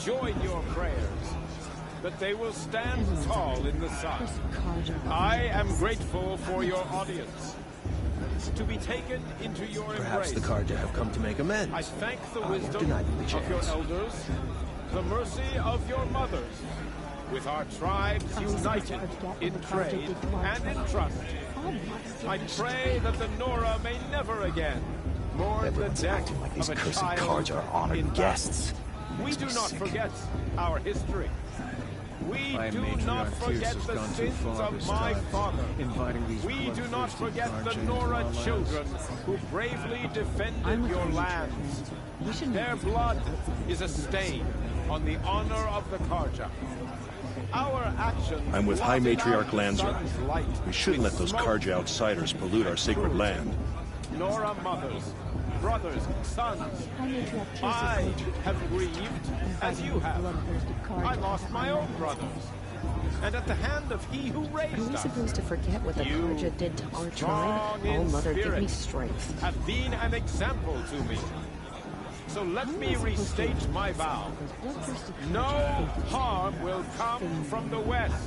join your prayers, that they will stand tall in the sun. I am grateful for your audience. To be taken into your Perhaps embrace. the Karja have come to make amends. I thank the I won't wisdom deny them the of your chance. elders, the mercy of your mothers, with our tribes united in trade and in trust. I pray that the Nora may never again mourn Everyone's the death acting like these of a cursed child Karja are honored in guests. We Makes do me not sick. forget our history. We do not forget the sins of my father. We do not forget the Nora children who bravely defended your lands. Their blood is a stain on the honor of the Karja. Our actions. I'm with High blotted Matriarch out the Lansra. sun's light We shouldn't let with those smoke Karja outsiders pollute our sacred land. Nora mothers, brothers, sons. I have grieved as you have. I lost my own brothers. And at the hand of he who raised Are we us, supposed to forget what the you, Karja did to our tribe? strong Oh, in Mother, give me spirit, strength. have been an example to me. So let me restate my vow. No harm will come from the west.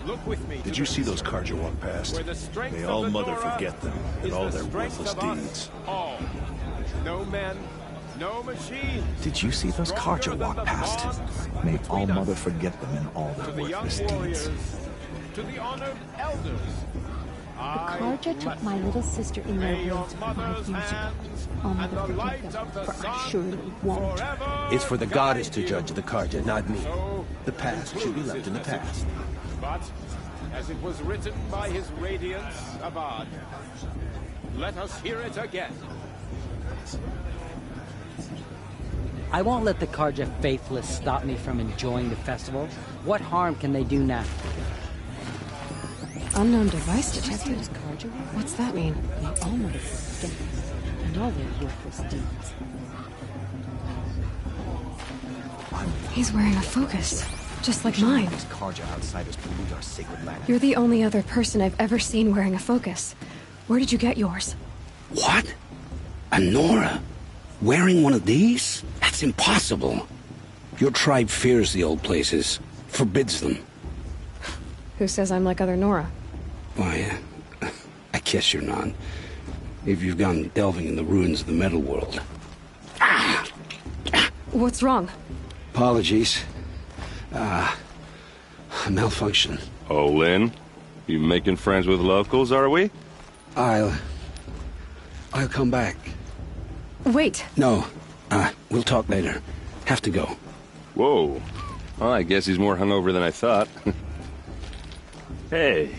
Look with me. Did you see those Karja walk past? Where the strength May of all the mother Nora forget them and is all the their strength worthless of us deeds. all. No men, no machines. Did you see those Karja walk past? May all mother forget them and all To their the young worthless warriors, deeds. to the honored elders. The Karja took my little sister in their May your woods 5 mother's years ago. hands I'll and never the forget light them, of the for I sun surely won't. forever It's for the goddess to guide judge you. the Karja, not me. So The past should be left in the past. But, as it was written by his radiance, Abad, let us hear it again. I won't let the Karja faithless stop me from enjoying the festival. What harm can they do now? Unknown device detected. Karja? What's that mean? May all mothers forget and all their worthless deeds. He's wearing a focus, just like mine. These Karja outsiders pollute our sacred land. You're the only other person I've ever seen wearing a focus. Where did you get yours? What? A Nora? Wearing one of these? That's impossible. Your tribe fears the old places, forbids them. Who says I'm like other Nora? Why, I guess you're not. If you've gone delving in the ruins of the metal world. What's wrong? Apologies. A malfunction. Oh, Lynn? You making friends with locals, are we? I'll come back. Wait. No, we'll talk later. Have to go. Whoa. Well, I guess he's more hungover than I thought. Hey,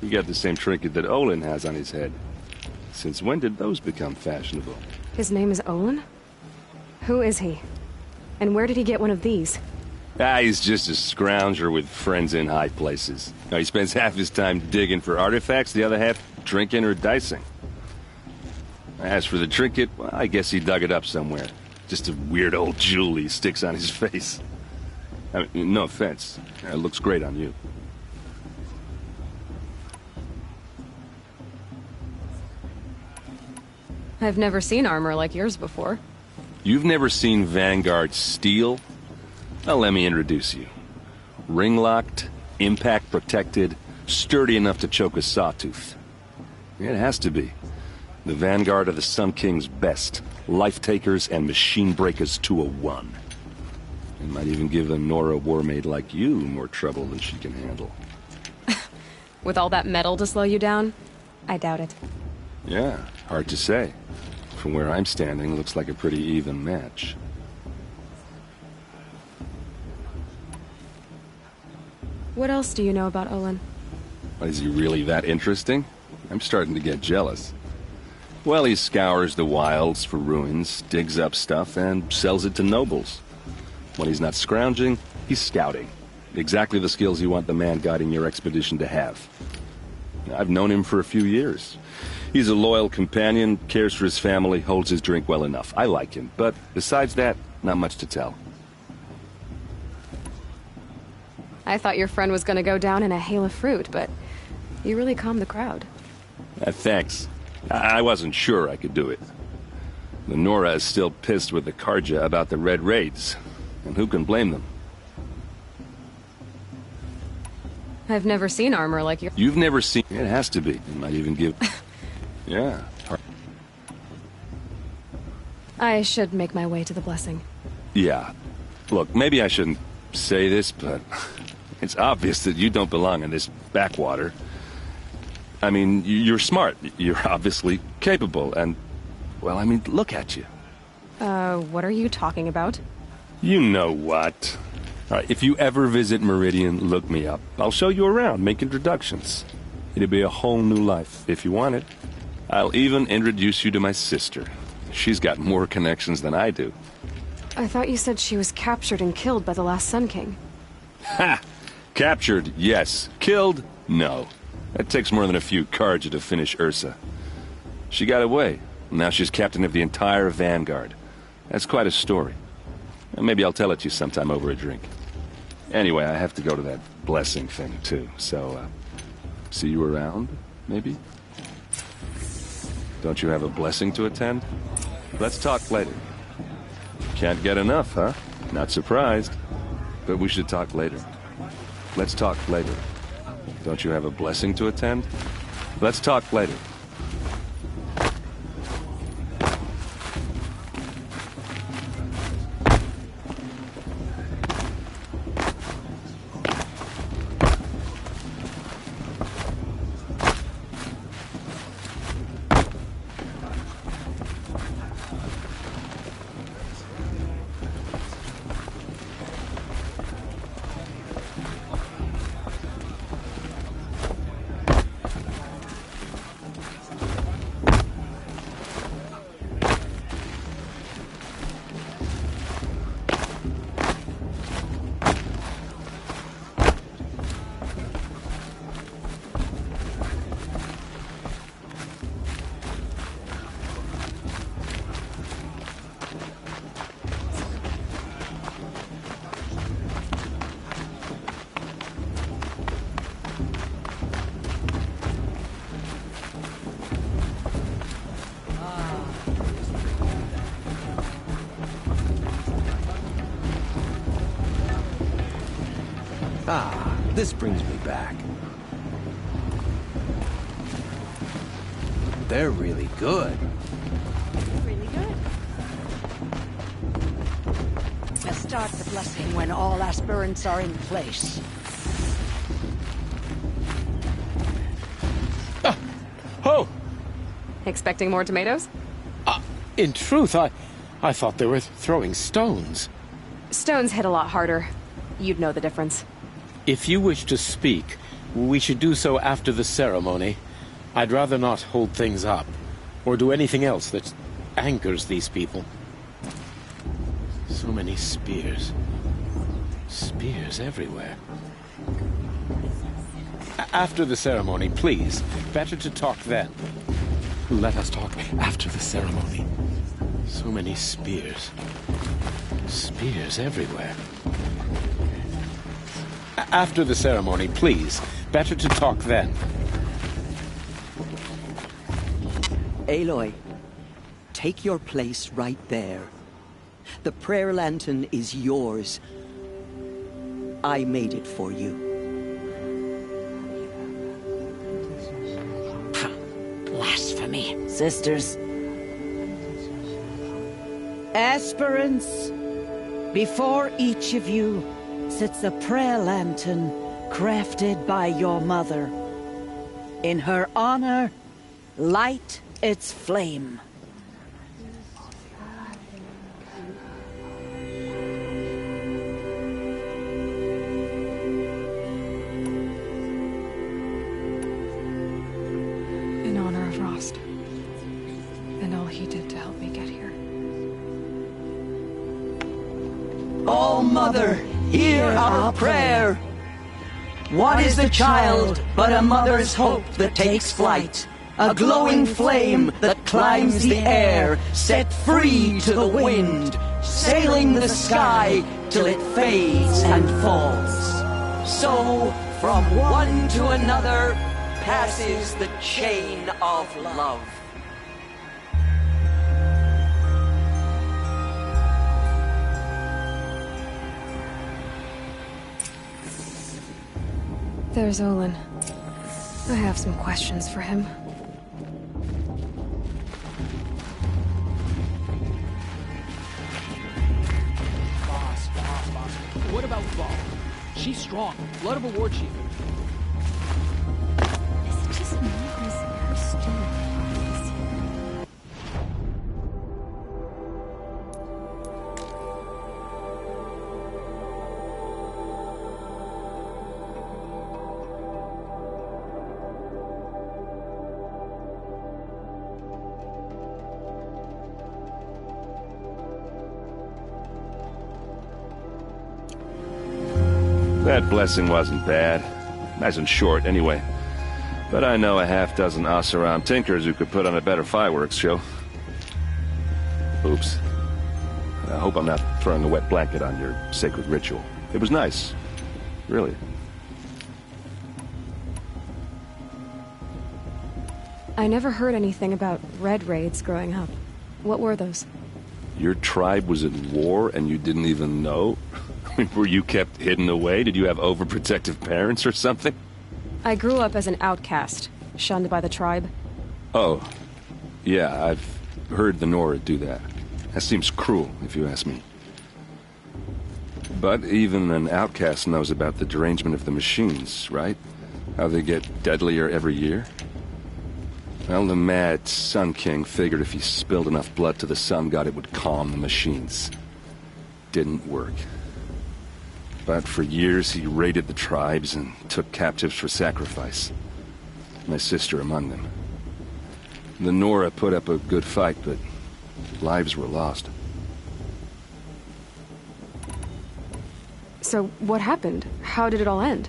you got the same trinket that Olin has on his head. Since when did those become fashionable? His name is Olin? Who is he? And where did he get one of these? He's just a scrounger with friends in high places. Now, he spends half his time digging for artifacts, the other half drinking or dicing. As for the trinket, well, I guess he dug it up somewhere. Just a weird old jewel he sticks on his face. I mean, no offense. It looks great on you. I've never seen armor like yours before. You've never seen Vanguard steel? Well, let me introduce you. Ring-locked, impact-protected, sturdy enough to choke a sawtooth. It has to be. The Vanguard of the Sun King's best. Life-takers and machine-breakers to a one. It might even give a Nora warmaid like you more trouble than she can handle. With all that metal to slow you down? I doubt it. Yeah, hard to say. From where I'm standing, looks like a pretty even match. What else do you know about Olin? Is he really that interesting? I'm starting to get jealous. Well, he scours the wilds for ruins, digs up stuff, and sells it to nobles. When he's not scrounging, he's scouting. Exactly the skills you want the man guiding your expedition to have. I've known him for a few years. He's a loyal companion, cares for his family, holds his drink well enough. I like him, but besides that, not much to tell. I thought your friend was gonna go down in a hail of fruit, but you really calmed the crowd. Thanks. I wasn't sure I could do it. The Nora is still pissed with the Karja about the Red Raids. And who can blame them? I've never seen armor like yours. You've never seen... It has to be. It might even give... Yeah. I should make my way to the blessing. Yeah. Look, maybe I shouldn't say this, but it's obvious that you don't belong in this backwater. I mean, you're smart. You're obviously capable, and... Well, I mean, look at you. What are you talking about? You know what. All right, if you ever visit Meridian, look me up. I'll show you around, make introductions. It'll be a whole new life, if you want it. I'll even introduce you to my sister. She's got more connections than I do. I thought you said she was captured and killed by the last Sun King. Ha! Captured, yes. Killed, no. It takes more than a few Carja to finish Ursa. She got away. Now she's captain of the entire Vanguard. That's quite a story. And maybe I'll tell it to you sometime over a drink. Anyway, I have to go to that blessing thing, too. So, see you around, maybe? Don't you have a blessing to attend? Let's talk later. Can't get enough, huh? Not surprised. But we should talk later. Let's talk later. Don't you have a blessing to attend? Let's talk later. Ah, this brings me back. They're really good. Really good. Let's start the blessing when all aspirants are in place. Oh! Expecting more tomatoes? In truth, I thought they were throwing stones. Stones hit a lot harder. You'd know the difference. If you wish to speak, we should do so after the ceremony. I'd rather not hold things up, or do anything else that angers these people. So many spears. Spears everywhere. After the ceremony, please. Better to talk then. Let us talk after the ceremony. So many spears. Spears everywhere. After the ceremony, please. Better to talk then. Aloy, take your place right there. The prayer lantern is yours. I made it for you. Blasphemy. Sisters. Aspirants, before each of you sits a prayer lantern crafted by your mother. In her honor, light its flame. In honor of Rost. And all he did to help me get here. All Mother, hear our prayer. What is the child but a mother's hope that takes flight? A glowing flame that climbs the air, set free to the wind, sailing the sky till it fades and falls. So, from one to another, passes the chain of love. There's Olin. I have some questions for him. Boss. What about Val? She's strong. Blood of a war chief. Is it just me or is her steward? That blessing wasn't bad. Nice and short, anyway. But I know a half-dozen Oseram tinkers who could put on a better fireworks show. Oops. I hope I'm not throwing a wet blanket on your sacred ritual. It was nice. Really. I never heard anything about red raids growing up. What were those? Your tribe was in war and you didn't even know? Were you kept hidden away? Did you have overprotective parents or something? I grew up as an outcast, shunned by the tribe. Oh, yeah, I've heard the Nora do that. That seems cruel, if you ask me. But even an outcast knows about the derangement of the machines, right? How they get deadlier every year? Well, the mad Sun King figured if he spilled enough blood to the Sun God, it would calm the machines. Didn't work. But for years he raided the tribes and took captives for sacrifice. My sister among them. The Nora put up a good fight, but lives were lost. So what happened? How did it all end?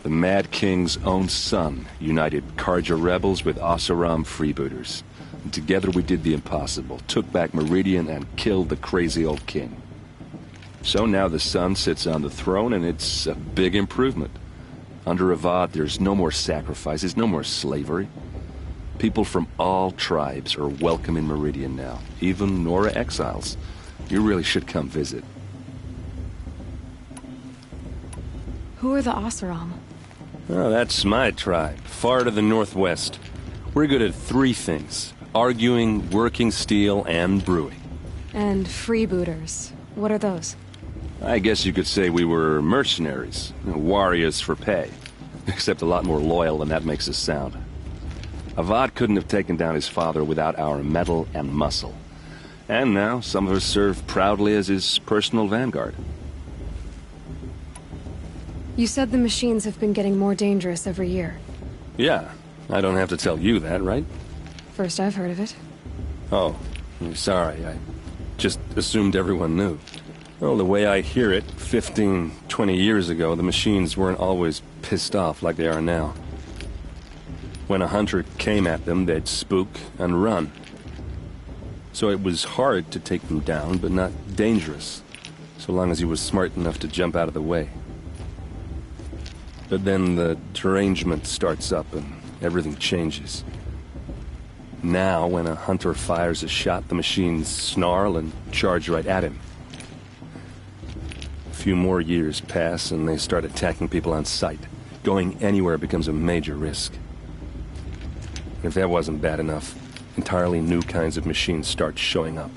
The Mad King's own son united Karja rebels with Oseram freebooters. And together we did the impossible, took back Meridian and killed the crazy old king. So now the son sits on the throne, and it's a big improvement. Under Avad, there's no more sacrifices, no more slavery. People from all tribes are welcome in Meridian now, even Nora exiles. You really should come visit. Who are the Oseram? Oh, that's my tribe, far to the northwest. We're good at three things: arguing, working steel, and brewing. And freebooters. What are those? I guess you could say we were mercenaries, warriors for pay. Except a lot more loyal than that makes us sound. Avad couldn't have taken down his father without our metal and muscle. And now some of us serve proudly as his personal vanguard. You said the machines have been getting more dangerous every year. Yeah, I don't have to tell you that, right? First I've heard of it. Oh, sorry, I just assumed everyone knew. Well, the way I hear it, 15, 20 years ago, the machines weren't always pissed off like they are now. When a hunter came at them, they'd spook and run. So it was hard to take them down, but not dangerous, so long as he was smart enough to jump out of the way. But then the derangement starts up and everything changes. Now, when a hunter fires a shot, the machines snarl and charge right at him. A few more years pass and they start attacking people on sight. Going anywhere becomes a major risk. If that wasn't bad enough, entirely new kinds of machines start showing up.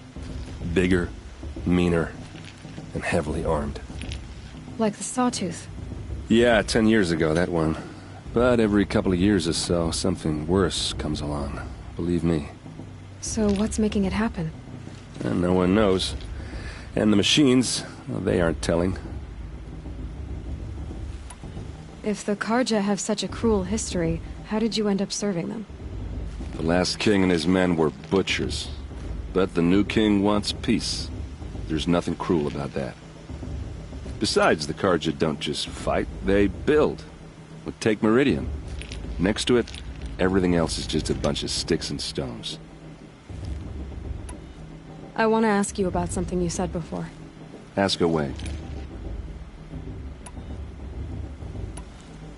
Bigger, meaner, and heavily armed. Like the Sawtooth. Yeah, 10 years ago, that one. But every couple of years or so, something worse comes along. Believe me. So what's making it happen? And no one knows. And the machines, well, they aren't telling. If the Karja have such a cruel history, how did you end up serving them? The last king and his men were butchers. But the new king wants peace. There's nothing cruel about that. Besides, the Karja don't just fight, they build. Take Meridian. Next to it, everything else is just a bunch of sticks and stones. I want to ask you about something you said before. Ask away.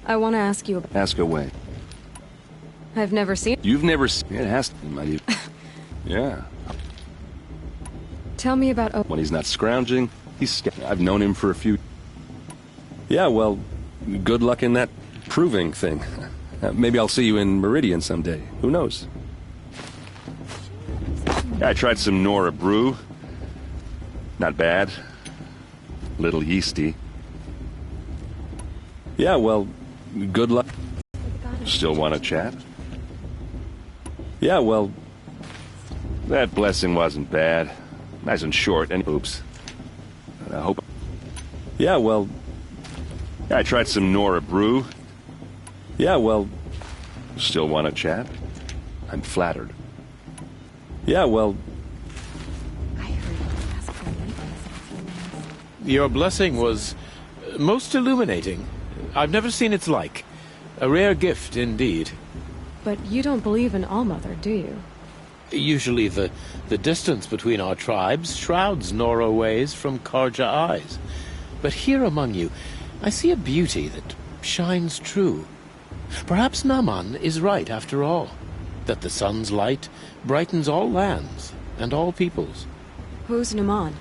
I want to ask you about... Ask away. I've never seen... You've never seen... It has to be, my... Yeah. Tell me about... When he's not scrounging, he's... I've known him for a few... Yeah, well, good luck in that proving thing. Maybe I'll see you in Meridian someday. Who knows? I tried some Nora brew. Not bad. Little yeasty. Yeah, well, good luck. Still want to chat? Yeah, well, that blessing wasn't bad. Nice and short, and oops. I hope... Yeah, well, I tried some Nora brew. Yeah, well, still want to chat? I'm flattered. Yeah, well... Your blessing was most illuminating. I've never seen its like. A rare gift indeed. But you don't believe in All-Mother, do you? Usually the distance between our tribes shrouds Nora ways from Karja eyes. But here among you, I see a beauty that shines true. Perhaps Naman is right after all, that the sun's light brightens all lands and all peoples. Who's Naman?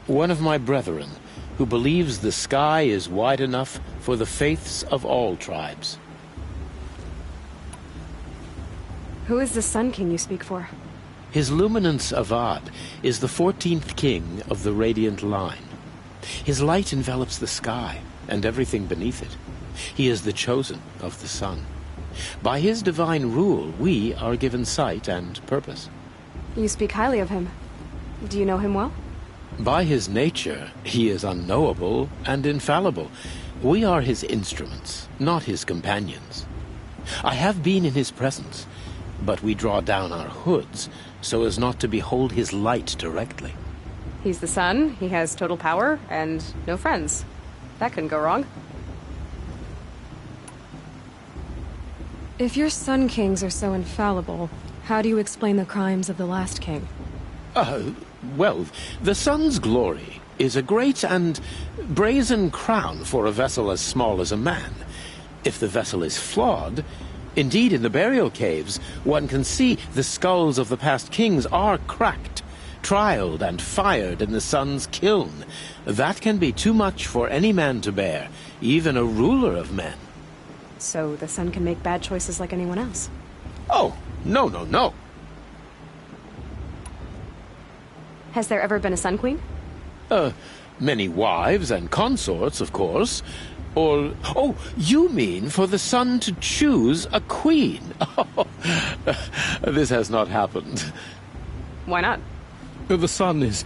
One of my brethren, who believes the sky is wide enough for the faiths of all tribes. Who is the Sun King you speak for? His Luminance Avad is the 14th king of the Radiant Line. His light envelops the sky and everything beneath it. He is the chosen of the sun. By his divine rule, we are given sight and purpose. You speak highly of him. Do you know him well? By his nature, he is unknowable and infallible. We are his instruments, not his companions. I have been in his presence, but we draw down our hoods so as not to behold his light directly. He's the sun, he has total power, and no friends. That couldn't go wrong. If your Sun Kings are so infallible, how do you explain the crimes of the last king? Well, the sun's glory is a great and brazen crown for a vessel as small as a man. If the vessel is flawed, indeed in the burial caves, one can see the skulls of the past kings are cracked, trialed and fired in the sun's kiln. That can be too much for any man to bear, even a ruler of men. So the sun can make bad choices like anyone else? Oh, no, no, no. Has there ever been a Sun Queen? Many wives and consorts, of course. Or, oh, you mean for the sun to choose a queen? Oh, this has not happened. Why not? The sun is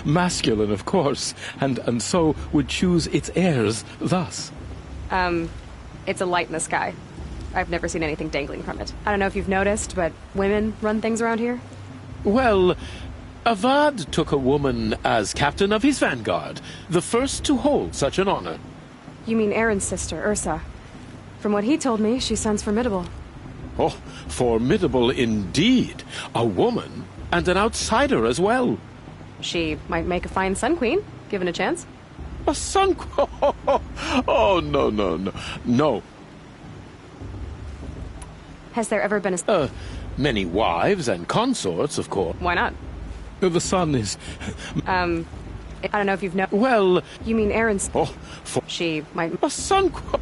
masculine, of course, and so would choose its heirs thus. It's a light in the sky. I've never seen anything dangling from it. I don't know if you've noticed, but women run things around here? Well, Avad took a woman as captain of his vanguard, the first to hold such an honor. You mean Aaron's sister, Ursa. From what he told me, she sounds formidable. Oh, formidable indeed. A woman, and an outsider as well. She might make a fine Sun Queen, given a chance. A Sun Queen? Oh, no, no, no. No. Has there ever been a... Many wives and consorts, of course. Why not? The sun is... I don't know if you've known... Well... You mean Aaron's... Oh, She might... A Sun Queen...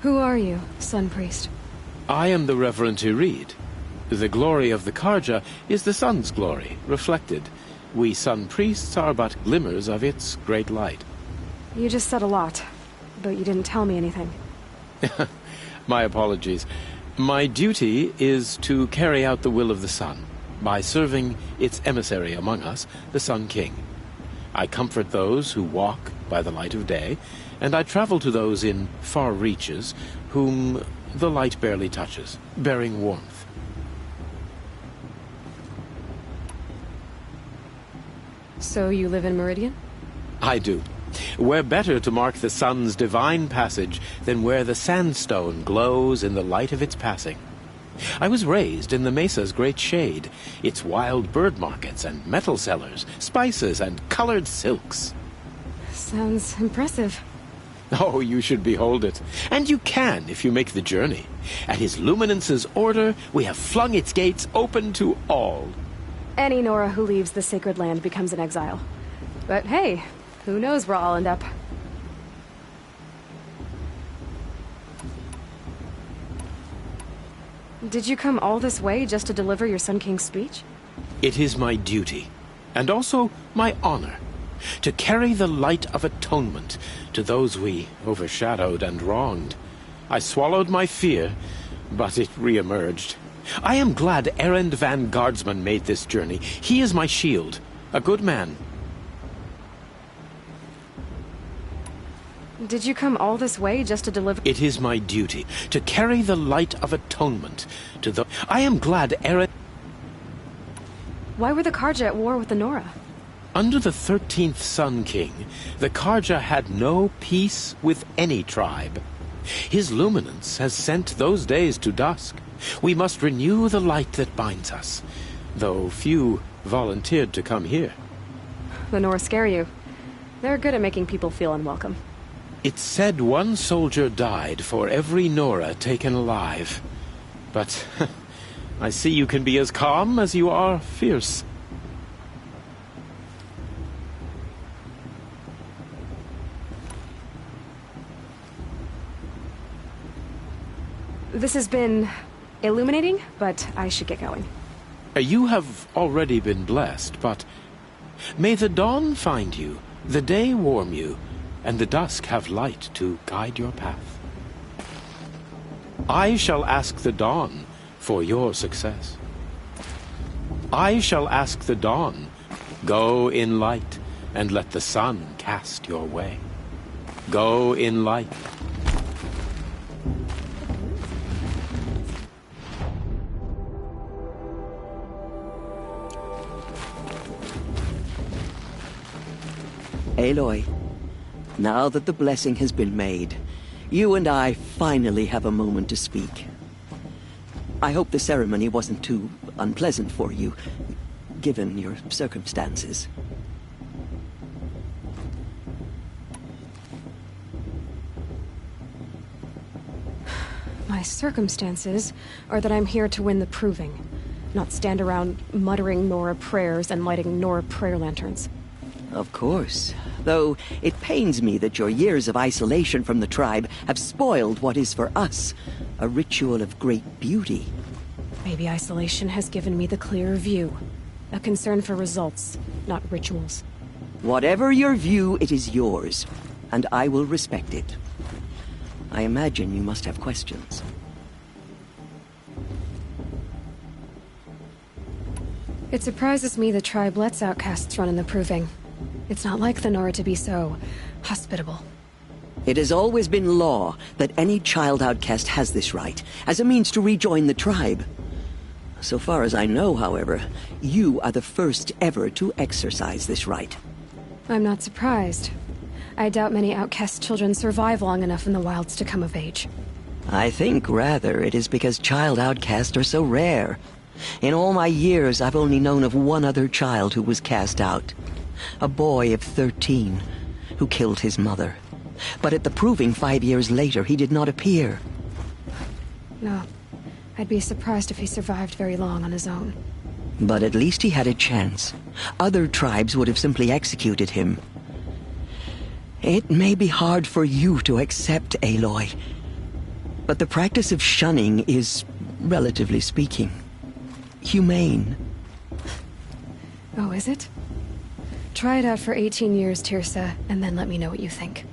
Who are you, Sun Priest? I am the Reverend Irid. The glory of the Karja is the sun's glory, reflected. We Sun Priests are but glimmers of its great light. You just said a lot, but you didn't tell me anything. My apologies. My duty is to carry out the will of the sun, by serving its emissary among us, the Sun King. I comfort those who walk by the light of day, and I travel to those in far reaches whom the light barely touches, bearing warmth. So you live in Meridian? I do. Where better to mark the sun's divine passage than where the sandstone glows in the light of its passing. I was raised in the mesa's great shade, its wild bird markets and metal cellars, spices and colored silks. Sounds impressive. Oh, you should behold it. And you can if you make the journey. At His Luminance's order, we have flung its gates open to all. Any Nora who leaves the sacred land becomes an exile. But hey, who knows where I'll end up. Did you come all this way just to deliver your Sun King's speech? It is my duty, and also my honor, to carry the light of atonement to those we overshadowed and wronged. I swallowed my fear, but it re-emerged. I am glad Erend van Guardsman made this journey. He is my shield, a good man. Did you come all this way just to deliver? It is my duty to carry the light of atonement to the... I am glad Erend... Why were the Karja at war with the Nora? Under the 13th Sun King, the Karja had no peace with any tribe. His luminance has sent those days to dusk. We must renew the light that binds us, though few volunteered to come here. The Nora scare you. They're good at making people feel unwelcome. It's said one soldier died for every Nora taken alive. But I see you can be as calm as you are fierce. This has been illuminating, but I should get going. You have already been blessed, but may the dawn find you, the day warm you, and the dusk have light to guide your path. I shall ask the dawn for your success. I shall ask the dawn, go in light, and let the sun cast your way. Go in light. Aloy, now that the blessing has been made, you and I finally have a moment to speak. I hope the ceremony wasn't too unpleasant for you, given your circumstances. My circumstances are that I'm here to win the proving, not stand around muttering Nora prayers and lighting Nora prayer lanterns. Of course. Though it pains me that your years of isolation from the tribe have spoiled what is for us a ritual of great beauty. Maybe isolation has given me the clearer view. A concern for results, not rituals. Whatever your view, it is yours, and I will respect it. I imagine you must have questions. It surprises me the tribe lets outcasts run in the proving. It's not like the Nora to be so hospitable. It has always been law that any child outcast has this right, as a means to rejoin the tribe. So far as I know, however, you are the first ever to exercise this right. I'm not surprised. I doubt many outcast children survive long enough in the wilds to come of age. I think, rather, it is because child outcasts are so rare. In all my years, I've only known of one other child who was cast out. A boy of 13, who killed his mother. But at the proving 5 years later, he did not appear. No. I'd be surprised if he survived very long on his own. But at least he had a chance. Other tribes would have simply executed him. It may be hard for you to accept, Aloy, But the practice of shunning is, relatively speaking, humane. Oh, is it? Try it out for 18 years, Tirsa, and then let me know what you think.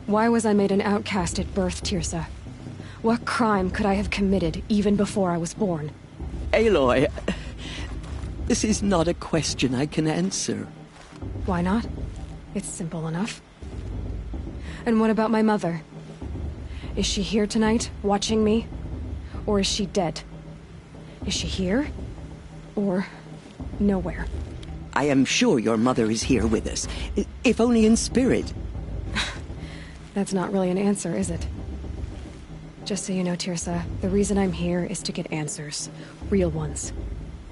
Why was I made an outcast at birth, Tirsa? What crime could I have committed even before I was born? Aloy, this is not a question I can answer. Why not? It's simple enough. And what about my mother? Is she here tonight, watching me? Or is she dead? Is she here? Or nowhere? I am sure your mother is here with us, if only in spirit. That's not really an answer, is it? Just so you know, Tirsa, the reason I'm here is to get answers. Real ones.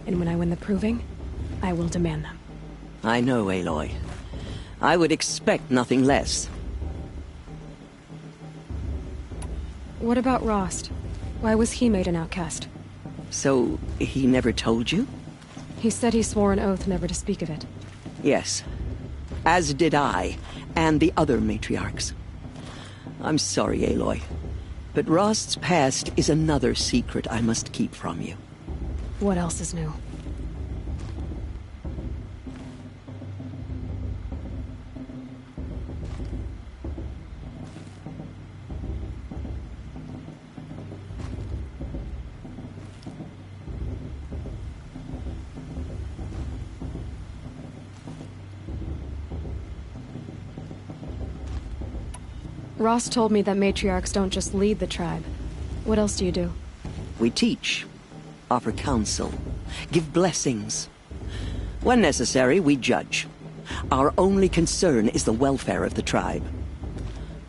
And when I win the proving, I will demand them. I know, Aloy. I would expect nothing less. What about Rost? Why was he made an outcast? So, he never told you? He said he swore an oath never to speak of it. Yes. As did I, and the other matriarchs. I'm sorry, Aloy, but Rost's past is another secret I must keep from you. What else is new? Rost told me that matriarchs don't just lead the tribe. What else do you do? We teach, offer counsel, give blessings. When necessary, we judge. Our only concern is the welfare of the tribe.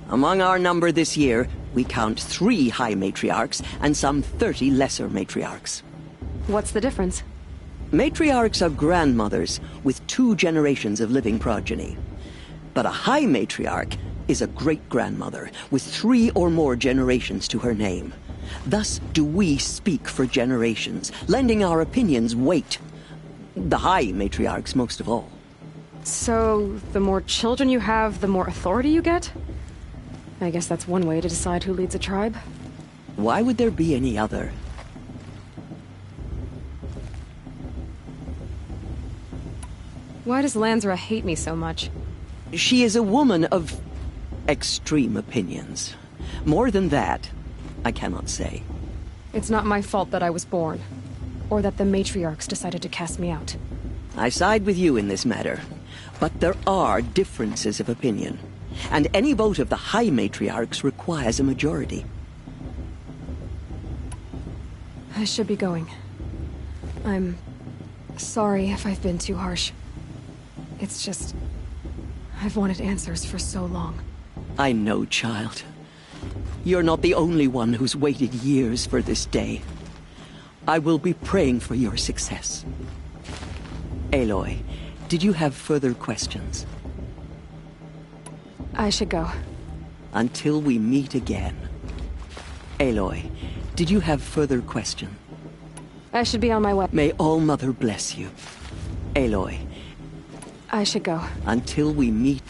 Among our number this year, we count 3 high matriarchs and some 30 lesser matriarchs. What's the difference? Matriarchs are grandmothers with 2 generations of living progeny. But a high matriarch is a great-grandmother with 3 or more generations to her name. Thus do we speak for generations, lending our opinions weight. The high matriarchs most of all. So, the more children you have, the more authority you get? I guess that's one way to decide who leads a tribe. Why would there be any other? Why does Lansra hate me so much? She is a woman of extreme opinions. More than that, I cannot say. It's not my fault that I was born, or that the matriarchs decided to cast me out. I side with you in this matter, but there are differences of opinion, and any vote of the high matriarchs requires a majority. I should be going. I'm sorry if I've been too harsh. It's just, I've wanted answers for so long. I know, child. You're not the only one who's waited years for this day. I will be praying for your success. Aloy, did you have further questions? I should go. Until we meet again. Aloy, did you have further questions? I should be on my way. May All-Mother bless you. Aloy. I should go. Until we meet...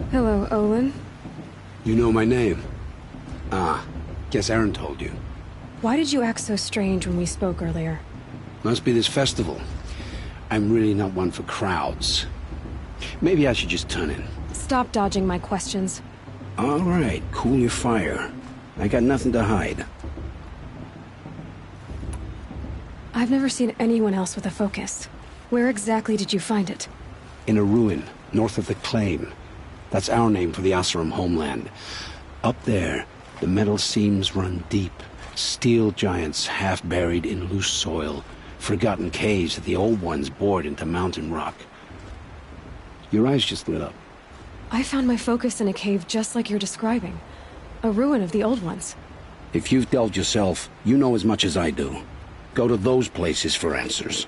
Hello, Olin. You know my name? Ah, guess Aaron told you. Why did you act so strange when we spoke earlier? Must be this festival. I'm really not one for crowds. Maybe I should just turn in. Stop dodging my questions. All right, cool your fire. I got nothing to hide. I've never seen anyone else with a focus. Where exactly did you find it? In a ruin, north of the Claim. That's our name for the Oseram homeland. Up there, the metal seams run deep. Steel giants half buried in loose soil. Forgotten caves that the old ones bored into mountain rock. Your eyes just lit up. I found my focus in a cave just like you're describing. A ruin of the old ones. If you've delved yourself, you know as much as I do. Go to those places for answers.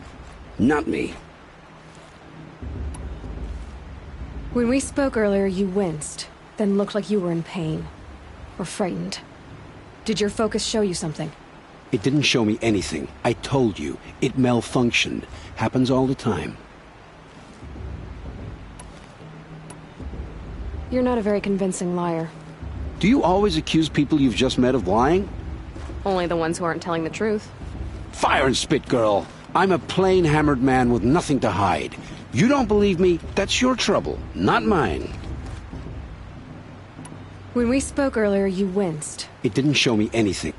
Not me. When we spoke earlier, you winced, then looked like you were in pain. Or frightened. Did your focus show you something? It didn't show me anything. I told you. It malfunctioned. Happens all the time. You're not a very convincing liar. Do you always accuse people you've just met of lying? Only the ones who aren't telling the truth. Fire and spit, girl. I'm a plain hammered man with nothing to hide. You don't believe me? That's your trouble, not mine. When we spoke earlier, you winced. It didn't show me anything.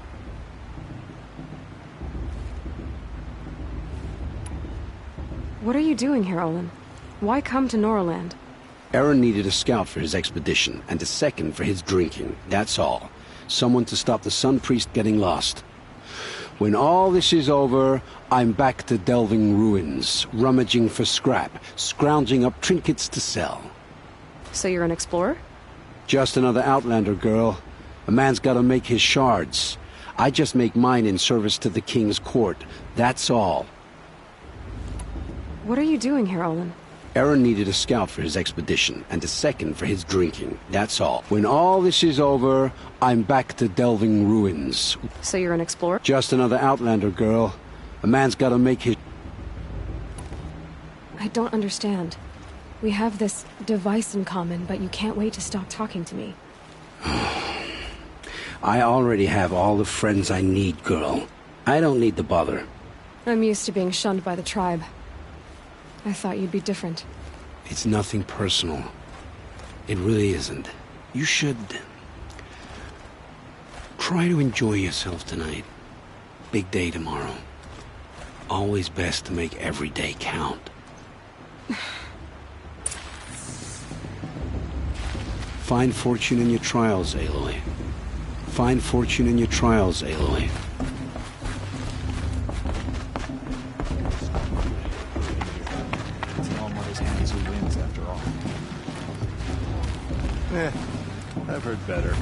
What are you doing here, Olin? Why come to Norland? Aaron needed a scout for his expedition, and a second for his drinking. That's all. Someone to stop the Sun Priest getting lost. When all this is over, I'm back to delving ruins, rummaging for scrap, scrounging up trinkets to sell. So you're an explorer? Just another Outlander, girl. A man's gotta make his shards. I just make mine in service to the King's court. That's all. What are you doing here, Olin? Aaron needed a scout for his expedition, and a second for his drinking. That's all. When all this is over, I'm back to delving ruins. So you're an explorer? Just another Outlander, girl. A man's gotta make his... I don't understand. We have this device in common, but you can't wait to stop talking to me. I already have all the friends I need, girl. I don't need the bother. I'm used to being shunned by the tribe. I thought you'd be different. It's nothing personal. It really isn't. You should... try to enjoy yourself tonight. Big day tomorrow. Always best to make every day count. Find fortune in your trials, Aloy. Find fortune in your trials, Aloy. I've heard better.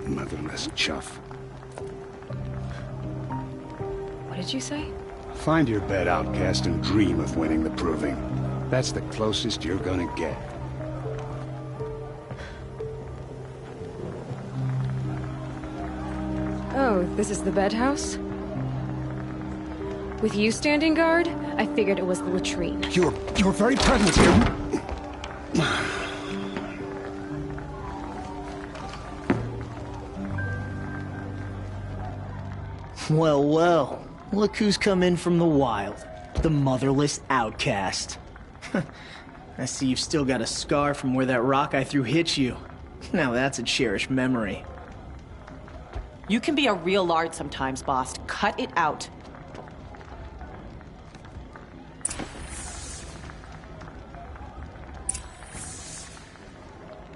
Motherless chuff. What did you say? Find your bed, outcast, and dream of winning the proving. That's the closest you're gonna get. Oh, this is the bedhouse? With you standing guard, I figured it was the latrine. Your very presence here... Well, well. Look who's come in from the wild. The motherless outcast. I see you've still got a scar from where that rock I threw hit you. Now that's a cherished memory. You can be a real lard sometimes, boss. Cut it out.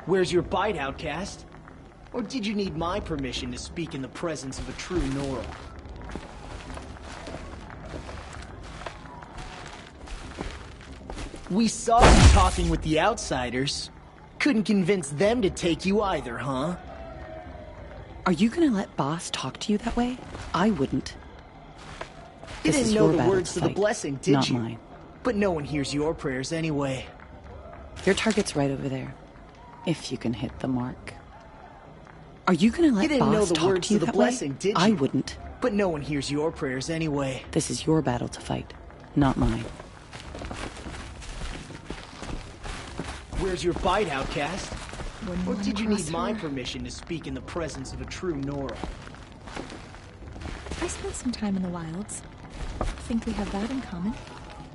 Where's your bite, outcast? Or did you need my permission to speak in the presence of a true Nora? We saw you talking with the outsiders. Couldn't convince them to take you either, huh? Are you gonna let boss talk to you that way? I wouldn't. You didn't know the words to the blessing, did not you? Mine. But no one hears your prayers anyway. Your target's right over there. If you can hit the mark. Are you gonna let You didn't know boss the talk words to you to the that blessing, way? did you? I wouldn't. But no one hears your prayers anyway. This is your battle to fight, not mine. Where's your bite, outcast? Or did you need my permission to speak in the presence of a true Nora? spent some time in the wilds. Think we have that in common?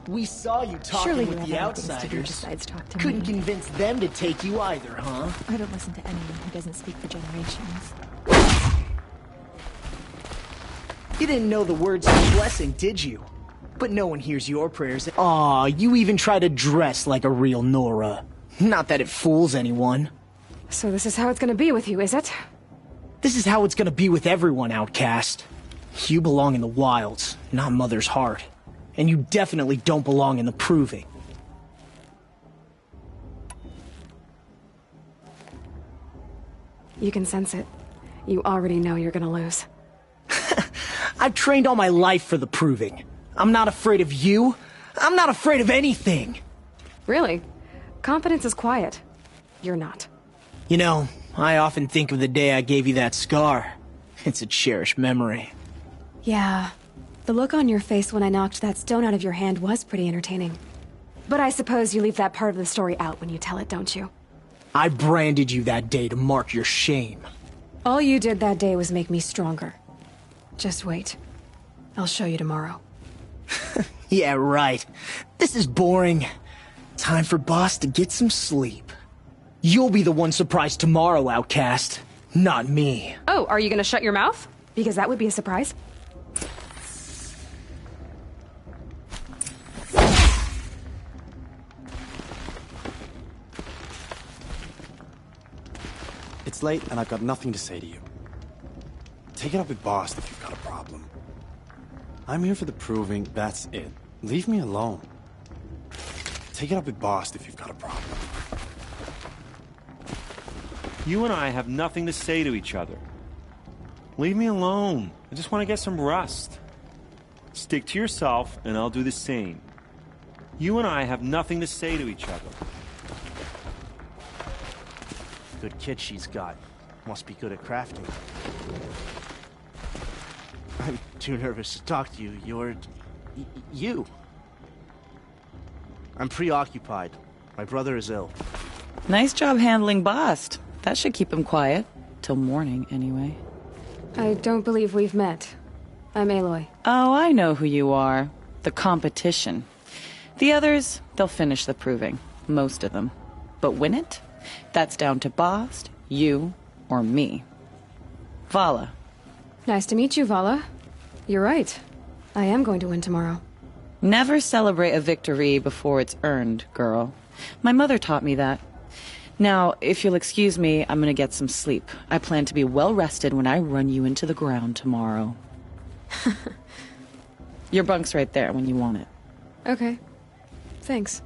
We saw you talking Surely with you the have other things to do outsiders. besides talk to Couldn't me. convince them to take you either, huh? I don't listen to anyone who doesn't speak for generations. You didn't know the words of blessing, did you? But no one hears your prayers. Aw, you even try to dress like a real Nora. Not that it fools anyone. So this is how it's gonna be with you, is it? This is how it's gonna be with everyone, outcast. You belong in the wilds, not Mother's heart. And you definitely don't belong in the proving. You can sense it. You already know you're gonna lose. I've trained all my life for the proving. I'm not afraid of you. I'm not afraid of anything. Really? Confidence is quiet. You're not. You know, I often think of the day I gave you that scar. It's a cherished memory. Yeah. The look on your face when I knocked that stone out of your hand was pretty entertaining. But I suppose you leave that part of the story out when you tell it, don't you? I branded you that day to mark your shame. All you did that day was make me stronger. Just wait. I'll show you tomorrow. Yeah, right. This is boring. Time for Boss to get some sleep. You'll be the one surprised tomorrow, outcast. Not me. Oh, are you gonna shut your mouth? Because that would be a surprise. It's late, and I've got nothing to say to you. Take it up with Boss if you've got a problem. I'm here for the proving, that's it. Leave me alone. Take it up with Boss if you've got a problem. You and I have nothing to say to each other. Leave me alone. I just want to get some rest. Stick to yourself, and I'll do the same. You and I have nothing to say to each other. Good kid she's got. Must be good at crafting. I'm too nervous to talk to you. You're... you. I'm preoccupied. My brother is ill. Nice job handling Bast. That should keep him quiet. Till morning, anyway. I don't believe we've met. I'm Aloy. Oh, I know who you are. The competition. The others, they'll finish the proving. Most of them. But win it? That's down to Bast, you, or me. Vala. Nice to meet you, Vala. You're right. I am going to win tomorrow. Never celebrate a victory before it's earned, girl. My mother taught me that. Now, if you'll excuse me, I'm gonna get some sleep. I plan to be well rested when I run you into the ground tomorrow. Your bunk's right there when you want it. Okay. Thanks.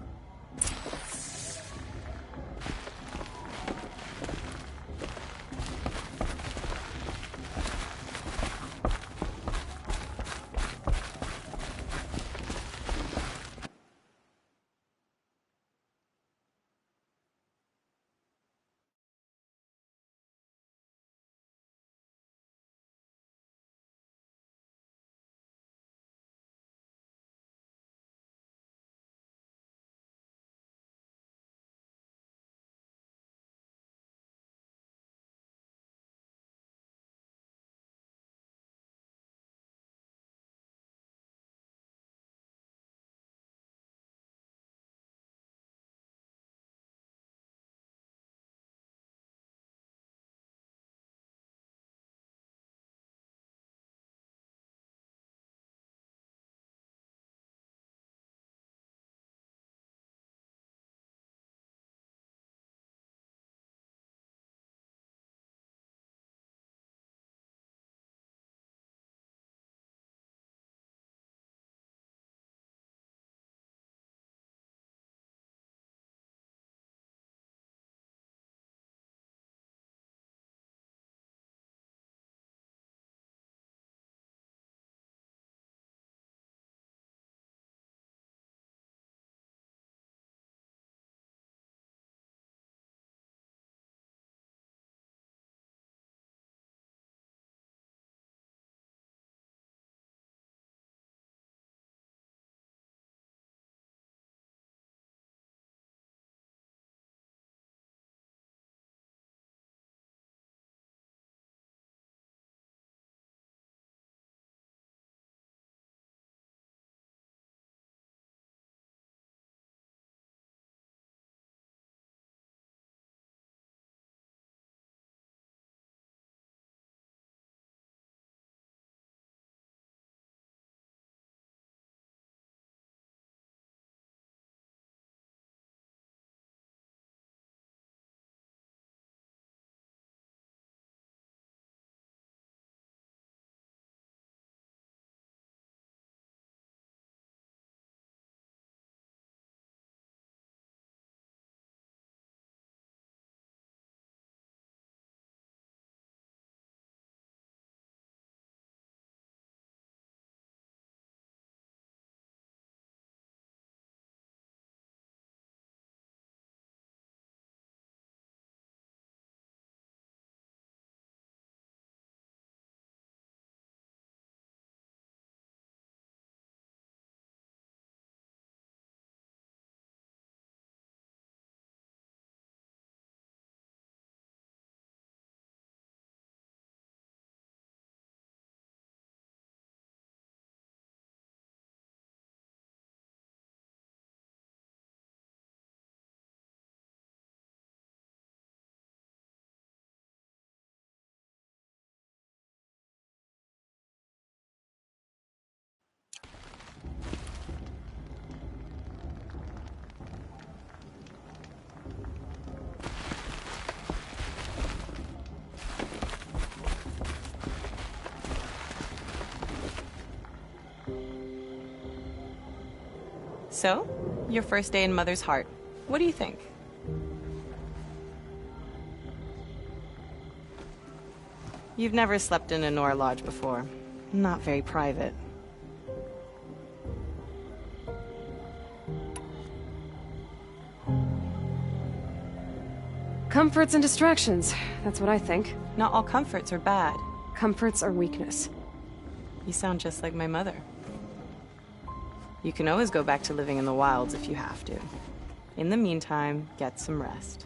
So, your first day in Mother's heart. What do you think? You've never slept in a Nora lodge before. Not very private. Comforts and distractions. That's what I think. Not all comforts are bad. Comforts are weakness. You sound just like my mother. You can always go back to living in the wilds if you have to. In the meantime, get some rest.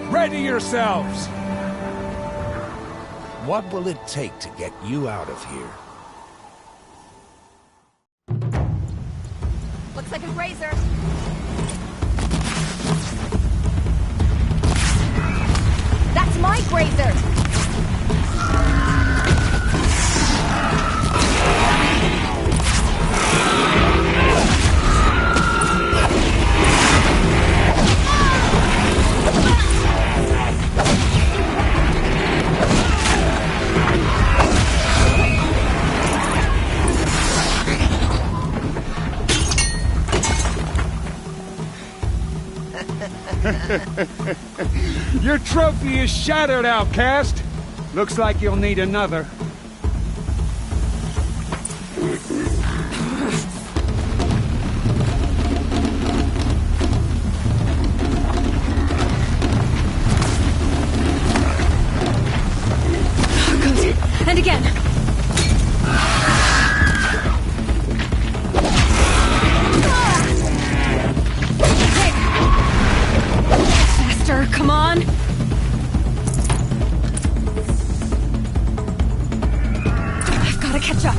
Ready yourselves! What will it take to get you out of here? Looks like a grazer. That's my grazer! Your trophy is shattered, outcast. Looks like you'll need another. Good. And again. Come on! I've gotta catch up.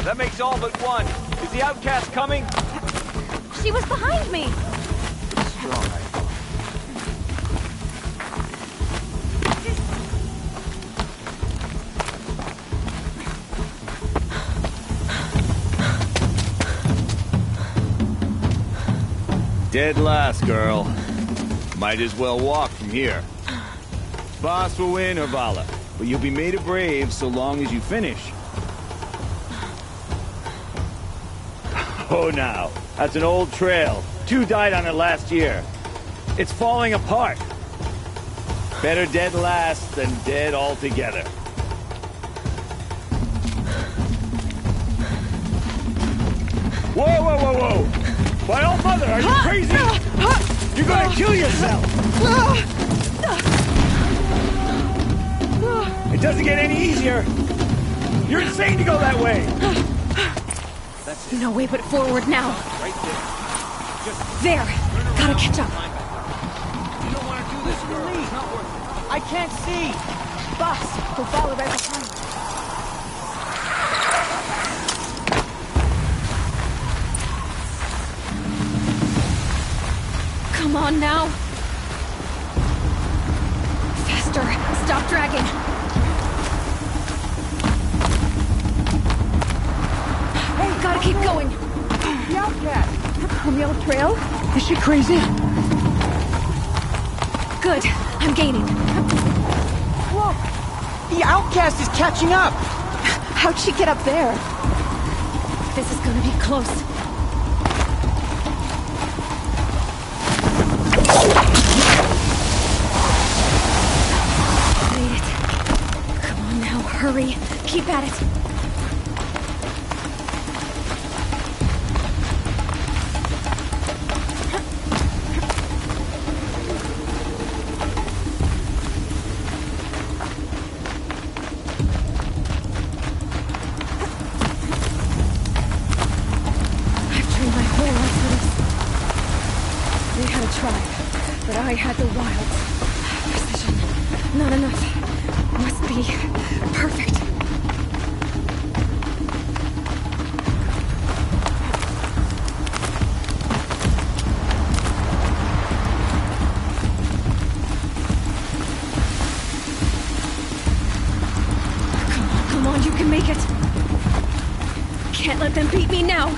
That makes all but one. Is the outcast coming? She was behind me! Dead last, girl. Might as well walk from here. Boss will win, Urvala, but you'll be made a brave so long as you finish. Oh, now. That's an old trail. 2 died on it last year. It's falling apart. Better dead last than dead altogether. Whoa, whoa, whoa, whoa! My old mother, are you crazy? You're gonna kill yourself! It doesn't get any easier! You're insane to go that way! No way but forward now. Right there. There! Gotta catch up. You don't want to do this, girl. It's not worth it. I can't see! Boss, we'll follow right behind. Come on now. Faster. Stop dragging. Hey, gotta keep going. The outcast! On the old trail? Is she crazy? Good. I'm gaining. Whoa! The outcast is catching up! How'd she get up there? This is gonna be close. Made it. Come on now, hurry. Keep at it. But I had the wilds. Precision. Not enough. Must be perfect. Come on, you can make it. Can't let them beat me now.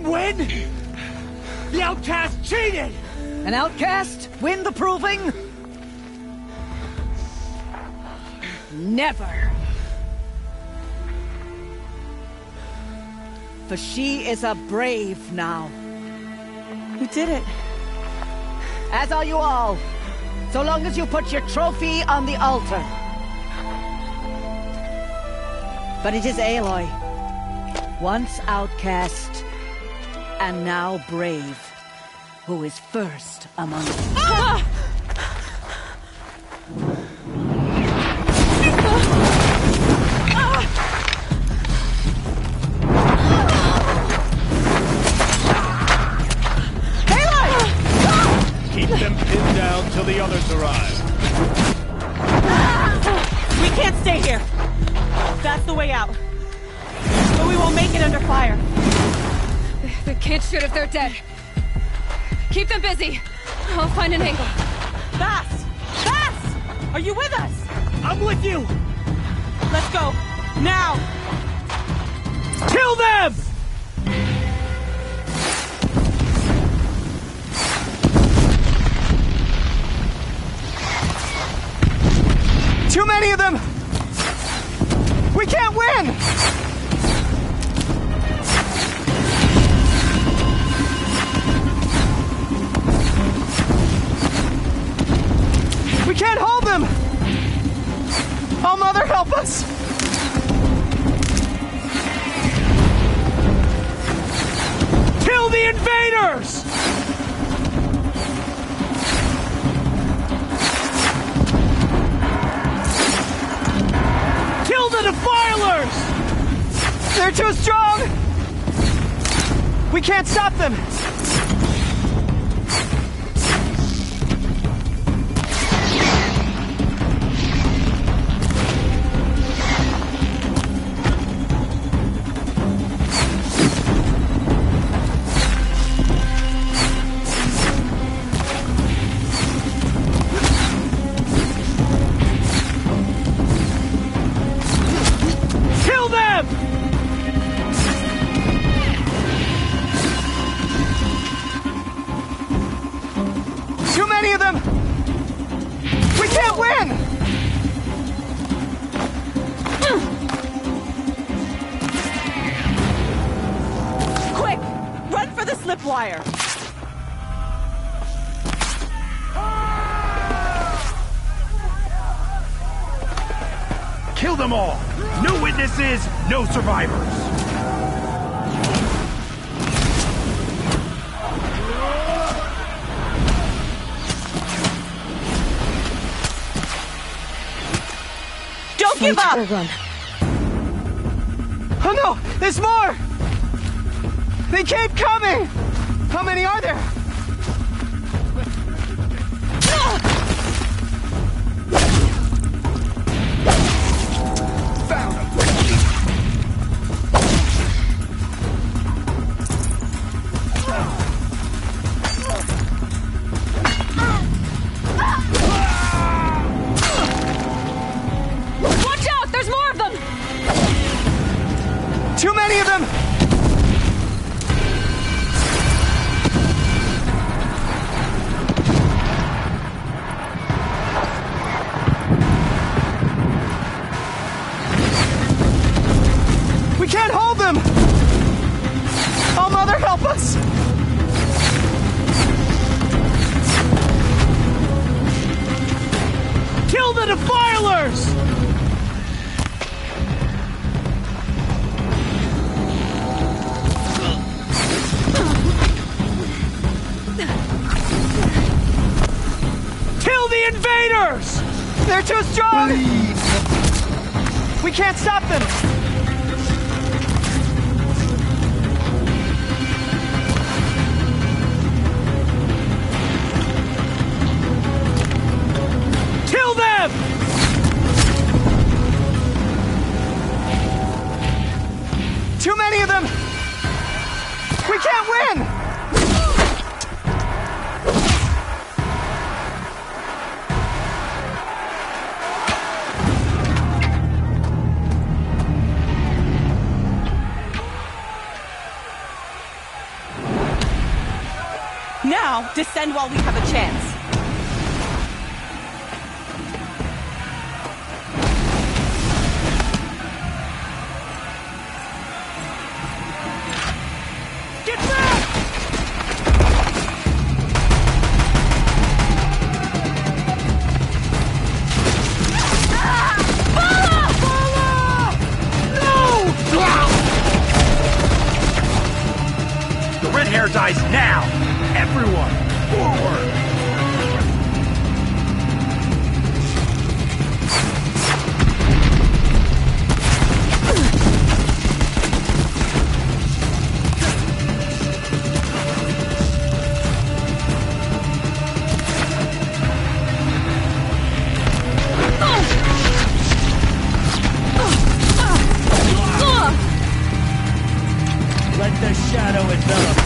Win? The outcast cheated! An outcast win the proving? Never. For she is a brave now. You did it. As are you all. So long as you put your trophy on the altar. But it is Aloy. Once outcast, and now brave, who is first among us. Ah! Keep them pinned down till the others arrive. We can't stay here. That's the way out. But we won't make it under fire. They can't shoot if they're dead. Keep them busy. I'll find an angle. Bass! Bass! Are you with us? I'm with you! Let's go. Now! Kill them! Too many of them! We can't win! We can't hold them! Oh, Mother, help us! Kill the invaders! Kill the defilers! They're too strong! We can't stop them! Wire. Kill them all! No witnesses, no survivors! Don't give up! Run. Oh no! There's more! They keep coming! How many are there? Found them! Watch out! There's more of them! Too many of them! Help us! Kill the defilers! Kill the invaders! They're too strong! Please. We can't stop them! Too many of them! We can't win! Now, descend while we have a chance. Hair dies now! Everyone, forward! Let the shadow envelop.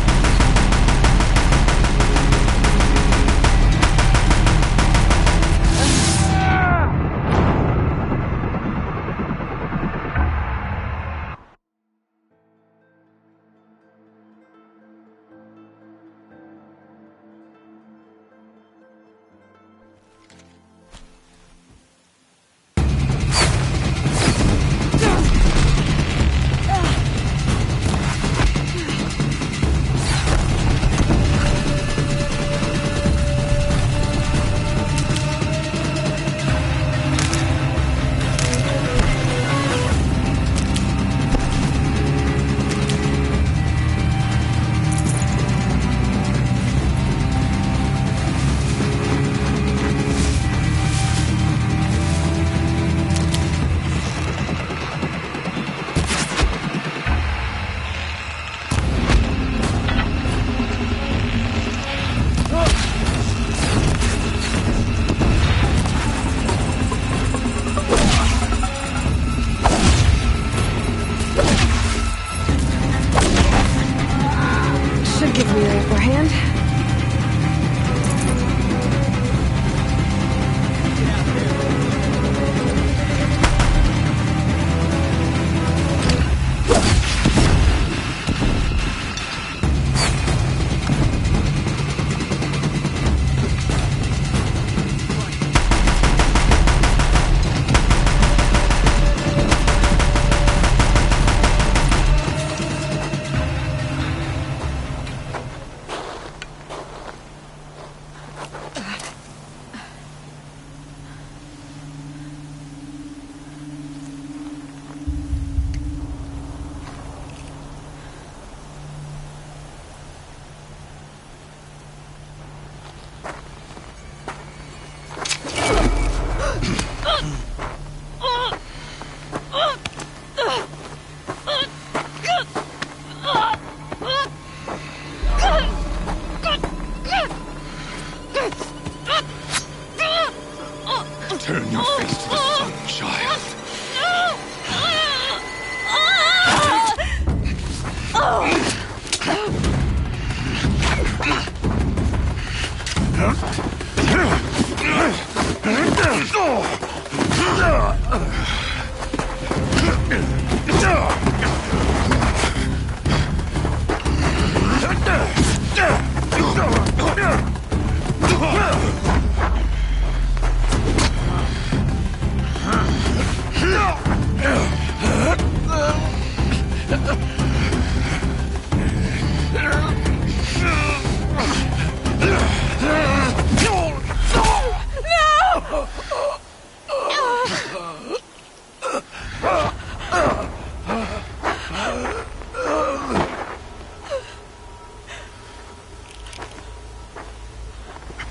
me the upper hand. Turn your face to the sun, child.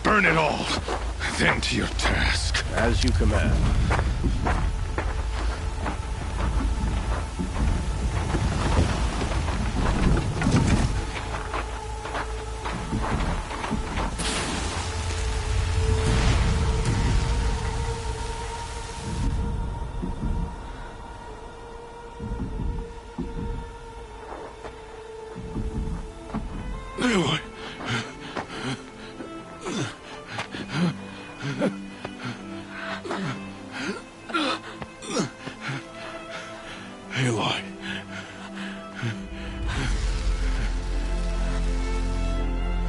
Burn it all, then to your task. As you command. Aloy. Aloy.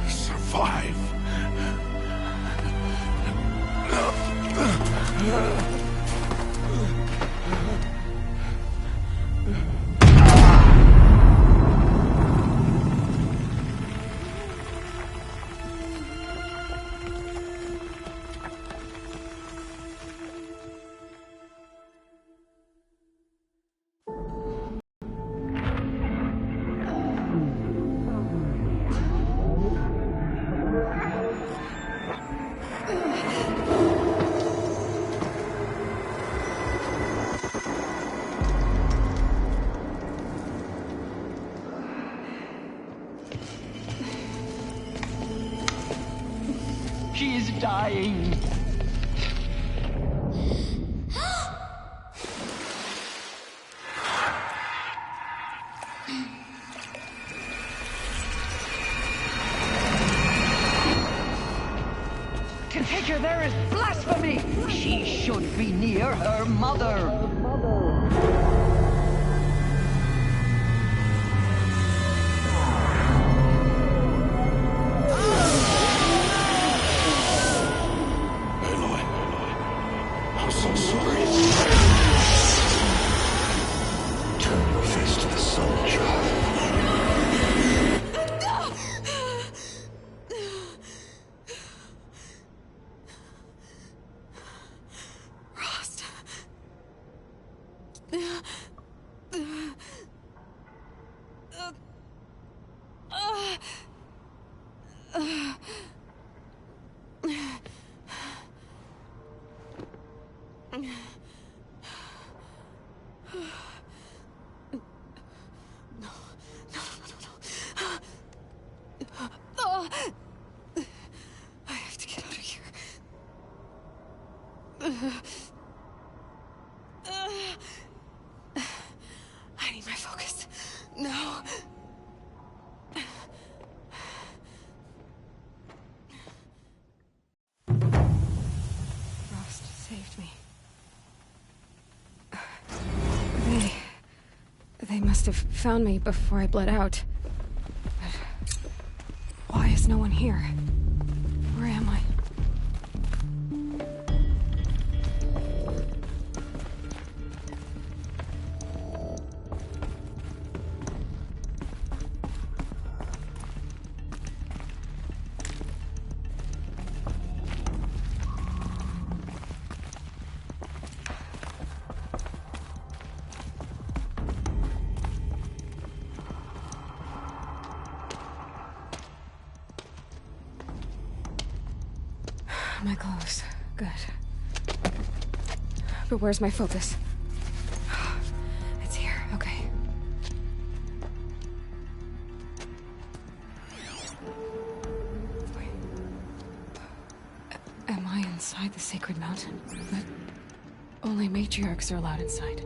Survive. She is dying. To take her there is blasphemy. She should be near her mother. I'm so sorry. Turn your face to the sun, child. Rost. I have to get out of here. They must have found me before I bled out. But why is no one here? Where am I? My clothes. Good. But where's my focus? It's here. Okay. Wait. Am I inside the sacred mountain? But only matriarchs are allowed inside.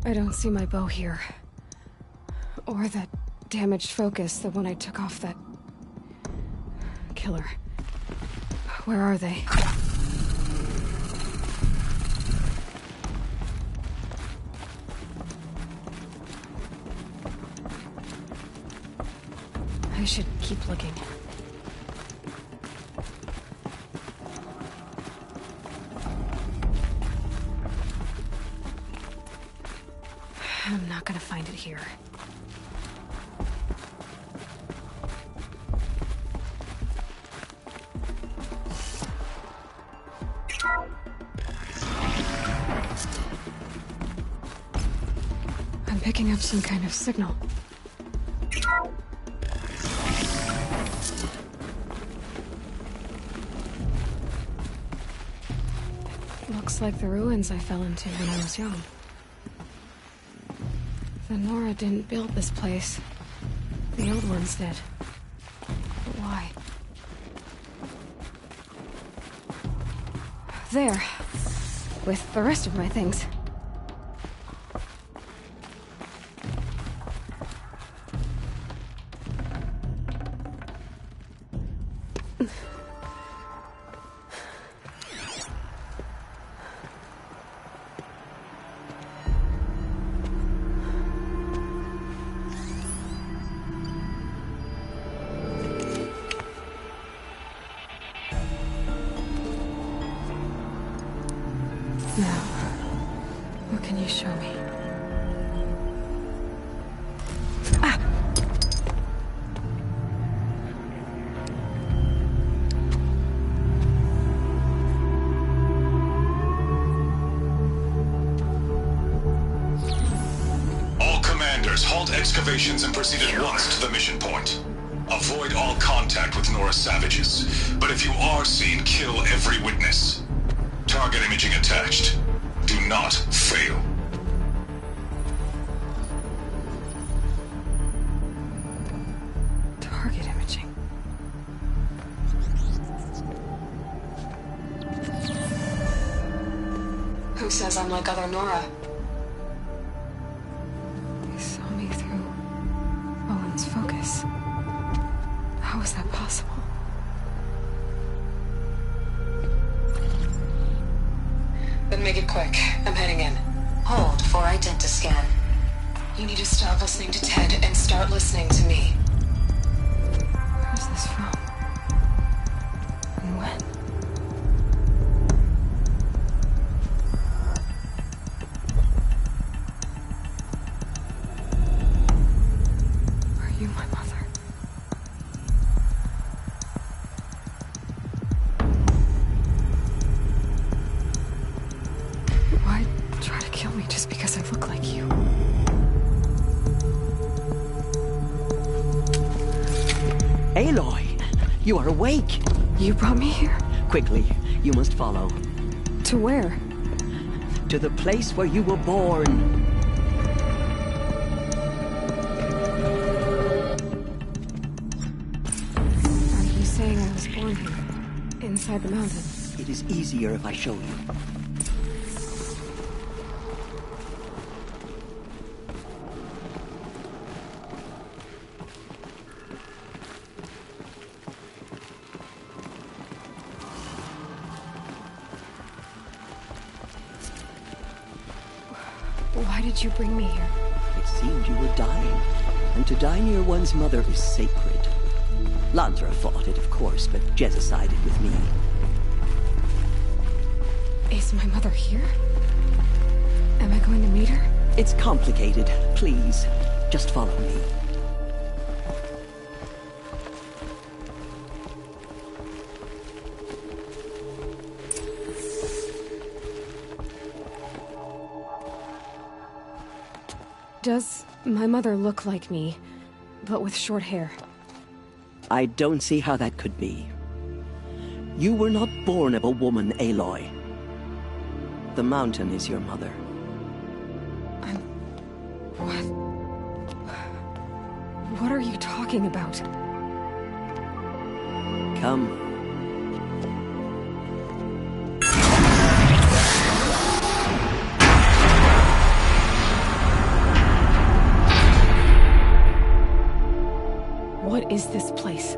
I don't see my bow here. Or that damaged focus, the one I took off that killer. Where are they? I should keep looking. I'm not gonna find it here. I'm picking up some kind of signal. Looks like the ruins I fell into when I was young. The Nora didn't build this place. The old ones did. But why? There. With the rest of my things. Now, what can you show me? Ah! All commanders, halt excavations and proceed at once to the mission point. Avoid all contact with Nora savages, but if you are seen, kill every witness. Target imaging attached. Do not fail. Target imaging. Who says I'm like other Nora? They saw me through Owen's focus. How is that possible? Then make it quick. I'm heading in. Hold for identiscan. You need to stop listening to Ted and start listening to me. Where's this from? And when? Are you my mother? Why try to kill me just because I look like you? Aloy, you are awake. You brought me here? Quickly, you must follow. To where? To the place where you were born. Are you saying I was born here? Inside the mountain? It is easier if I show you. Why did you bring me here? It seemed you were dying, and to die near one's mother is sacred. Lansra fought it, of course, but Jezza sided with me. Is my mother here? Am I going to meet her? It's complicated. Please, just follow me. Does my mother look like me, but with short hair? I don't see how that could be. You were not born of a woman, Aloy. The mountain is your mother. What? What are you talking about? Come. What is this place?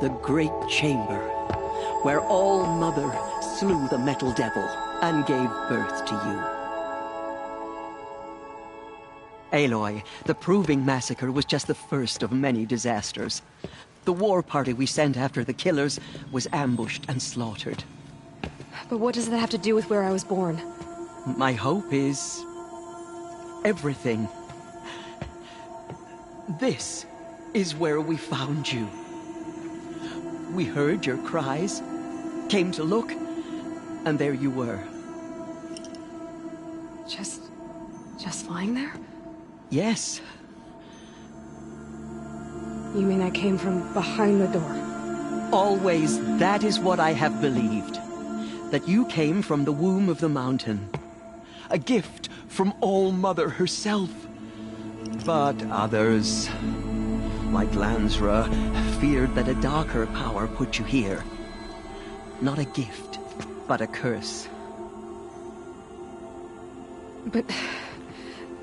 The Great Chamber, where All-Mother slew the Metal Devil and gave birth to you. Aloy, the Proving Massacre was just the first of many disasters. The war party we sent after the killers was ambushed and slaughtered. But what does that have to do with where I was born? My hope is... everything. This is where we found you. We heard your cries, came to look, and there you were. Just lying there? Yes. You mean I came from behind the door? Always, that is what I have believed. That you came from the womb of the mountain. A gift from All-Mother herself. But others, like Lansra, feared that a darker power put you here. Not a gift, but a curse. But...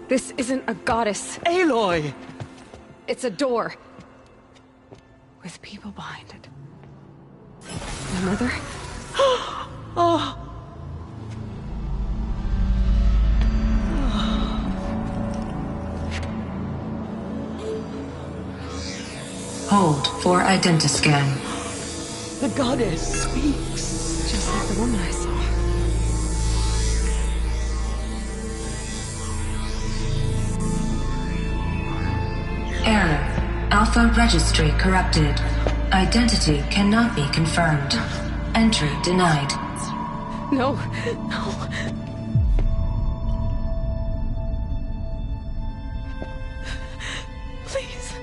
this isn't a goddess. Aloy! It's a door. With people behind it. My mother? Oh! Hold for identiscan. The goddess speaks. Just like the woman I saw. Error. Alpha registry corrupted. Identity cannot be confirmed. Entry denied. No, no. Please.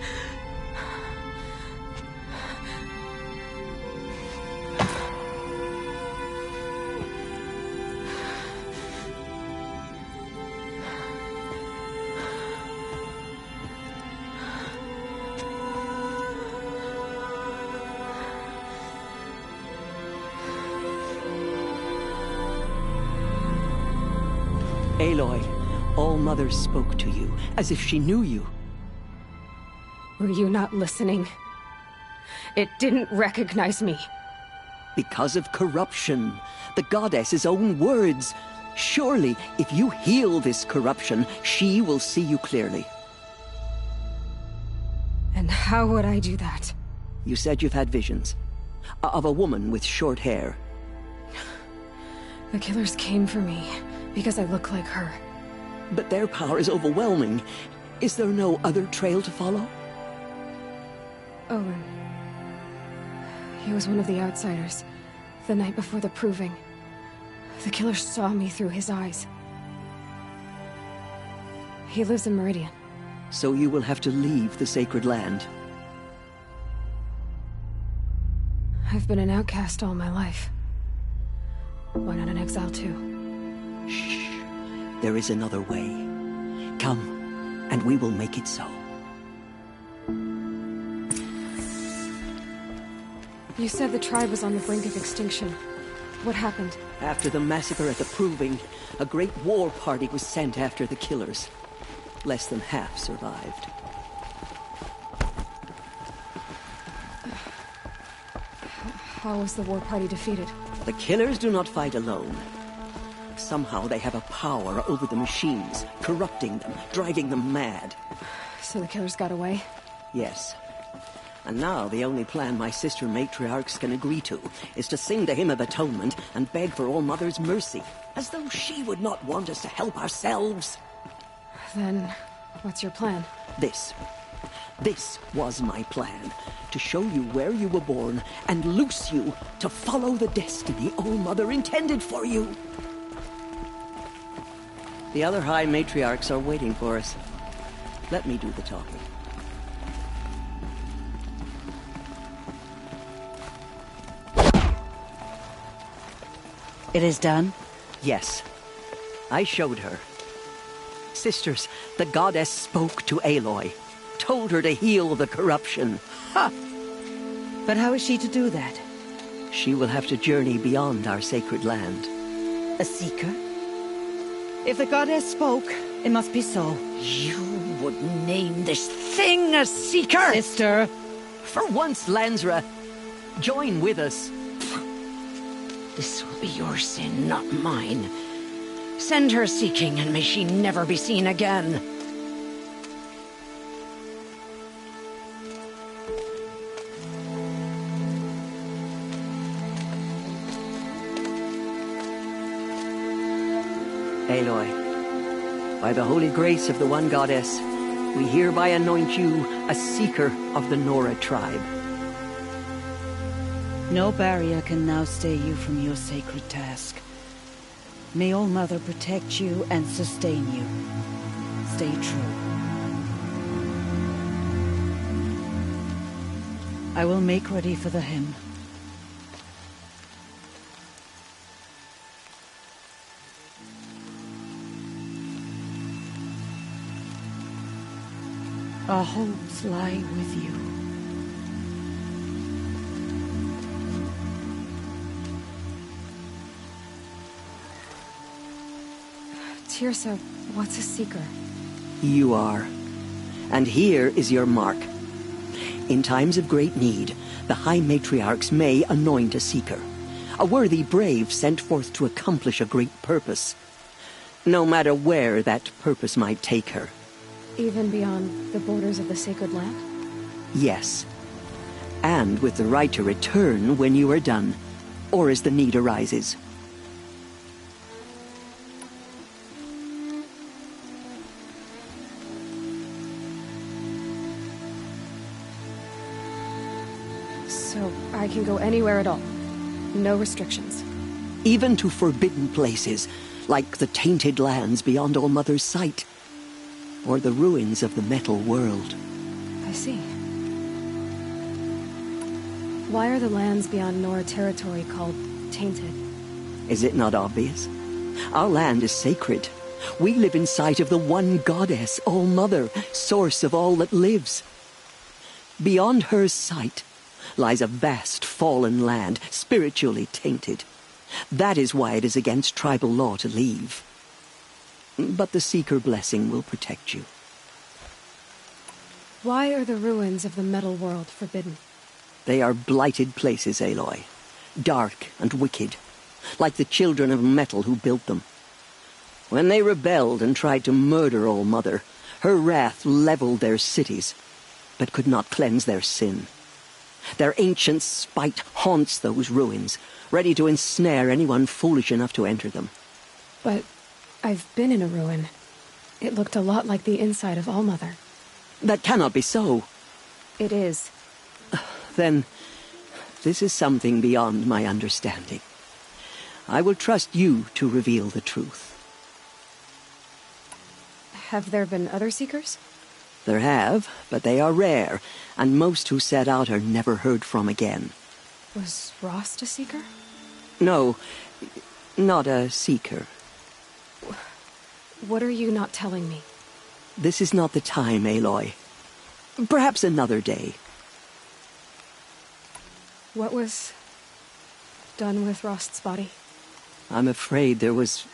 Aloy, All-Mother spoke to you, as if she knew you. Were you not listening? It didn't recognize me. Because of corruption. The goddess's own words. Surely, if you heal this corruption, she will see you clearly. And how would I do that? You said you've had visions. Of a woman with short hair. The killers came for me. Because I look like her. But their power is overwhelming. Is there no other trail to follow? Owen. He was one of the outsiders. The night before the Proving. The killer saw me through his eyes. He lives in Meridian. So you will have to leave the sacred land. I've been an outcast all my life. Why not an exile too? Shh. There is another way. Come, and we will make it so. You said the tribe was on the brink of extinction. What happened? After the massacre at the Proving, a great war party was sent after the killers. Less than half survived. How was the war party defeated? The killers do not fight alone. somehow they have a power over the machines, corrupting them, driving them mad. So the killers got away? Yes. And now the only plan my sister matriarchs can agree to is to sing the Hymn of Atonement and beg for All Mother's mercy, as though she would not want us to help ourselves. Then, what's your plan? This was my plan. To show you where you were born and loose you to follow the destiny All Mother intended for you. The other High Matriarchs are waiting for us. Let me do the talking. It is done? Yes. I showed her. Sisters, the goddess spoke to Aloy. Told her to heal the corruption. Ha! But how is she to do that? She will have to journey beyond our sacred land. A seeker? If the goddess spoke, it must be so. You would name this thing a seeker? Sister! For once, Lansra, join with us. This will be your sin, not mine. Send her seeking, and may she never be seen again. Aloy, by the holy grace of the One Goddess, we hereby anoint you a seeker of the Nora tribe. No barrier can now stay you from your sacred task. May All Mother protect you and sustain you. Stay true. I will make ready for the hymn. Our hopes lie with you. Tirsa, what's a seeker? You are. And here is your mark. In times of great need, the High Matriarchs may anoint a seeker. A worthy brave sent forth to accomplish a great purpose. No matter where that purpose might take her. Even beyond the borders of the sacred land? Yes. And with the right to return when you are done, or as the need arises. So I can go anywhere at all? No restrictions? Even to forbidden places, like the tainted lands beyond All Mother's sight. Or the ruins of the metal world. I see. Why are the lands beyond Nora territory called tainted? Is it not obvious? Our land is sacred. We live in sight of the One Goddess, All Mother, source of all that lives. Beyond her sight lies a vast fallen land, spiritually tainted. That is why it is against tribal law to leave. But the Seeker blessing will protect you. Why are the ruins of the metal world forbidden? They are blighted places, Aloy. Dark and wicked, like the children of metal who built them. When they rebelled and tried to murder All Mother, her wrath leveled their cities, but could not cleanse their sin. Their ancient spite haunts those ruins, ready to ensnare anyone foolish enough to enter them. But I've been in a ruin. It looked a lot like the inside of All Mother. That cannot be so. It is. Then, this is something beyond my understanding. I will trust you to reveal the truth. Have there been other Seekers? There have, but they are rare, and most who set out are never heard from again. Was Rost a Seeker? No, not a Seeker. What are you not telling me? This is not the time, Aloy. Perhaps another day. What was done with Rost's body? I'm afraid there was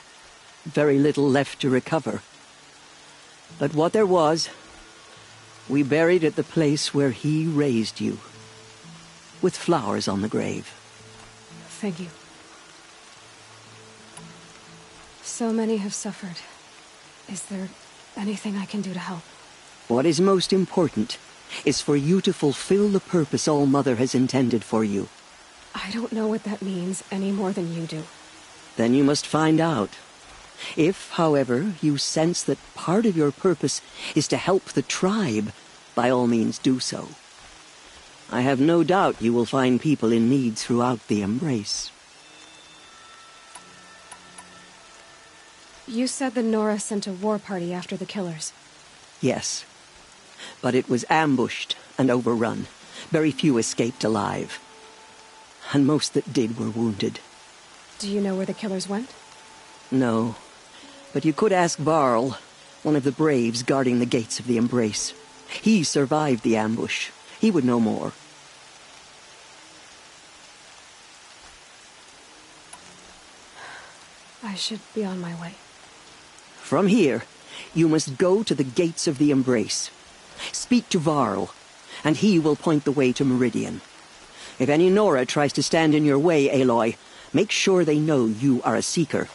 very little left to recover. But what there was, we buried at the place where he raised you, with flowers on the grave. Thank you. So many have suffered. Is there anything I can do to help? What is most important is for you to fulfill the purpose All-Mother has intended for you. I don't know what that means any more than you do. Then you must find out. If, however, you sense that part of your purpose is to help the tribe, by all means do so. I have no doubt you will find people in need throughout the Embrace. You said the Nora sent a war party after the killers. Yes. But it was ambushed and overrun. Very few escaped alive. And most that did were wounded. Do you know where the killers went? No. But you could ask Varl, one of the braves guarding the gates of the Embrace. He survived the ambush. He would know more. I should be on my way. From here, you must go to the gates of the Embrace. Speak to Varl, and he will point the way to Meridian. If any Nora tries to stand in your way, Aloy, make sure they know you are a Seeker.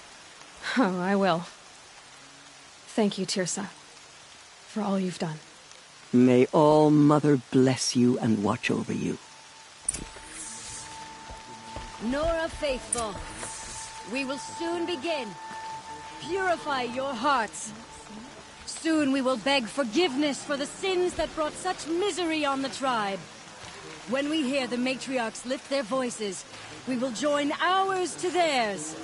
Oh, I will. Thank you, Tirsa, for all you've done. May All-Mother bless you and watch over you. Nora Faithful, we will soon begin. Purify your hearts. Soon we will beg forgiveness for the sins that brought such misery on the tribe. When we hear the matriarchs lift their voices, we will join ours to theirs.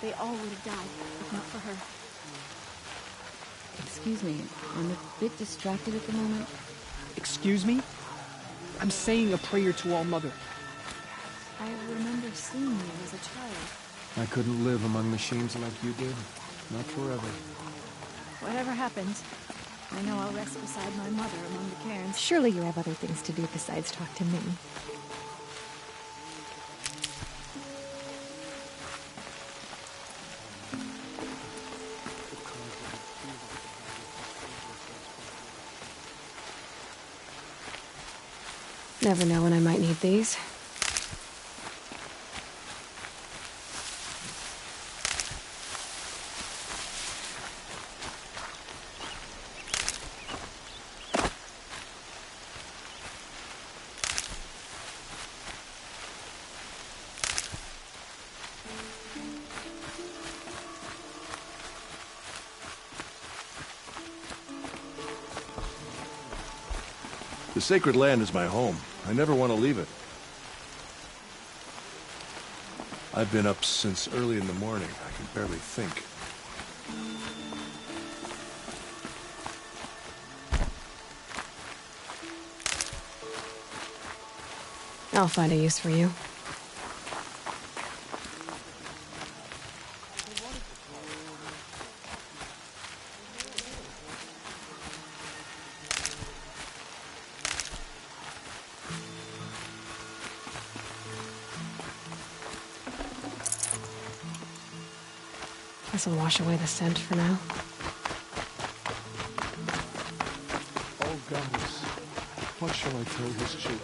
They all would have died, if not for her. Excuse me, I'm a bit distracted at the moment. Excuse me? I'm saying a prayer to All Mother. I remember seeing you as a child. I couldn't live among machines like you did. Not forever. Whatever happens, I know I'll rest beside my mother among the cairns. Surely you have other things to do besides talk to me. Never know when I might need these. The sacred land is my home. I never want to leave it. I've been up since early in the morning. I can barely think. I'll find a use for you. This'll wash away the scent for now. Oh, goddess. What shall I tell his children?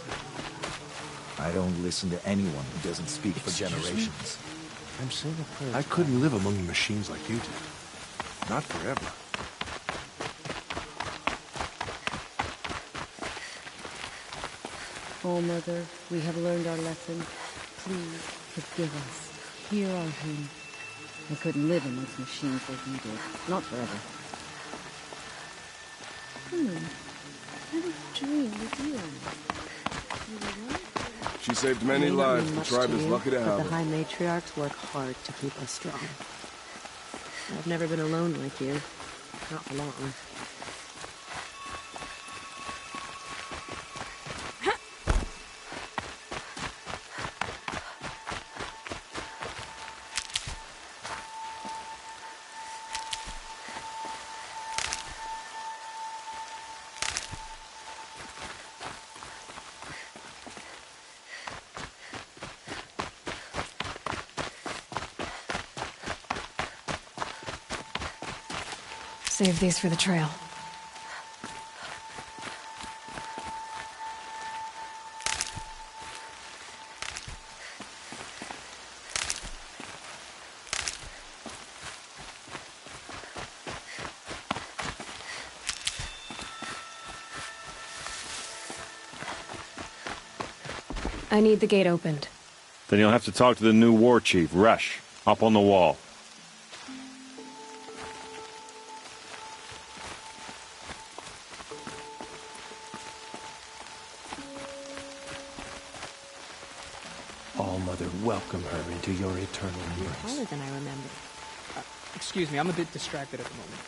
I don't listen to anyone who doesn't speak for generations. I'm saying a prayer. I couldn't live among the machines like you did. Not forever. Oh, Mother, we have learned our lesson. Please, forgive us. Hear our hymn. I couldn't live amongst machines like you did. Not forever. I had a dream with you. She saved many lives. The tribe is lucky to have her. But the High Matriarchs work hard to keep us strong. I've never been alone like you. Not for long. Save these for the trail. I need the gate opened. Then you'll have to talk to the new war chief, Resh, up on the wall. All-Mother, welcome her into your eternal embrace. Taller than I remember. Excuse me, I'm a bit distracted at the moment.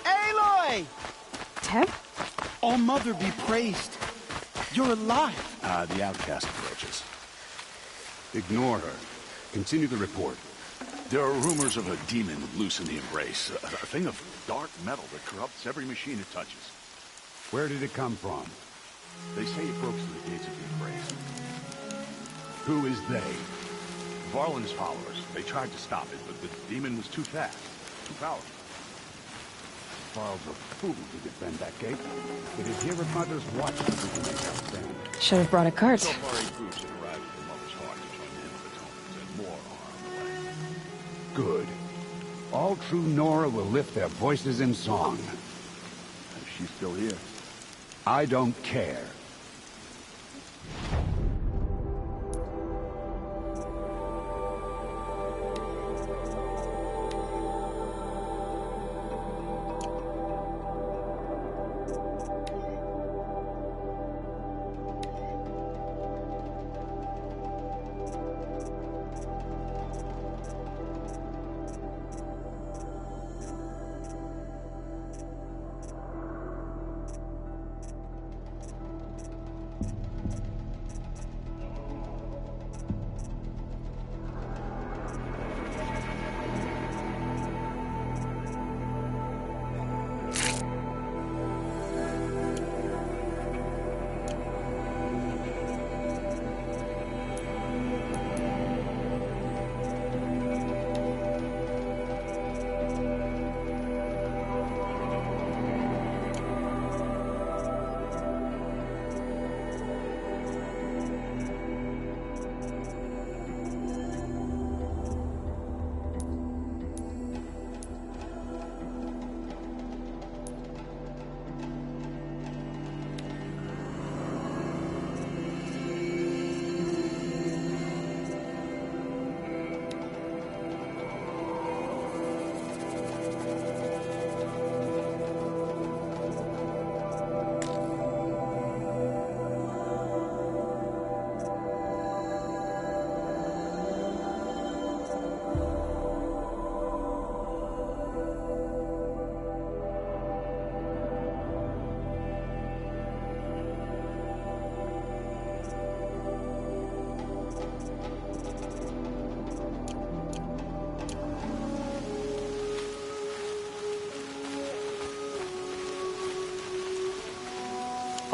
Aloy! Teb? All Mother be praised. You're alive. The outcast approaches. Ignore her. Continue the report. There are rumors of a demon loose in the Embrace. A thing of dark metal that corrupts every machine it touches. Where did it come from? They say it broke through the gates of the Embrace. Who is they? Varlin's followers. They tried to stop it, but the demon was too fast. Too powerful. Varl's a fool to defend that gate. It is here at Mother's watch that we can make our stand. Should have brought a cart. So far, he proves it arrived at the Mother's heart to join in with atonement, and more are on the way. Good. All true Nora will lift their voices in song. She's still here. I don't care.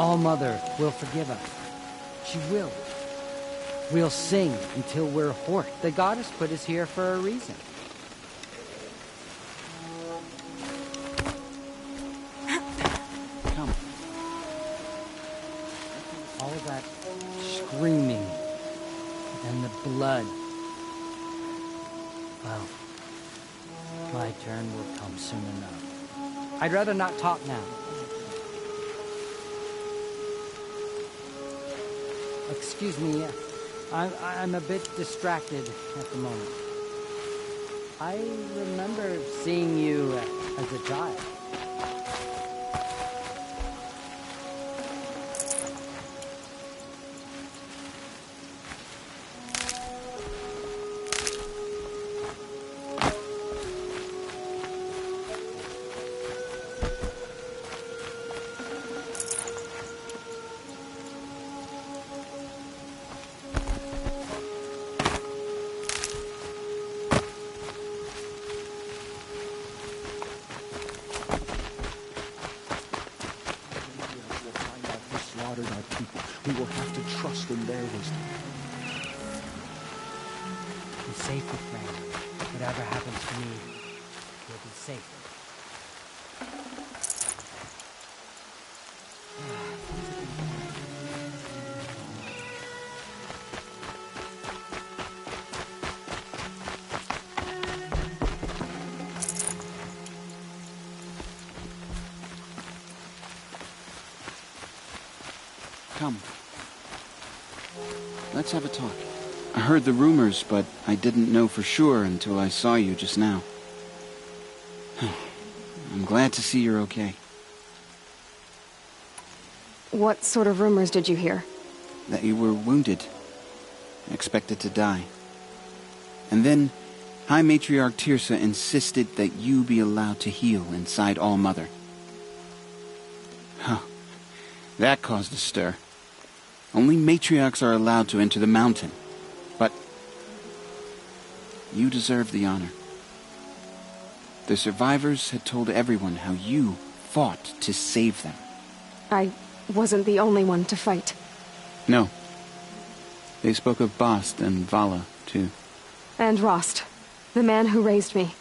All-Mother will forgive us. She will. We'll sing until we're hoarse. The goddess put us here for a reason. Come. All that screaming and the blood. Well, my turn will come soon enough. I'd rather not talk now. Excuse me, I'm a bit distracted at the moment. I remember seeing you as a child. We will have to trust in their wisdom. Be safe with Frank. Whatever happens to me, you'll be safe. Come. Let's have a talk. I heard the rumors, but I didn't know for sure until I saw you just now. I'm glad to see you're okay. What sort of rumors did you hear? That you were wounded. Expected to die. And then, High Matriarch Tirsa insisted that you be allowed to heal inside All-Mother. Huh. That caused a stir. Only matriarchs are allowed to enter the mountain. But you deserve the honor. The survivors had told everyone how you fought to save them. I wasn't the only one to fight. No. They spoke of Bast and Vala, too. And Rost, the man who raised me.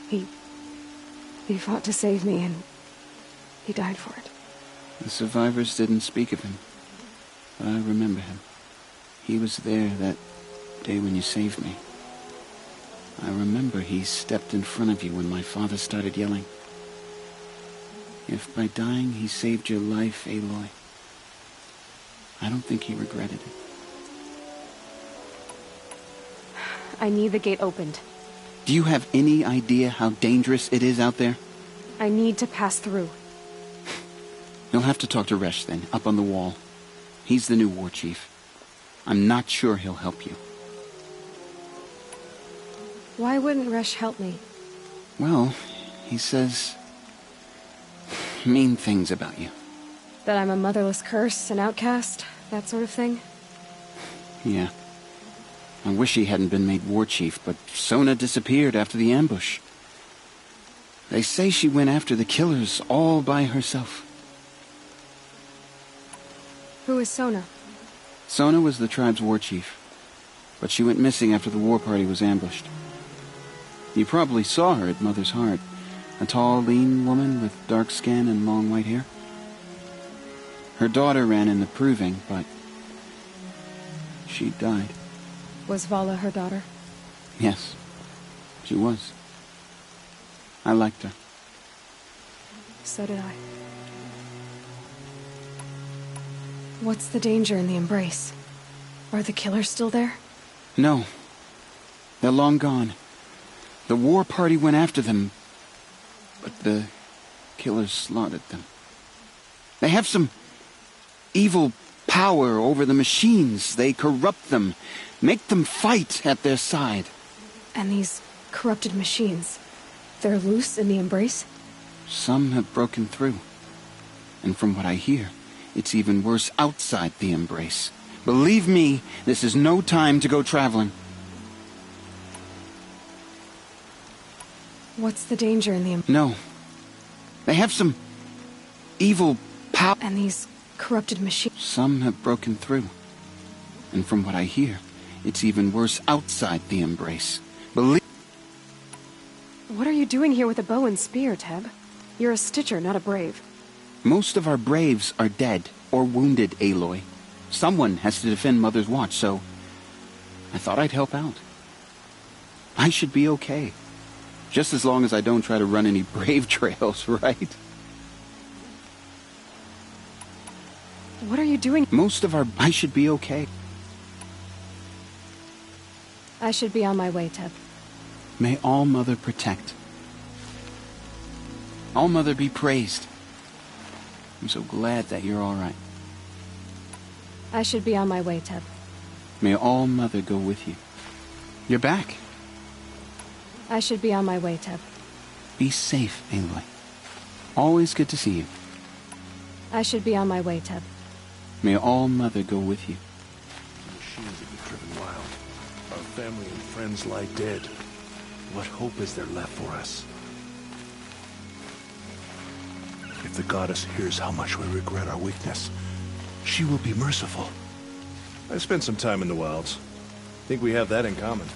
He fought to save me, and he died for it. The survivors didn't speak of him, but I remember him. He was there that day when you saved me. I remember he stepped in front of you when my father started yelling. If by dying he saved your life, Aloy, I don't think he regretted it. I need the gate opened. Do you have any idea how dangerous it is out there? I need to pass through. You'll have to talk to Resh then, up on the wall. He's the new war chief. I'm not sure he'll help you. Why wouldn't Resh help me? Well, he says mean things about you. That I'm a motherless curse, an outcast, that sort of thing? Yeah. I wish he hadn't been made war chief, but Sona disappeared after the ambush. They say she went after the killers all by herself. Who is Sona? Sona was the tribe's war chief, but she went missing after the war party was ambushed. You probably saw her at Mother's Heart. A tall, lean woman with dark skin and long white hair. Her daughter ran in the proving, but she died. Was Vala her daughter? Yes, she was. I liked her. So did I. What's the danger in the embrace? Are the killers still there? No. They're long gone. The war party went after them, but the killers slaughtered them. They have some evil power over the machines. They corrupt them, make them fight at their side. And these corrupted machines, they're loose in the embrace? Some have broken through. And from what I hear, it's even worse outside the embrace. Believe me, this is no time to go traveling. What's the danger in the No. They have some evil power. And these corrupted machines. Some have broken through. And from what I hear, it's even worse outside the embrace. Believe... What are you doing here with a bow and spear, Teb? You're a Stitcher, not a Brave. Most of our Braves are dead or wounded, Aloy. Someone has to defend Mother's Watch, so I thought I'd help out. I should be okay. Just as long as I don't try to run any Brave trails, right? What are you doing? I should be okay. I should be on my way, Teb. May All Mother protect. All Mother be praised. I'm so glad that you're all right. I should be on my way, Teb. May All Mother go with you. You're back. I should be on my way, Teb. Be safe, Aloy. Always good to see you. I should be on my way, Teb. May All Mother go with you. The machines have been driven wild. Our family and friends lie dead. What hope is there left for us? If the goddess hears how much we regret our weakness, she will be merciful. I've spent some time in the wilds. Think we have that in common.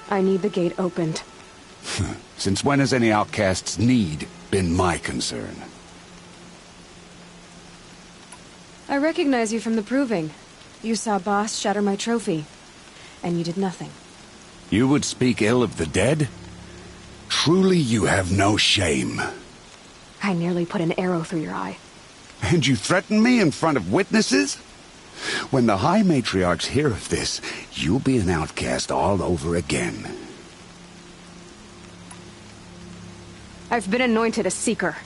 I need the gate opened. Since when has any outcast's need been my concern? I recognize you from the proving. You saw Boss shatter my trophy, and you did nothing. You would speak ill of the dead? Truly you have no shame. I nearly put an arrow through your eye. And you threaten me in front of witnesses? When the High Matriarchs hear of this, you'll be an outcast all over again. I've been anointed a Seeker,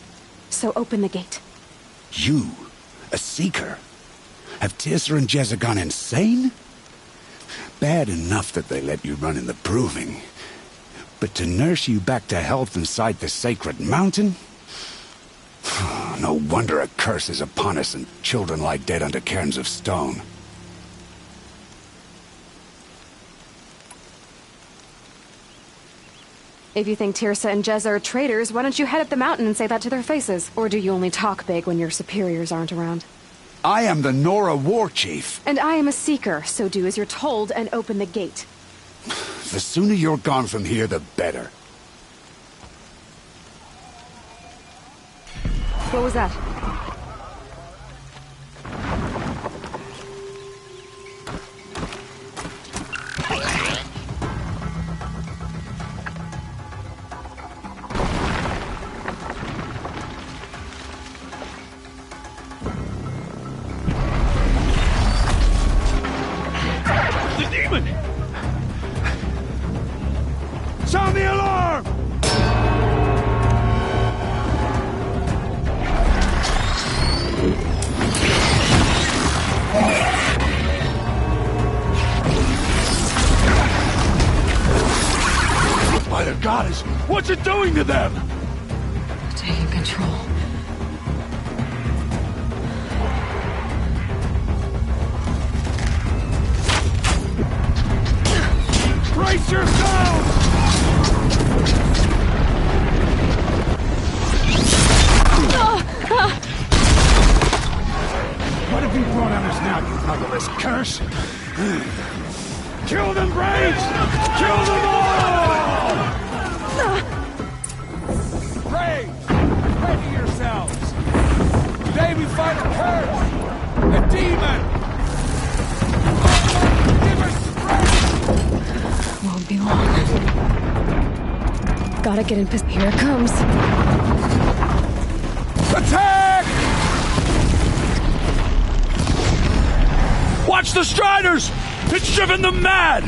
so open the gate. You? A Seeker? Have Tirsa and Jezza gone insane? Bad enough that they let you run in the proving. But to nurse you back to health inside the sacred mountain? No wonder a curse is upon us and children lie dead under cairns of stone. If you think Tirsa and Jezza are traitors, why don't you head up the mountain and say that to their faces? Or do you only talk big when your superiors aren't around? I am the Nora War Chief. And I am a Seeker, so do as you're told and open the gate. The sooner you're gone from here, the better. What was that? The demon! Sound the alarm! By the goddess, what's it doing to them? Taking control. Brace yourselves! What have you brought on us now, you motherless curse? Kill them, Braves! Kill them all! Braves, ready yourselves! Today we fight a curse! A demon! Give us strength! Won't be long. Gotta get in position. Here it comes. Attack! Watch the Striders! It's driven them mad!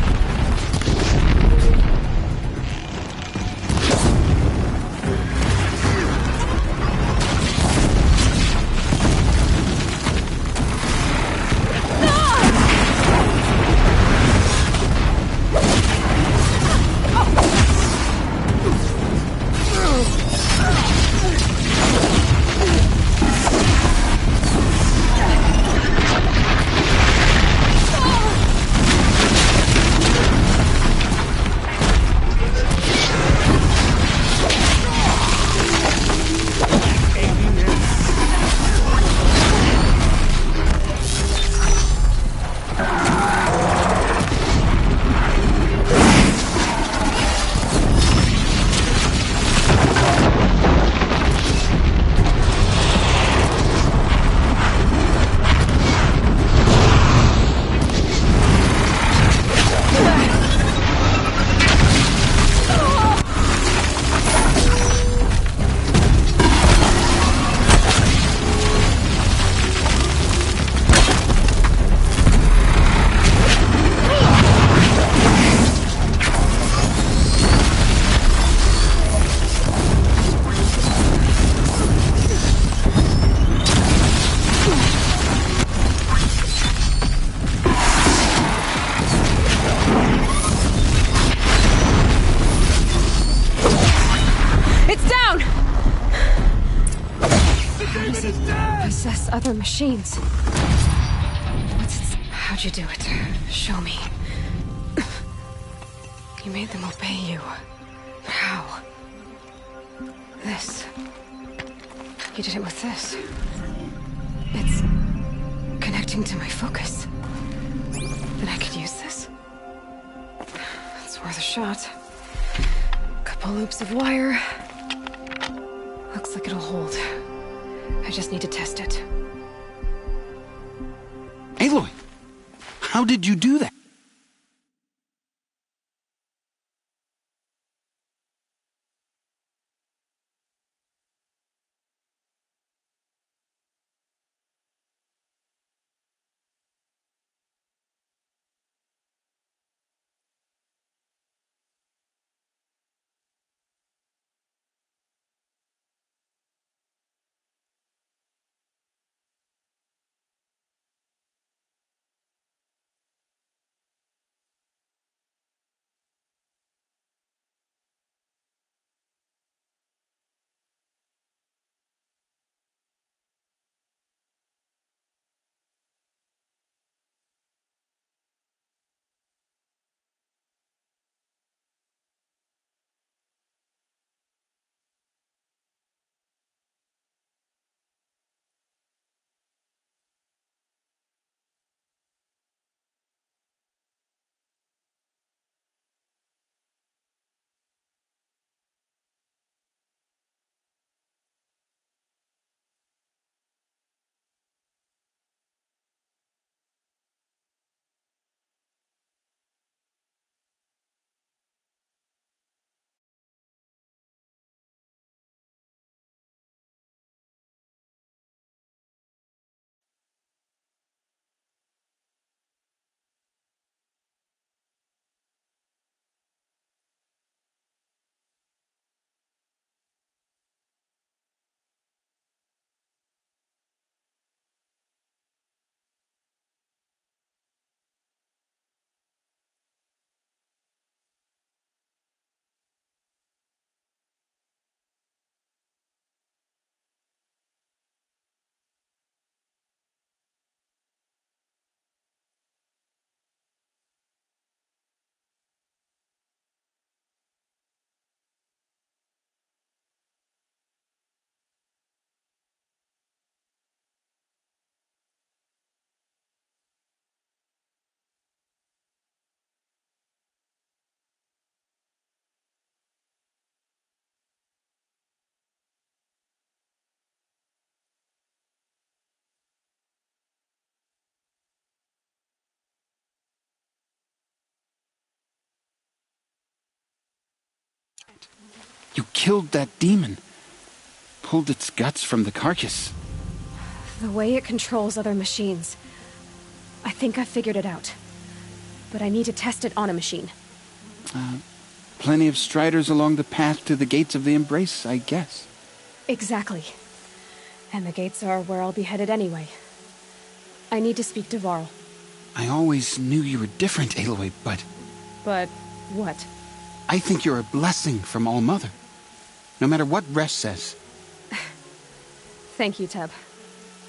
Possess other machines. How'd you do it? Show me. You made them obey you. How? This. You did it with this. It's connecting to my focus. Then I could use this. It's worth a shot. Couple loops of wire. Looks like it'll hold. I just need to test it. How did you do that? You killed that demon. Pulled its guts from the carcass. The way it controls other machines. I think I figured it out. But I need to test it on a machine. Plenty of striders along the path to the gates of the Embrace, I guess. Exactly. And the gates are where I'll be headed anyway. I need to speak to Varl. I always knew you were different, Aloy, but... But what? I think you're a blessing from All-Mother. No matter what Resh says. Thank you, Teb.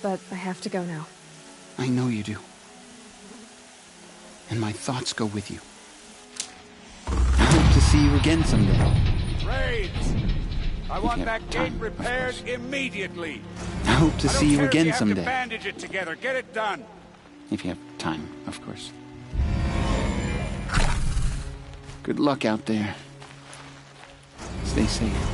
But I have to go now. I know you do. And my thoughts go with you. I hope to see you again someday. Raids! I want that gate repaired immediately. I hope to see you again someday. You have to bandage it together. Get it done. If you have time, of course. Good luck out there. Stay safe.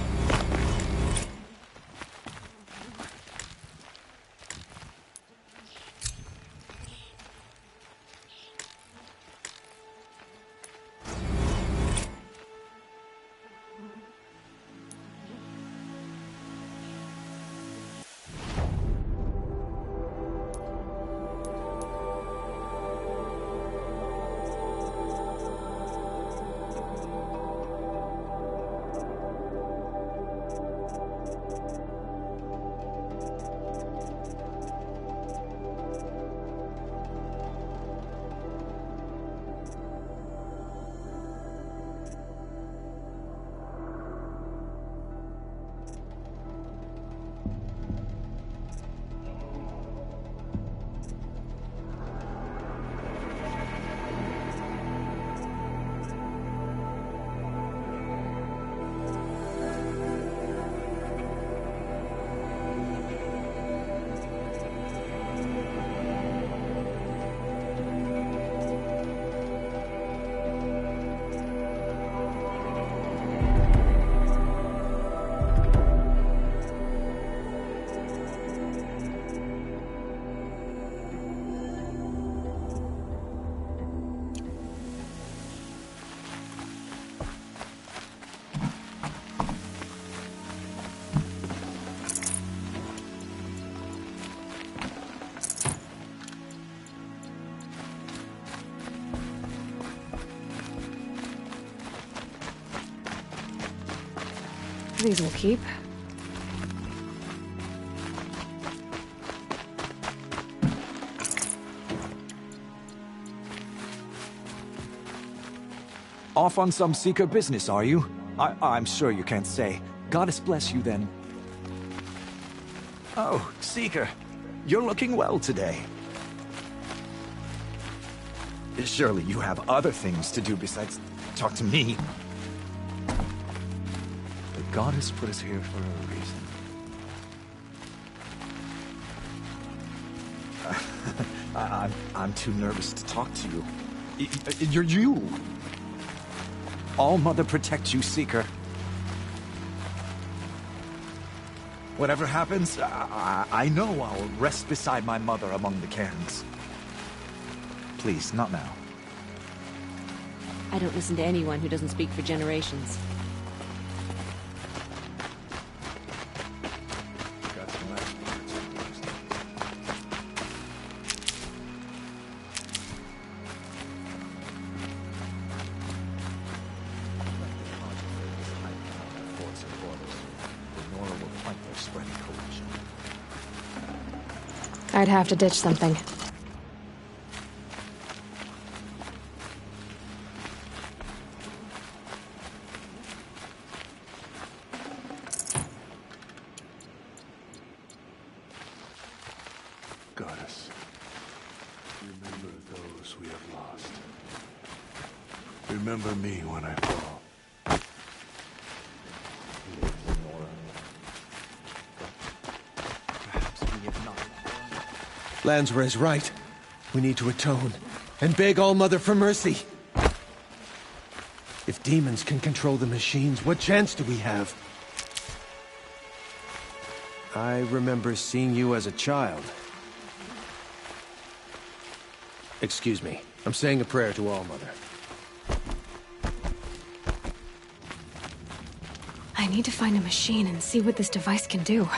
These will keep. Off on some Seeker business, are you? I'm sure you can't say. Goddess bless you, then. Oh, Seeker. You're looking well today. Surely you have other things to do besides talk to me. The Goddess put us here for a reason. I'm too nervous to talk to you. You're you. All Mother protect you, Seeker. Whatever happens, I know I'll rest beside my mother among the cairns. Please, not now. I don't listen to anyone who doesn't speak for generations. I'd have to ditch something. Goddess, remember those we have lost. Remember me when I fall. Lansra is right. We need to atone and beg All-Mother for mercy. If demons can control the machines, what chance do we have? I remember seeing you as a child. Excuse me. I'm saying a prayer to All-Mother. I need to find a machine and see what this device can do.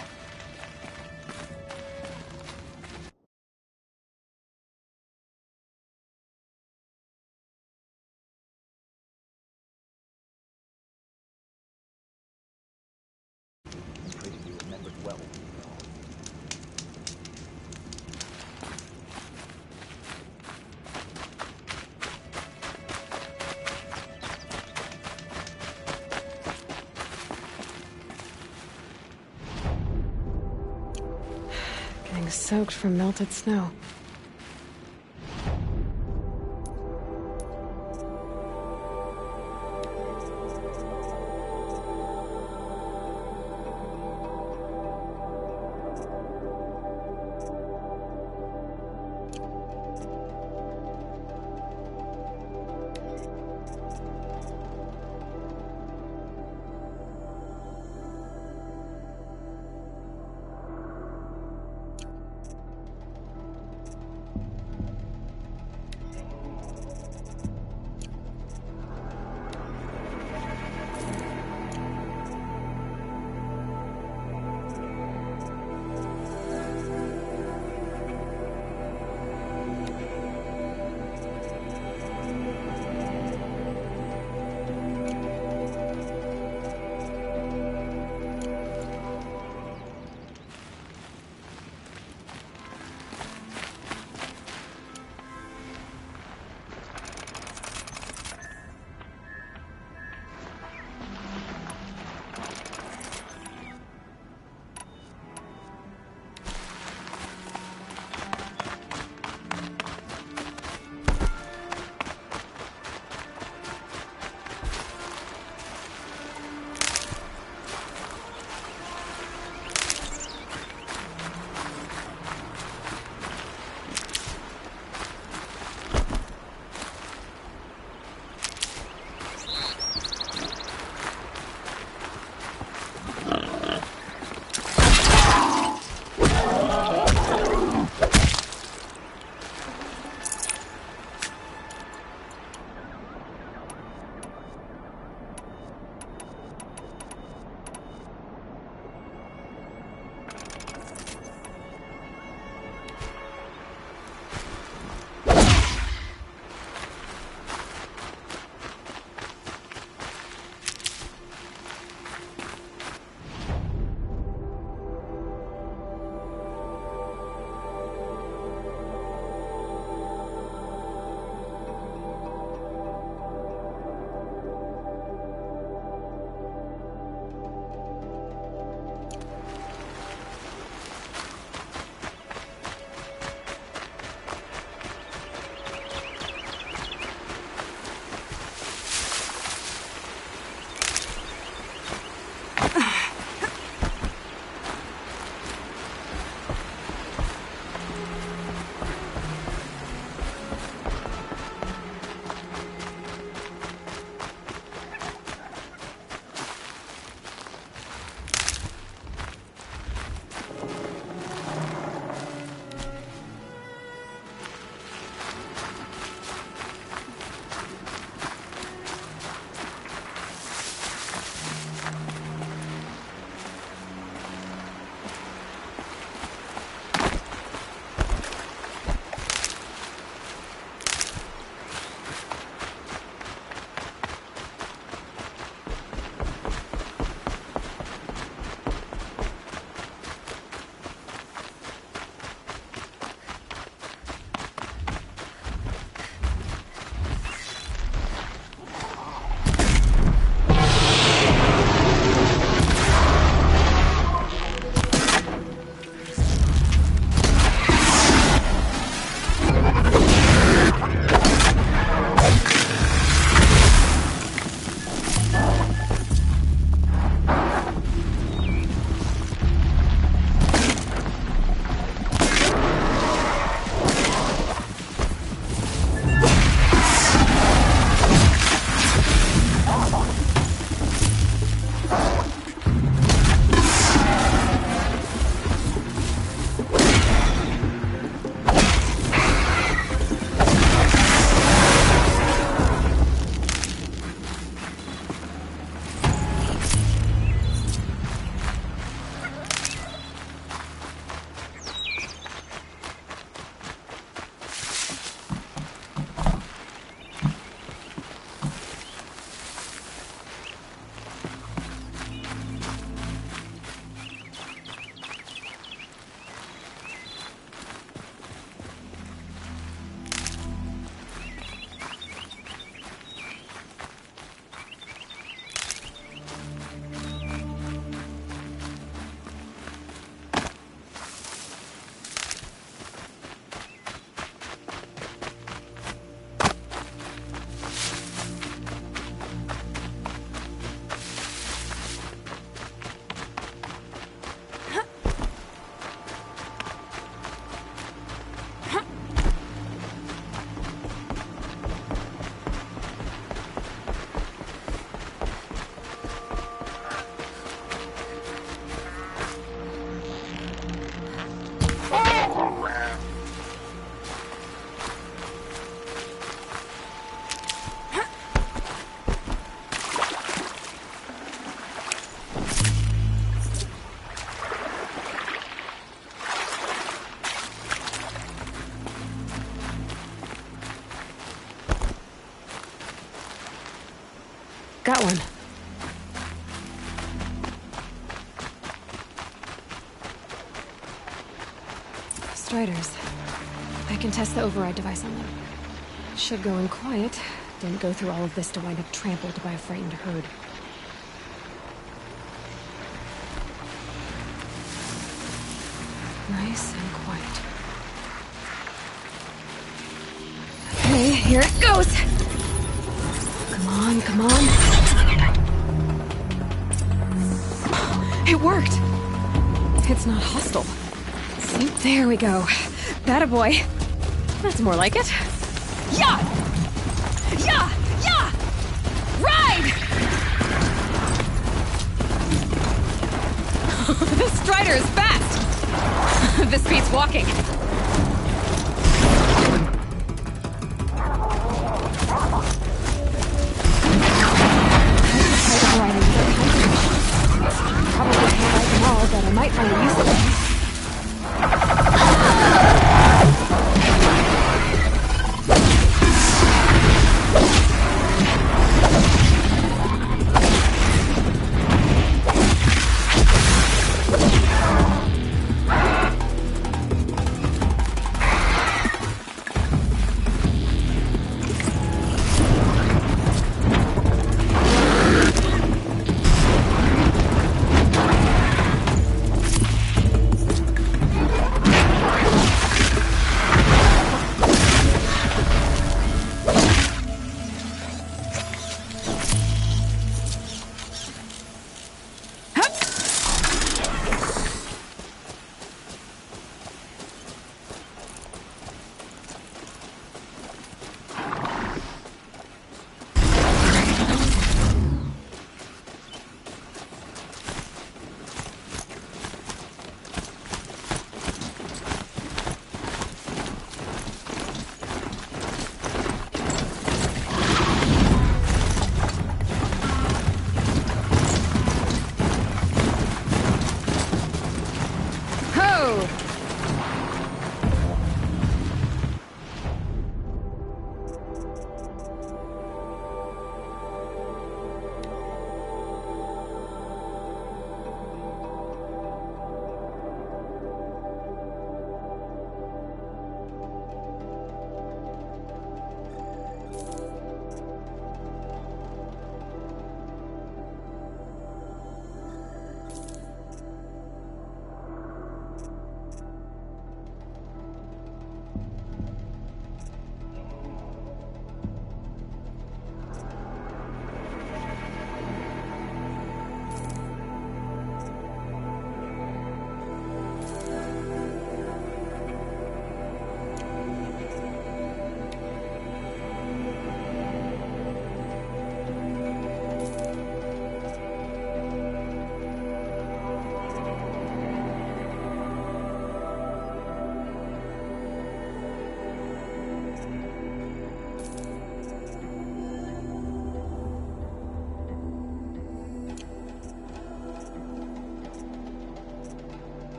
Getting soaked from melted snow. Got one. Striders. I can test the override device on them. Should go in quiet. Didn't go through all of this to wind up trampled by a frightened herd. Nice and quiet. Okay, here it goes! Come on, come on. It worked! It's not hostile. See, there we go. That a boy. That's more like it. Yeah! Yeah! Yeah! Ride! This Strider is fast! This beats walking. Probably can't like them all, but I might find a use of them.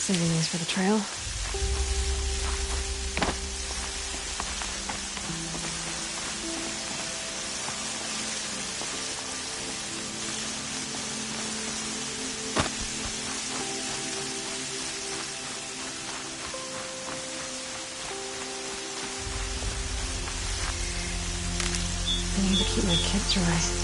Saving these for the trail. I need to keep my kids right.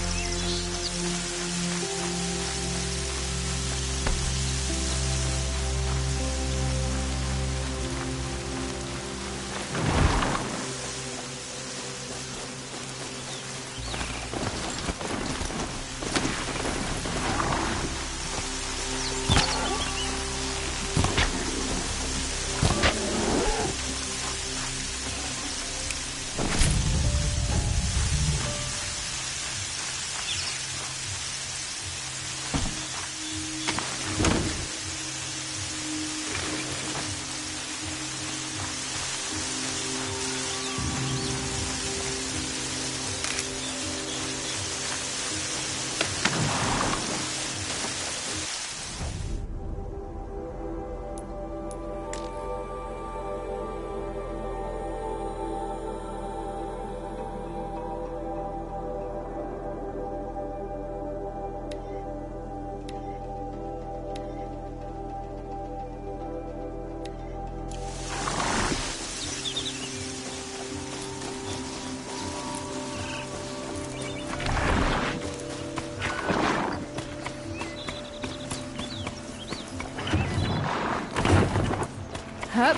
Hup.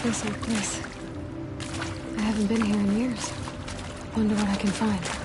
This old place. I haven't been here in years. Wonder what I can find.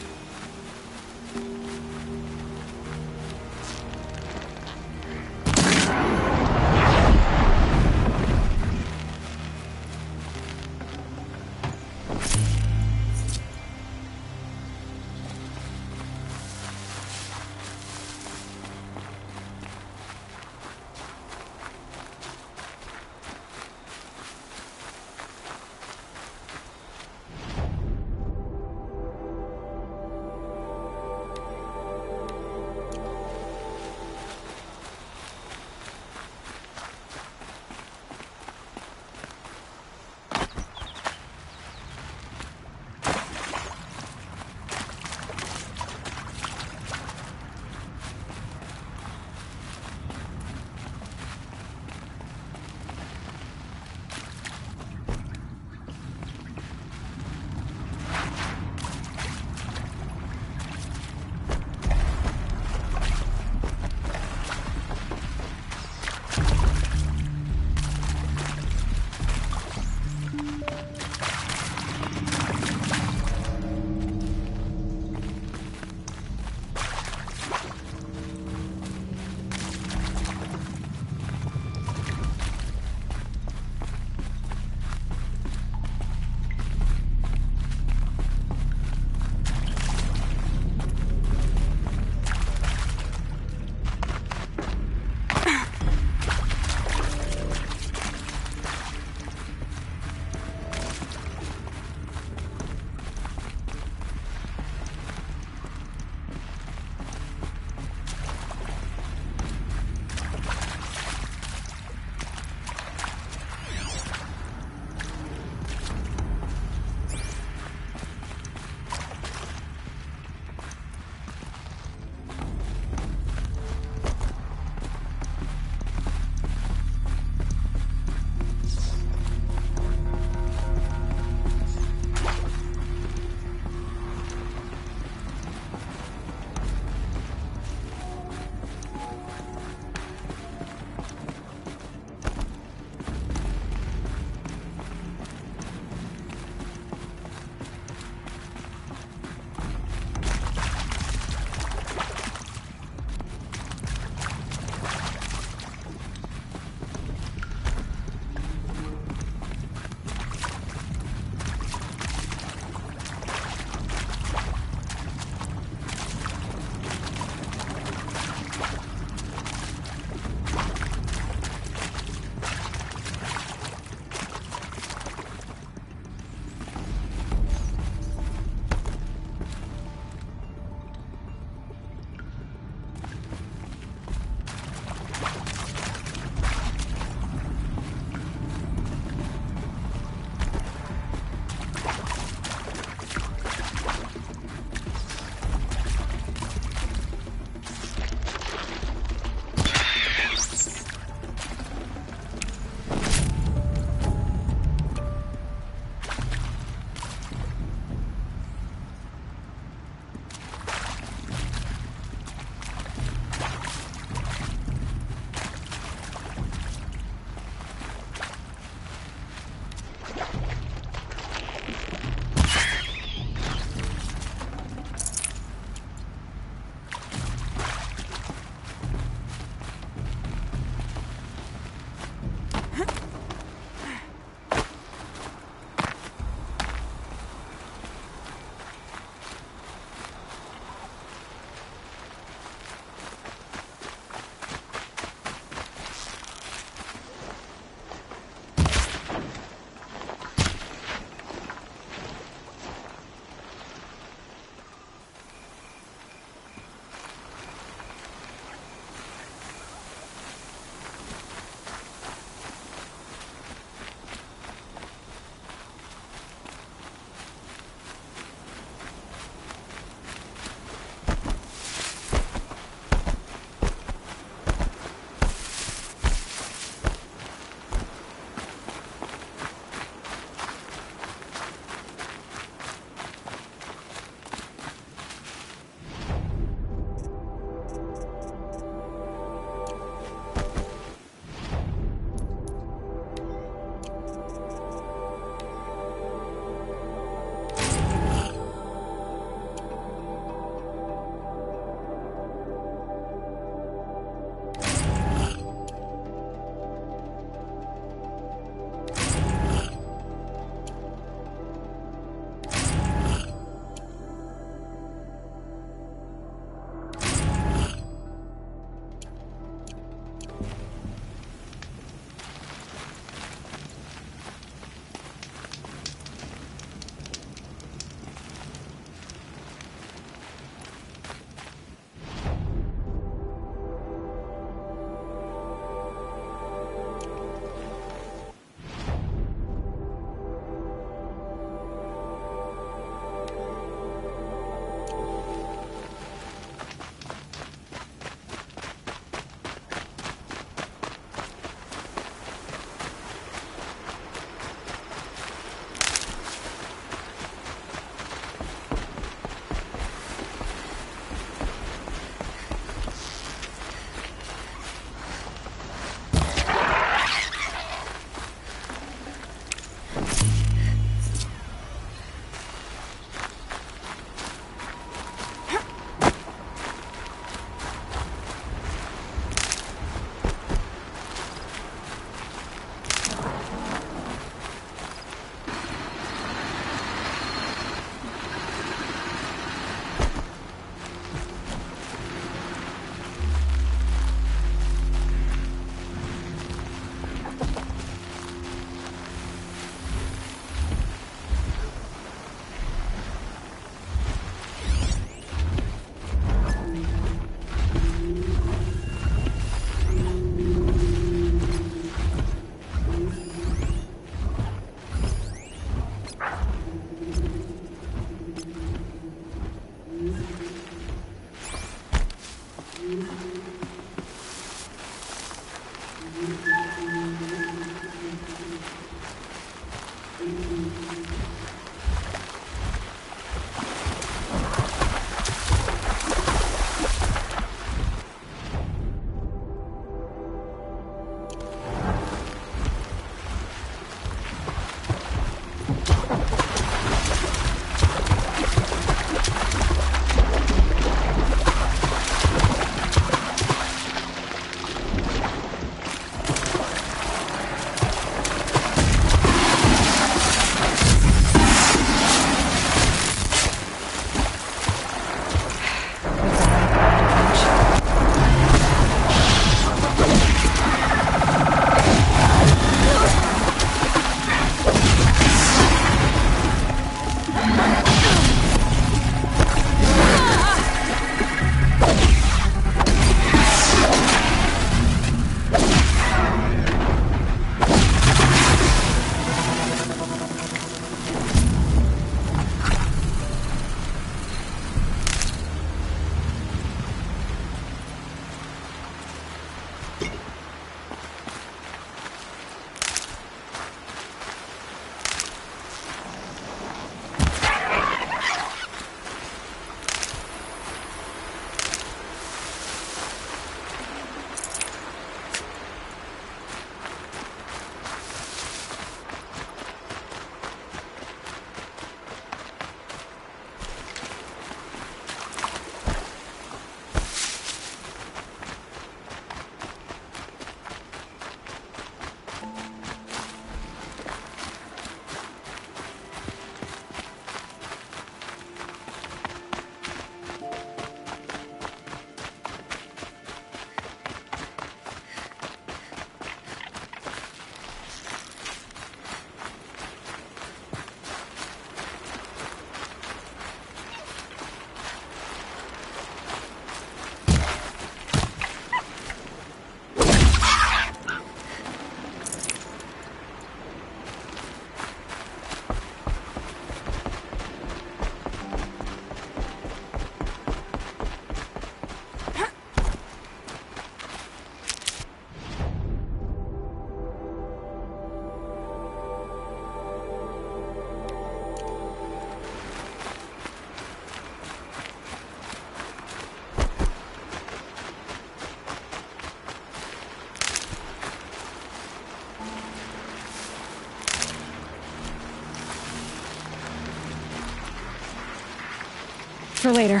for later.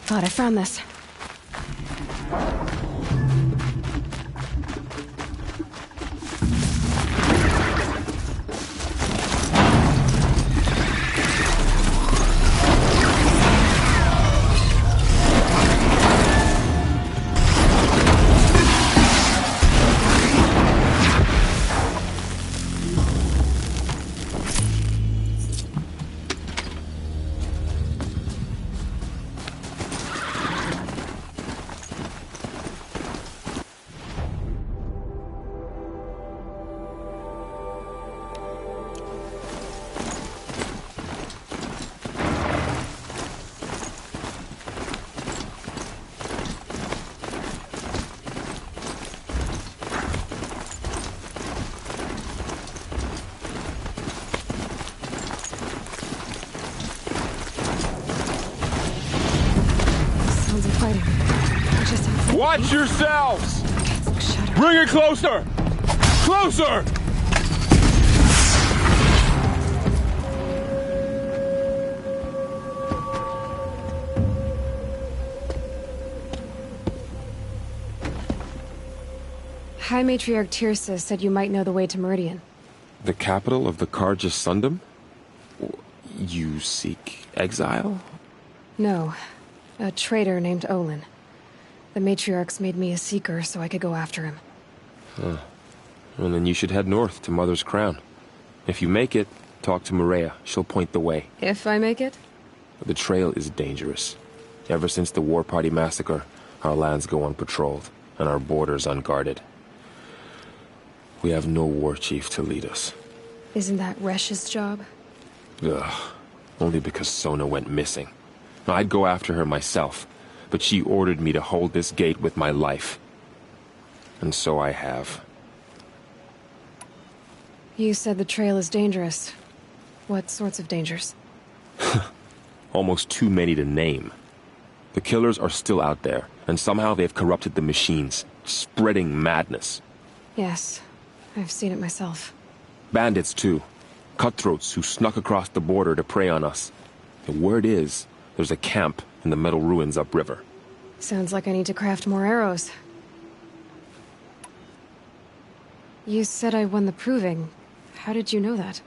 Thought I found this. Watch yourselves! Bring it closer! Closer! High Matriarch Tirsa said you might know the way to Meridian. The capital of the Carja Sundom? You seek exile? No. A traitor named Olin. The Matriarchs made me a seeker so I could go after him. Huh. Well, then you should head north to Mother's Crown. If you make it, talk to Maria. She'll point the way. If I make it? The trail is dangerous. Ever since the War Party massacre, our lands go unpatrolled, and our borders unguarded. We have no war chief to lead us. Isn't that Resh's job? Ugh. Only because Sona went missing. I'd go after her myself, but she ordered me to hold this gate with my life. And so I have. You said the trail is dangerous. What sorts of dangers? Almost too many to name. The killers are still out there, and somehow they've corrupted the machines, spreading madness. Yes, I've seen it myself. Bandits, too. Cutthroats who snuck across the border to prey on us. The word is, there's a camp in the metal ruins upriver. Sounds like I need to craft more arrows. You said I won the proving. How did you know that?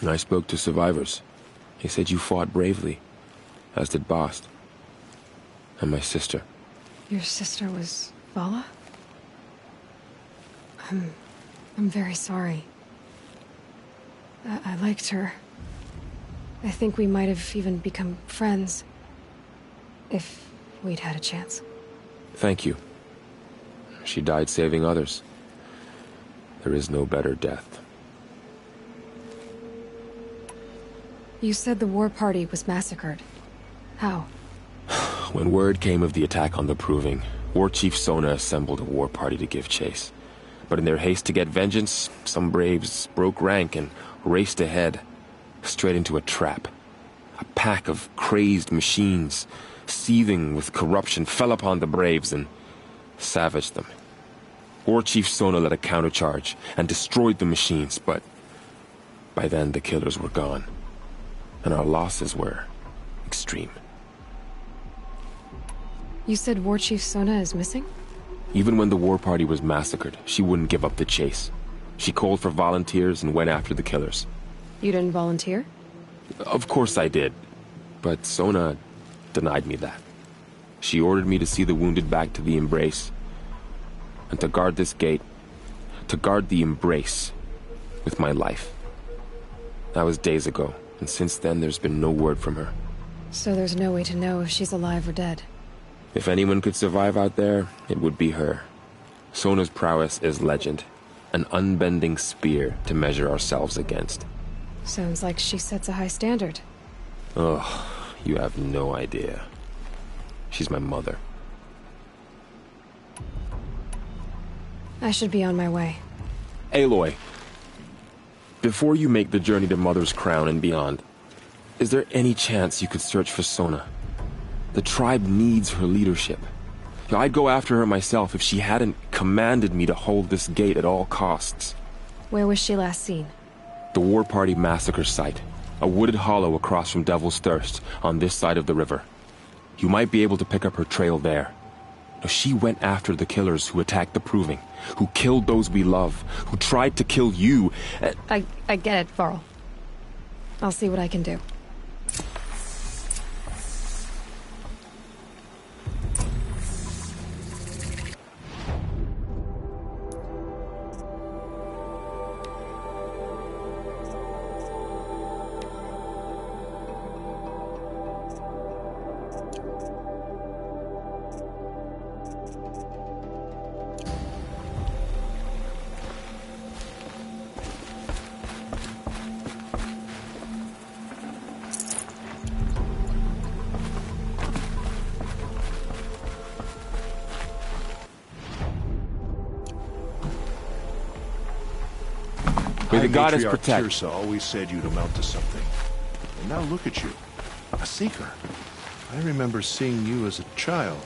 I spoke to survivors. They said you fought bravely, as did Bast. And my sister. Your sister was Vala? I'm very sorry. I liked her. I think we might have even become friends. If we'd had a chance. Thank you. She died saving others. There is no better death. You said the war party was massacred. How? When word came of the attack on the Proving, War Chief Sona assembled a war party to give chase. But in their haste to get vengeance, some braves broke rank and raced ahead, straight into a trap. A pack of crazed machines, seething with corruption, fell upon the braves and savaged them. War Chief Sona led a countercharge and destroyed the machines, but by then the killers were gone, and our losses were extreme. You said War Chief Sona is missing? Even when the war party was massacred, she wouldn't give up the chase. She called for volunteers and went after the killers. You didn't volunteer? Of course I did, but Sona denied me that. She ordered me to see the wounded back to the Embrace, and to guard this gate, to guard the Embrace with my life. That was days ago, and since then there's been no word from her. So there's no way to know if she's alive or dead? If anyone could survive out there, it would be her. Sona's prowess is legend, an unbending spear to measure ourselves against. Sounds like she sets a high standard. Ugh, you have no idea. She's my mother. I should be on my way. Aloy, before you make the journey to Mother's Crown and beyond, is there any chance you could search for Sona? The tribe needs her leadership. I'd go after her myself if she hadn't commanded me to hold this gate at all costs. Where was she last seen? The War Party massacre site. A wooded hollow across from Devil's Thirst, on this side of the river. You might be able to pick up her trail there. Now, she went after the killers who attacked the Proving, who killed those we love, who tried to kill you. I get it, Varl. I'll see what I can do. May the goddess protect. Tirsa always said you'd amount to something. And now look at you. A seeker. I remember seeing you as a child.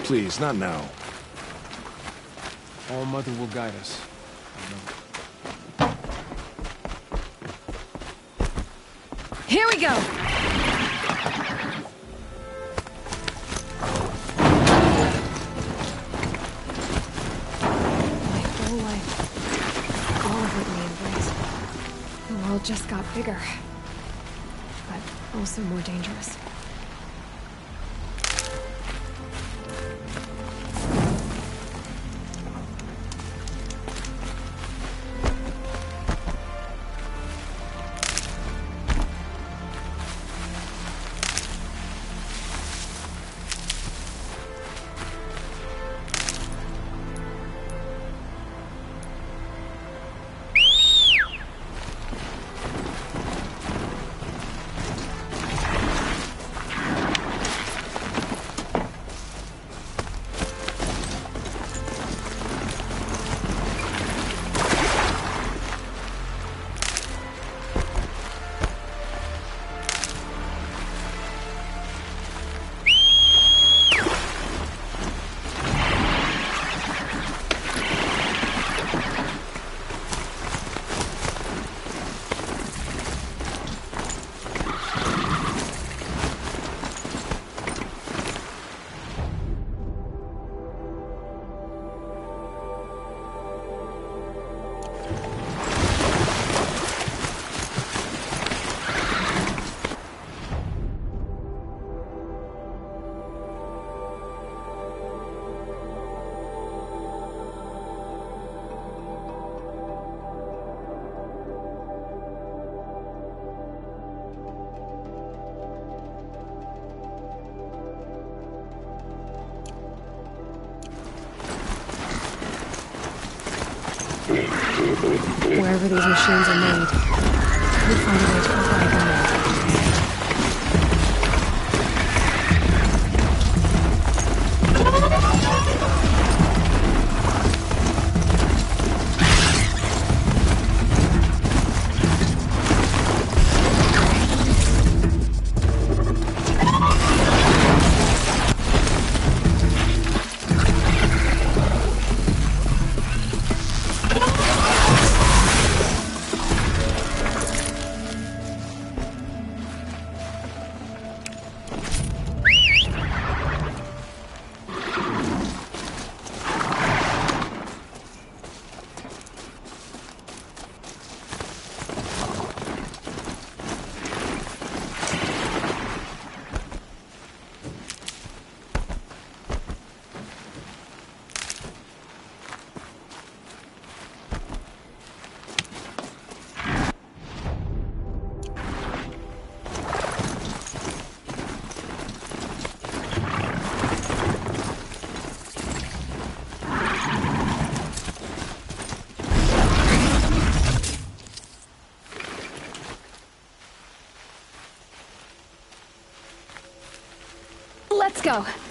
Please, not now. All Mother will guide us. Here we go! Just got bigger, but also more dangerous. Wherever these machines are made, we'll find a way to comply with them. Let's go.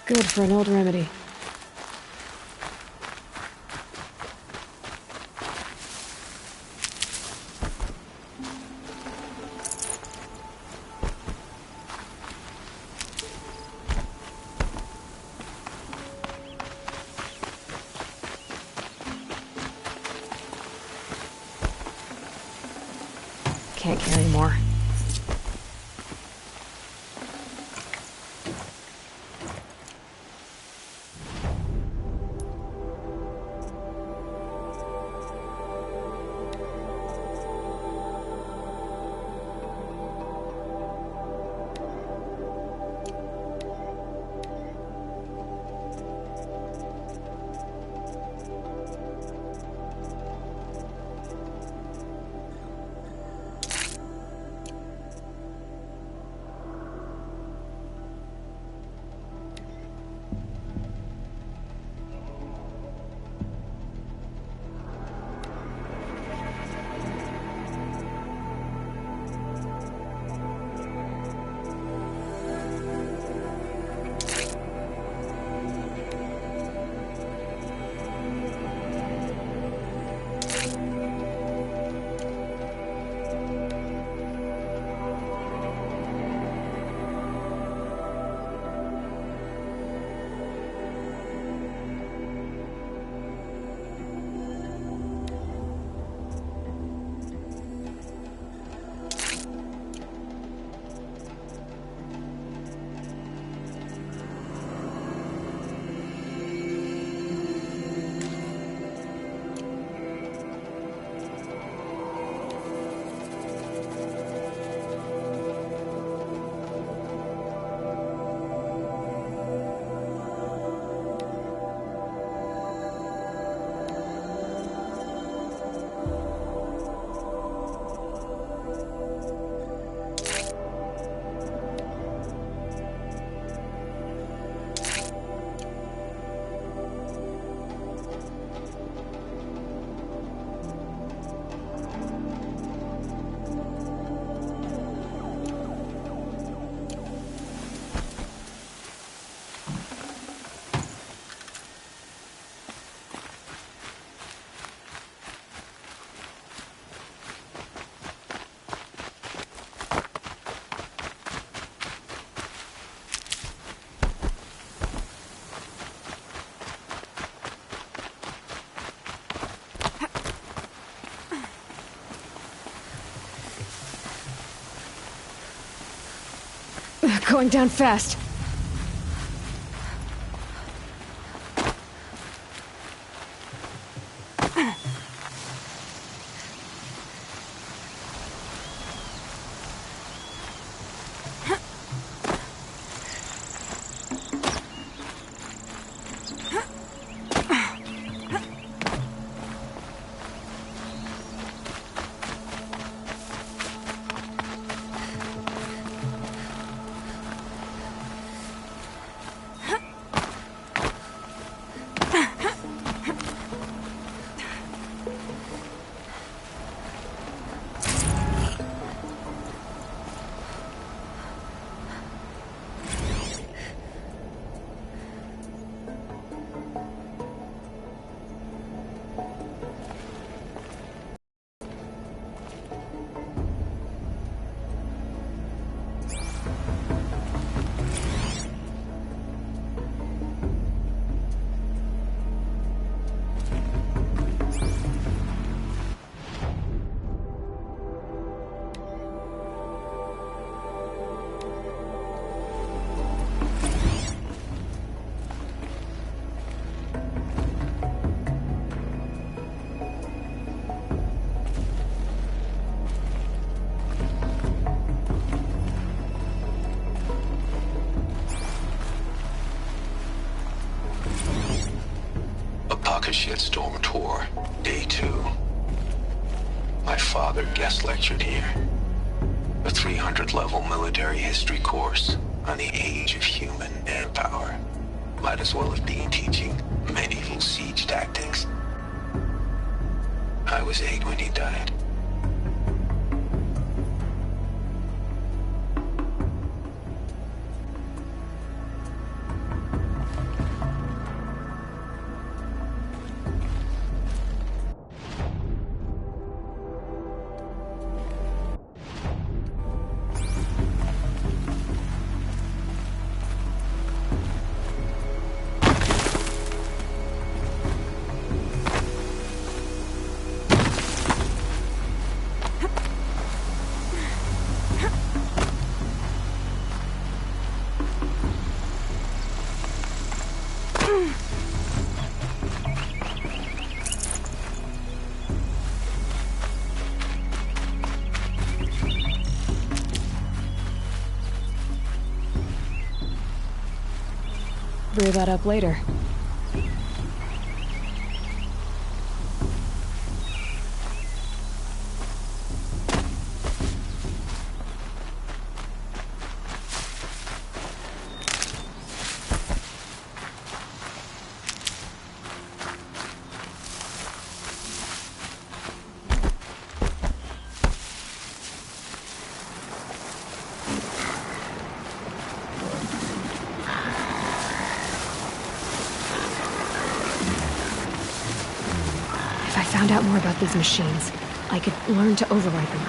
Good for an old remedy. Can't carry more. Going down fast. Shitstorm Tour, Day 2. My father guest lectured here. A 300-level military history course on the age of human air power. Might as well have been teaching medieval siege tactics. I was 8 when he died. brew that up later. If I found out more about these machines, I could learn to override them.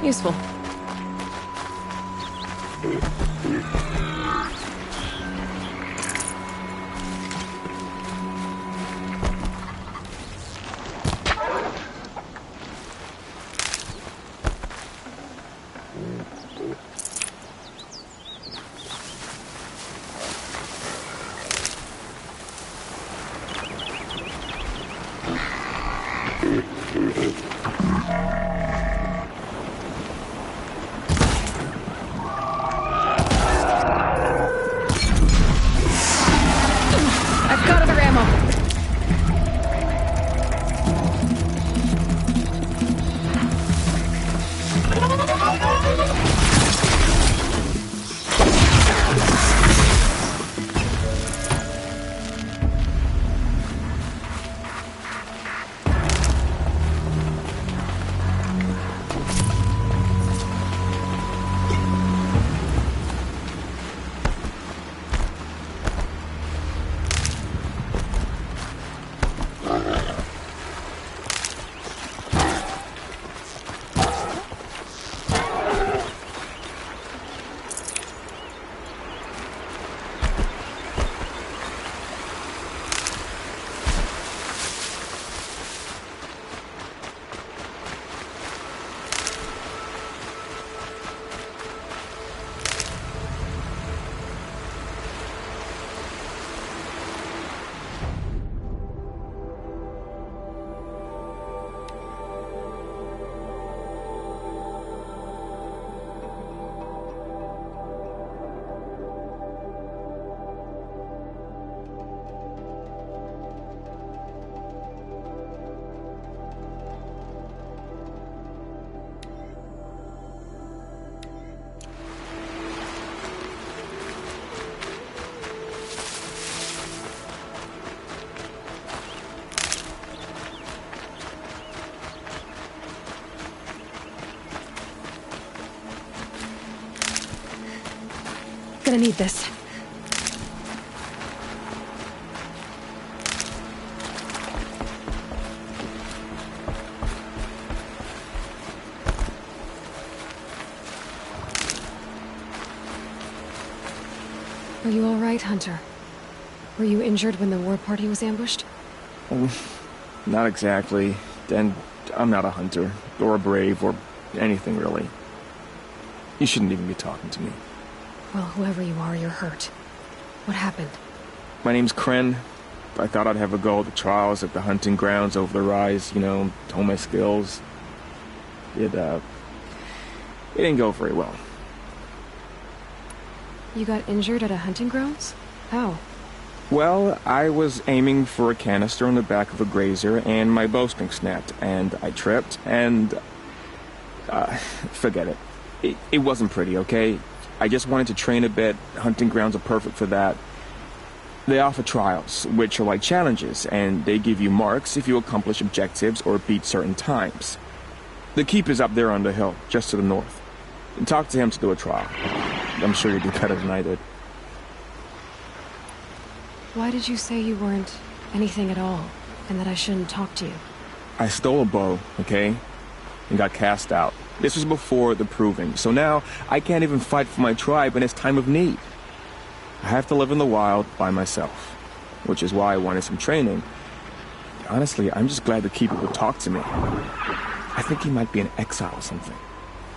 Useful. Gonna need this. Are you all right, Hunter? Were you injured when the war party was ambushed? Not exactly. And I'm not a hunter, or a brave, or anything really. You shouldn't even be talking to me. Well, whoever you are, you're hurt. What happened? My name's Kren. I thought I'd have a go at the trials at the hunting grounds over the rise, you know, hone my skills. It didn't go very well. You got injured at a hunting grounds? How? Well, I was aiming for a canister on the back of a grazer, and my bowstring snapped, and I tripped, and... forget it. It wasn't pretty, okay? I just wanted to train a bit. Hunting grounds are perfect for that. They offer trials, which are like challenges, and they give you marks if you accomplish objectives or beat certain times. The keep is up there on the hill, just to the north. Talk to him to do a trial. I'm sure you'd do better than I did. Why did you say you weren't anything at all, and that I shouldn't talk to you? I stole a bow, okay? And got cast out. This was before the proving, so now I can't even fight for my tribe in its time of need. I have to live in the wild by myself, which is why I wanted some training. Honestly, I'm just glad the keeper would talk to me. I think he might be in exile or something.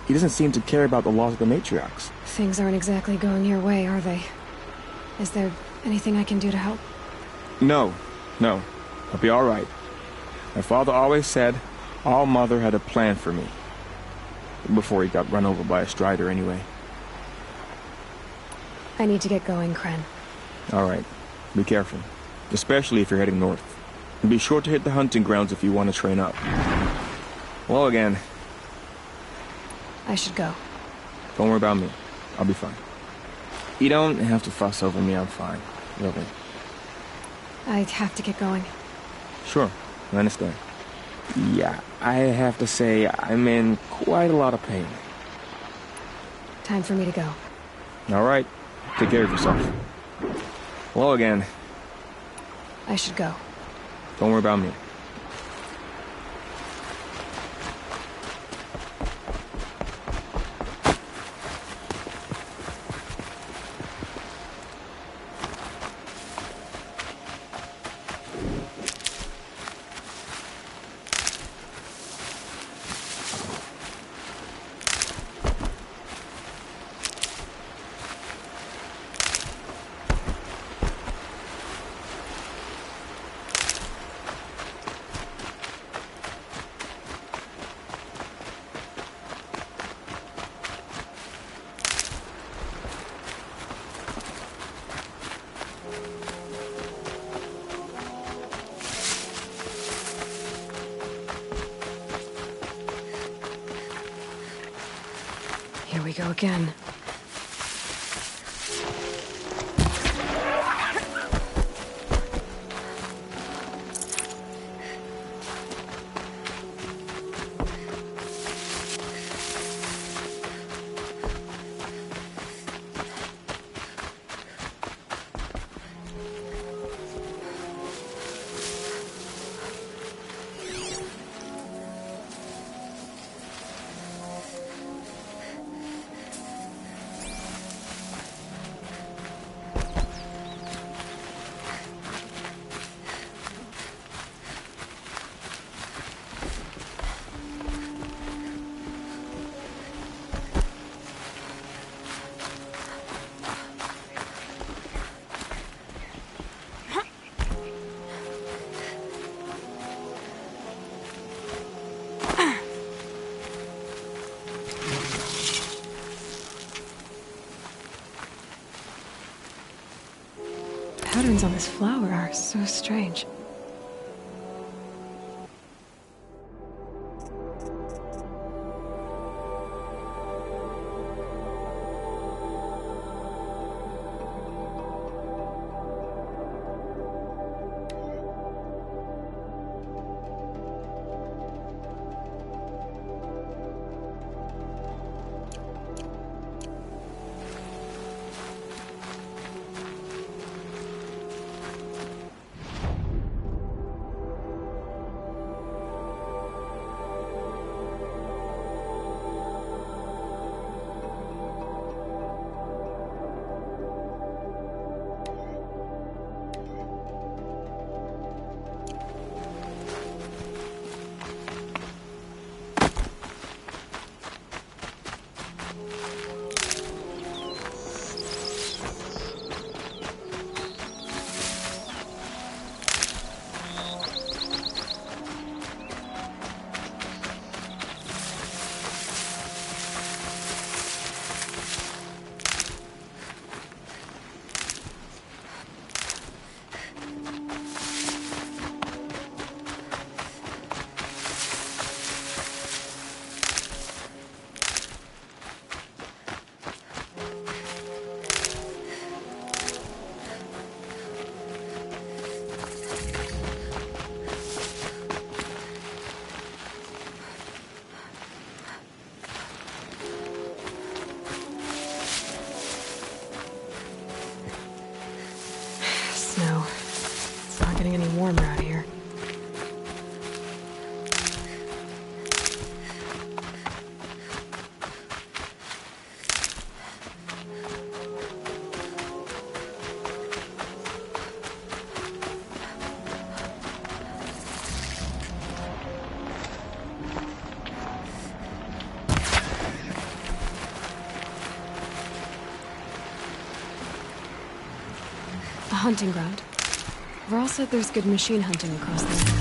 He doesn't seem to care about the laws of the matriarchs. Things aren't exactly going your way, are they? Is there anything I can do to help? No. I'll be all right. My father always said All Mother had a plan for me. Before he got run over by a strider, anyway. I need to get going, Kren. All right. Be careful. Especially if you're heading north. And be sure to hit the hunting grounds if you want to train up. Hello again. I should go. Don't worry about me. I'll be fine. You don't have to fuss over me. I'm fine. Really. I have to get going. Sure. I understand. Yeah, I have to say I'm in quite a lot of pain. Time for me to go. All right. Take care of yourself. Hello again. I should go. Don't worry about me. Here we go again. Patterns on this flower are so strange. a hunting ground. Varl said there's good machine hunting across there.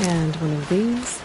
And one of these.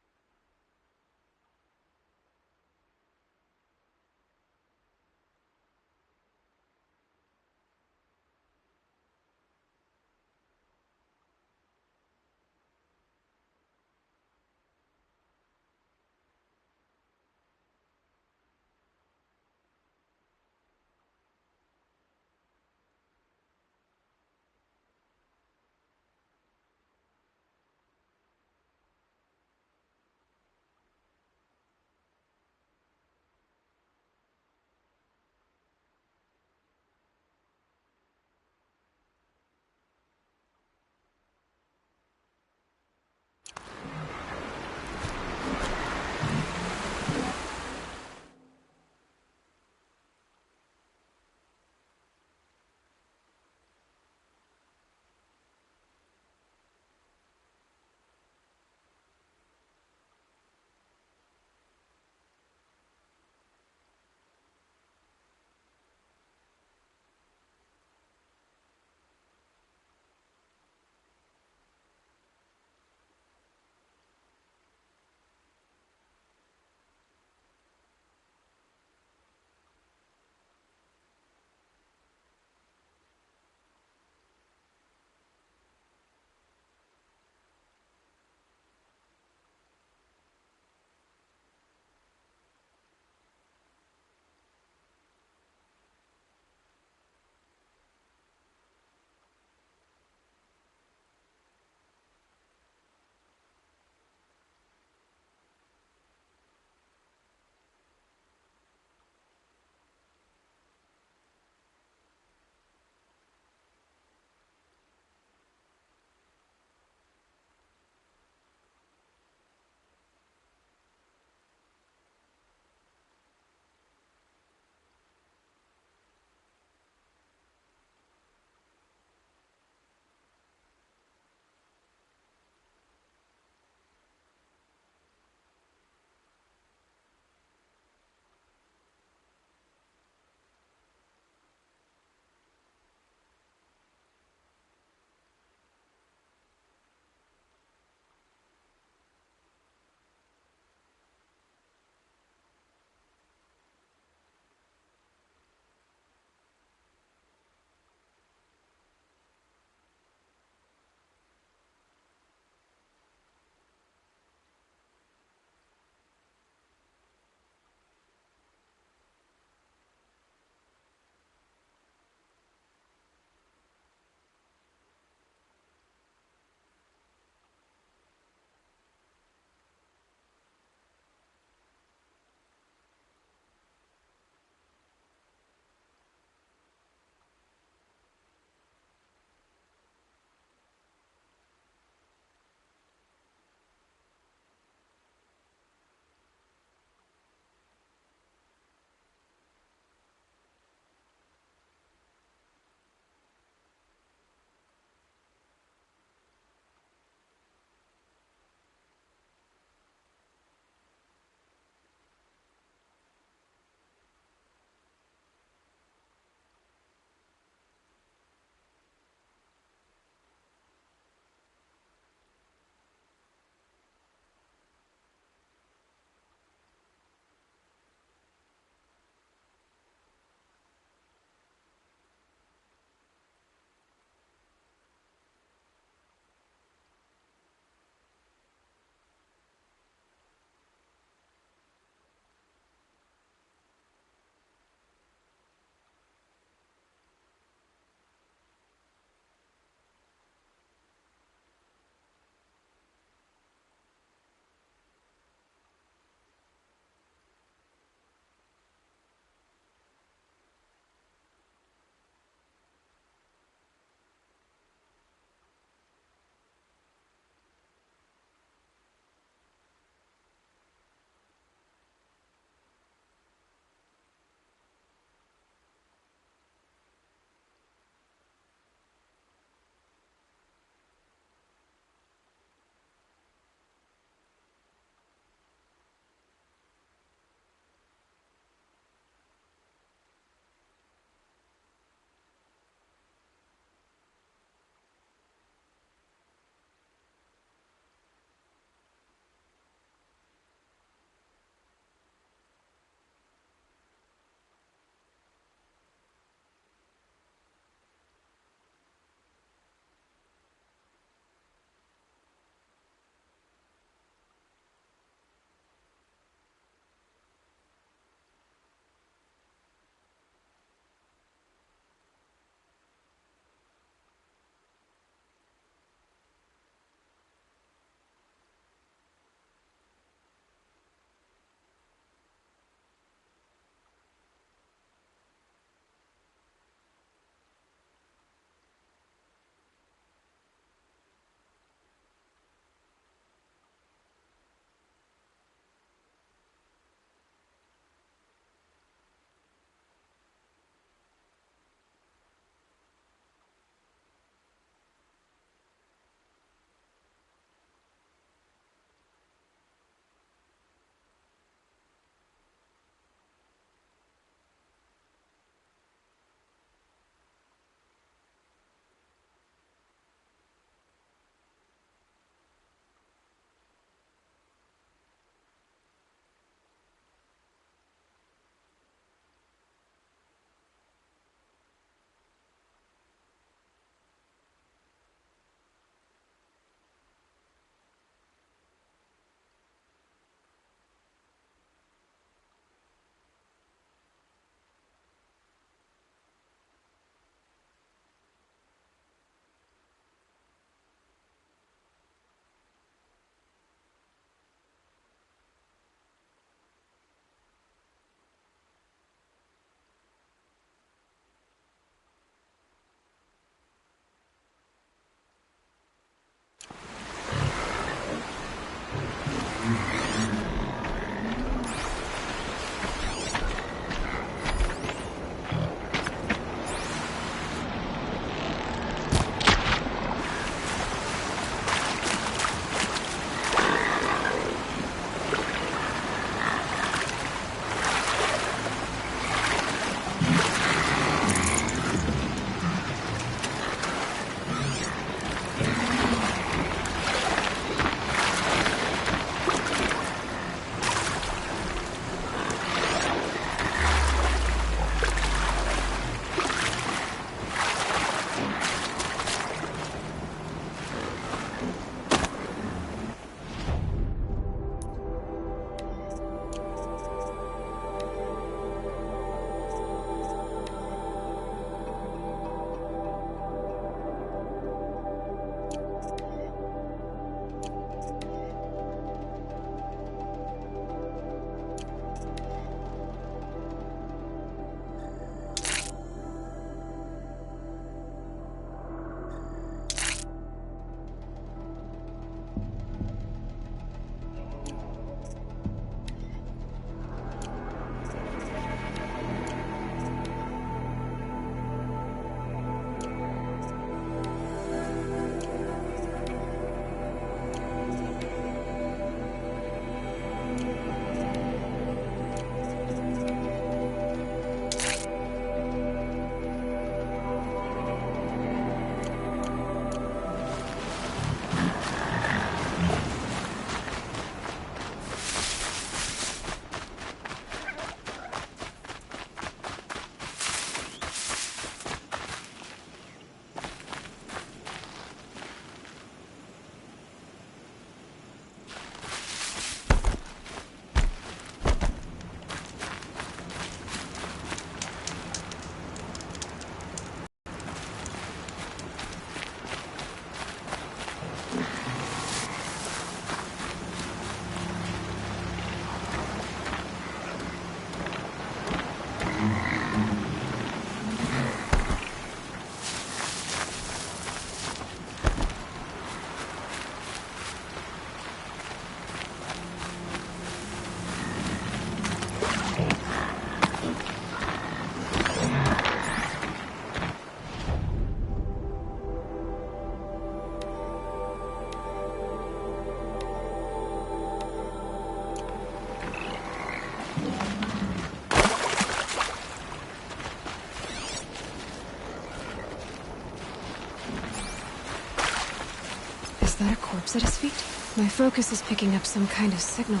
Is that a corpse at his feet? My focus is picking up some kind of signal.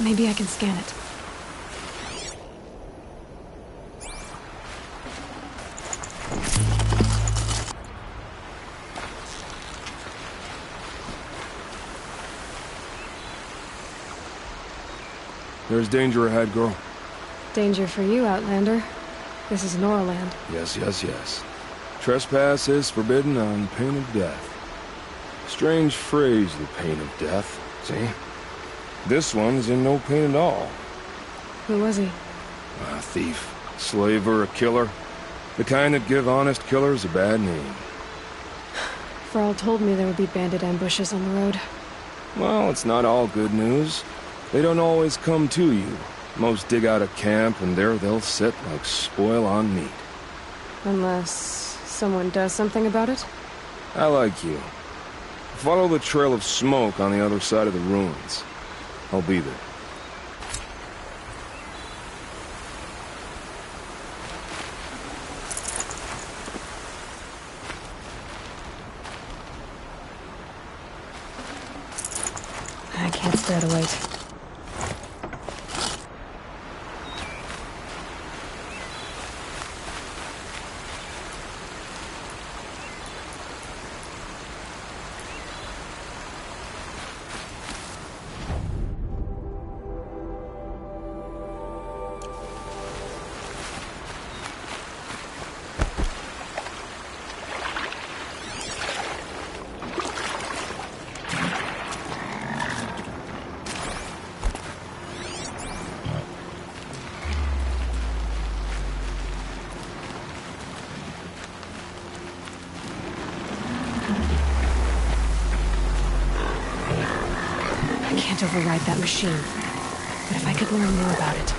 Maybe I can scan it. There's danger ahead, girl. Danger for you, Outlander. This is Noraland. Yes, yes, yes. Trespass is forbidden on pain of death. Strange phrase, the pain of death. See? This one's in no pain at all. Who was he? A thief, slaver, a killer. The kind that give honest killers a bad name. Thrall told me there would be bandit ambushes on the road. Well, it's not all good news. They don't always come to you. Most dig out a camp, and there they'll sit like spoil on meat. Unless someone does something about it? I like you. Follow the trail of smoke on the other side of the ruins. I'll be there. I can't stand to wait. I can't override that machine. But if I could learn more about it...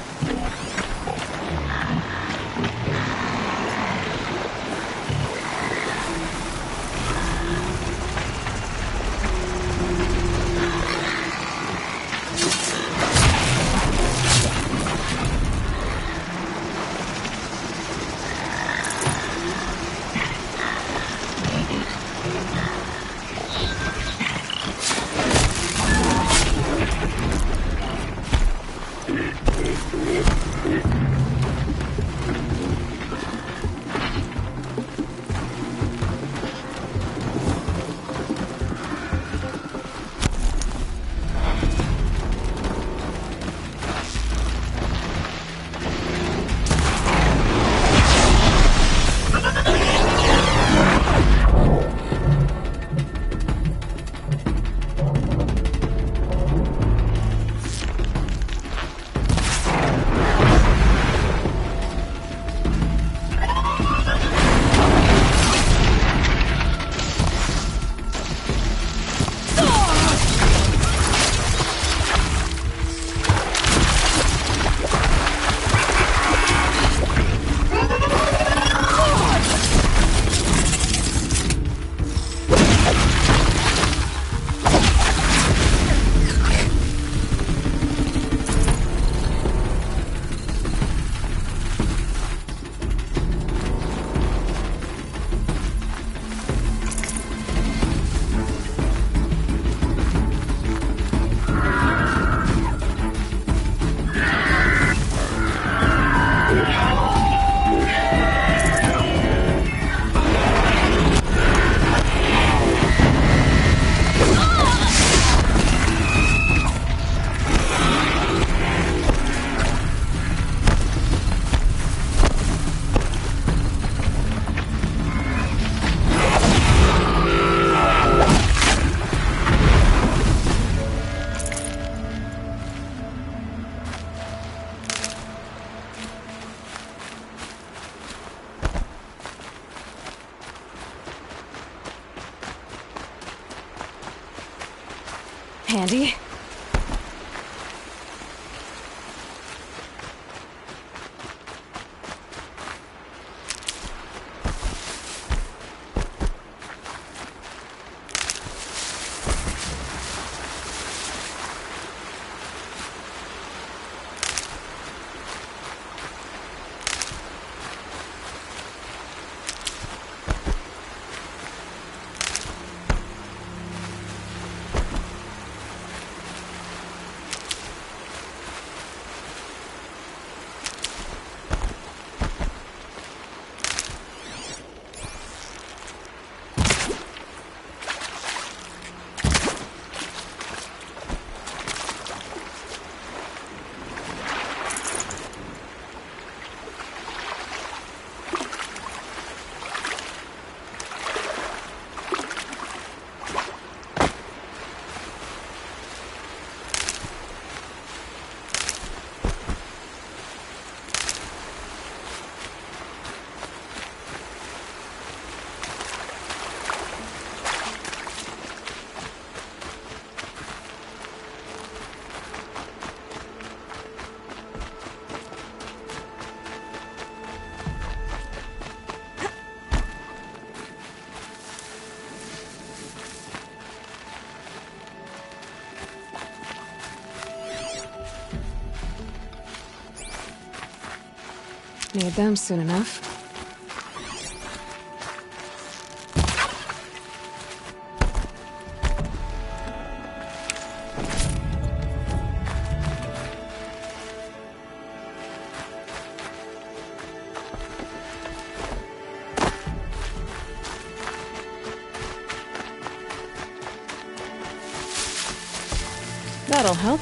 Andy. Need them soon enough. That'll help.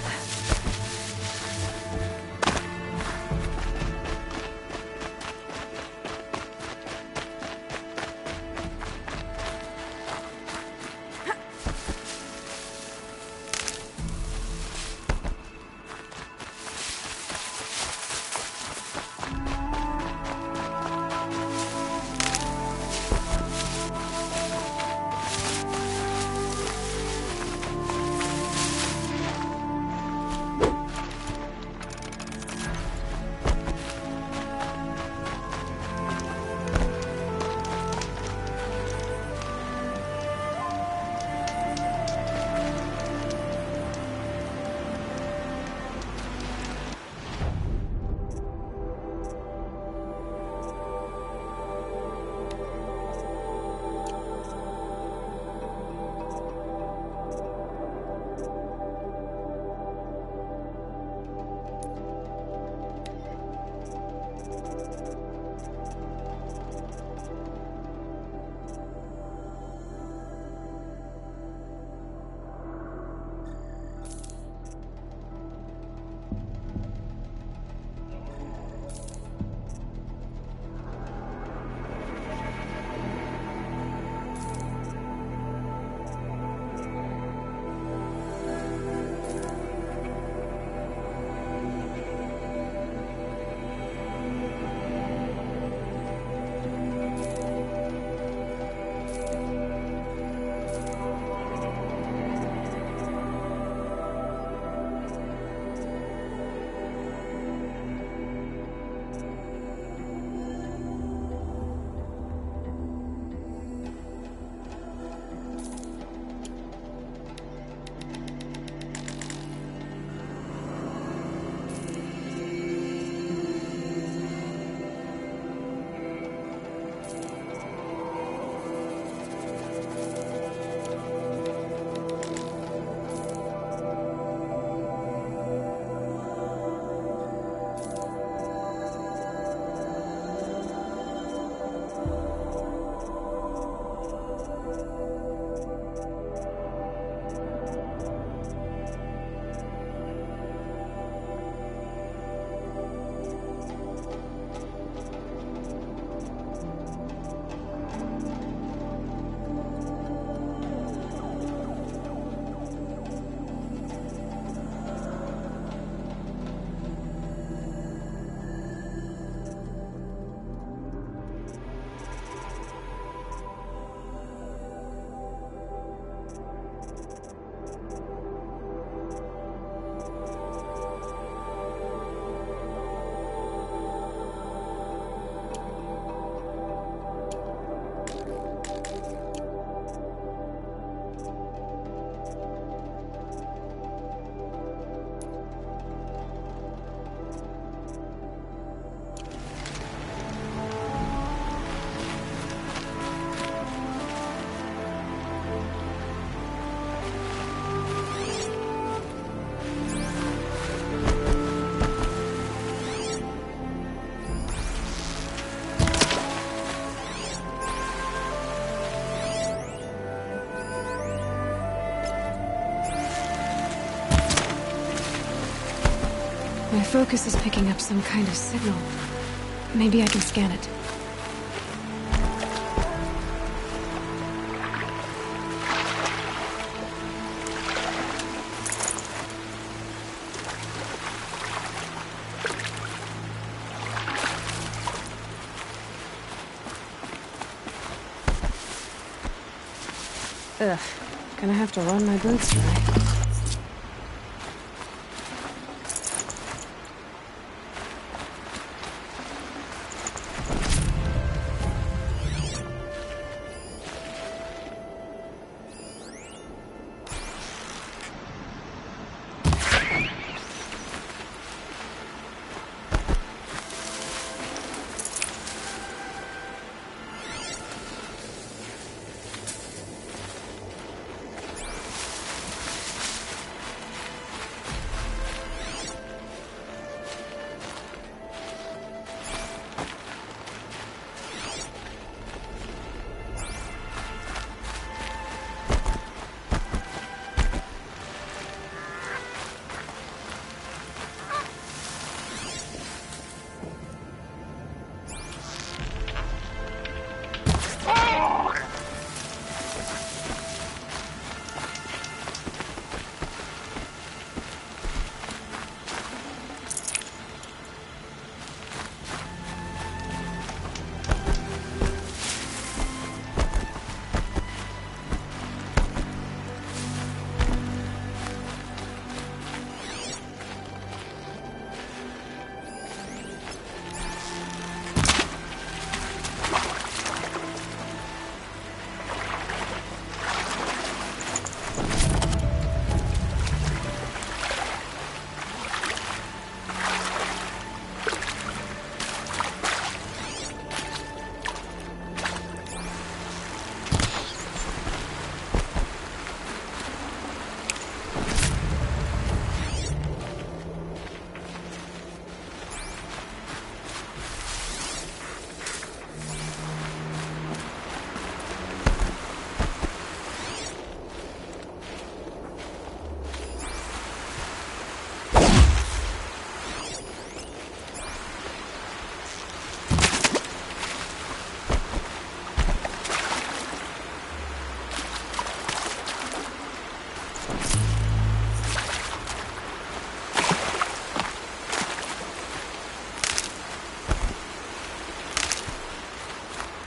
focus is picking up some kind of signal. Maybe I can scan it. Ugh, gonna have to run my boots dry.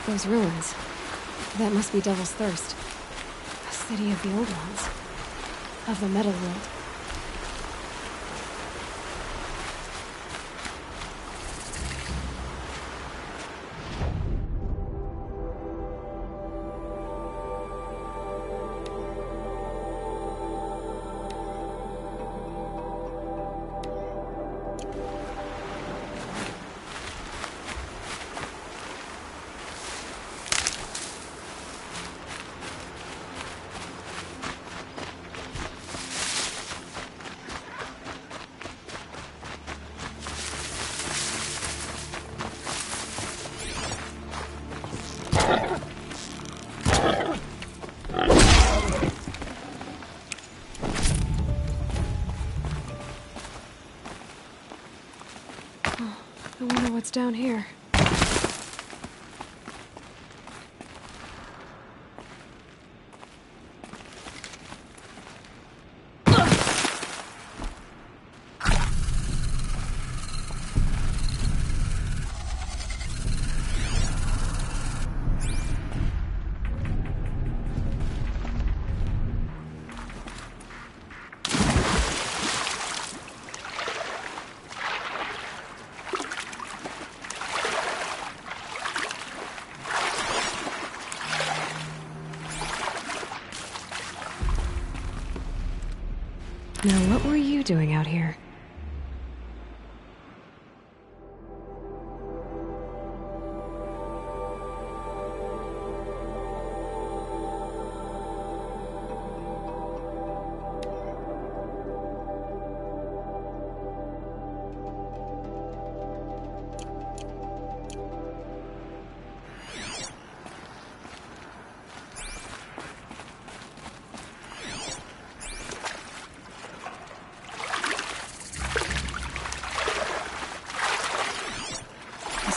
Those ruins. That must be Devil's Thirst. A city of the old ones. Of the metal world. I wonder what's down here. Now, what were you doing out here?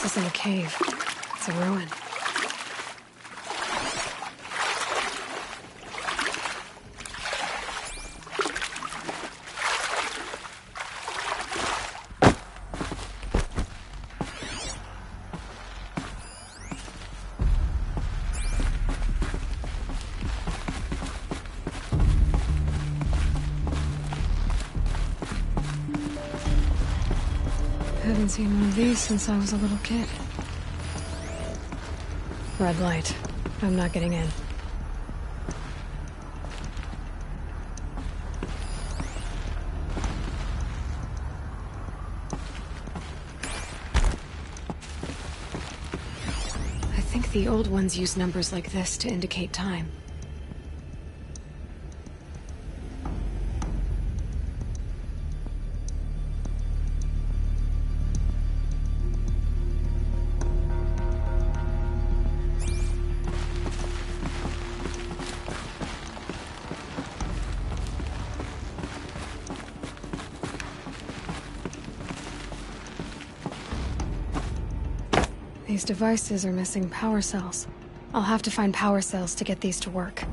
This isn't a cave. It's a ruin. I haven't seen one of these since I was a little kid. Red light. I'm not getting in. I think the old ones use numbers like this to indicate time. These devices are missing power cells. I'll have to find power cells to get these to work.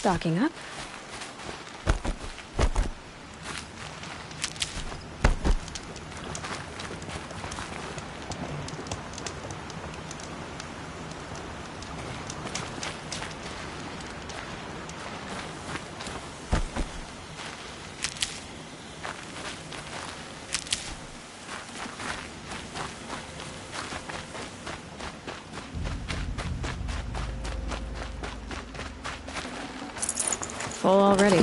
stocking up. Full already.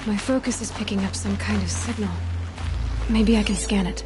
My focus is picking up some kind of signal. Maybe I can scan it.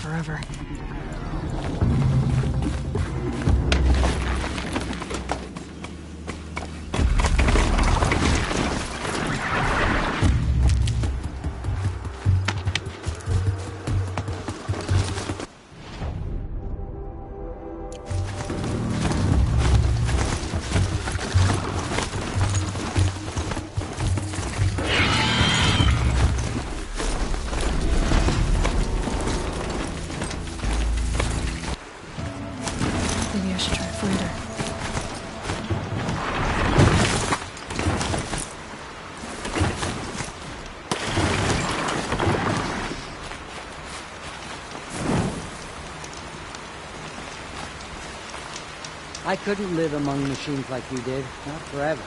Forever. I couldn't live among machines like you did. Not forever.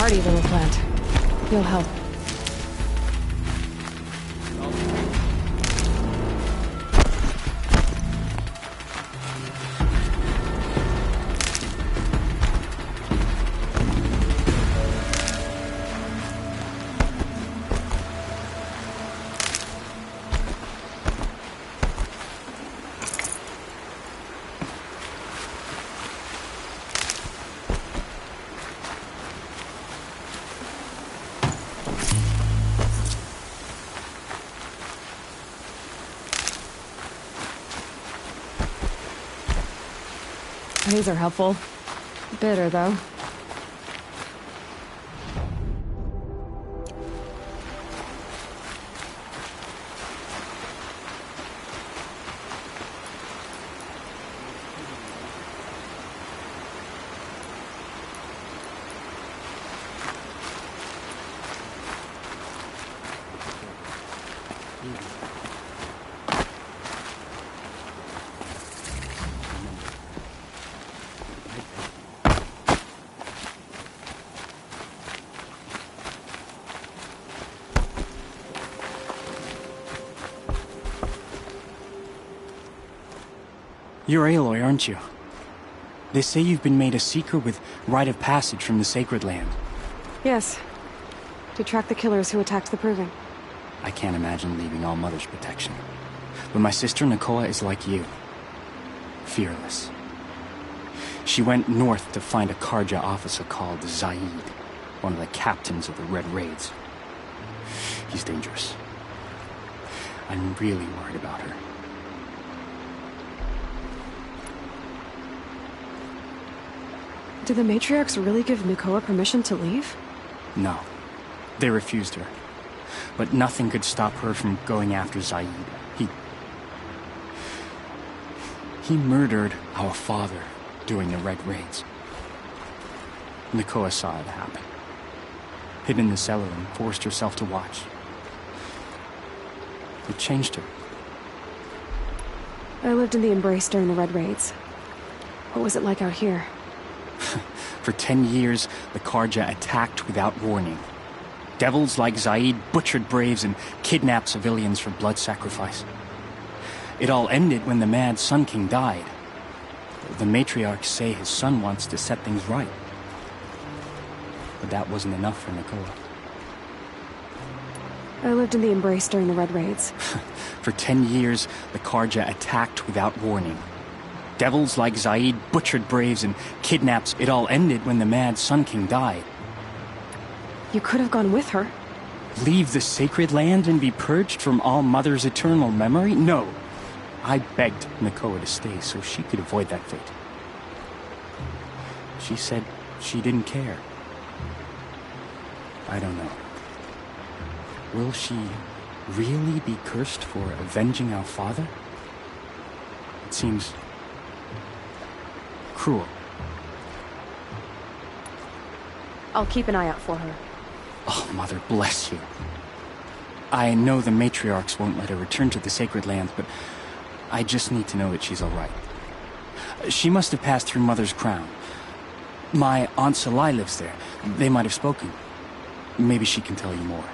hardy little plant. You'll help. These are helpful. Bitter, though. You're Aloy, aren't you? They say you've been made a seeker with rite of passage from the Sacred Land. Yes. To track the killers who attacked the Proving. I can't imagine leaving All Mother's protection. But my sister Nakoa is like you. Fearless. She went north to find a Karja officer called Zaid, one of the captains of the Red Raids. He's dangerous. I'm really worried about her. Did the matriarchs really give Nakoa permission to leave? No. They refused her. But nothing could stop her from going after Zaid. He murdered our father during the Red Raids. Nakoa saw it happen. Hid in the cellar and forced herself to watch. It changed her. I lived in the Embrace during the Red Raids. What was it like out here? For 10 years, the Karja attacked without warning. Devils like Zaid butchered braves and kidnapped civilians for blood sacrifice. It all ended when the mad Sun King died. The matriarchs say his son wants to set things right. But that wasn't enough for Nakoa. I lived in the Embrace during the Red Raids. For 10 years, the Karja attacked without warning. Devils like Zaid butchered braves and kidnapped. It all ended when the mad Sun King died. You could have gone with her. Leave the Sacred Land and be purged from All Mother's eternal memory? No. I begged Nakoa to stay so she could avoid that fate. She said she didn't care. I don't know. Will she really be cursed for avenging our father? It seems cruel. I'll keep an eye out for her. Oh, Mother bless you. I know the matriarchs won't let her return to the Sacred Land, but I just need to know that she's all right. She must have passed through Mother's crown. My Aunt Salai lives there. They might have spoken. Maybe she can tell you more.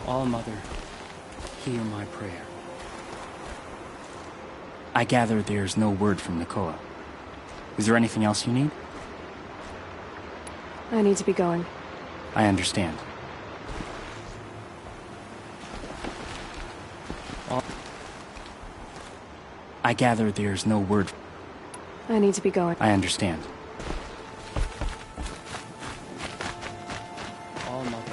All Mother, hear my prayer. I gather there's no word from Nakoa. Is there anything else you need? I need to be going. I understand. I gather there's no word. I need to be going. I understand. All Mother.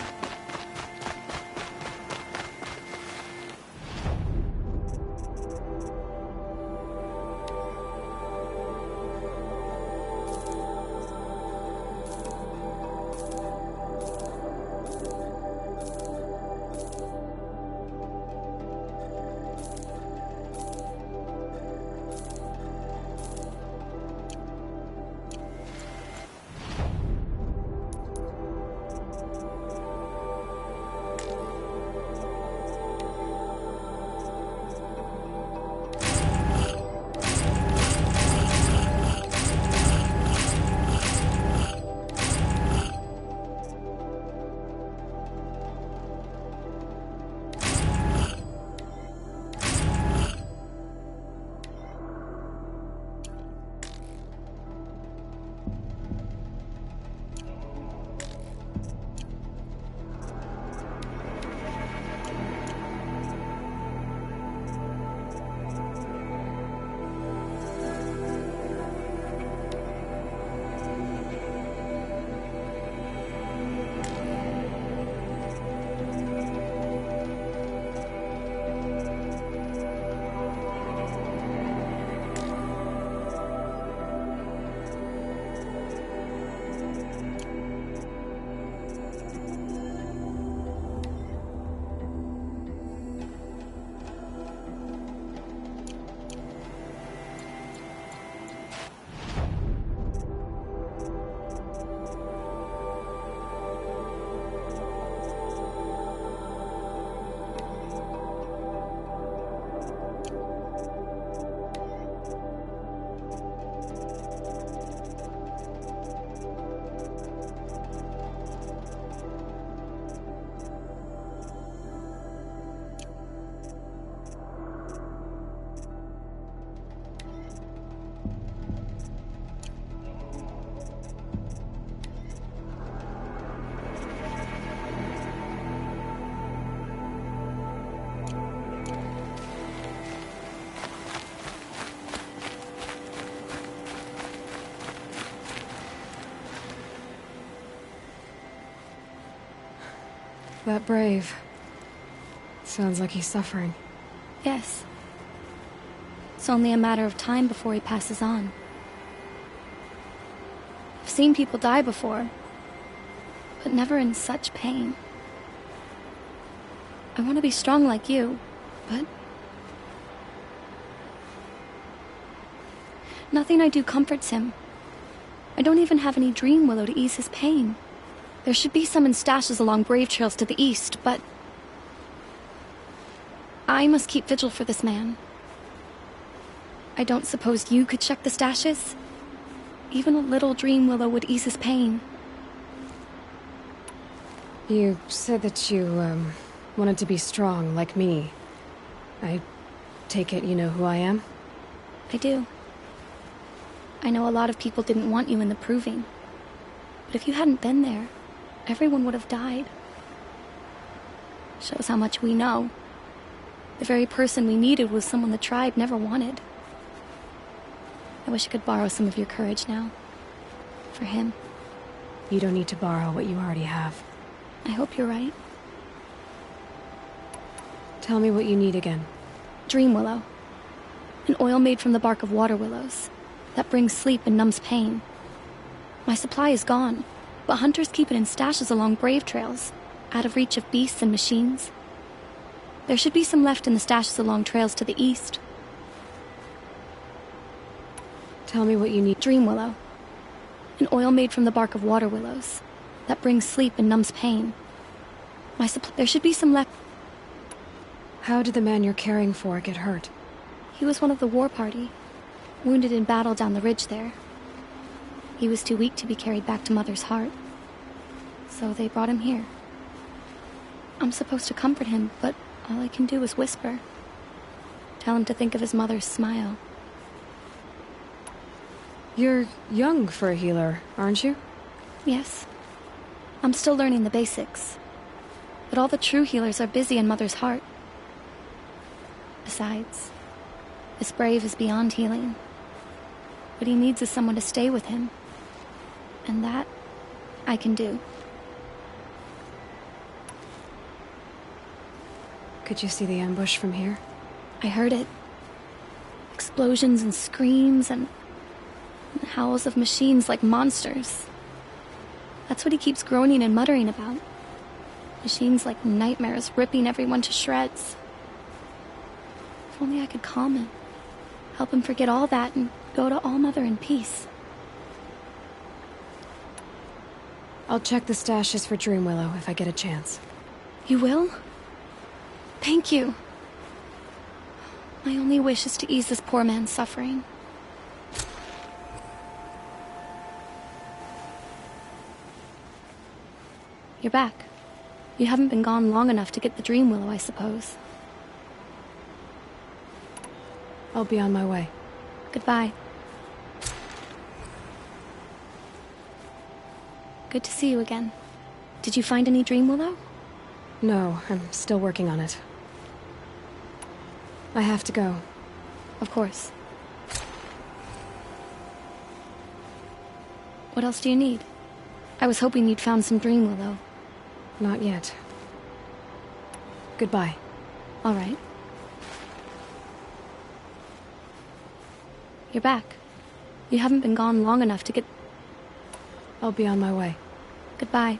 That brave. Sounds like he's suffering. Yes. It's only a matter of time before he passes on. I've seen people die before, but never in such pain. I want to be strong like you, but nothing I do comforts him. I don't even have any dream willow to ease his pain. There should be some in stashes along brave trails to the east, but I must keep vigil for this man. I don't suppose you could check the stashes? Even a little dream willow would ease his pain. You said that you, wanted to be strong, like me. I take it you know who I am? I do. I know a lot of people didn't want you in the Proving. But if you hadn't been there, everyone would have died. Shows how much we know. The very person we needed was someone the tribe never wanted. I wish I could borrow some of your courage now. For him. You don't need to borrow what you already have. I hope you're right. Tell me what you need again. Dream willow. An oil made from the bark of water willows that brings sleep and numbs pain. My supply is gone, but hunters keep it in stashes along brave trails, out of reach of beasts and machines. There should be some left in the stashes along trails to the east. Tell me what you need. Dream willow. An oil made from the bark of water willows that brings sleep and numbs pain. There should be some left. How did the man you're caring for get hurt? He was one of the war party, wounded in battle down the ridge there. He was too weak to be carried back to Mother's heart, so they brought him here. I'm supposed to comfort him, but all I can do is whisper. Tell him to think of his mother's smile. You're young for a healer, aren't you? Yes. I'm still learning the basics. But all the true healers are busy in Mother's heart. Besides, this brave is beyond healing. What he needs is someone to stay with him. And that, I can do. Could you see the ambush from here? I heard it. Explosions and screams and howls of machines like monsters. That's what he keeps groaning and muttering about. Machines like nightmares ripping everyone to shreds. If only I could calm him. Help him forget all that and go to All Mother in peace. I'll check the stashes for Dream Willow if I get a chance. You will? Thank you. My only wish is to ease this poor man's suffering. You're back. You haven't been gone long enough to get the Dream Willow, I suppose. I'll be on my way. Goodbye. Good to see you again. Did you find any Dream Willow? No, I'm still working on it. I have to go. Of course. What else do you need? I was hoping you'd found some Dream Willow. Not yet. Goodbye. All right. You're back. You haven't been gone long enough to get... I'll be on my way. Goodbye.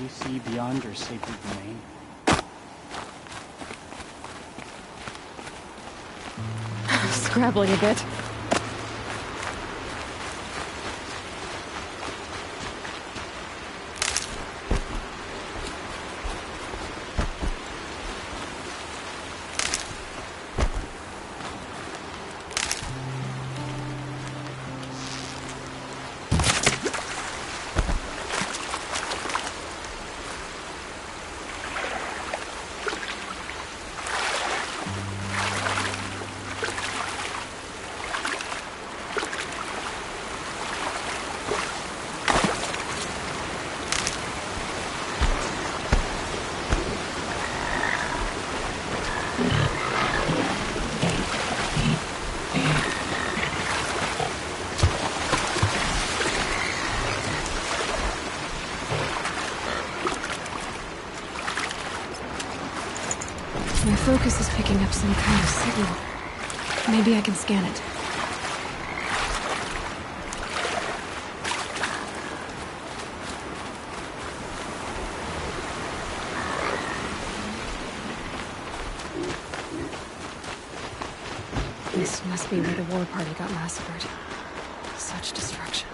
you see beyond your sacred domain? Scrabbling a bit. My focus is picking up some kind of signal. Maybe I can scan it. This must be where the war party got massacred. Such destruction.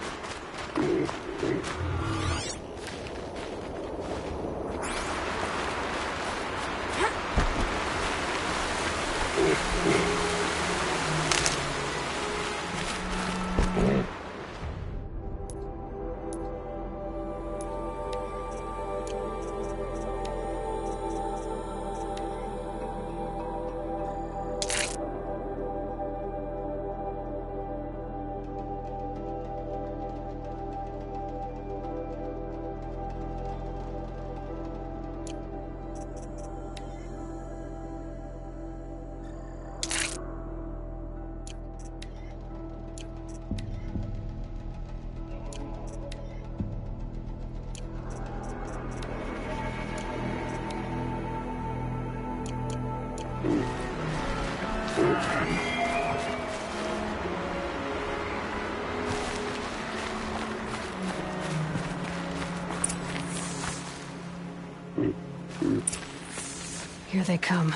Here they come.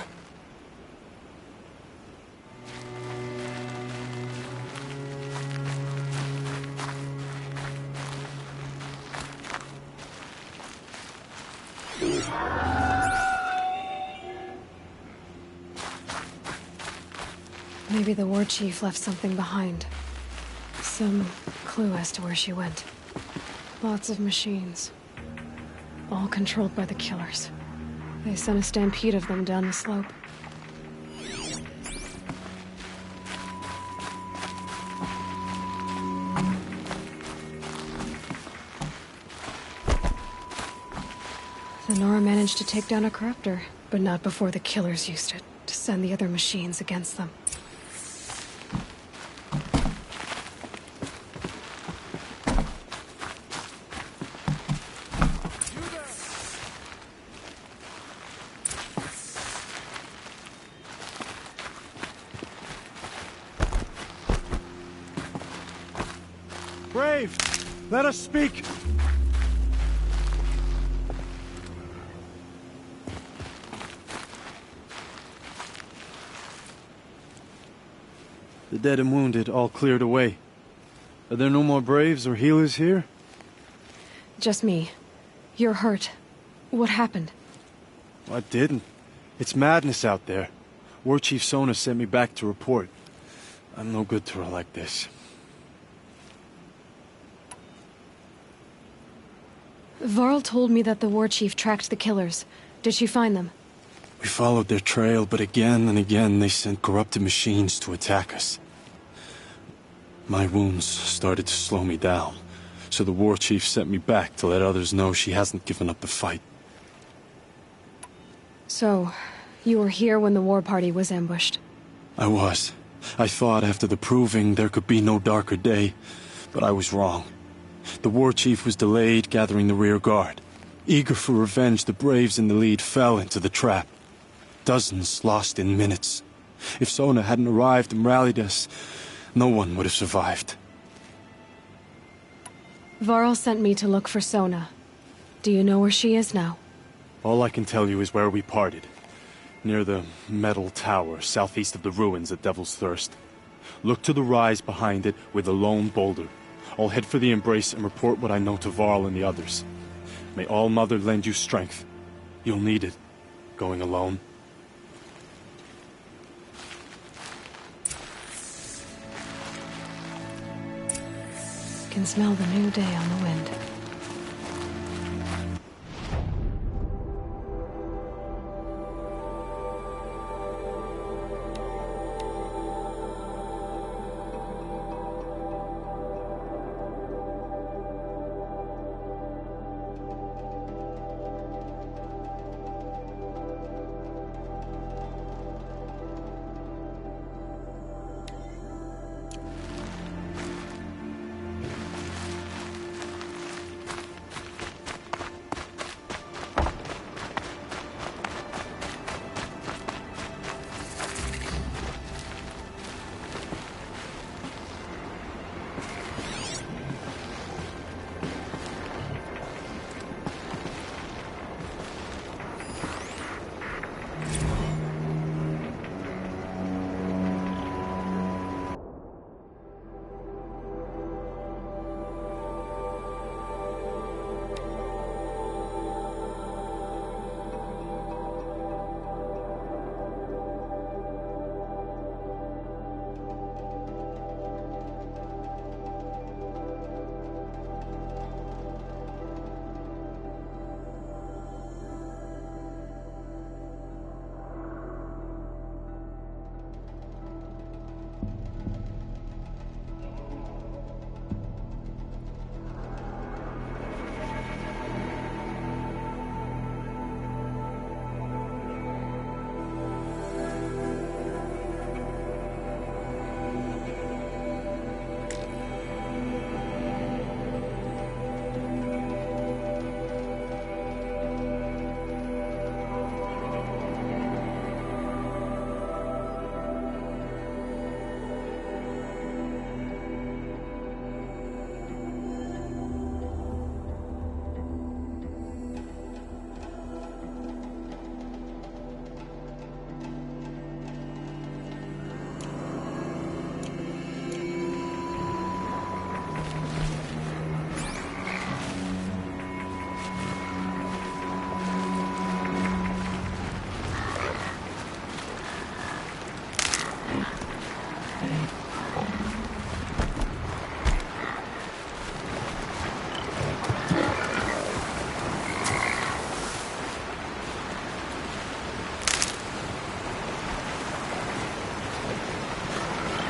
Maybe the war chief left something behind. Some clue as to where she went. Lots of machines. All controlled by the killers. They sent a stampede of them down the slope. The Nora managed to take down a corruptor, but not before the killers used it to send the other machines against them. Brave! Let us speak! The dead and wounded all cleared away. Are there no more Braves or healers here? Just me. You're hurt. What happened? I didn't. It's madness out there. War Chief Sona sent me back to report. I'm no good to her like this. Varl told me that the war chief tracked the killers. Did she find them? We followed their trail, but again and again they sent corrupted machines to attack us. My wounds started to slow me down, so the war chief sent me back to let others know she hasn't given up the fight. So, you were here when the war party was ambushed? I was. I thought after the proving there could be no darker day, but I was wrong. The war chief was delayed gathering the rear guard. Eager for revenge, the Braves in the lead fell into the trap. Dozens lost in minutes. If Sona hadn't arrived and rallied us, no one would have survived. Varl sent me to look for Sona. Do you know where she is now? All I can tell you is where we parted. Near the metal tower, southeast of the ruins at Devil's Thirst. Look to the rise behind it with a lone boulder. I'll head for the embrace and report what I know to Varl and the others. May All Mother lend you strength. You'll need it, going alone. Can smell the new day on the wind.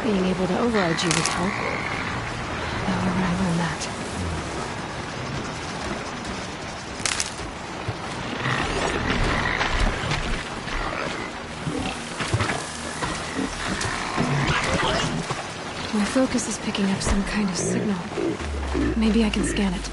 Being able to override you would help. How would I learn that? My focus is picking up some kind of signal. Maybe I can scan it.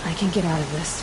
I can get out of this.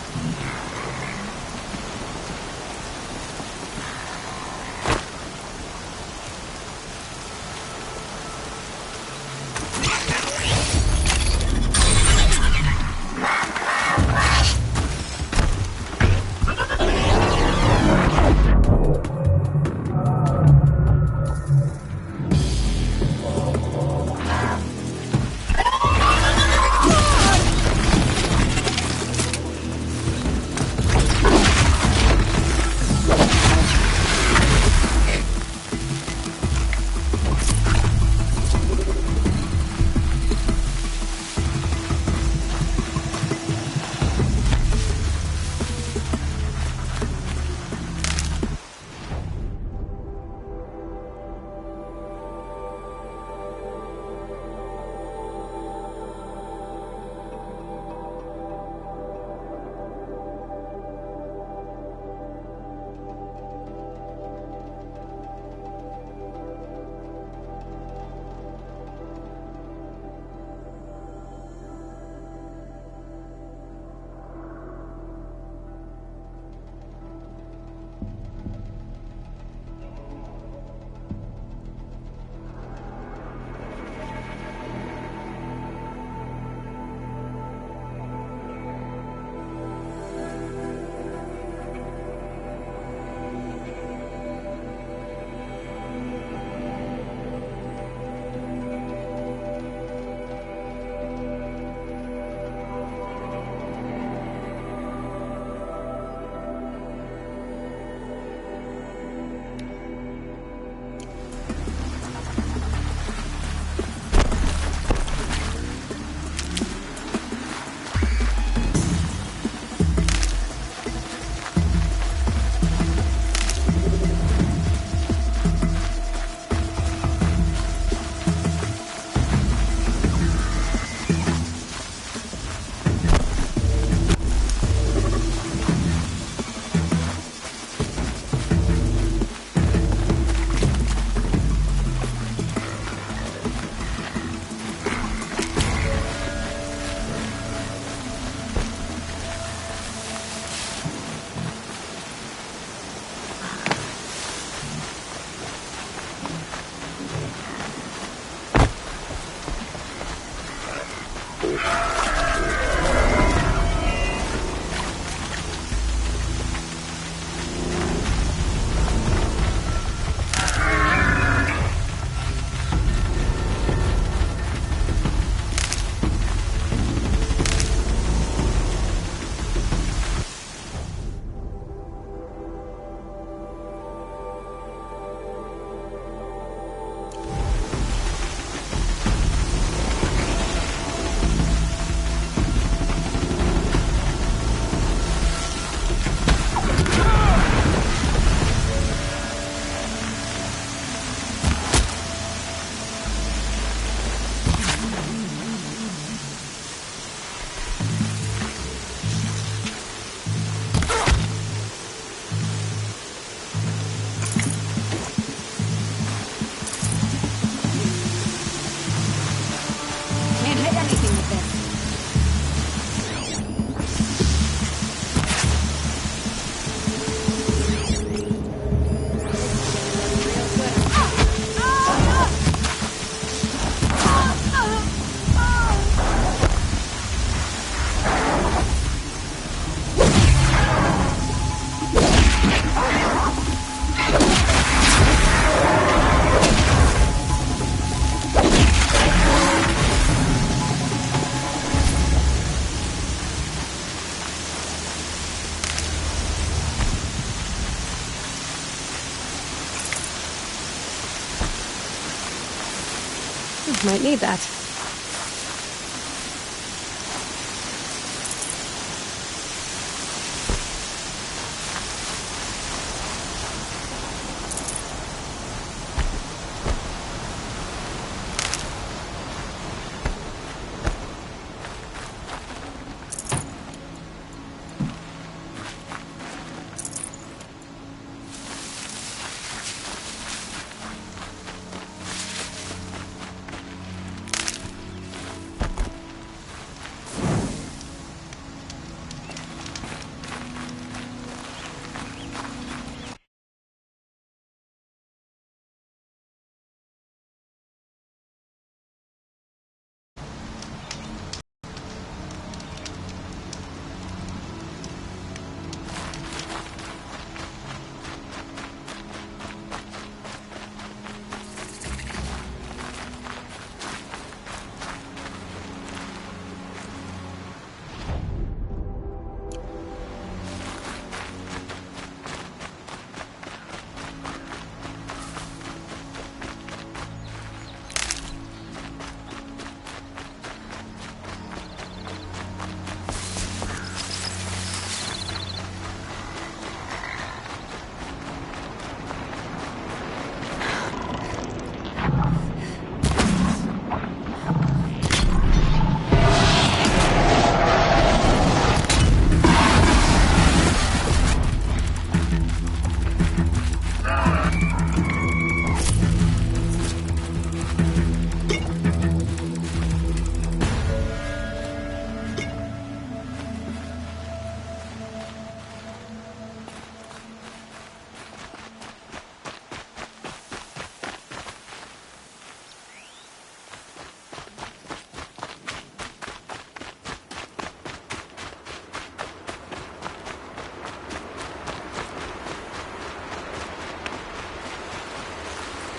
Might need that.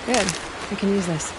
Good. I can use this.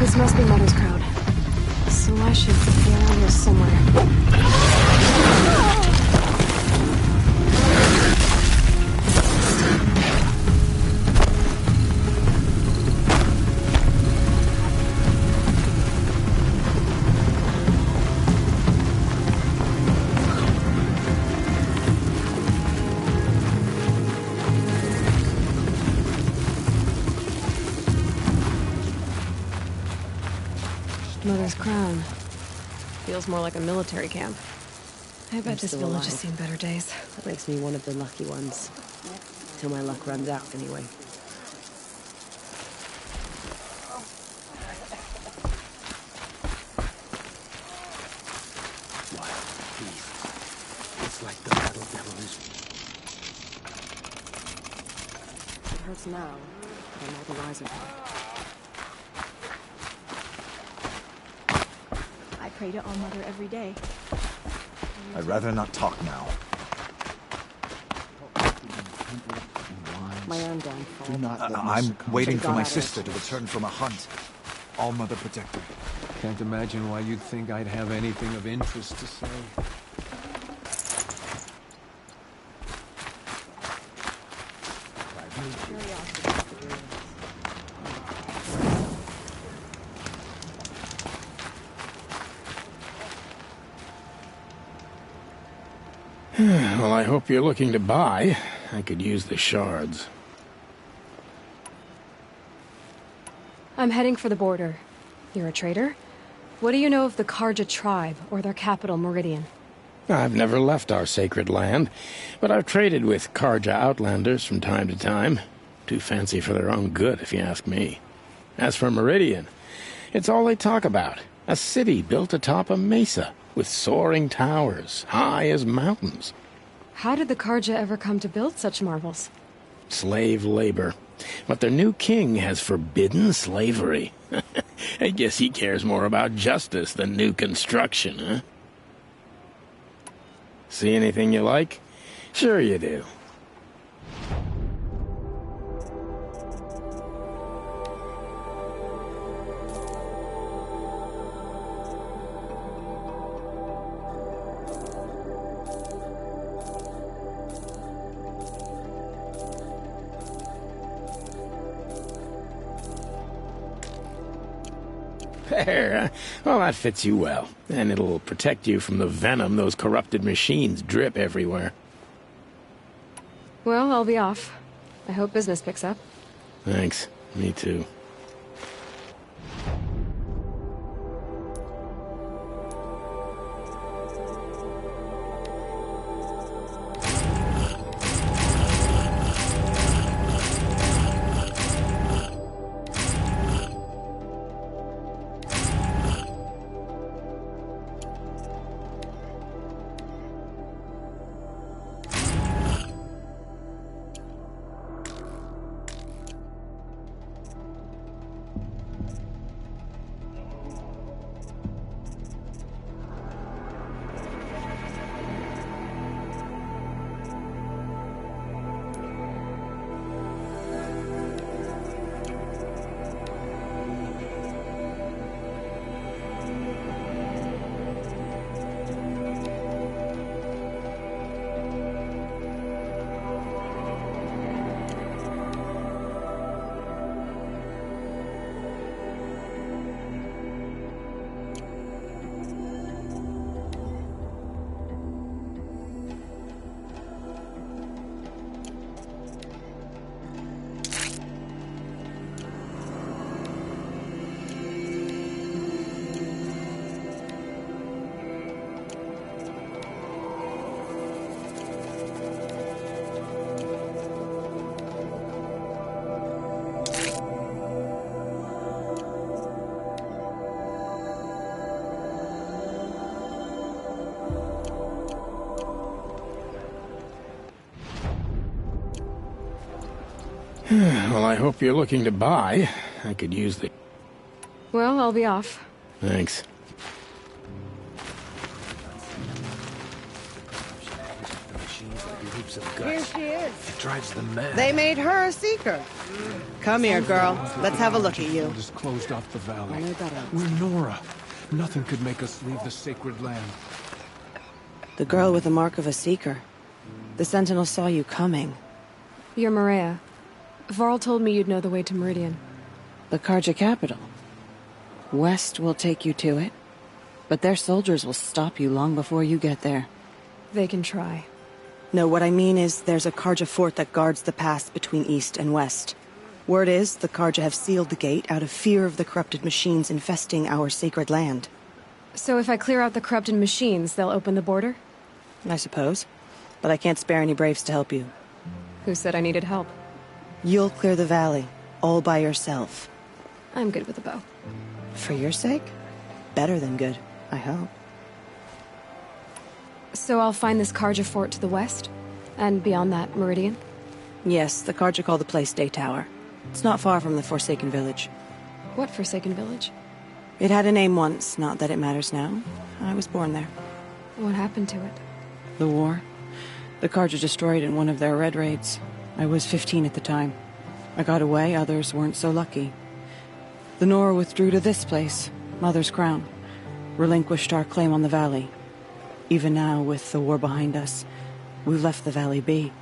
This must be Mother's crowd. So I should be around here somewhere. Mother's crown. Feels more like a military camp. I bet this village has seen better days. That makes me one of the lucky ones. Till my luck runs out, anyway. Wild beast. It's like the metal devil is. It hurts now, but I'm all the wiser. I pray to All Mother every day. I'd rather not talk now. My own downfall. I'm waiting for my sister to return from a hunt. All Mother protect her. Can't imagine why you'd think I'd have anything of interest to say. Well, I hope you're looking to buy. I could use the shards. I'm heading for the border. You're a trader? What do you know of the Karja tribe, or their capital, Meridian? I've never left our sacred land, but I've traded with Karja outlanders from time to time. Too fancy for their own good, if you ask me. As for Meridian, it's all they talk about. A city built atop a mesa, with soaring towers, high as mountains. How did the Karja ever come to build such marvels? Slave labor. But their new king has forbidden slavery. I guess he cares more about justice than new construction, huh? See anything you like? Sure you do. There. Well, that fits you well. And it'll protect you from the venom those corrupted machines drip everywhere. Well, I'll be off. I hope business picks up. Thanks. Me too. Well, I hope you're looking to buy. I could use the... Well, I'll be off. Thanks. Here she is. It drives them mad. They made her a seeker. Come here, girl. Let's have a look at you. Just closed off the valley. Where that is. We're Nora. Nothing could make us leave the sacred land. The girl with the mark of a seeker. The Sentinel saw you coming. You're Maria. Varl told me you'd know the way to Meridian. The Karja capital. West will take you to it, but their soldiers will stop you long before you get there. They can try. No, what I mean is there's a Karja fort that guards the pass between east and west. Word is the Karja have sealed the gate out of fear of the corrupted machines infesting our sacred land. So if I clear out the corrupted machines, they'll open the border? I suppose. But I can't spare any braves to help you. Who said I needed help? You'll clear the valley, all by yourself. I'm good with a bow. For your sake? Better than good, I hope. So I'll find this Karja fort to the west? And beyond that, Meridian? Yes, the Karja call the place Day Tower. It's not far from the Forsaken Village. What Forsaken Village? It had a name once, not that it matters now. I was born there. What happened to it? The war. The Karja destroyed it in one of their red raids. I was 15 at the time. I got away, others weren't so lucky. The Nora withdrew to this place, Mother's Crown. Relinquished our claim on the valley. Even now, with the war behind us, we've left the valley be.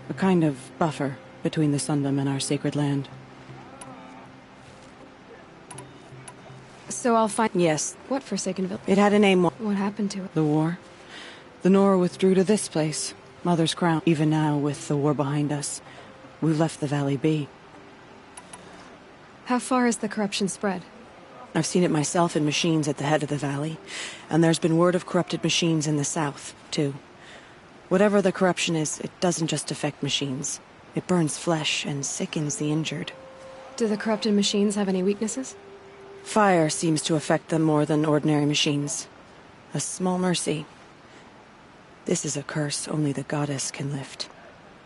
A kind of buffer between the Sundom and our sacred land. So I'll find... Yes. What Forsaken Village? It had a name... What happened to it? The war. The Nora withdrew to this place, Mother's Crown. Even now, with the war behind us, we've left the valley be. How far has the corruption spread? I've seen it myself in machines at the head of the valley, and there's been word of corrupted machines in the south, too. Whatever the corruption is, it doesn't just affect machines. It burns flesh and sickens the injured. Do the corrupted machines have any weaknesses? Fire seems to affect them more than ordinary machines. A small mercy. This is a curse only the goddess can lift.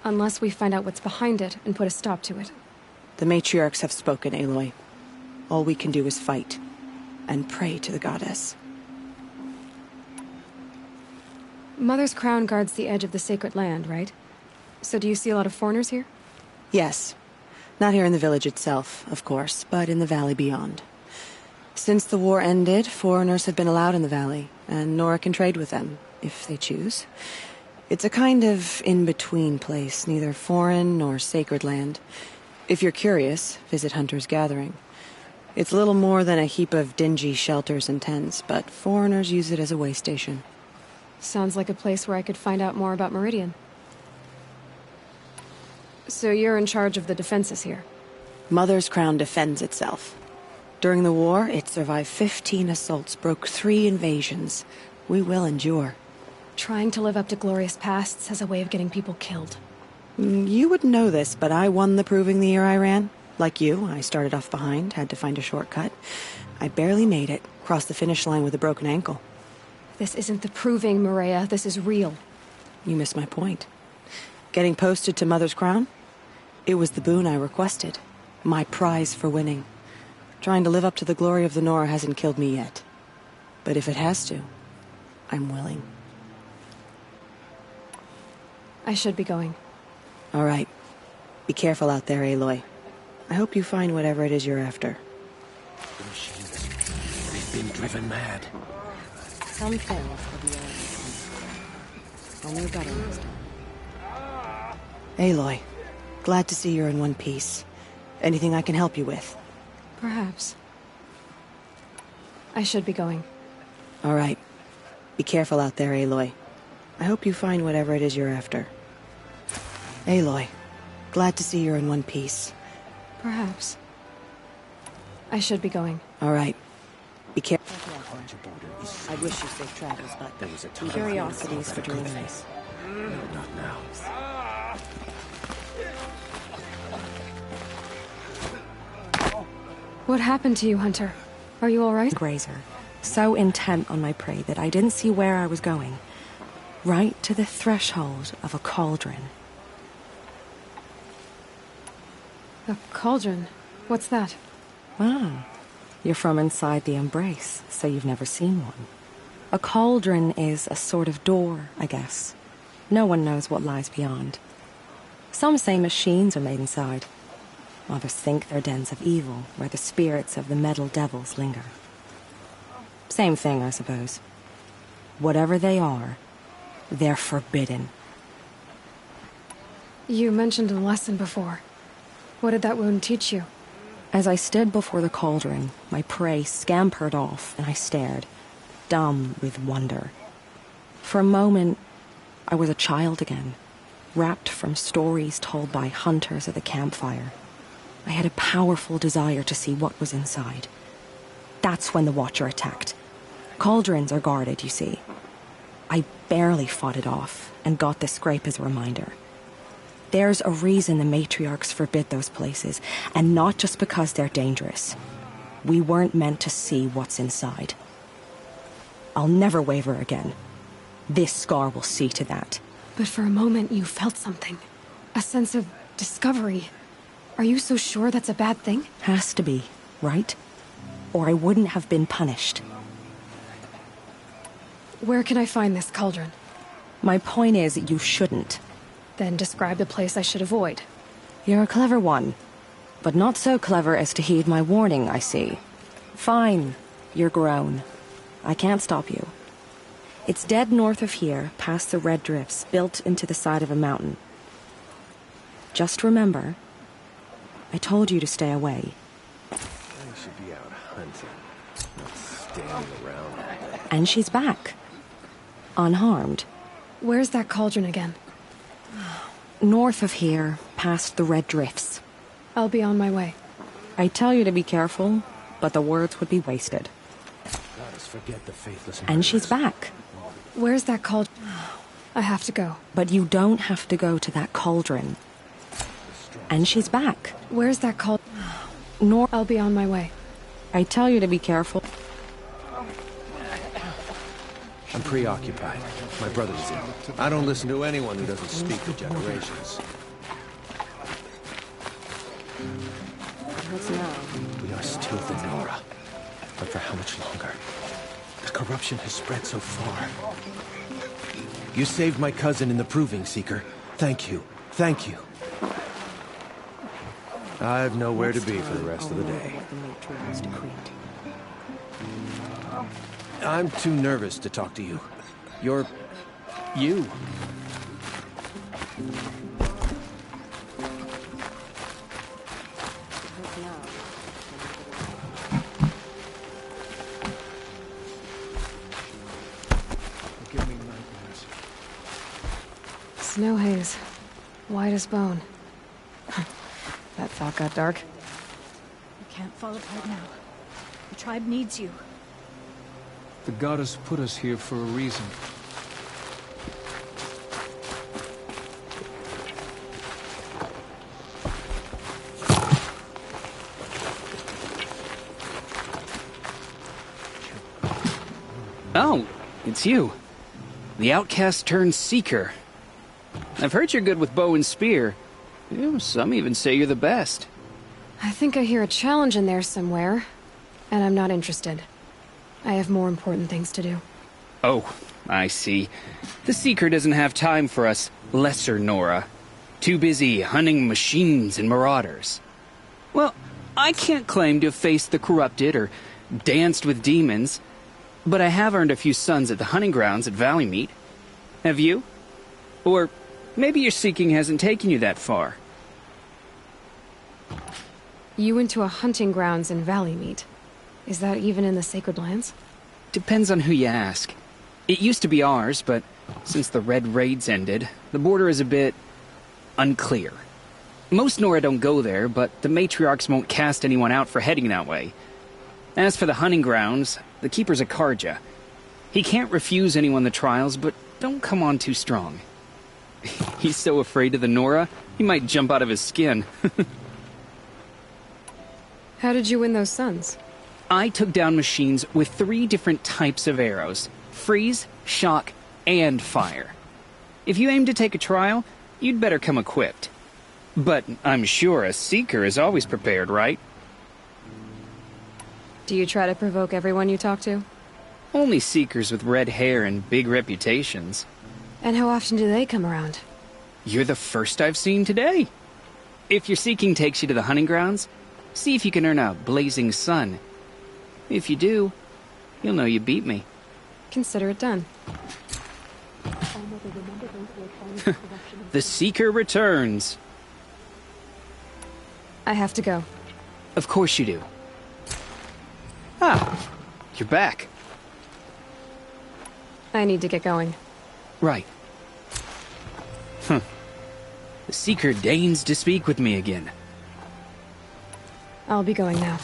Unless we find out what's behind it and put a stop to it. The matriarchs have spoken, Aloy. All we can do is fight, and pray to the goddess. Mother's Crown guards the edge of the sacred land, right? So do you see a lot of foreigners here? Yes. Not here in the village itself, of course, but in the valley beyond. Since the war ended, foreigners have been allowed in the valley, and Nora can trade with them, if they choose. It's a kind of in-between place, neither foreign nor sacred land. If you're curious, visit Hunter's Gathering. It's little more than a heap of dingy shelters and tents, but foreigners use it as a way station. Sounds like a place where I could find out more about Meridian. So you're in charge of the defenses here? Mother's Crown defends itself. During the war, it survived 15 assaults, broke 3 invasions. We will endure. Trying to live up to glorious pasts has a way of getting people killed. You wouldn't know this, but I won the proving the year I ran. Like you, I started off behind, had to find a shortcut. I barely made it, crossed the finish line with a broken ankle. This isn't the proving, Maria. This is real. You missed my point. Getting posted to Mother's Crown? It was the boon I requested. My prize for winning. Trying to live up to the glory of the Nora hasn't killed me yet. But if it has to, I'm willing. I should be going. All right. Be careful out there, Aloy. I hope you find whatever it is you're after. The machines, they've been driven mad. Some things will be only better next time. Aloy, glad to see you're in one piece. Anything I can help you with? Perhaps. I should be going. All right. Be careful out there, Aloy. I hope you find whatever it is you're after. Aloy, glad to see you're in one piece. Perhaps. I should be going. All right. Be careful. I wish you safe travels, but there was a time curiosities for doing this. Not now. What happened to you, Hunter? Are you all right? Grazer. So intent on my prey that I didn't see where I was going. Right to the threshold of a cauldron. A cauldron? What's that? Ah, you're from inside the Embrace, so you've never seen one. A cauldron is a sort of door, I guess. No one knows what lies beyond. Some say machines are made inside. Others think they're dens of evil, where the spirits of the metal devils linger. Same thing, I suppose. Whatever they are, they're forbidden. You mentioned a lesson before. What did that wound teach you? As I stood before the cauldron, my prey scampered off, and I stared, dumb with wonder. For a moment, I was a child again, wrapped from stories told by hunters at the campfire. I had a powerful desire to see what was inside. That's when the Watcher attacked. Cauldrons are guarded, you see. I barely fought it off, and got this scrape as a reminder. There's a reason the matriarchs forbid those places, and not just because they're dangerous. We weren't meant to see what's inside. I'll never waver again. This scar will see to that. But for a moment you felt something. A sense of discovery. Are you so sure that's a bad thing? Has to be, right? Or I wouldn't have been punished. Where can I find this cauldron? My point is, you shouldn't. Then describe the place I should avoid. You're a clever one. But not so clever as to heed my warning, I see. Fine, you're grown. I can't stop you. It's dead north of here, past the red drifts, built into the side of a mountain. Just remember, I told you to stay away. I should be out hunting, not standing around. And she's back. Unharmed. Where's that cauldron again? North of here, past the red drifts. I'll be on my way. I tell you to be careful, but the words would be wasted. Let us forget the faithless. And she's back. Where's that cauldron? I have to go. But you don't have to go to that cauldron. And she's back. Where's that cauldron? I'll be on my way. I tell you to be careful. I'm preoccupied. My brother's ill. I don't listen to anyone who doesn't speak for generations. What's now? We are still the Nora. But for how much longer? The corruption has spread so far. You saved my cousin in the Proving, Seeker. Thank you. Thank you. I've nowhere to be for the rest of the day. I'm too nervous to talk to you. You're... you. Give me nightmares. Snow haze. White as bone. That thought got dark. You can't fall apart now. The tribe needs you. The goddess put us here for a reason. Oh, it's you. The outcast turned seeker. I've heard you're good with bow and spear. Some even say you're the best. I think I hear a challenge in there somewhere, and I'm not interested. I have more important things to do. Oh, I see. The Seeker doesn't have time for us lesser Nora. Too busy hunting machines and marauders. Well, I can't claim to have faced the corrupted or danced with demons, but I have earned a few sons at the hunting grounds at Valleymeet. Have you? Or maybe your seeking hasn't taken you that far. You went to a hunting grounds in Valleymeet. Is that even in the Sacred Lands? Depends on who you ask. It used to be ours, but since the Red Raids ended, the border is a bit unclear. Most Nora don't go there, but the matriarchs won't cast anyone out for heading that way. As for the hunting grounds, the keeper's a Karja. He can't refuse anyone the trials, but don't come on too strong. He's so afraid of the Nora, he might jump out of his skin. How did you win those sons? I took down machines with 3 different types of arrows. Freeze, shock, and fire. If you aim to take a trial, you'd better come equipped. But I'm sure a seeker is always prepared, right? Do you try to provoke everyone you talk to? Only seekers with red hair and big reputations. And how often do they come around? You're the first I've seen today. If your seeking takes you to the hunting grounds, see if you can earn a blazing sun. If you do, you'll know you beat me. Consider it done. The Seeker returns. I have to go. Of course you do. Ah, you're back. I need to get going. Right. The Seeker deigns to speak with me again. I'll be going now.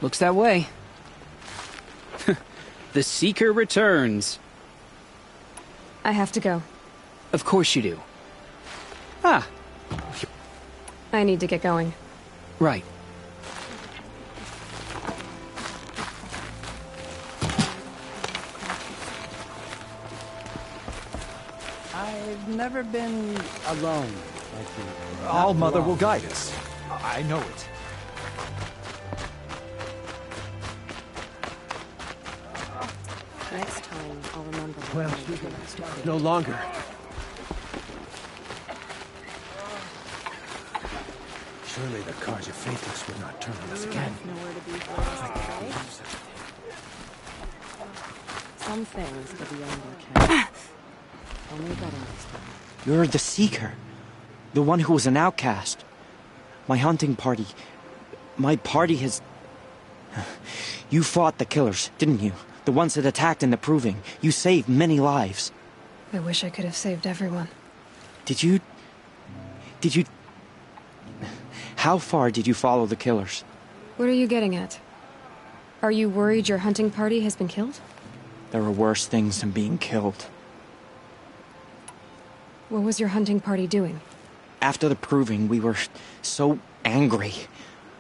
Looks that way. The Seeker returns. I have to go. Of course you do. Ah. I need to get going. Right. I've never been alone like you. All Mother will guide us. I know it. Next time, I'll remember. Well, no longer. Surely the Karja Faithless would not turn on us again. Some things the Younger can. Only better next time. You're the Seeker. The one who was an outcast. My hunting party. My party has... You fought the killers, didn't you? The ones that attacked in the Proving. You saved many lives. I wish I could have saved everyone. Did you... How far did you follow the killers? What are you getting at? Are you worried your hunting party has been killed? There are worse things than being killed. What was your hunting party doing? After the proving, we were so angry.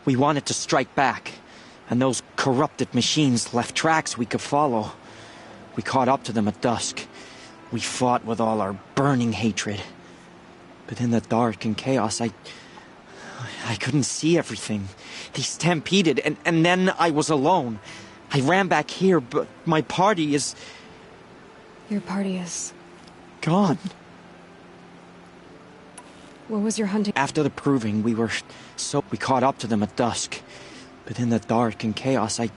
We wanted to strike back. And those corrupted machines left tracks we could follow. We caught up to them at dusk. We fought with all our burning hatred. But in the dark and chaos, I couldn't see everything. They stampeded, and then I was alone. I ran back here, but my party is... Your party is... gone. What was your hunting... After the proving, we caught up to them at dusk. But in the dark and chaos, I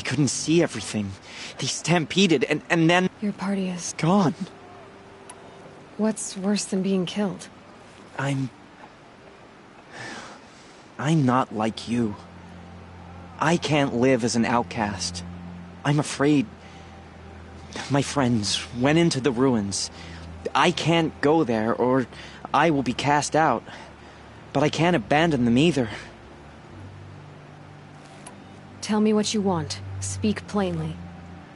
couldn't see everything. They stampeded, and then... Your party is... gone. What's worse than being killed? I'm not like you. I can't live as an outcast. I'm afraid... My friends went into the ruins. I can't go there, or I will be cast out. But I can't abandon them either. Tell me what you want. Speak plainly.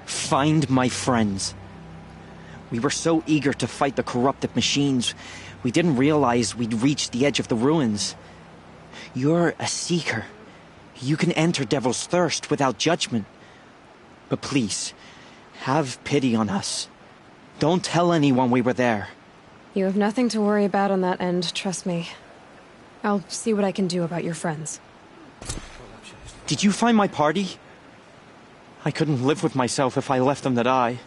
Find my friends. We were so eager to fight the corrupted machines, we didn't realize we'd reached the edge of the ruins. You're a seeker. You can enter Devil's Thirst without judgment. But please, have pity on us. Don't tell anyone we were there. You have nothing to worry about on that end, trust me. I'll see what I can do about your friends. Did you find my party? I couldn't live with myself if I left them to die.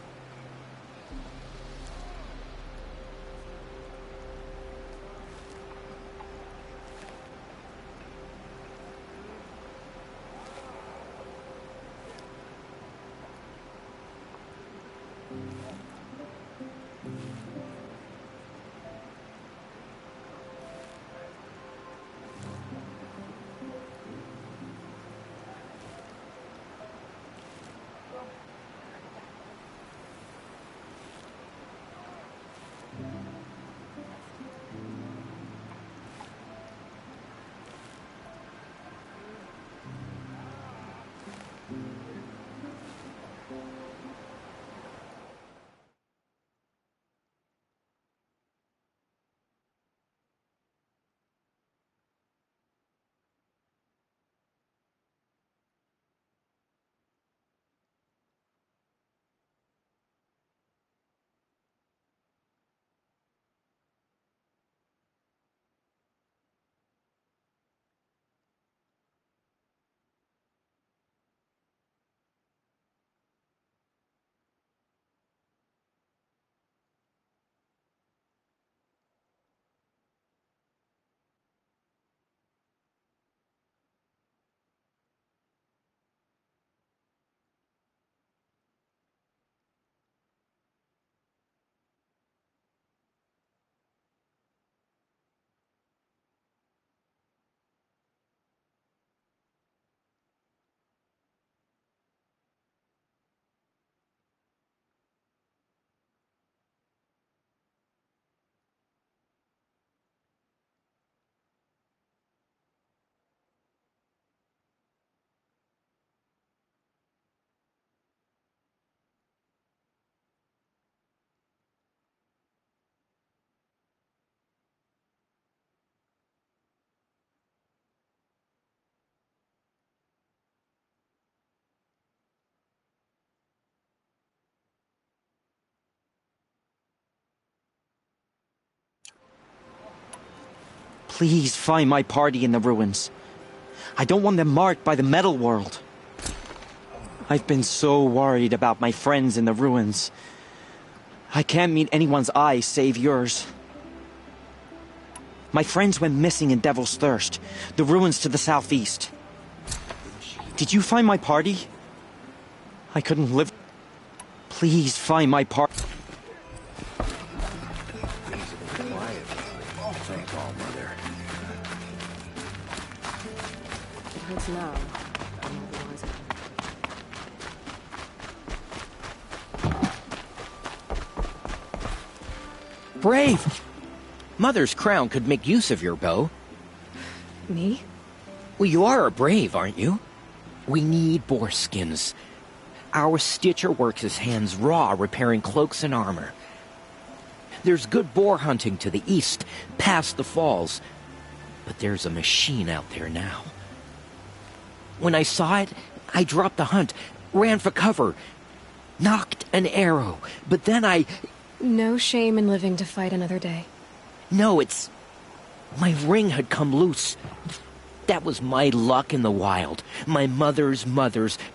Please find my party in the ruins. I don't want them marked by the metal world. I've been so worried about my friends in the ruins. I can't meet anyone's eyes save yours. My friends went missing in Devil's Thirst, the ruins to the southeast. Did you find my party? I couldn't live... Please find my party. Thank all, Mother. It hurts now. Otherwise, Brave! Mother's crown could make use of your bow. Me? Well, you are a brave, aren't you? We need boar skins. Our stitcher works his hands raw repairing cloaks and armor. There's good boar hunting to the east, past the falls. But there's a machine out there now. When I saw it, I dropped the hunt, ran for cover, knocked an arrow, but then I... No shame in living to fight another day. No, it's... My ring had come loose. That was my luck in the wild. My mother's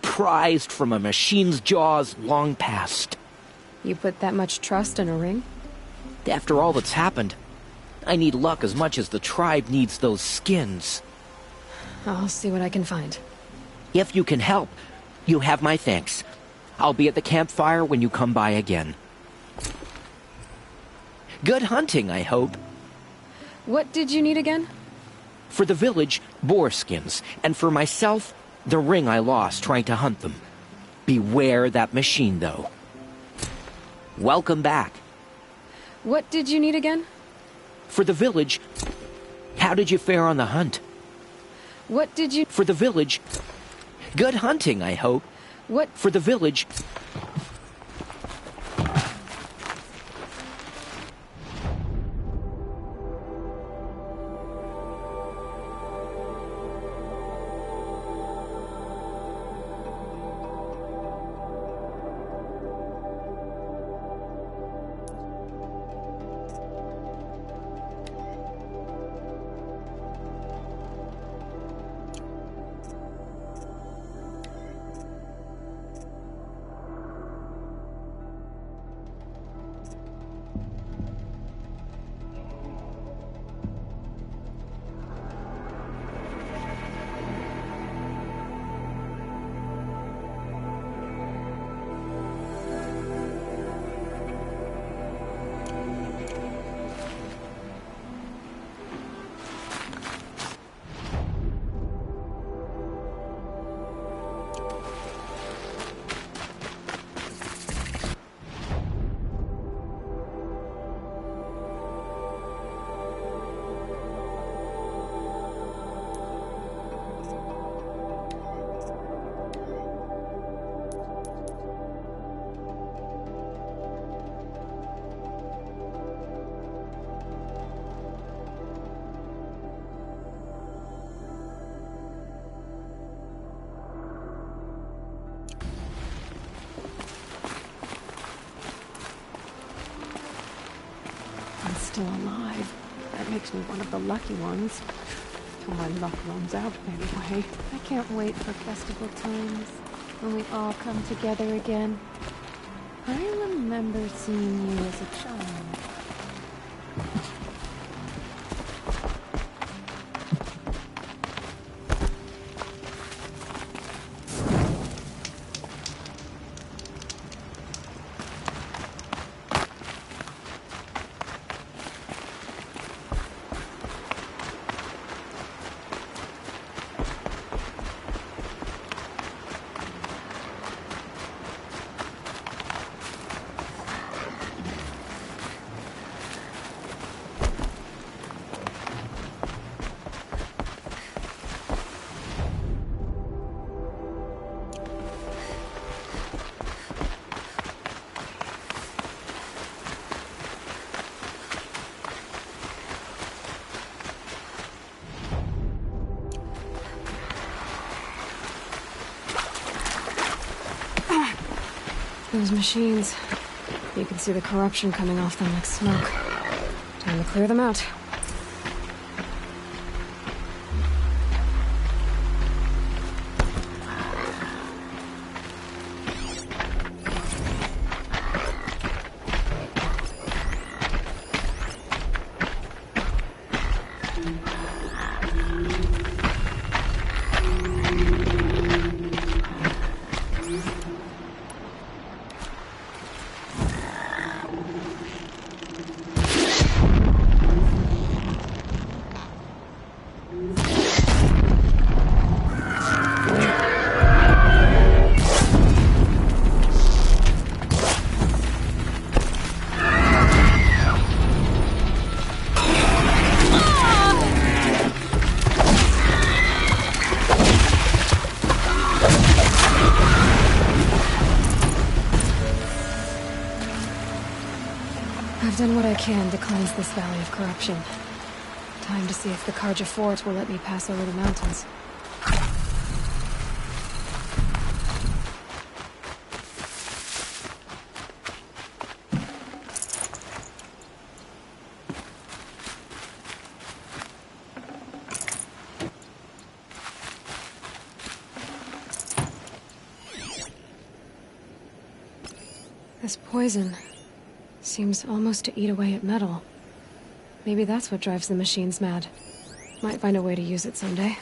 prized from a machine's jaws long past. You put that much trust in a ring? After all that's happened, I need luck as much as the tribe needs those skins. I'll see what I can find. If you can help, you have my thanks. I'll be at the campfire when you come by again. Good hunting, I hope. What did you need again? For the village, boar skins, and for myself, the ring I lost trying to hunt them. Beware that machine, though. Welcome back. What did you need again? For the village, how did you fare on the hunt? What did you... For the village, good hunting, I hope. What... For the village... Still alive. That makes me one of the lucky ones. Till my luck runs out, anyway. I can't wait for festival times, when we all come together again. I remember seeing you as a child. Those machines. You can see the corruption coming off them like smoke. Time to clear them out. I've done what I can to cleanse this valley of corruption. Time to see if the Karja fort will let me pass over the mountains. This poison seems almost to eat away at metal. Maybe that's what drives the machines mad. Might find a way to use it someday.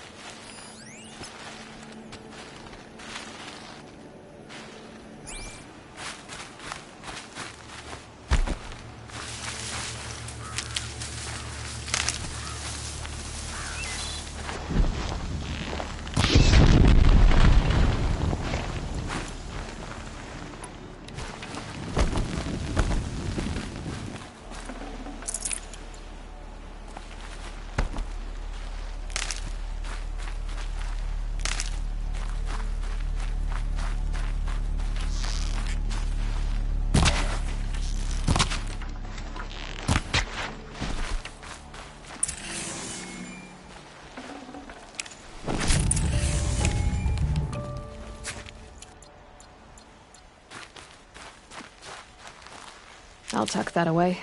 I'll tuck that away.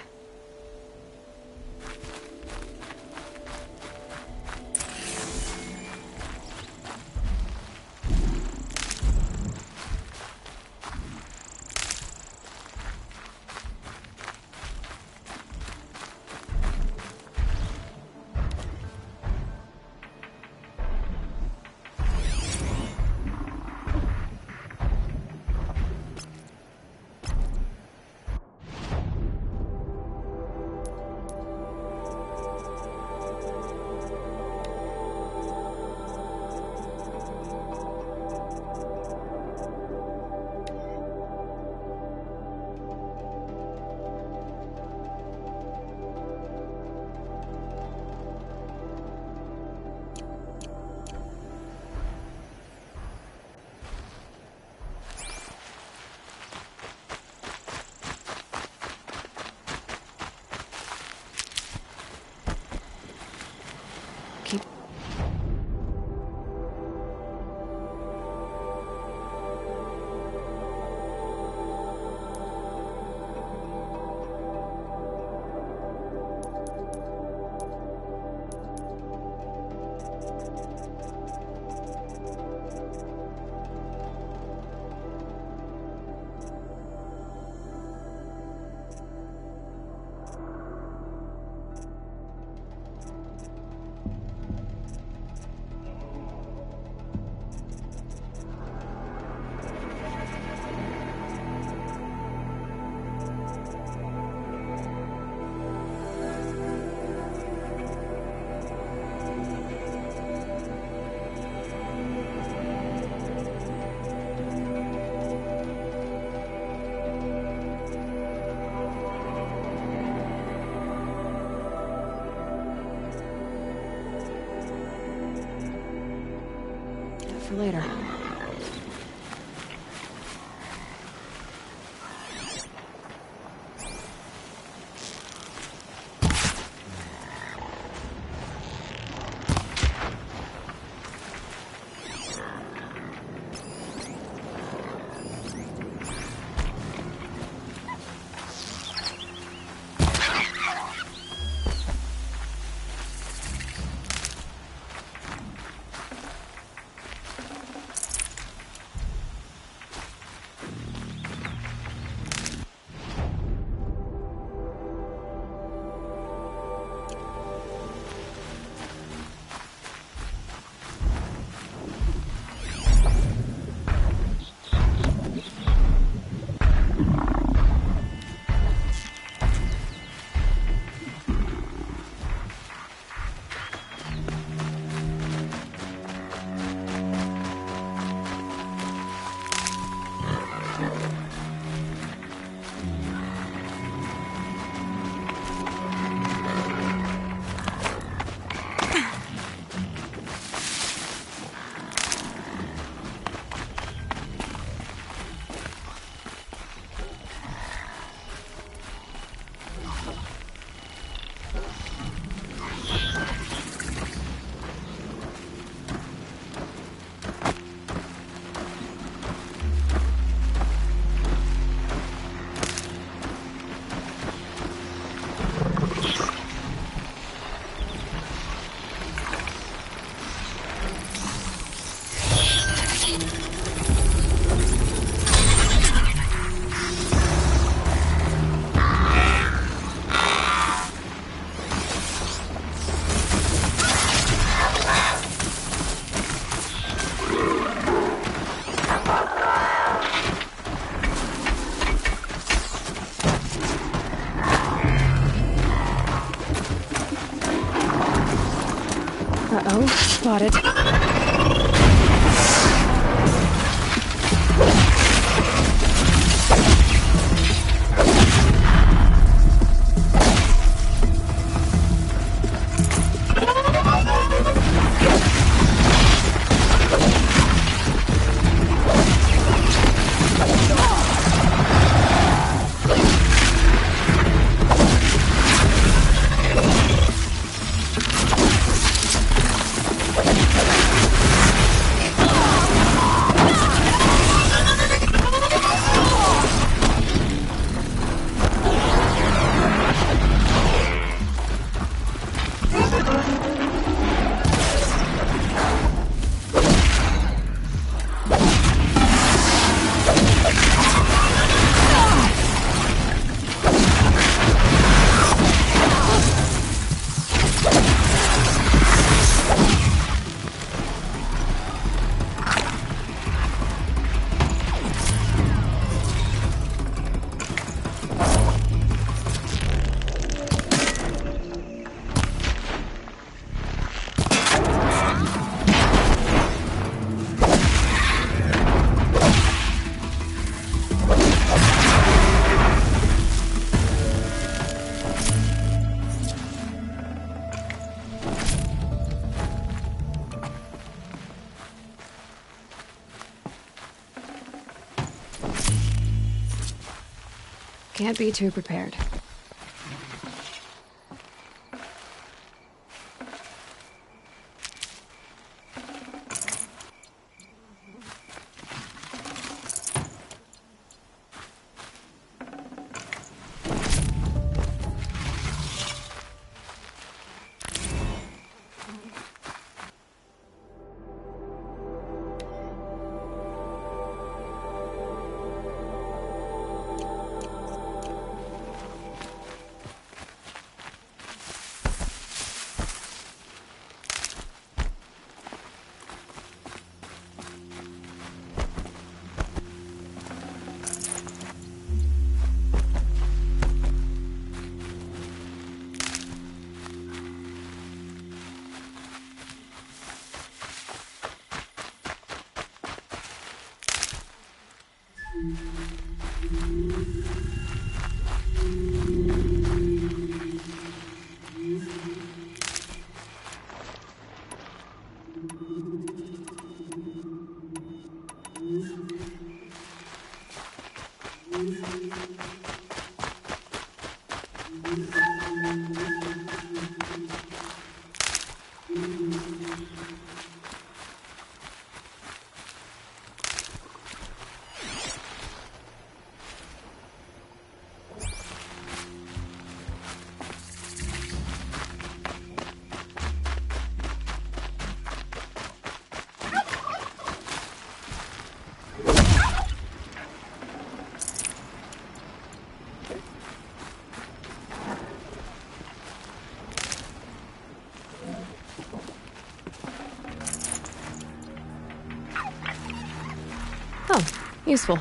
For later. thought it. Can't be too prepared. Oh, useful.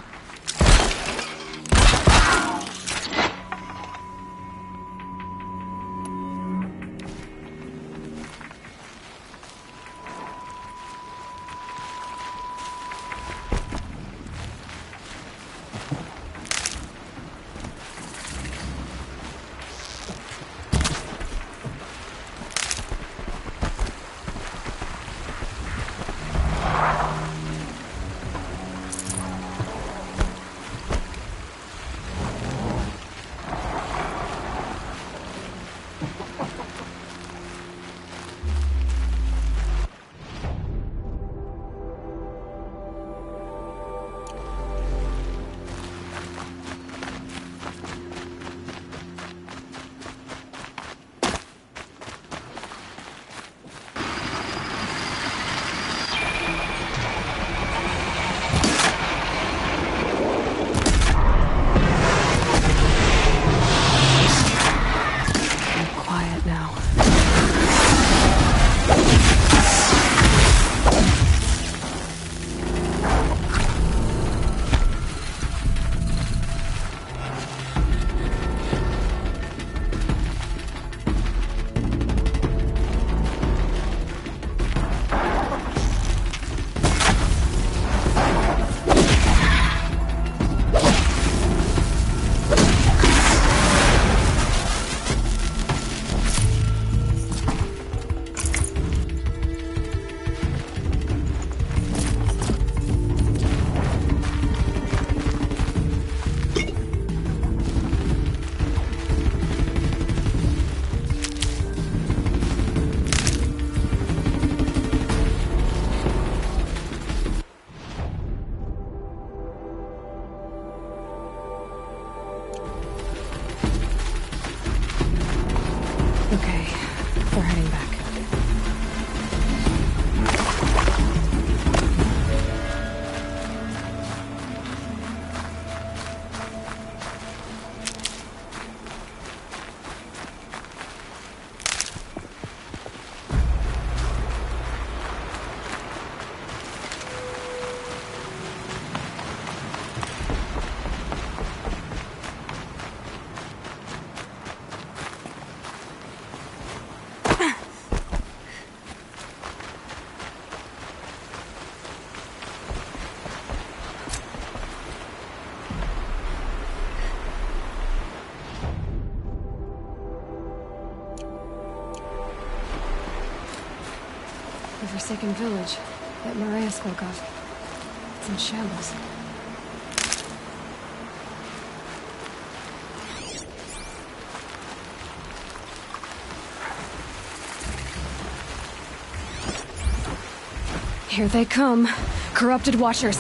forsaken village that Maria spoke of. It's in shambles. Here they come. Corrupted Watchers.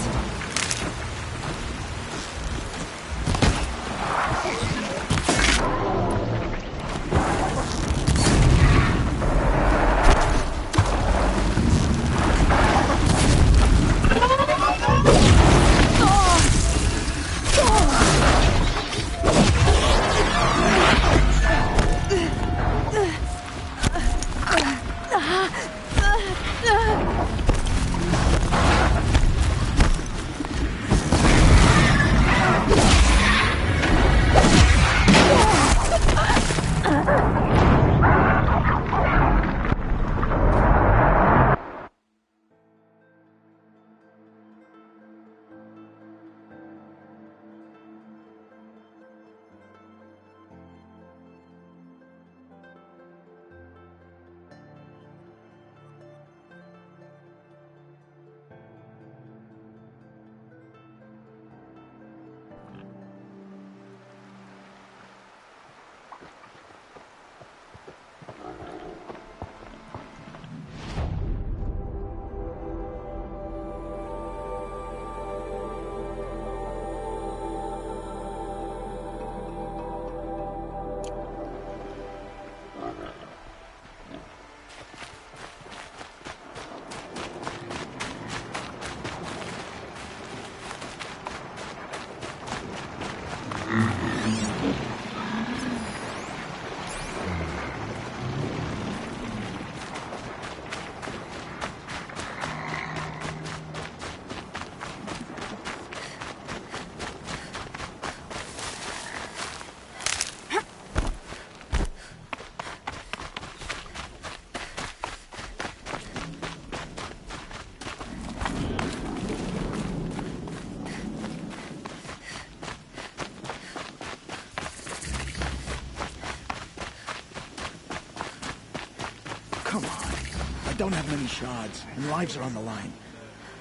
Don't have many shards, and lives are on the line.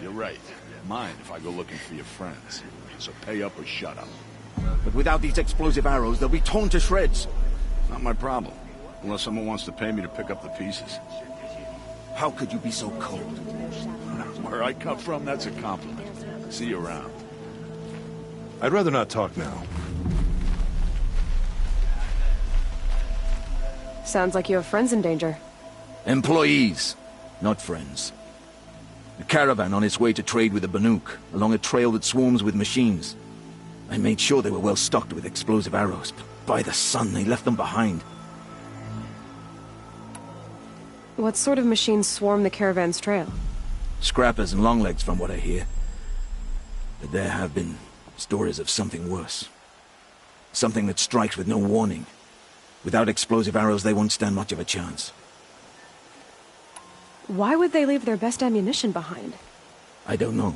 You're right. Mind if I go looking for your friends. So pay up or shut up. But without these explosive arrows, they'll be torn to shreds. Not my problem. Unless someone wants to pay me to pick up the pieces. How could you be so cold? Where I come from, that's a compliment. See you around. I'd rather not talk now. Sounds like you have friends in danger. Employees, not friends. A caravan on its way to trade with the Banuk, along a trail that swarms with machines. I made sure they were well stocked with explosive arrows, but by the sun, they left them behind. What sort of machines swarm the caravan's trail? Scrappers and longlegs, from what I hear. But there have been stories of something worse. Something that strikes with no warning. Without explosive arrows, they won't stand much of a chance. Why would they leave their best ammunition behind? I don't know.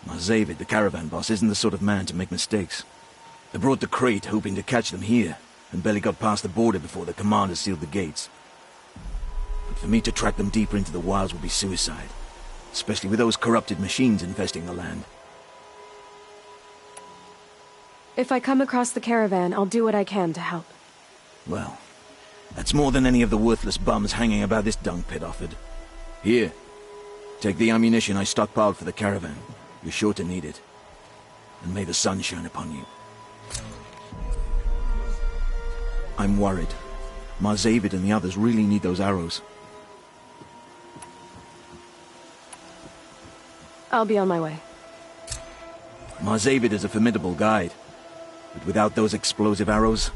Marzavid, the caravan boss, isn't the sort of man to make mistakes. They brought the crate hoping to catch them here, and barely got past the border before the commander sealed the gates. But for me to track them deeper into the wilds would be suicide, especially with those corrupted machines infesting the land. If I come across the caravan, I'll do what I can to help. Well, that's more than any of the worthless bums hanging about this dung pit offered. Here, take the ammunition I stockpiled for the caravan. You're sure to need it. And may the sun shine upon you. I'm worried. Marzavid and the others really need those arrows. I'll be on my way. Marzavid is a formidable guide. But without those explosive arrows,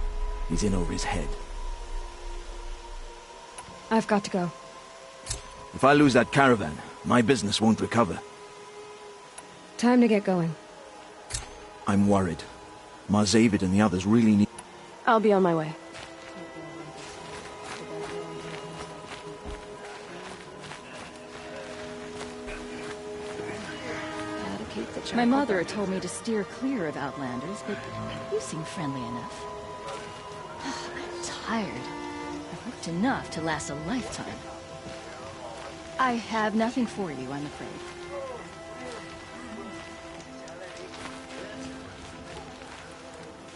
he's in over his head. I've got to go. If I lose that caravan, my business won't recover. Time to get going. I'm worried. Marzavid and the others really need... I'll be on my way. My mother told me to steer clear of Outlanders, but you seem friendly enough. I'm tired. I've worked enough to last a lifetime. I have nothing for you, I'm afraid.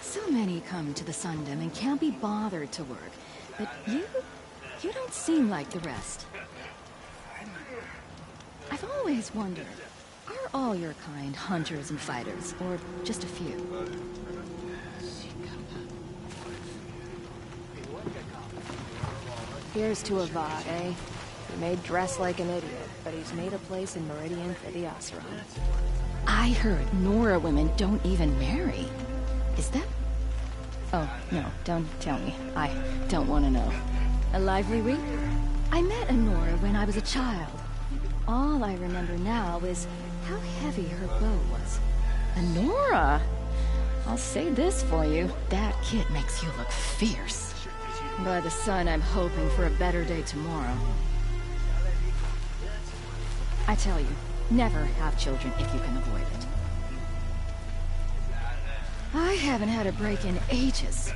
So many come to the Sundom and can't be bothered to work. But you don't seem like the rest. I've always wondered, are all your kind hunters and fighters, or just a few? Here's to Avad, eh? He may dress like an idiot, but he's made a place in Meridian for the Oseram. I heard Nora women don't even marry. Is that... Oh, no, don't tell me. I don't want to know. A lively week? I met Nora when I was a child. All I remember now is how heavy her bow was. Nora! I'll say this for you. That kid makes you look fierce. By the sun, I'm hoping for a better day tomorrow. I tell you, never have children if you can avoid it. I haven't had a break in ages.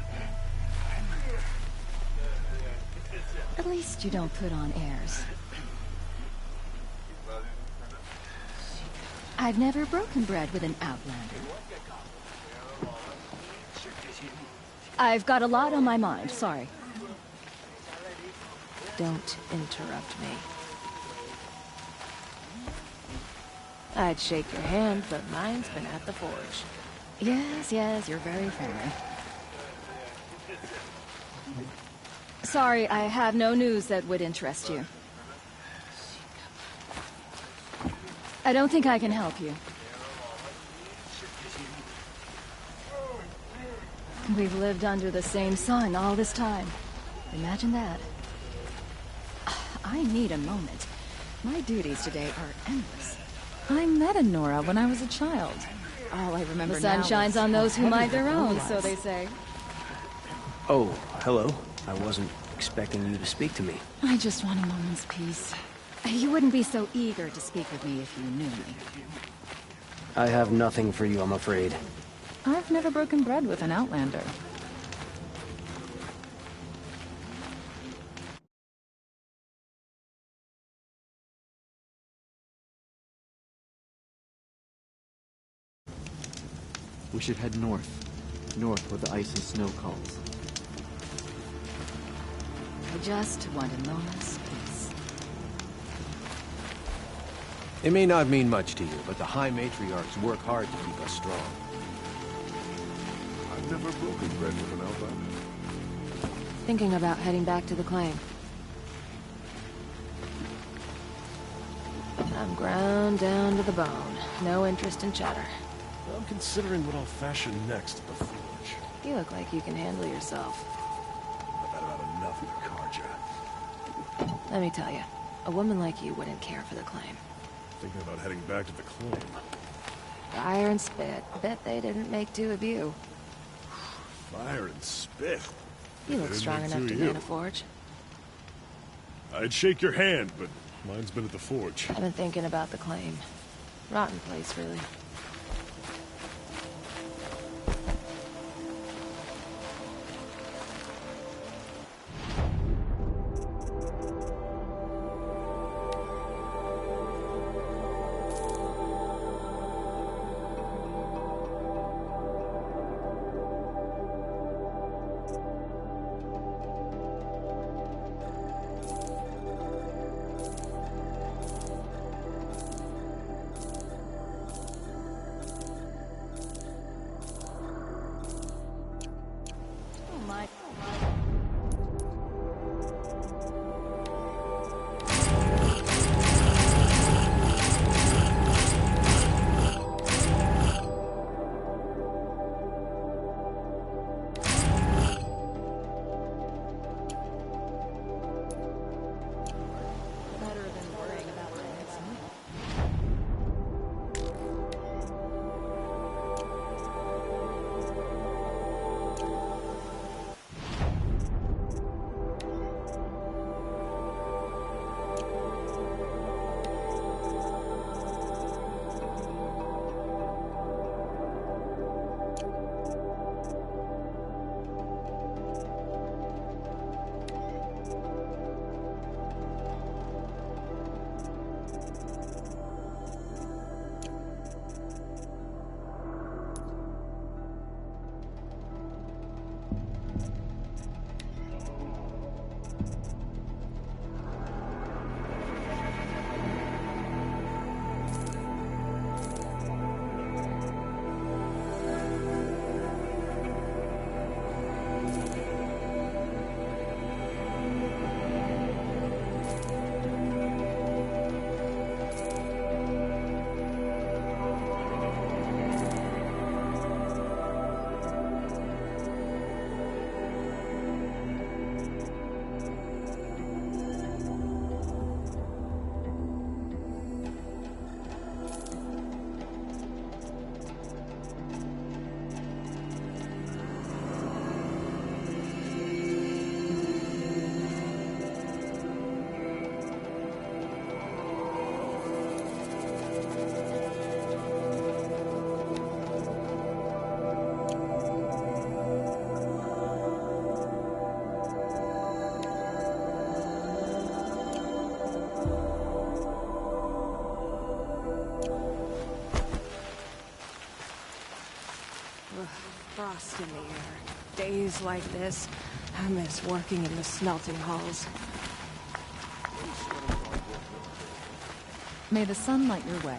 At least you don't put on airs. I've never broken bread with an outlander. I've got a lot on my mind, sorry. Don't interrupt me. I'd shake your hand, but mine's been at the forge. Yes, you're very friendly. Sorry, I have no news that would interest you. I don't think I can help you. We've lived under the same sun all this time. Imagine that. I need a moment. My duties today are endless. I met Nora when I was a child. All I remember The sun now shines is on how those who heavy mind their her bow own, was. so they say. Oh, hello. I wasn't expecting you to speak to me. I just want a moment's peace. You wouldn't be so eager to speak with me if you knew me. I have nothing for you, I'm afraid. I've never broken bread with an outlander. We should head north. North where the ice and snow calls. I just want a moment's peace. It may not mean much to you, but the High Matriarchs work hard to keep us strong. I've never broken bread with an outlander. Thinking about heading back to the claim. I'm ground down to the bone. No interest in chatter. I'm considering what I'll fashion next at the forge. You look like you can handle yourself. I've had about enough of the Karja. Let me tell you, a woman like you wouldn't care for the claim. Thinking about heading back to the claim. Fire and spit. Bet they didn't make two of you. Fire and spit. You look strong enough to man a forge. I'd shake your hand, but mine's been at the forge. I've been thinking about the claim. Rotten place, really. frost in the air. Days like this, I miss working in the smelting halls. May the sun light your way.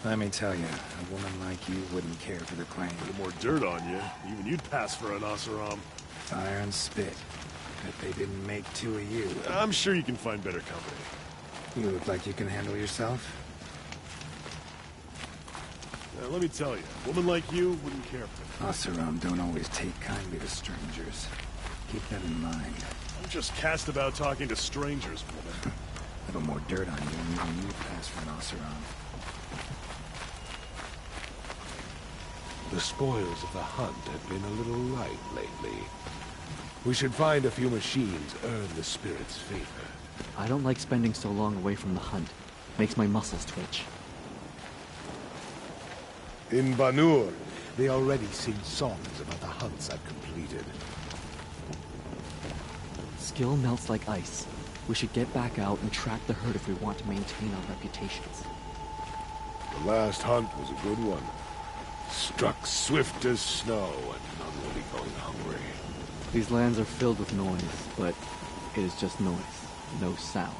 Let me tell you, a woman like you wouldn't care for the claim. A little more dirt on you. Even you'd pass for an Oseram. Fire and spit. Bet they didn't make two of you. I'm sure you can find better company. You look like you can handle yourself. Now, let me tell you, a woman like you wouldn't care for me. Oseram don't always take kindly to strangers. Keep that in mind. I'm just cast about talking to strangers, woman. A little more dirt on you, and even you pass for an Oseram. The spoils of the hunt have been a little light lately. We should find a few machines, earn the spirit's favor. I don't like spending so long away from the hunt. Makes my muscles twitch. In Banur, they already sing songs about the hunts I've completed. Skill melts like ice. We should get back out and track the herd if we want to maintain our reputations. The last hunt was a good one. Struck swift as snow and none will be going hungry. These lands are filled with noise, but it is just noise, no sounds.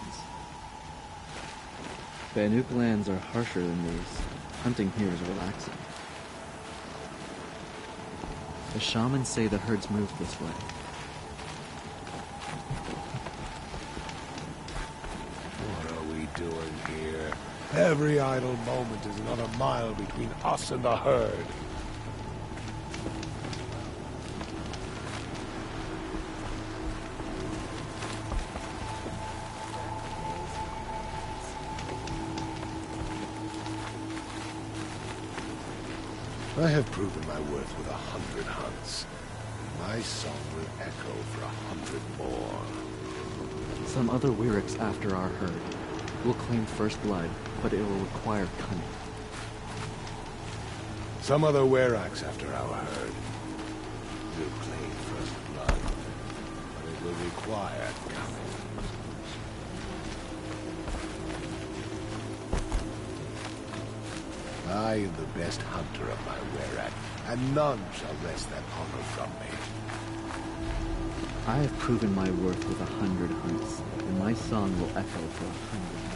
Banuk lands are harsher than these. Hunting here is relaxing. The shamans say the herds move this way. What are we doing here? Every idle moment is another mile between us and the herd. I have proven my worth with 100 hunts. My song will echo for 100 more. Some other Wyricks after our herd. We'll claim first blood, but it will require cunning. Some other Weraks after our herd. We'll claim first blood, but it will require cunning. I am the best hunter of my Werak, and none shall wrest that honor from me. I have proven my worth with 100 hunts, and my song will echo for 100 more.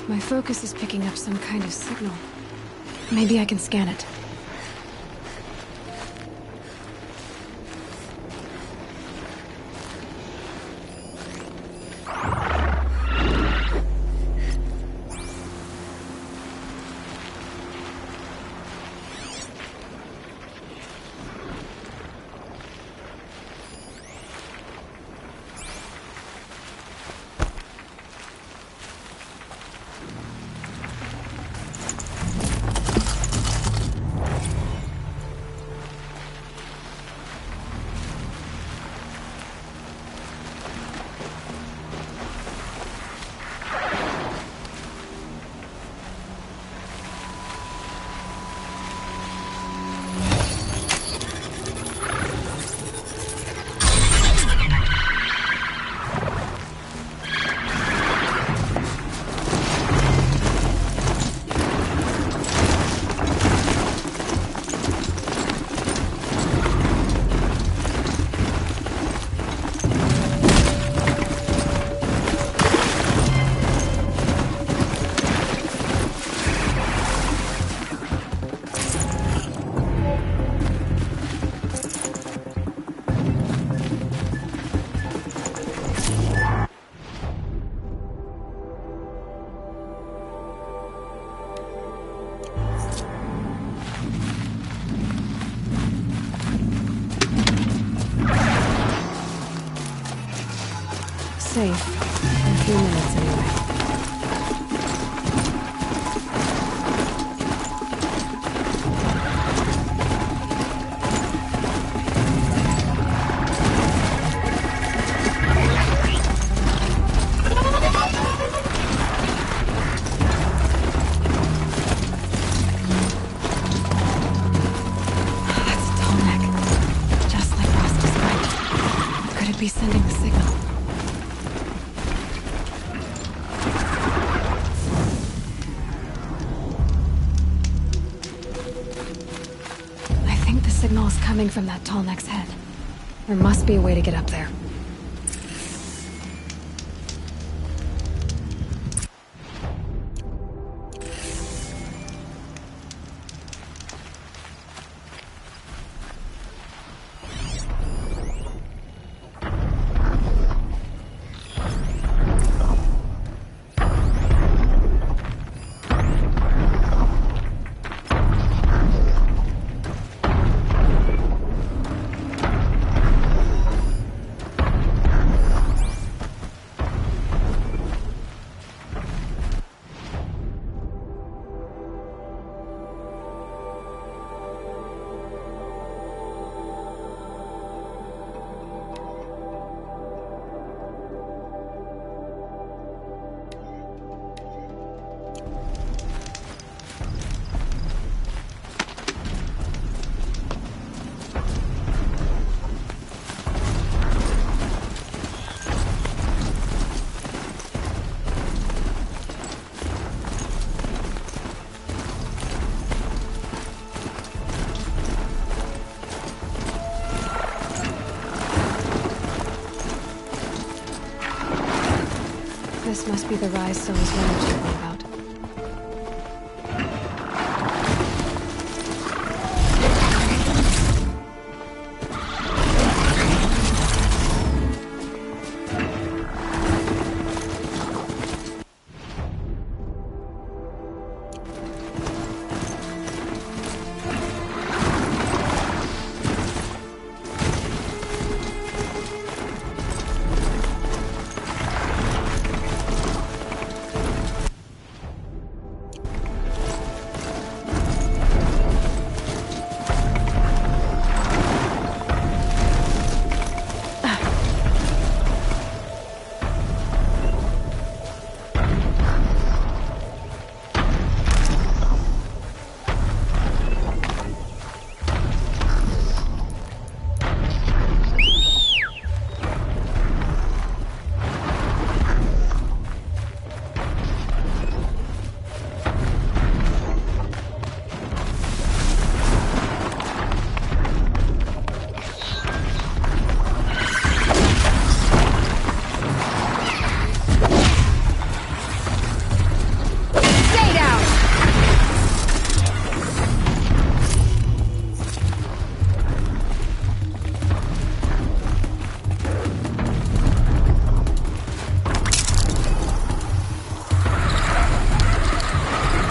My focus is picking up some kind of signal. Maybe I can scan it. Safe. For a few minutes, anyway. That's a tall neck. Just like Ross described. Could it be sending the signal? Signal is coming from that tall neck's head. There must be a way to get up there. This must be the rise So's runner told me about.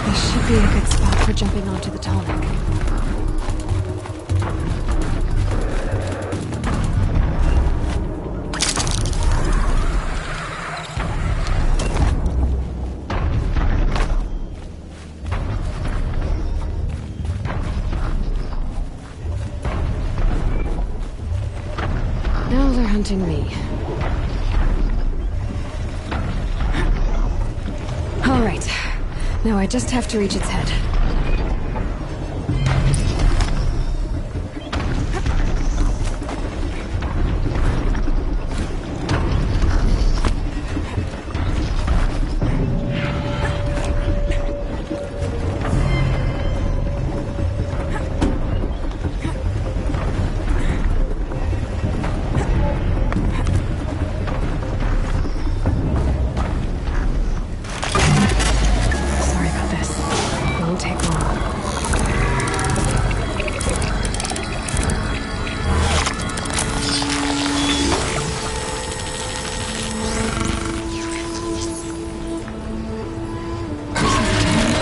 This should be a good spot for jumping onto the tonic. Now they're hunting me. All right. Now I just have to reach its head. Sorry about this. Won't take long.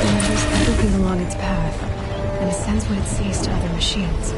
Remembers everything along its path, and it sends what it sees to other machines.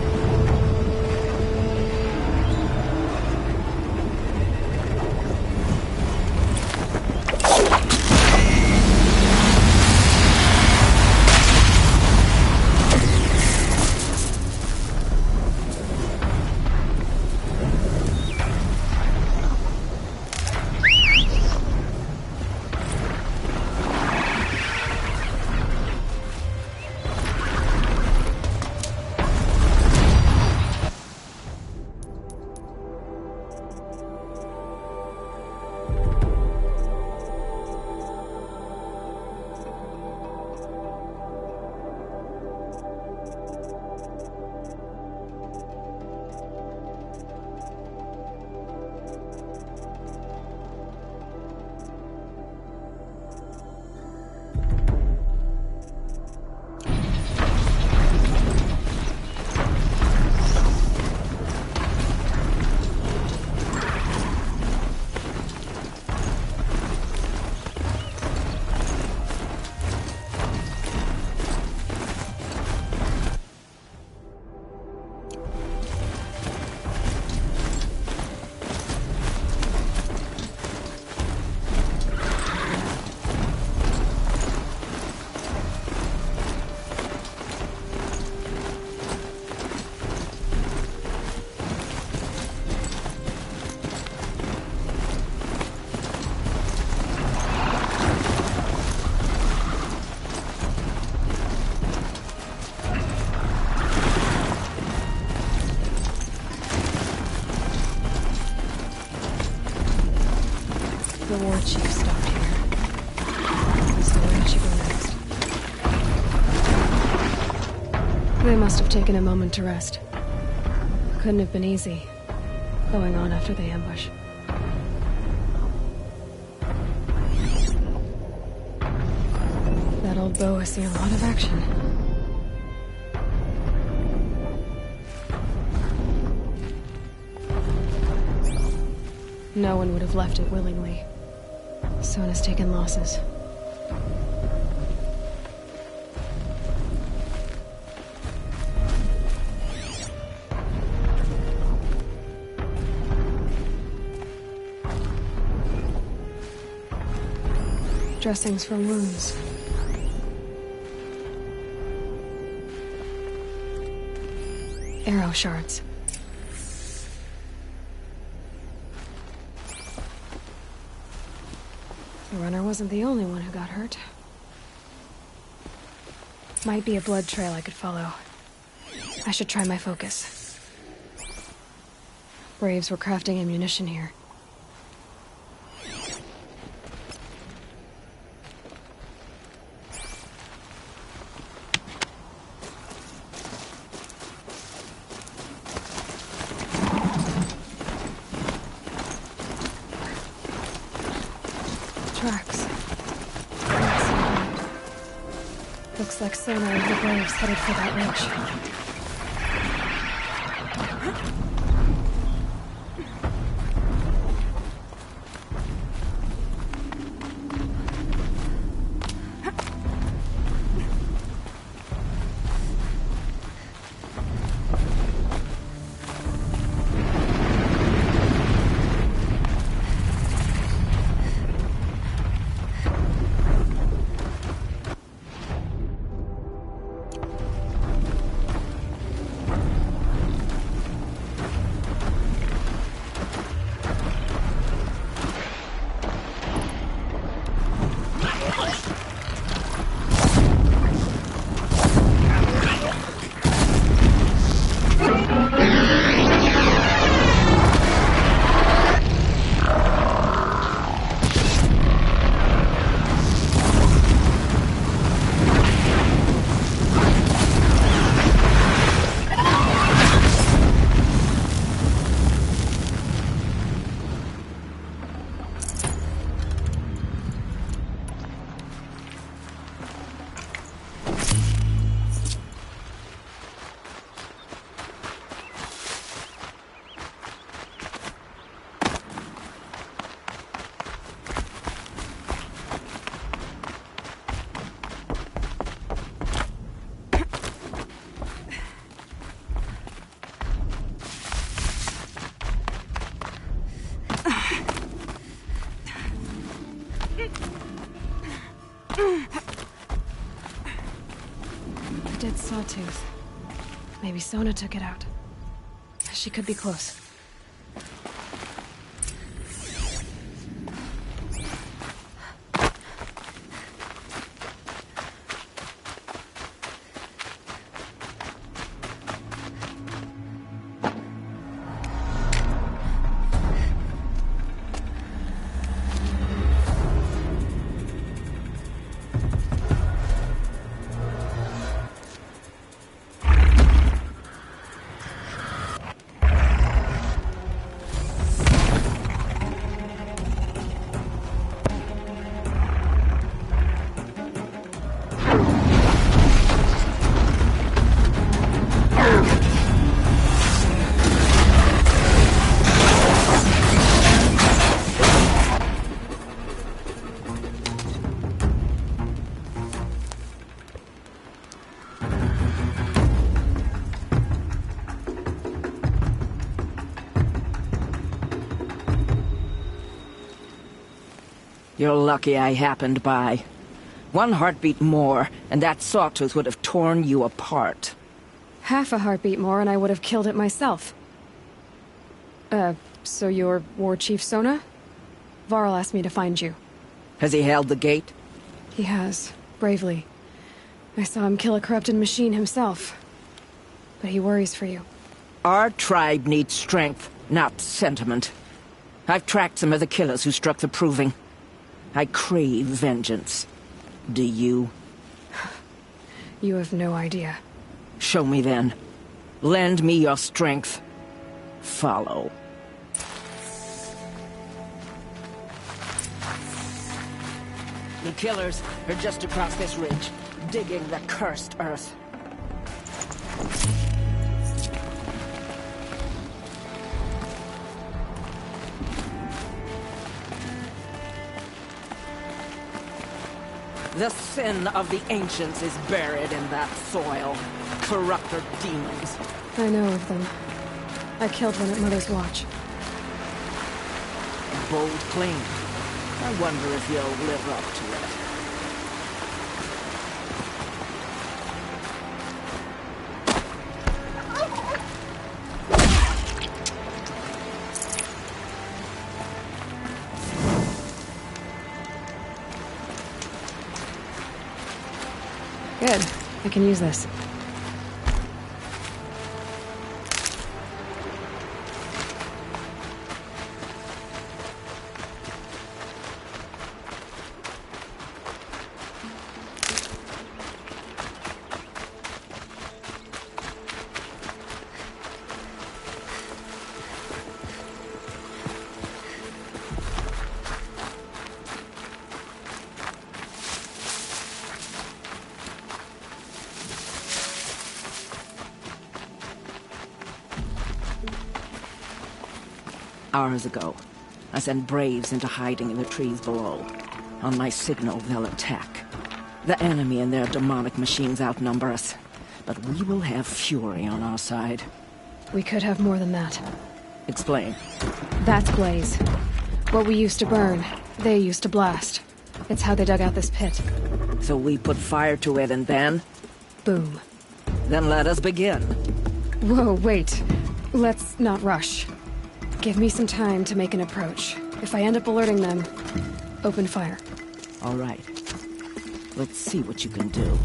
The war chief stopped here. So where did she go next? They must have taken a moment to rest. Couldn't have been easy, going on after the ambush. That old bow has seen a lot of action. No one would have left it willingly. Soon has taken losses. Dressings for wounds. Arrow shards. The runner wasn't the only one who got hurt. Might be a blood trail I could follow. I should try my focus. Braves were crafting ammunition here. Tracks. Looks like sonar of the Braves headed for that ridge. dead sawtooth. Maybe Sona took it out. She could be close. You're lucky I happened by. One heartbeat more, and that sawtooth would have torn you apart. Half a heartbeat more and I would have killed it myself. So you're War Chief Sona? Varl asked me to find you. Has he held the gate? He has, bravely. I saw him kill a corrupted machine himself. But he worries for you. Our tribe needs strength, not sentiment. I've tracked some of the killers who struck the Proving. I crave vengeance. Do you? You have no idea. Show me then. Lend me your strength. Follow. The killers are just across this ridge, digging the cursed earth. The sin of the ancients is buried in that soil. Corrupter demons. I know of them. I killed one at Mother's Watch. A bold claim. I wonder if you'll live up to it. Good. I can use this. Hours ago, I sent Braves into hiding in the trees below. On my signal, they'll attack. The enemy and their demonic machines outnumber us, but we will have fury on our side. We could have more than that. Explain. That's Blaze. What we used to burn, they used to blast. It's how they dug out this pit. So we put fire to it and then? Boom. Then let us begin. Whoa, wait. Let's not rush. Give me some time to make an approach. If I end up alerting them, open fire. All right. Let's see what you can do.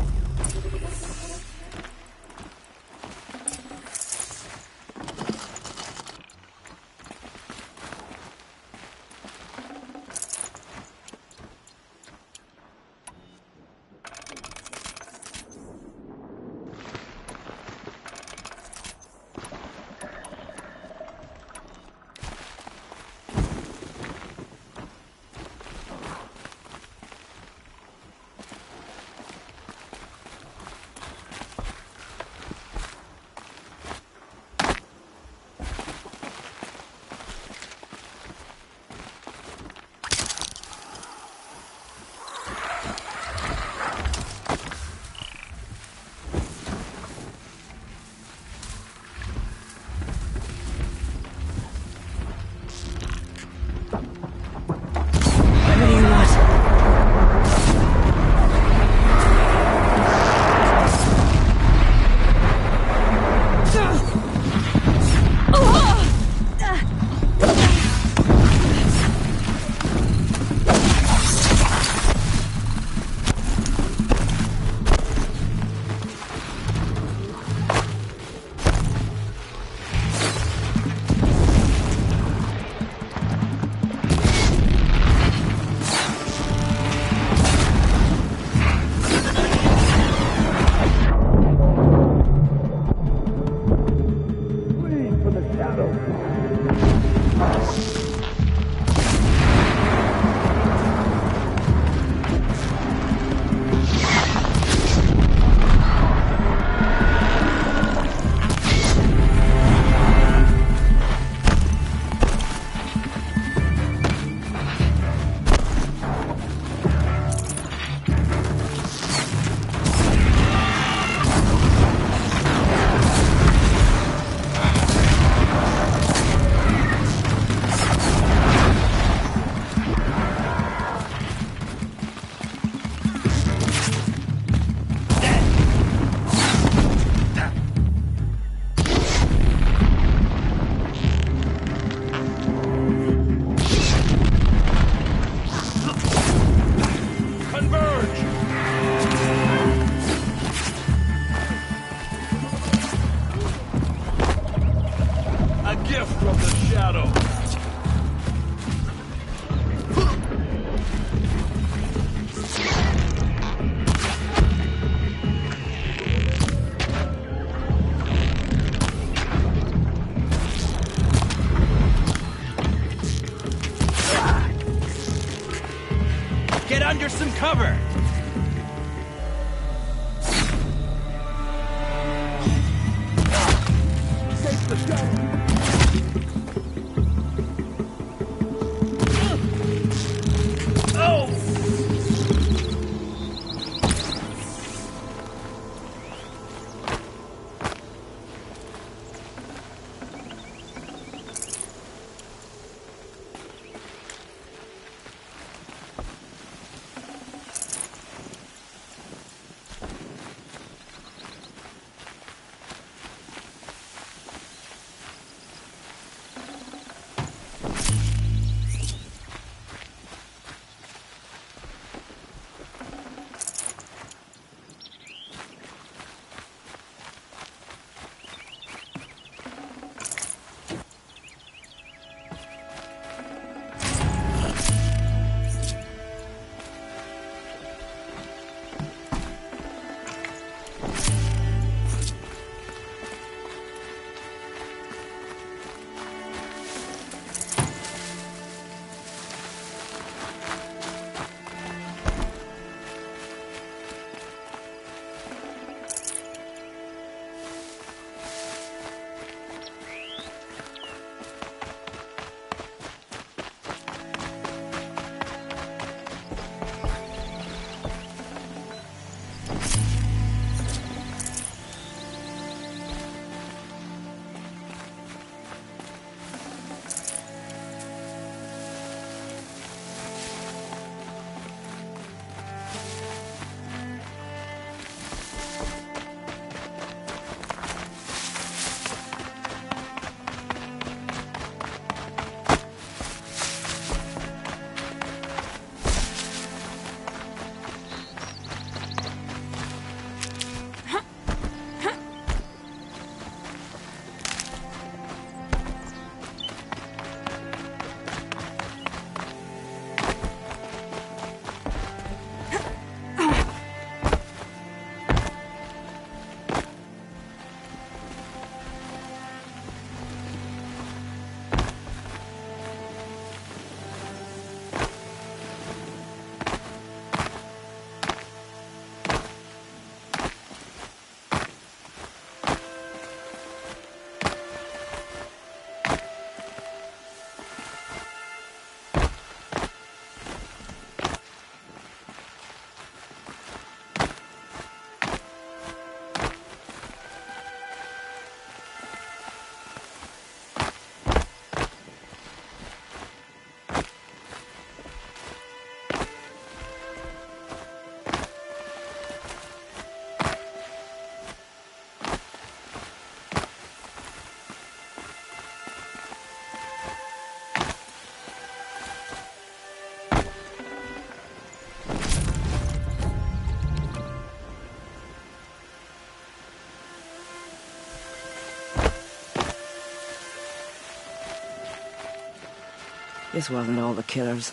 This wasn't all the killers.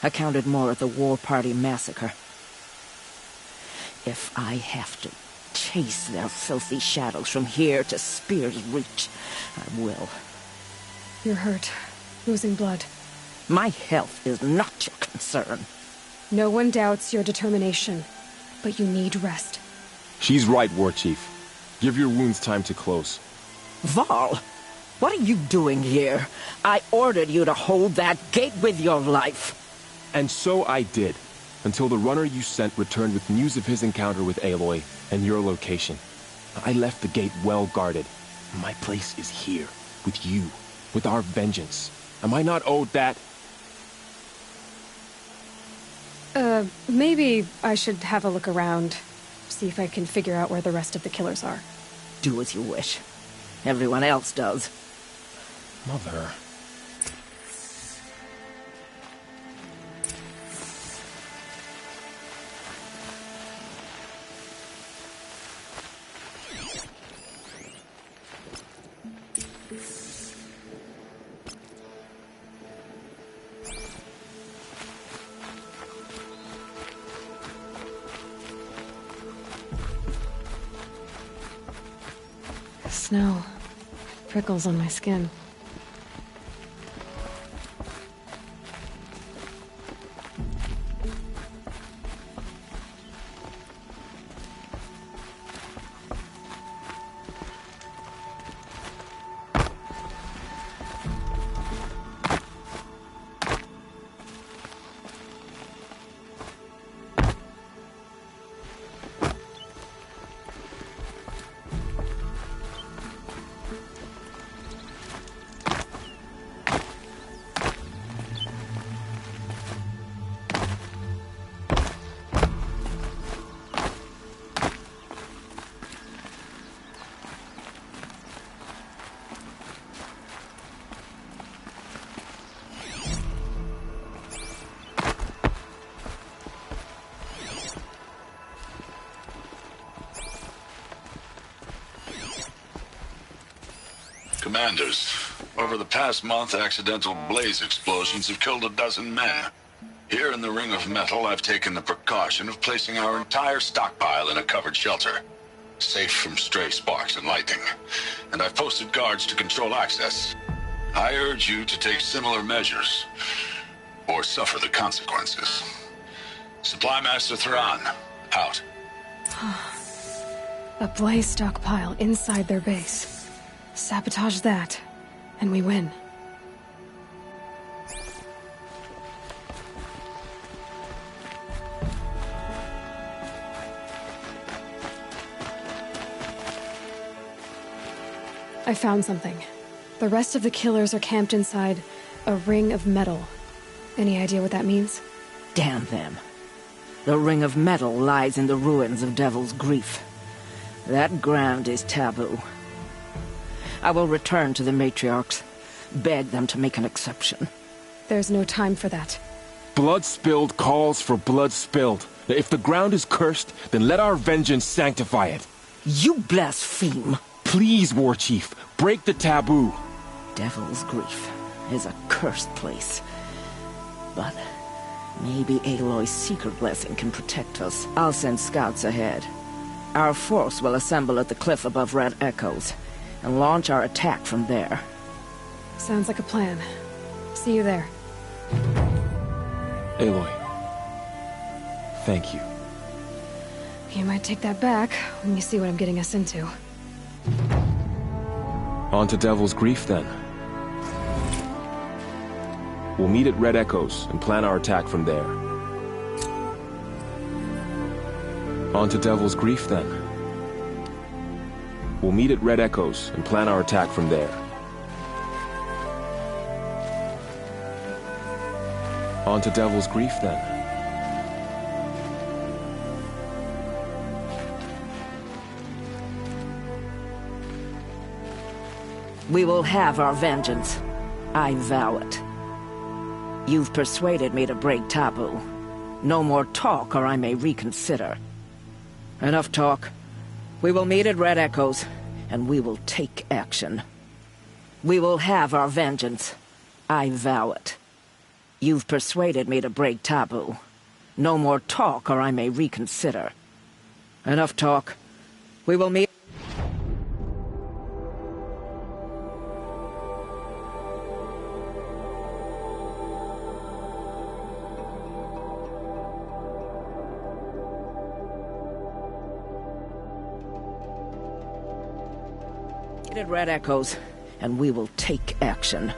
I counted more at the War Party massacre. If I have to chase their filthy shadows from here to Spear's Reach, I will. You're hurt. Losing blood. My health is not your concern. No one doubts your determination, but you need rest. She's right, War Chief. Give your wounds time to close. Val, what are you doing here? I ordered you to hold that gate with your life. And so I did, until the runner you sent returned with news of his encounter with Aloy and your location. I left the gate well guarded. My place is here, with you, with our vengeance. Am I not owed that? Maybe I should have a look around. See if I can figure out where the rest of the killers are. Do as you wish. Everyone else does. Mother... Snow. Prickles on my skin. Commanders, over the past month, accidental blaze explosions have killed a dozen men. Here in the Ring of Metal, I've taken the precaution of placing our entire stockpile in a covered shelter, safe from stray sparks and lightning, and I've posted guards to control access. I urge you to take similar measures, or suffer the consequences. Supply Master Thran, out. A blaze stockpile inside their base. Sabotage that, and we win. I found something. The rest of the killers are camped inside a ring of metal. Any idea what that means? Damn them. The Ring of Metal lies in the ruins of Devil's Grief. That ground is taboo. I will return to the matriarchs, beg them to make an exception. There's no time for that. Blood spilled calls for blood spilled. If the ground is cursed, then let our vengeance sanctify it. You blaspheme. Please, War Chief, break the taboo. Devil's Grief is a cursed place. But maybe Aloy's secret blessing can protect us. I'll send scouts ahead. Our force will assemble at the cliff above Red Echoes and launch our attack from there. Sounds like a plan. See you there. Aloy. Thank you. You might take that back when you see what I'm getting us into. On to Devil's Grief, then. We'll meet at Red Echoes and plan our attack from there. On to Devil's Grief, then. We'll meet at Red Echoes and plan our attack from there. On to Devil's Grief, then. We will have our vengeance. I vow it. You've persuaded me to break taboo. No more talk, or I may reconsider. Enough talk. We will meet at Red Echoes, and we will take action. We will have our vengeance. I vow it. You've persuaded me to break taboo. No more talk, or I may reconsider. Enough talk. We will meet... Red Echoes, and we will take action.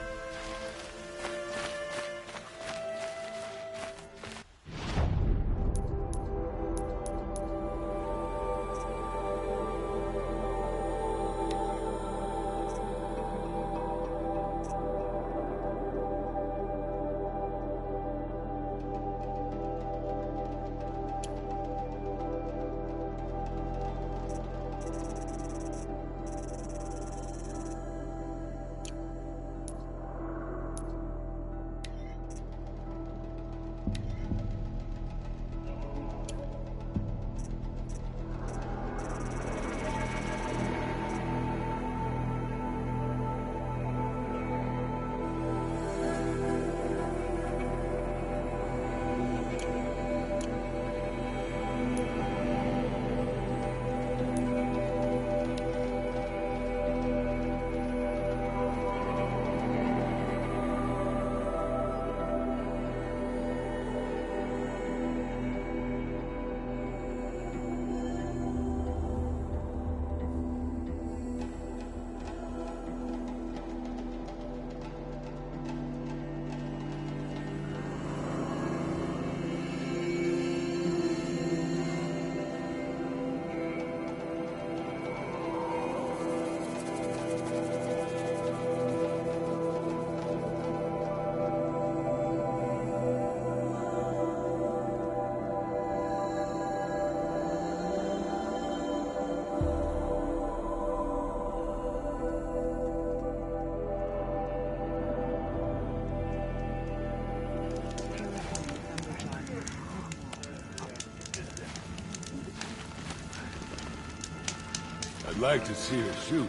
I'd like to see her shoot.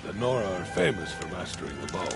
The Nora are famous for mastering the bow.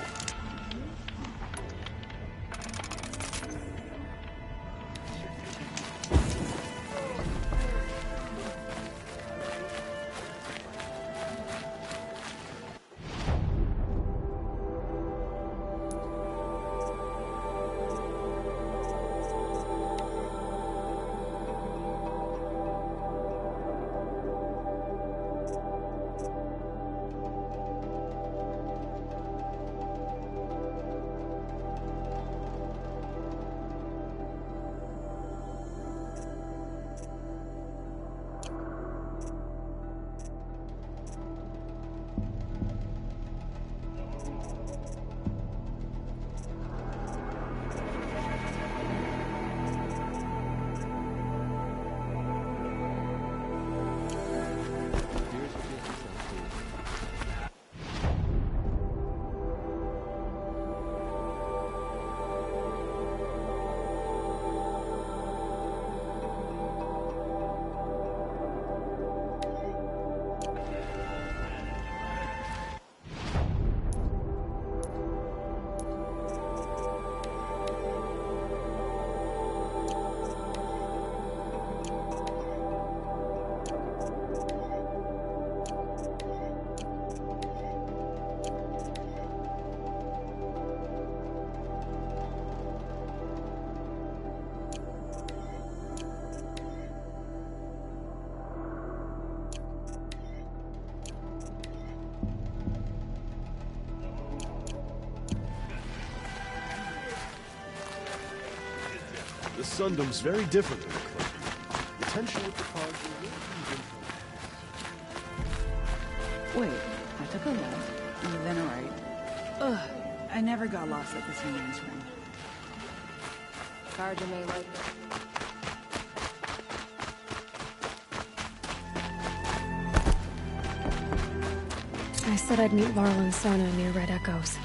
The Sundom's very different than the Club. The tension with the cards will Wait, I took a left, and then a right. Ugh, I never got lost at this man's ring. Cards are made like this. I said I'd meet Laurel and Sona near Red Echoes.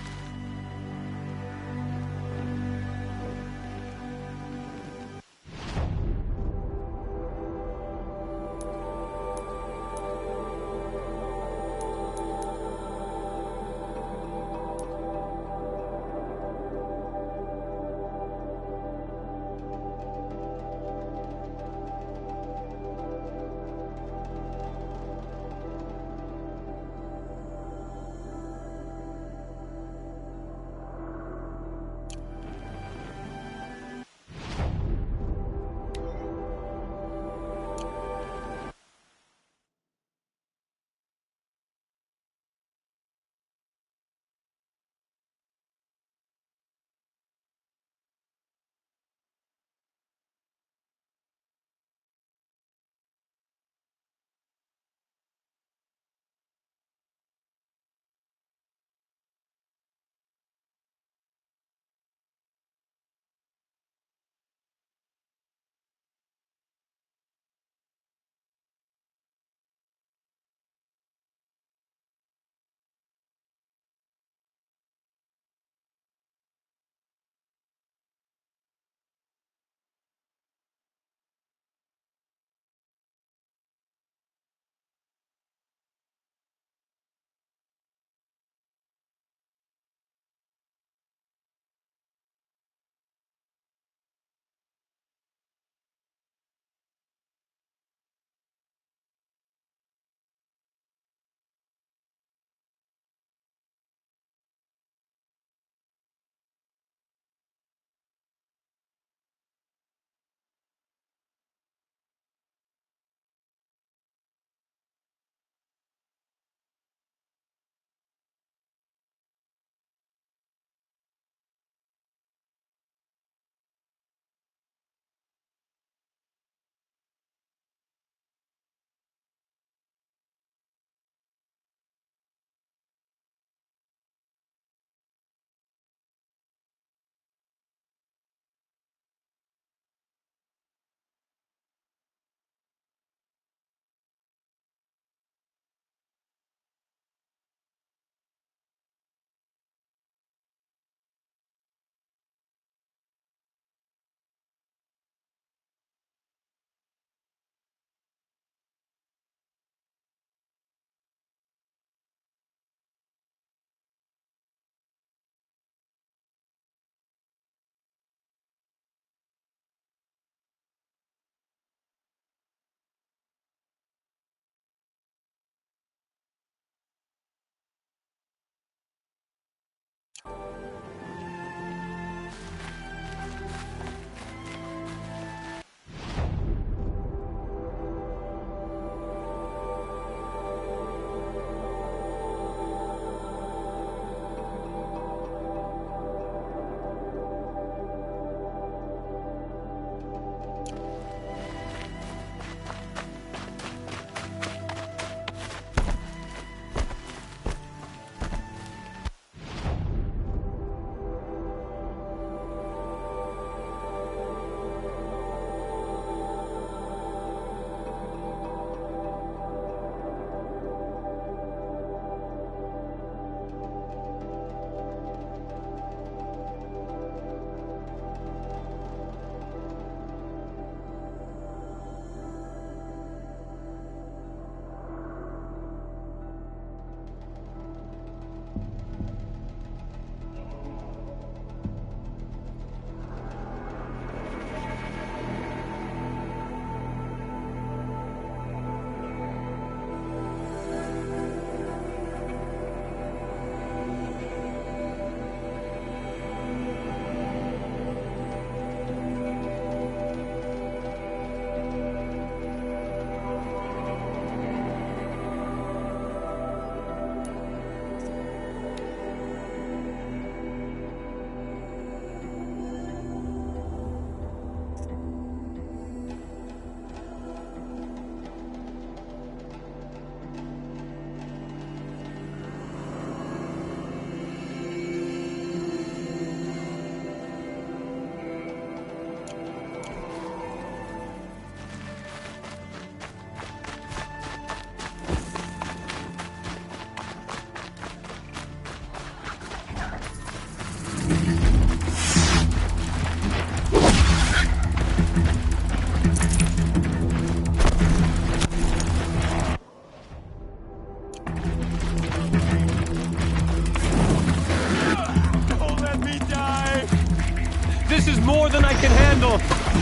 This is more than I can handle!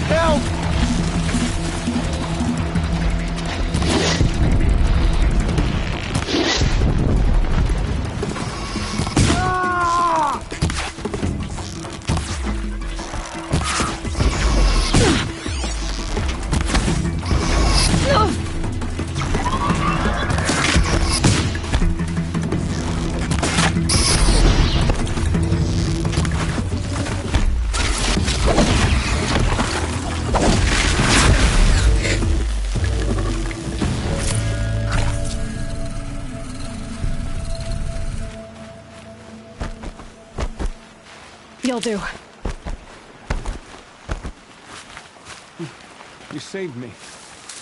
Help! You'll do. You saved me.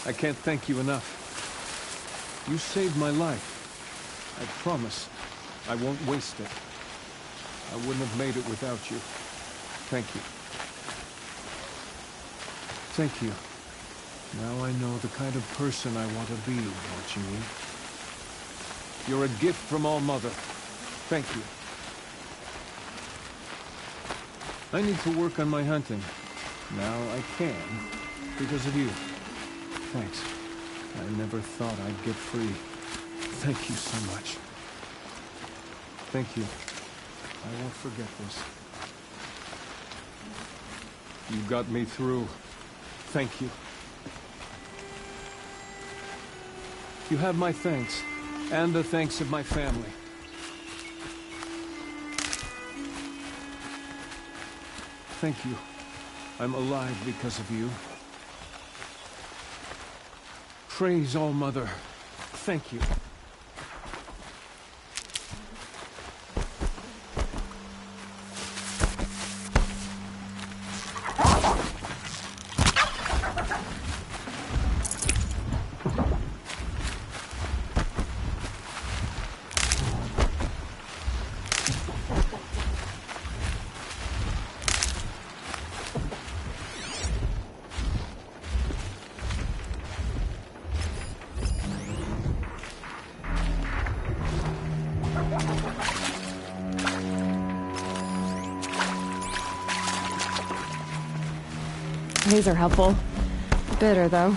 I can't thank you enough. You saved my life. I promise I won't waste it. I wouldn't have made it without you. Thank you. Thank you. Now I know the kind of person I want to be watching you. You're a gift from All-Mother. Thank you. I need to work on my hunting. Now I can, because of you. Thanks. I never thought I'd get free. Thank you so much. Thank you. I won't forget this. You got me through. Thank you. You have my thanks, and the thanks of my family. Thank you. I'm alive because of you. Praise All-Mother. Thank you. These are helpful. Bitter, though.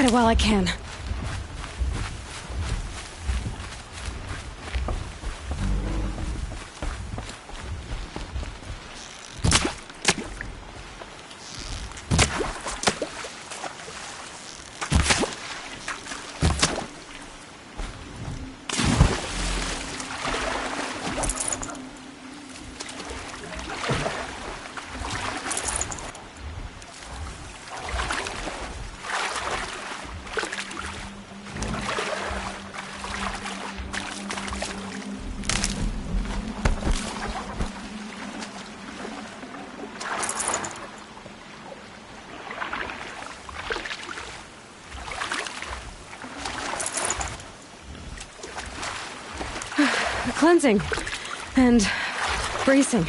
get it while I can. Cleansing and bracing.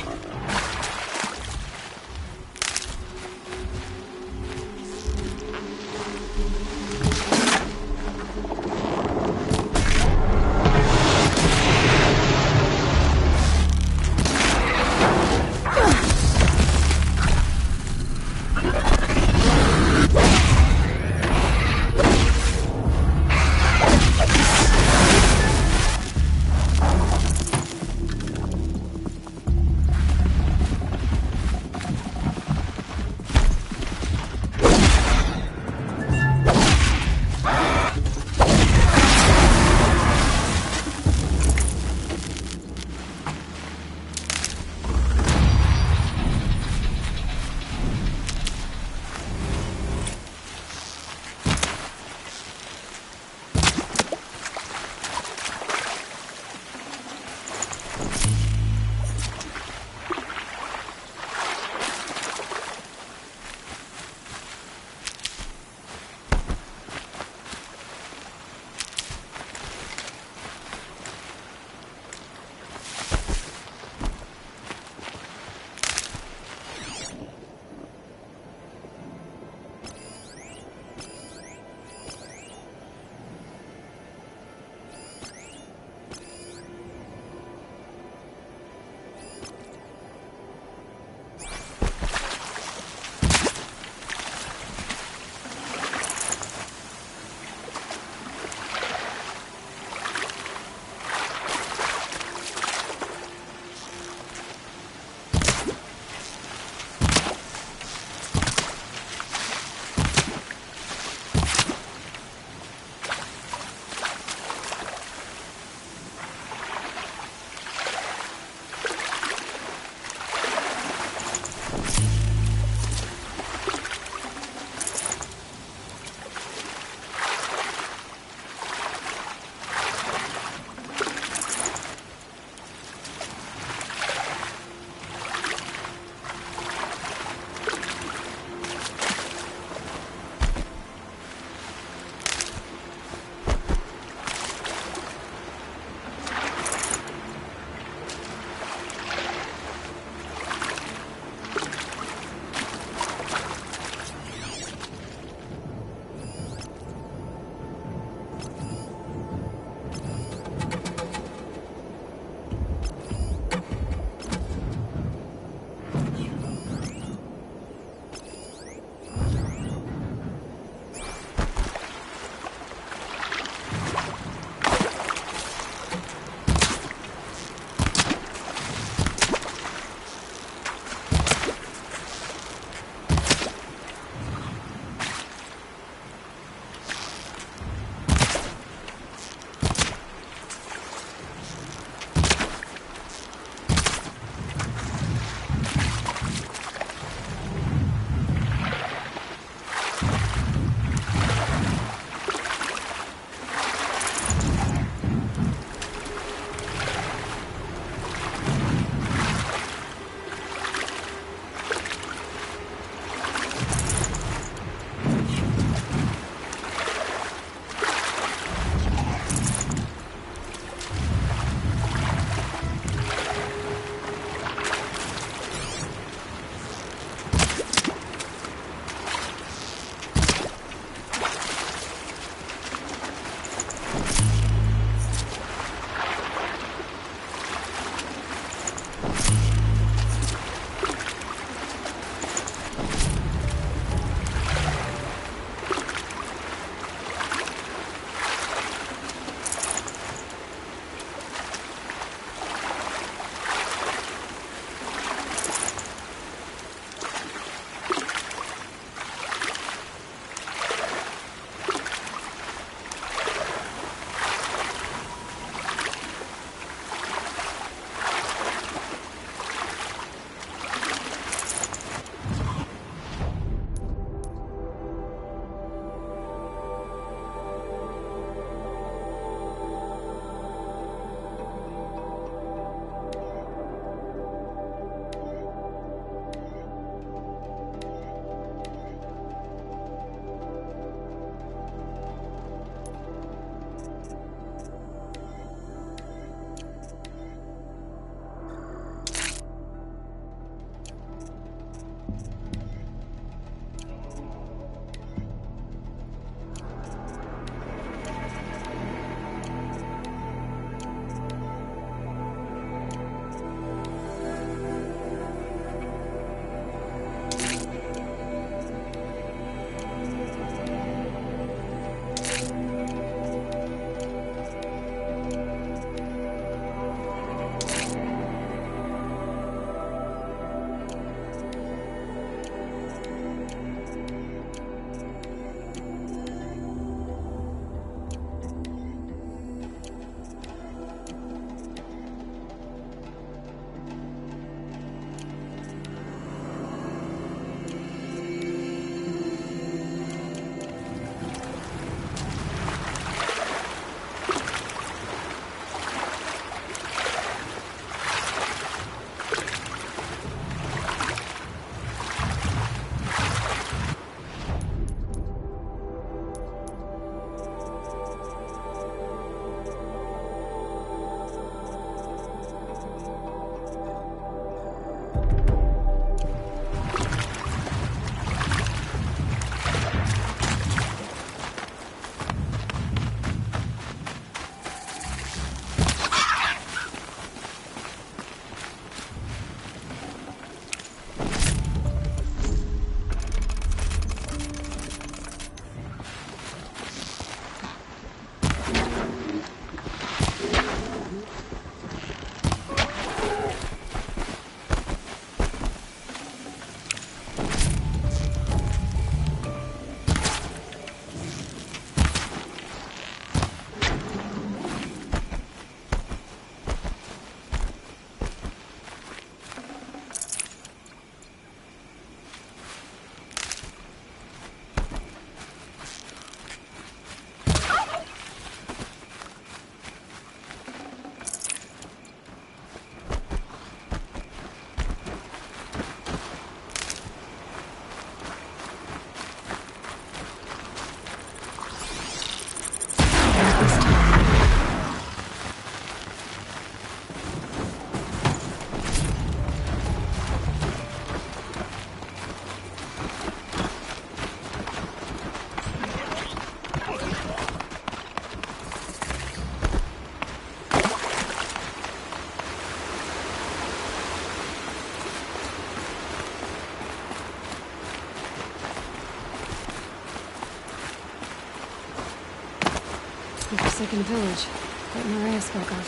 The forsaken village that Maria spoke of.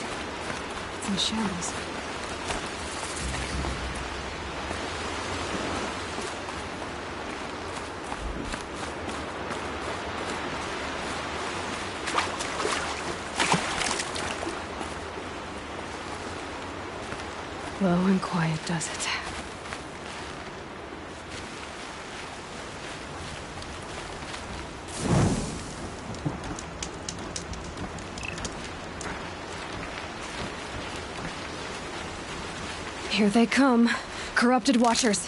It's in shambles. Low and quiet does it. Here they come. Corrupted Watchers.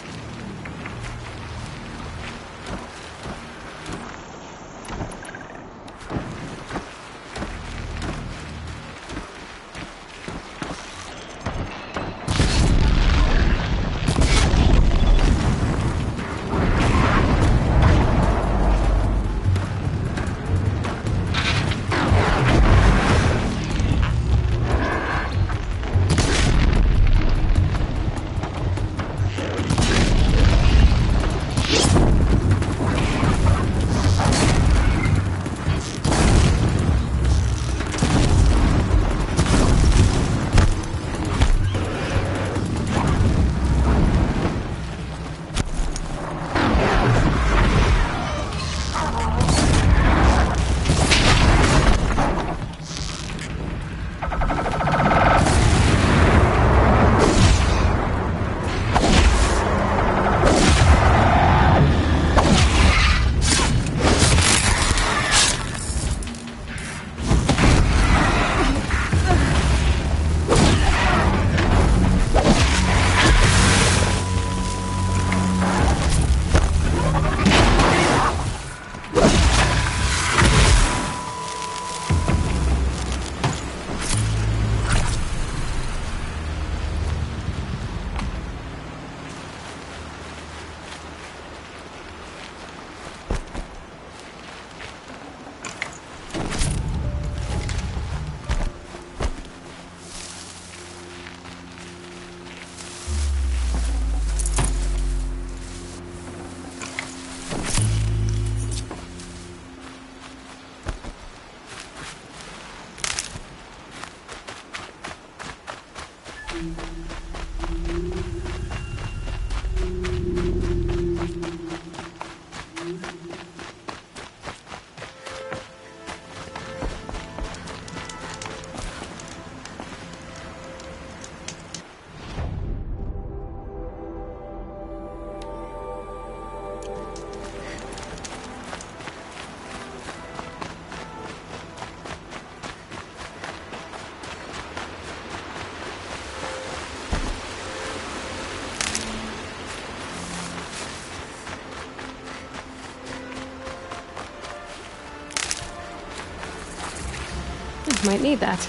Might need that.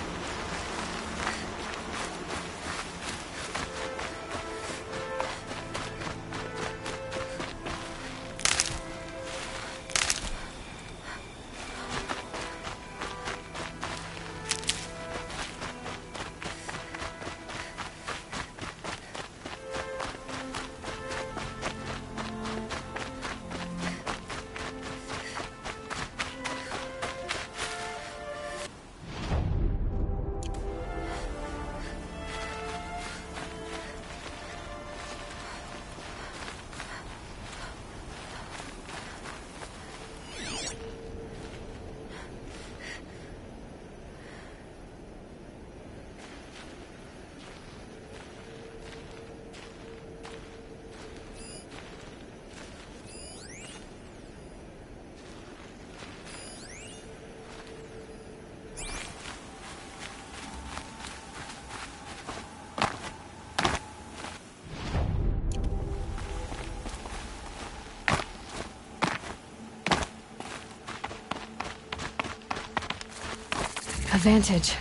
A vantage.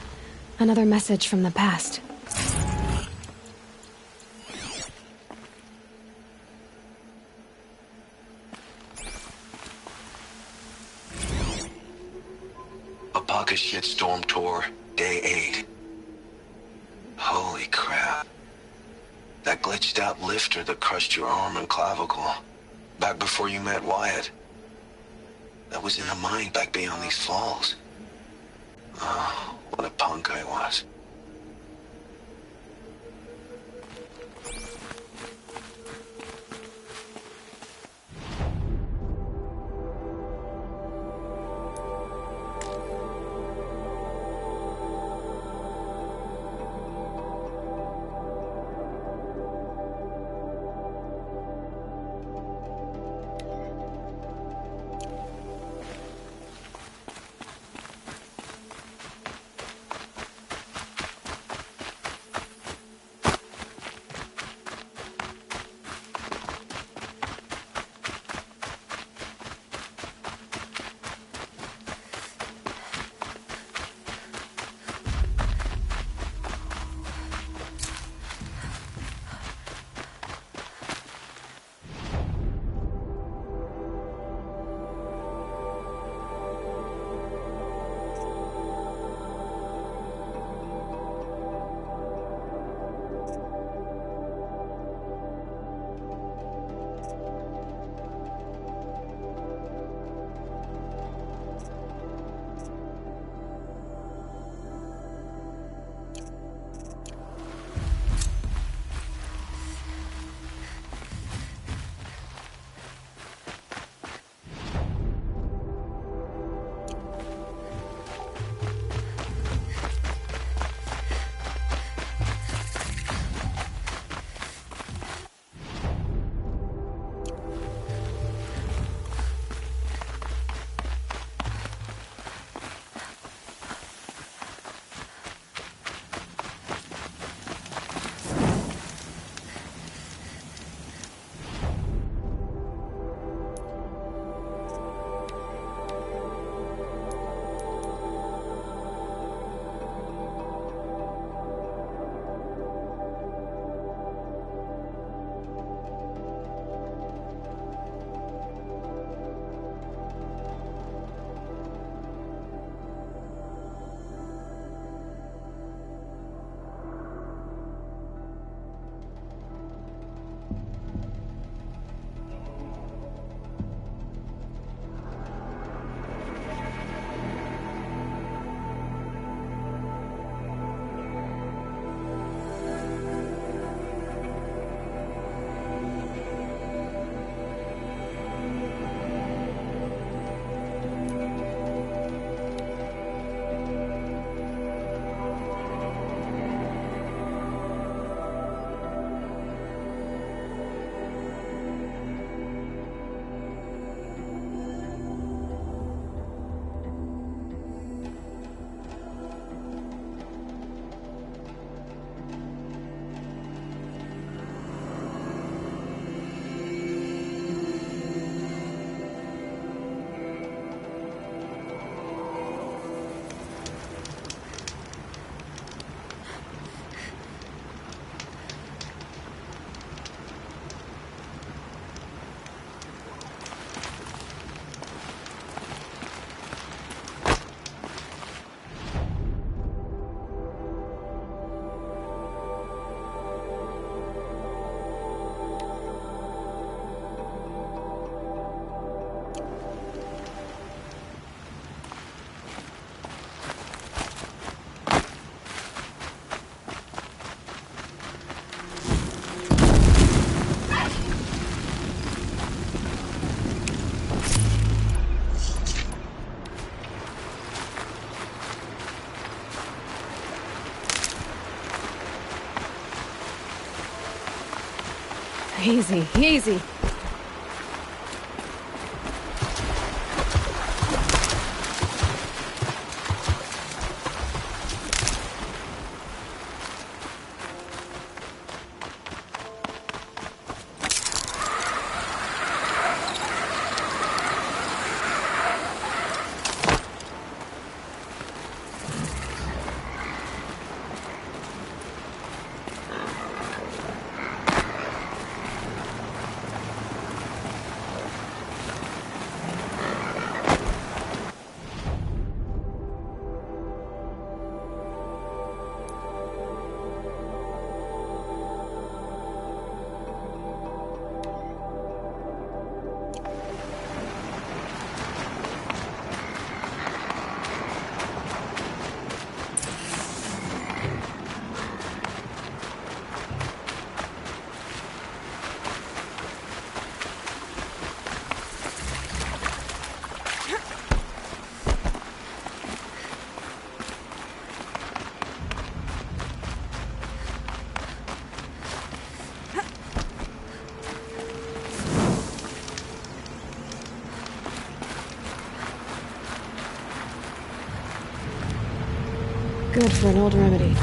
Another message from the past. A bucket shitstorm tour, day 8. Holy crap. That glitched out lifter that crushed your arm and clavicle. Back before you met Wyatt. That was in a mine back beyond these falls. Oh, what a punk I was. Easy, easy. Good for an old remedy.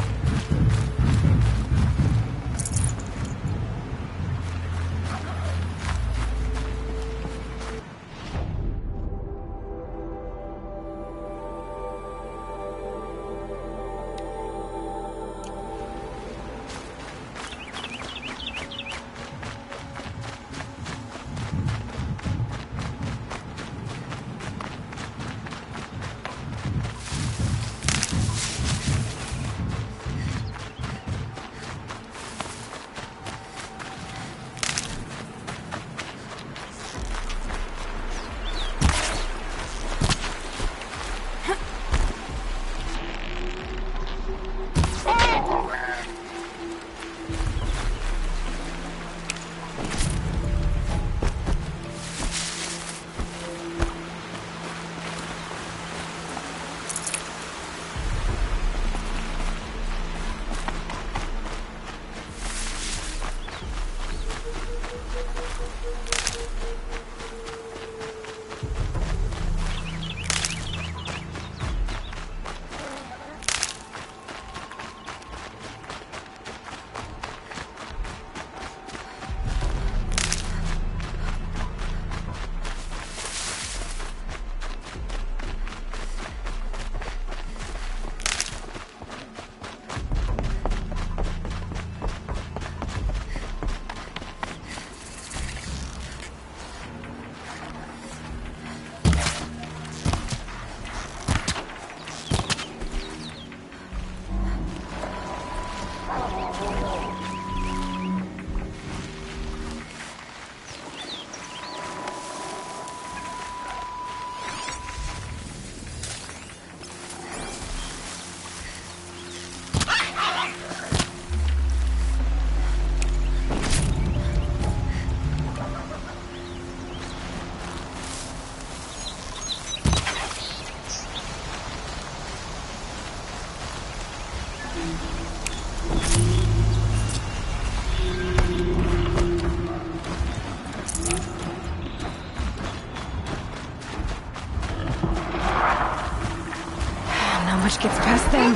Much gets past them.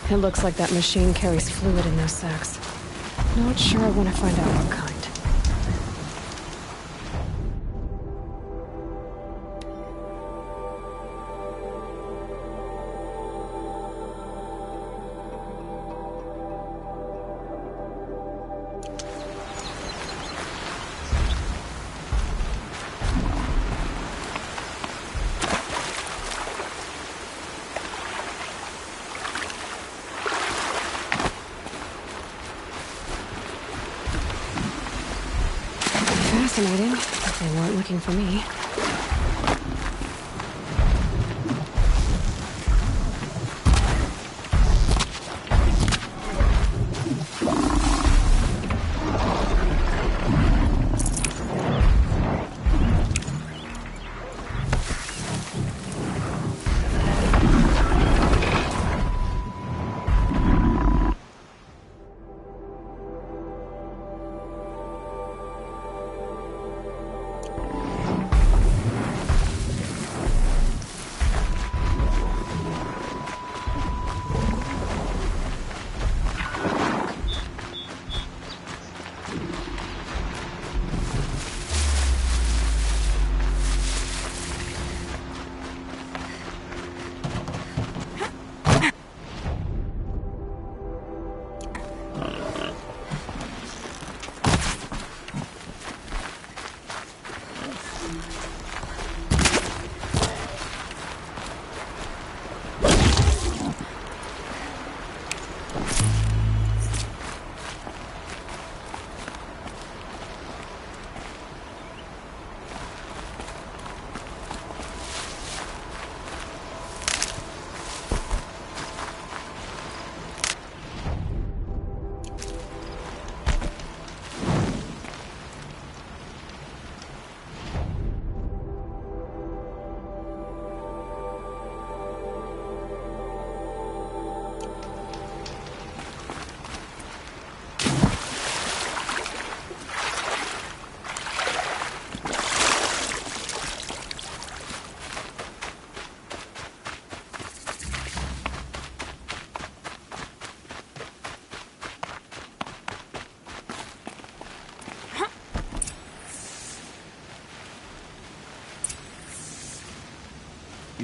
It looks like that machine carries fluid in those sacks. Not sure I want to find out what kind. Fascinating, if they weren't looking for me.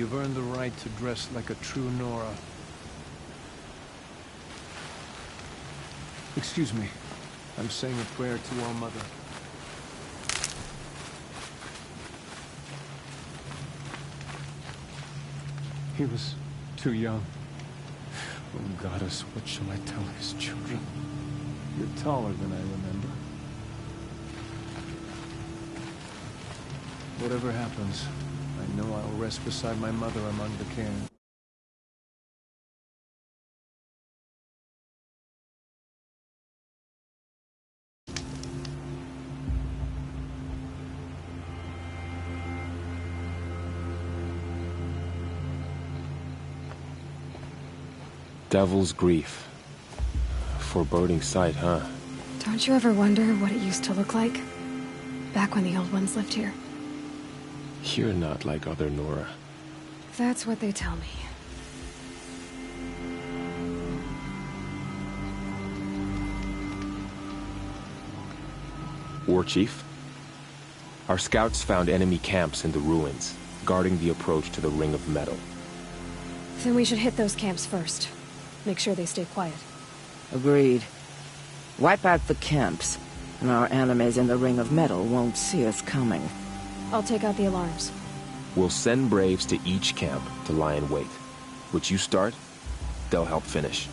You've earned the right to dress like a true Nora. Excuse me. I'm saying a prayer to All Mother. He was too young. Oh, Goddess, what shall I tell his children? You're taller than I remember. Whatever happens, I know I'll rest beside my mother among the cairns. Devil's Grief. Foreboding sight, huh? Don't you ever wonder what it used to look like? Back when the old ones lived here. You're not like other Nora. That's what they tell me. War Chief? Our scouts found enemy camps in the ruins, guarding the approach to the Ring of Metal. Then we should hit those camps first. Make sure they stay quiet. Agreed. Wipe out the camps, and our enemies in the Ring of Metal won't see us coming. I'll take out the alarms. We'll send Braves to each camp to lie in wait. Which you start, they'll help finish.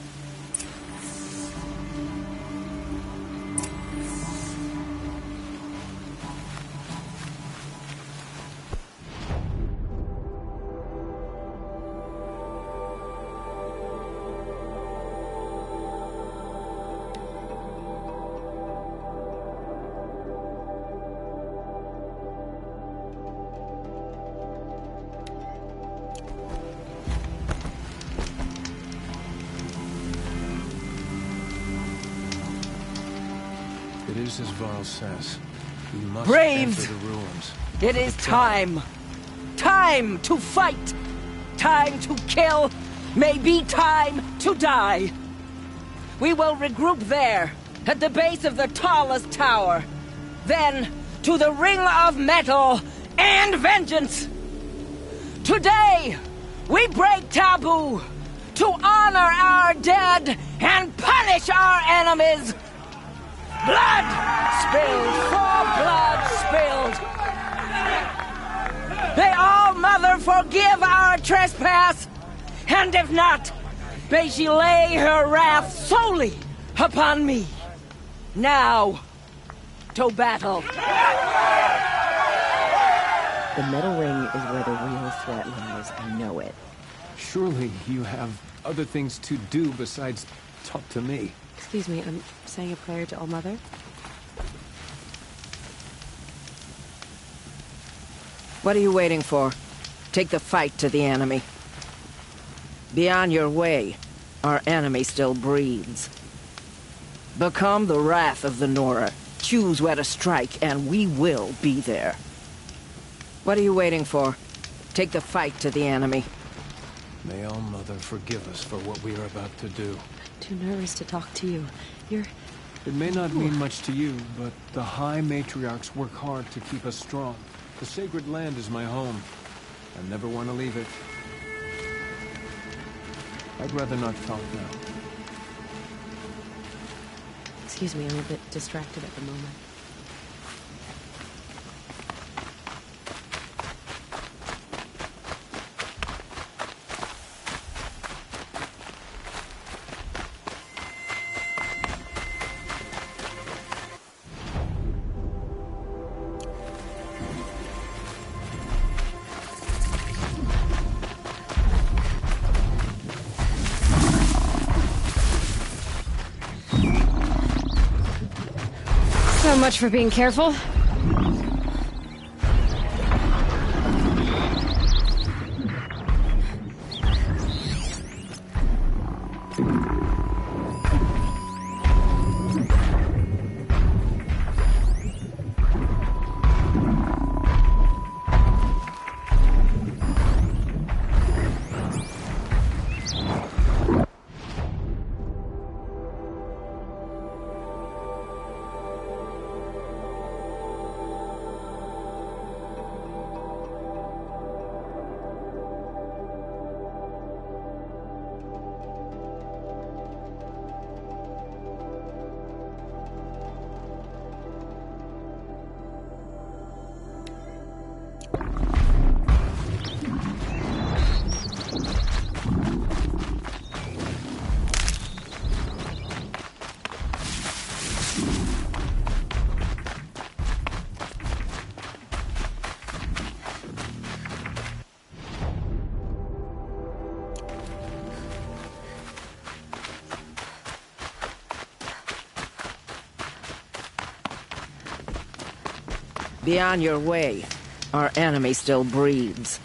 It is as Varl says. We must Braves! enter the ruins. It is time! Time to fight! Time to kill! Maybe time to die! We will regroup there, at the base of the tallest tower. Then, to the Ring of Metal and vengeance! Today, we break taboo to honor our dead and punish our enemies! Blood spilled for blood spilled! May All Mother forgive our trespass, and if not, may she lay her wrath solely upon me. Now, to battle. The Metal Ring is where the real threat lies. I know it. Surely you have other things to do besides talk to me. Excuse me, I'm saying a prayer to All Mother. What are you waiting for? Take the fight to the enemy. Be on your way. Our enemy still breathes. Become the wrath of the Nora. Choose where to strike, and we will be there. What are you waiting for? Take the fight to the enemy. May All Mother forgive us for what we are about to do. Too nervous to talk to you. You're... It may not mean much to you, but the High Matriarchs work hard to keep us strong. The sacred land is my home. I never want to leave it. I'd rather not talk now. Excuse me, I'm a bit distracted at the moment. So much for being careful. Be on your way. Our enemy still breathes.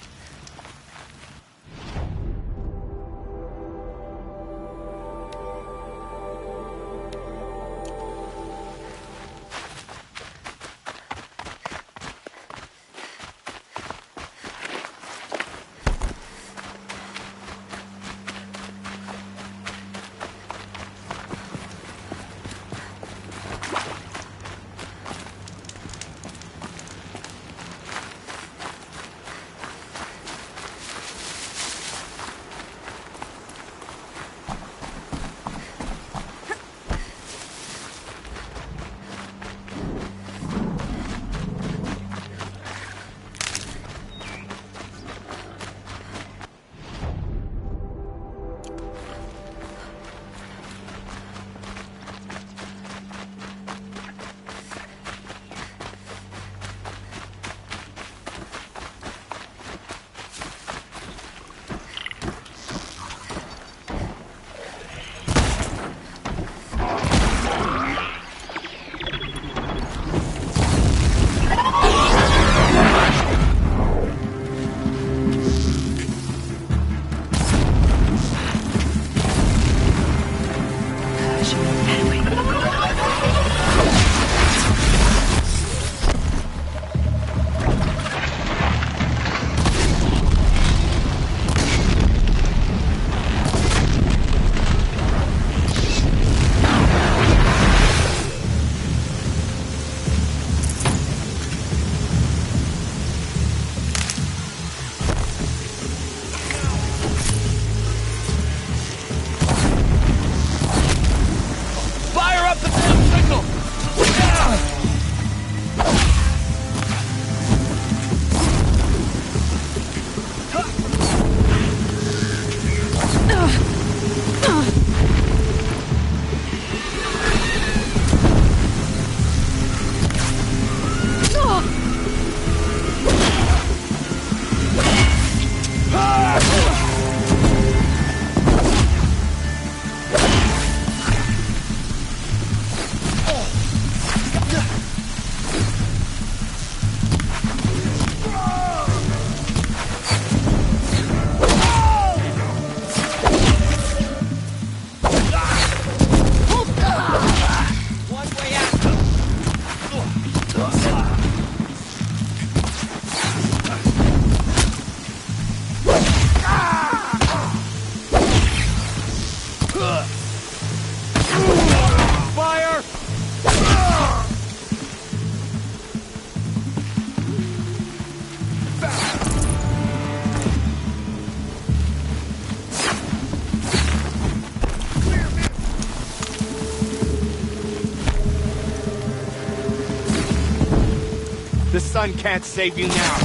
The sun can't save you now.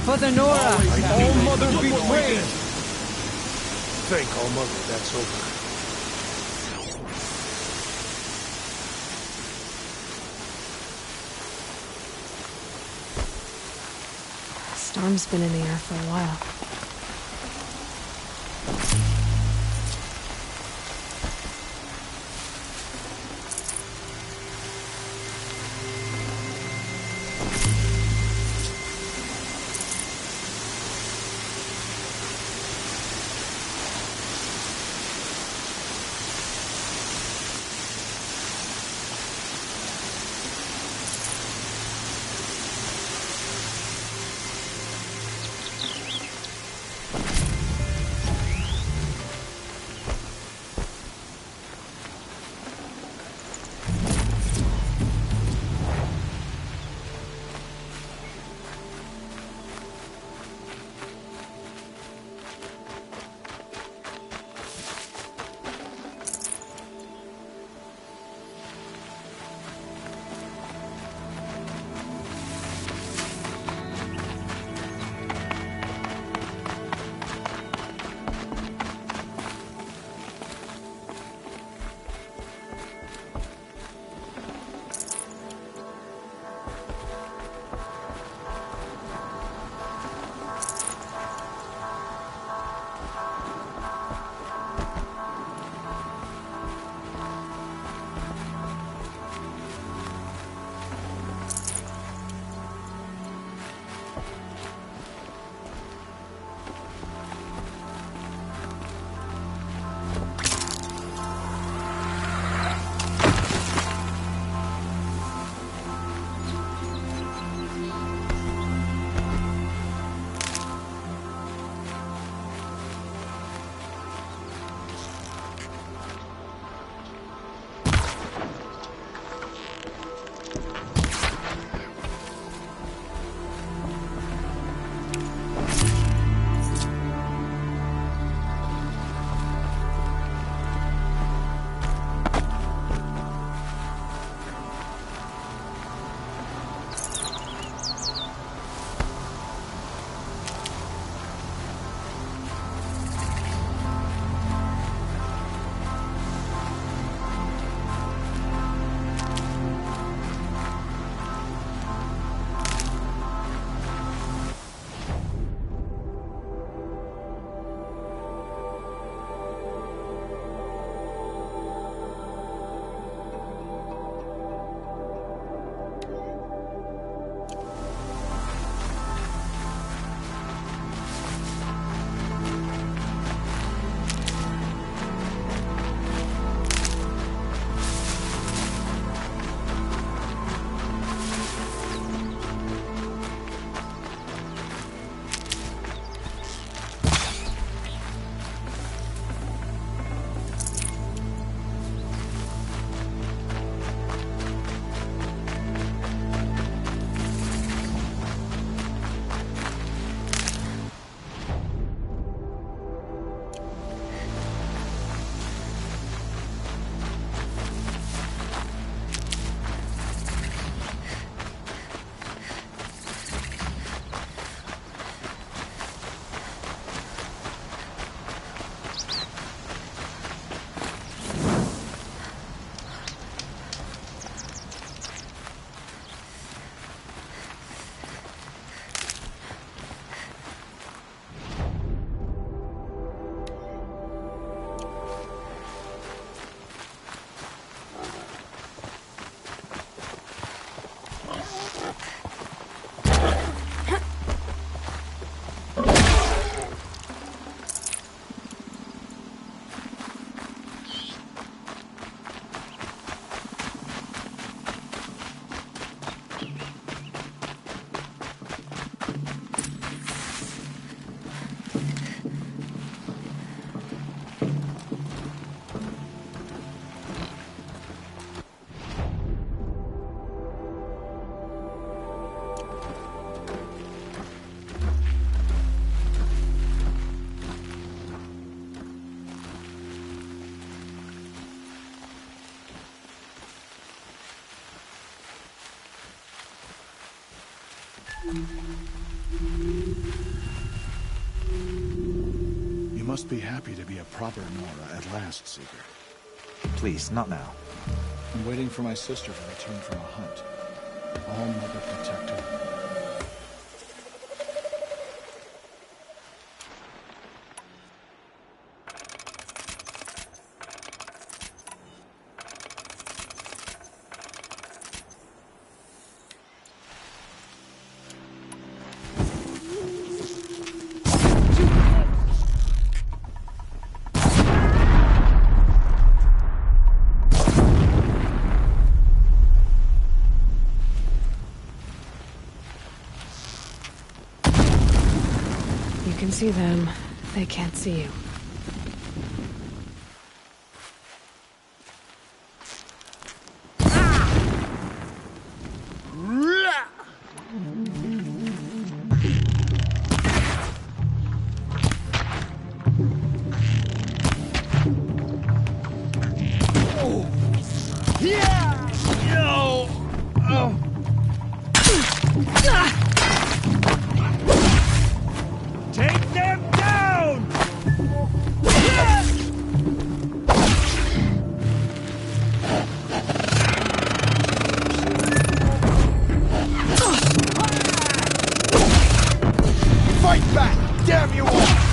Mother Nora! All Mother be praised! Thank All Mother, that's over. Storm's been in the air for a while. You must be happy to be a proper Nora at last, Seeker. Please, not now. I'm waiting for my sister to return from a hunt. All Mother protect her. You can see them. They can't see you. Take them down! Fight back! Damn you all!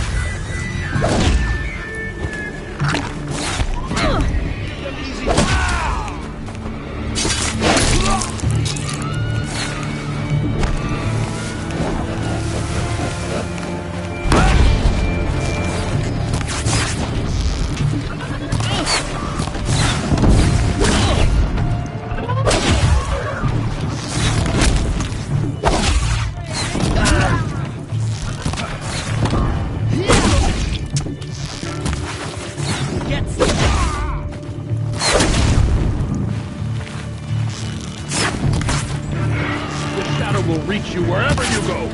will reach you wherever you go.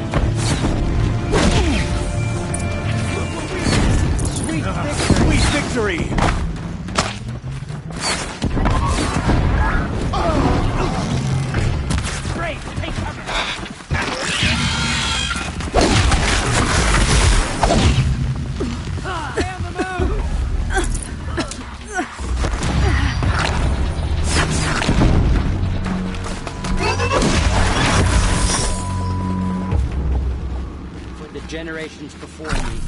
Sweet victory! Great, take cover! For the generations before me.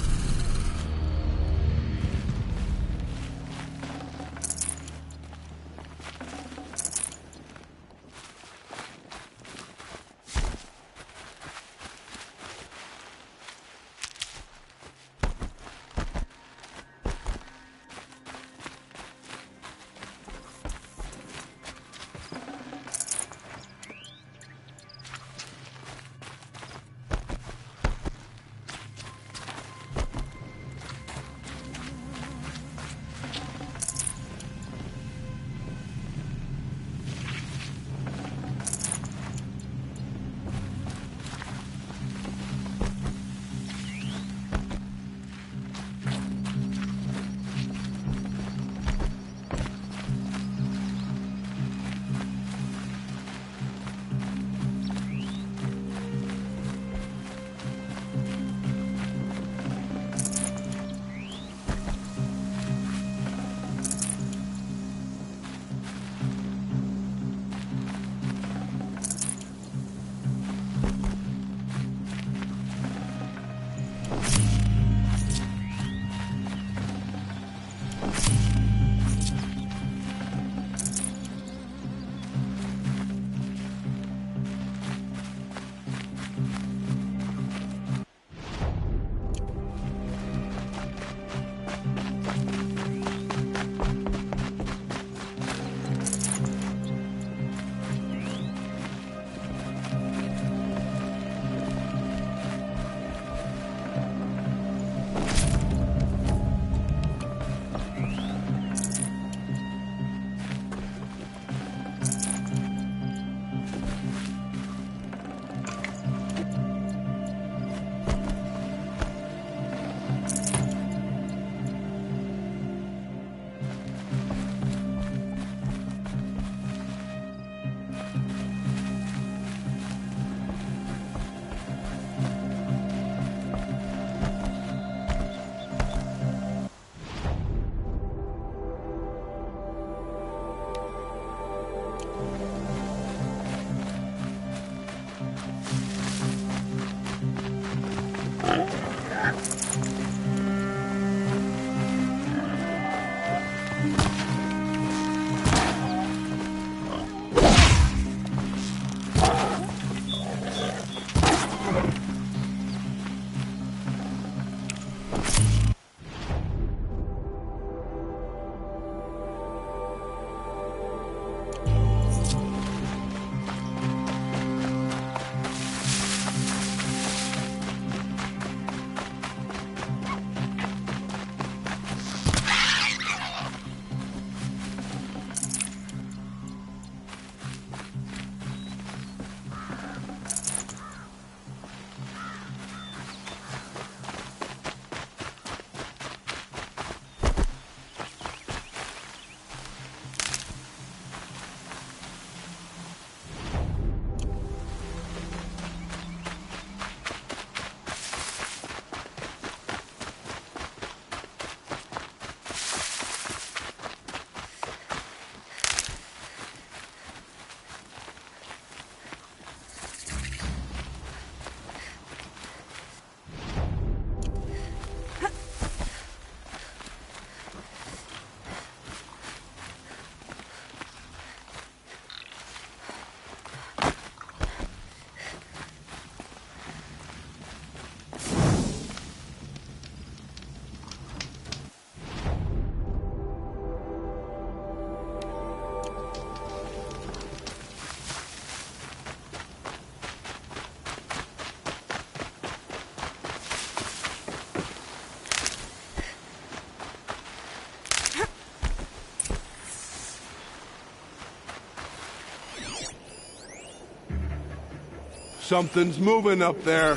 Something's moving up there.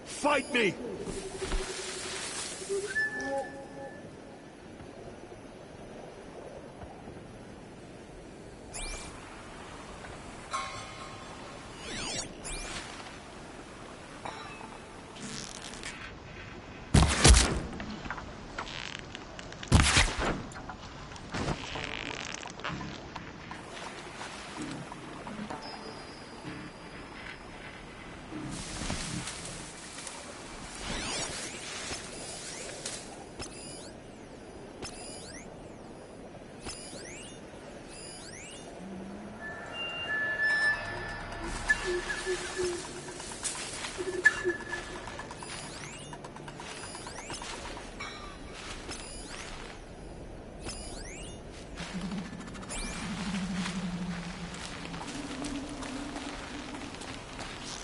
Fight me!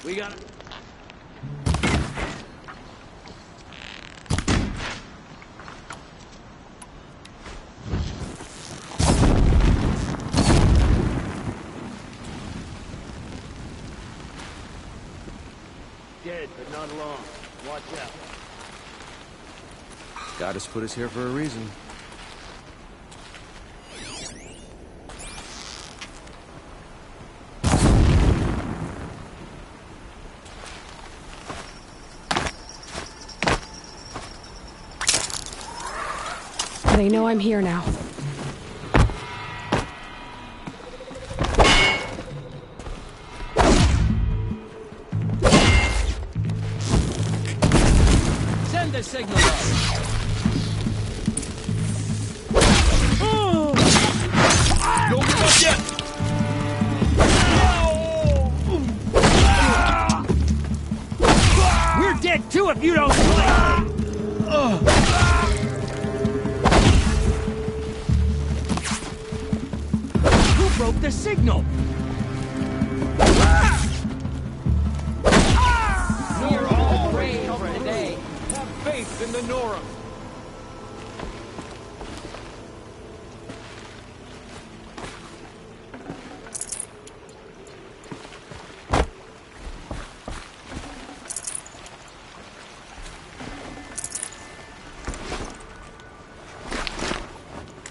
We got it. Dead, but not long. Watch out. Goddess put us here for a reason. They know I'm here now. Send the signal up. Don't give up yet! We're dead too if you don't play! Who broke the signal? We're all brave for today. Have faith in the Nora.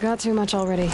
Got too much already.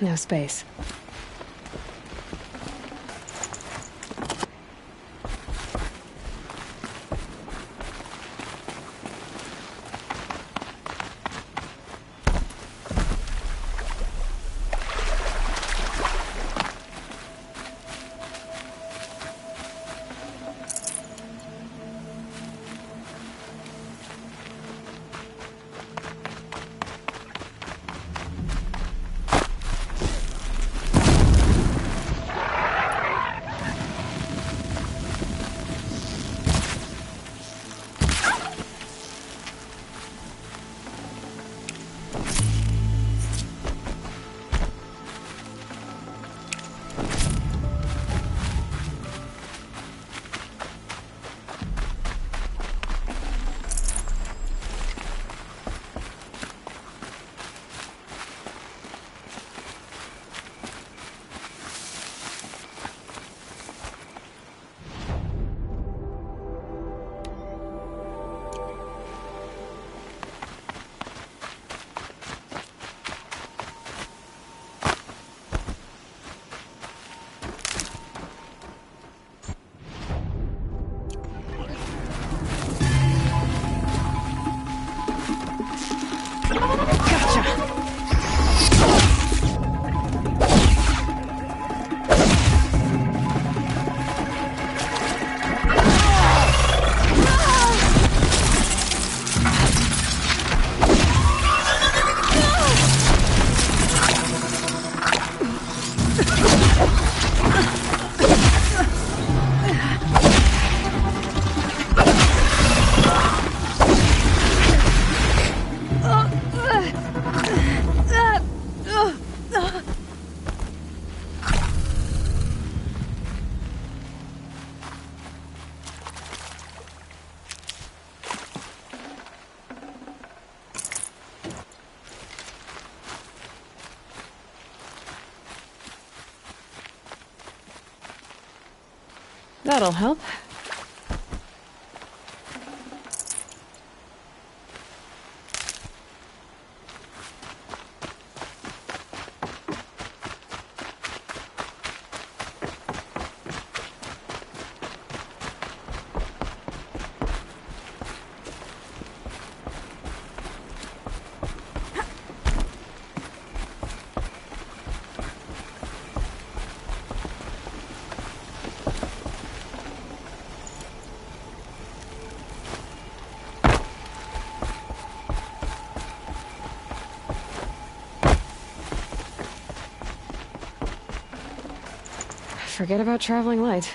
No space. That'll help. Forget about traveling light.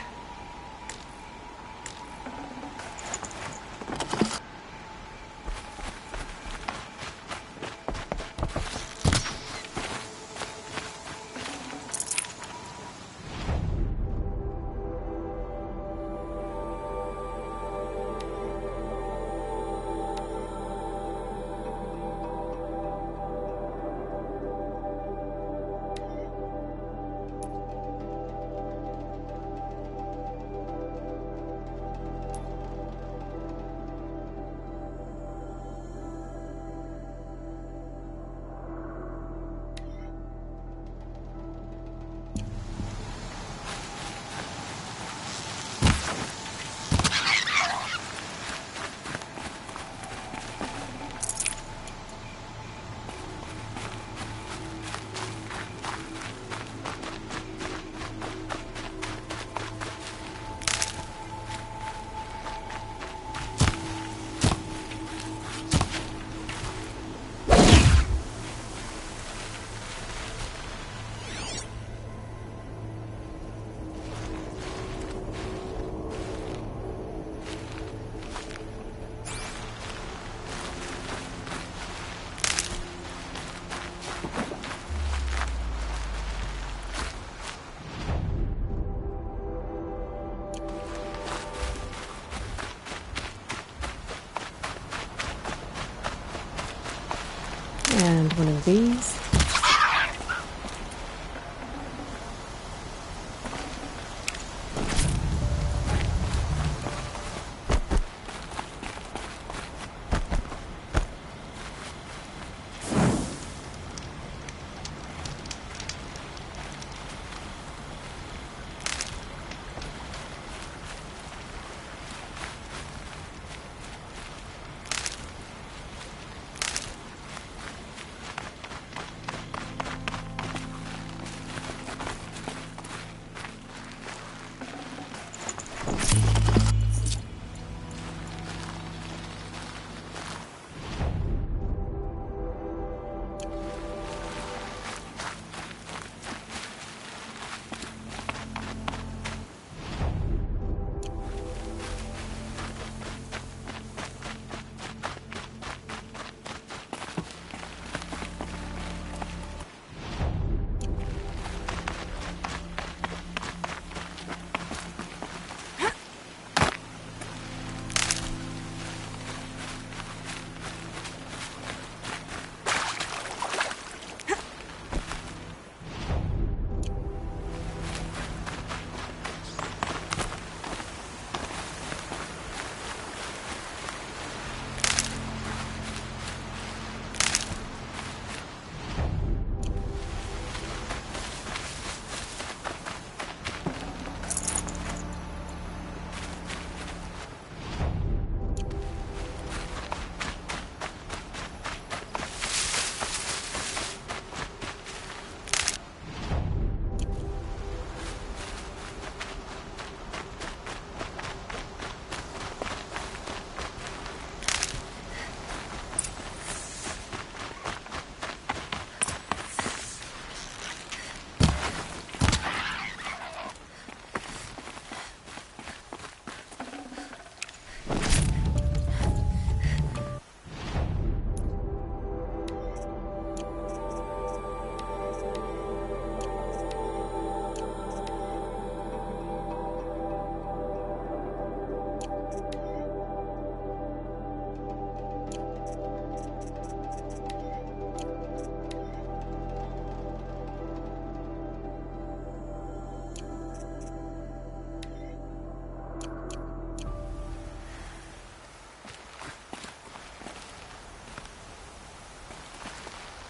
And one of these.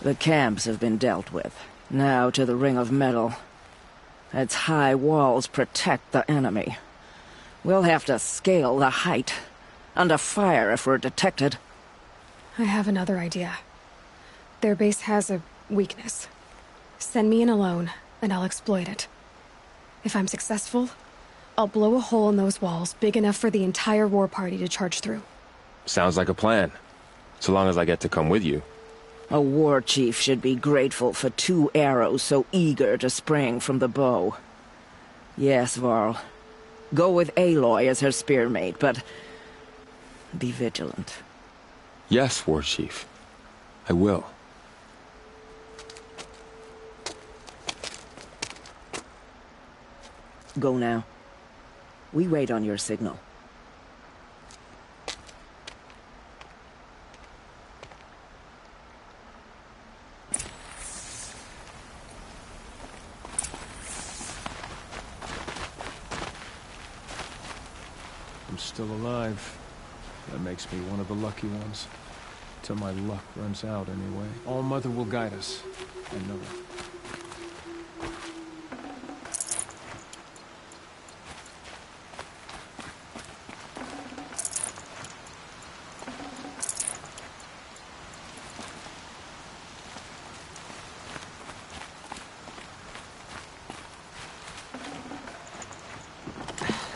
The camps have been dealt with. Now to the Ring of Metal. Its high walls protect the enemy. We'll have to scale the height. Under fire if we're detected. I have another idea. Their base has a weakness. Send me in alone, and I'll exploit it. If I'm successful, I'll blow a hole in those walls big enough for the entire war party to charge through. Sounds like a plan. So long as I get to come with you. A war chief should be grateful for 2 arrows so eager to spring from the bow. Yes, Varl. Go with Aloy as her spearmate, but be vigilant. Yes, War Chief. I will. Go now. We wait on your signal. I'm still alive. That makes me one of the lucky ones. Till my luck runs out, anyway. All-Mother will guide us. I know it.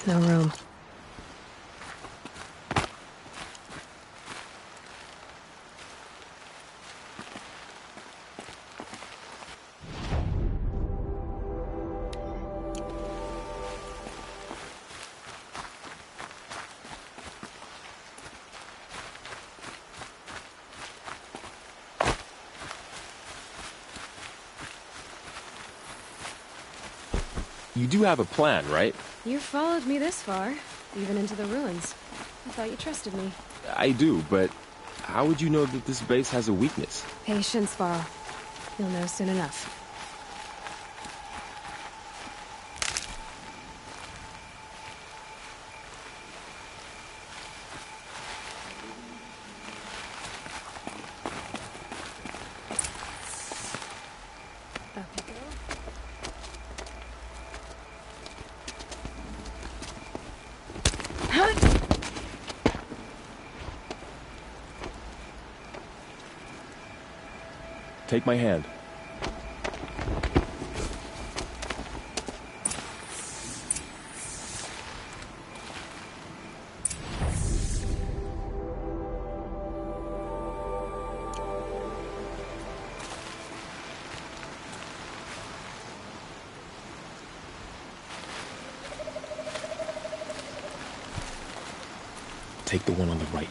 No room. You do have a plan, right? You followed me this far, even into the ruins. I thought you trusted me. I do, but how would you know that this base has a weakness? Patience, Varl. You'll know soon enough. Take my hand. Take the one on the right.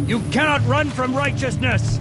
You cannot run from righteousness!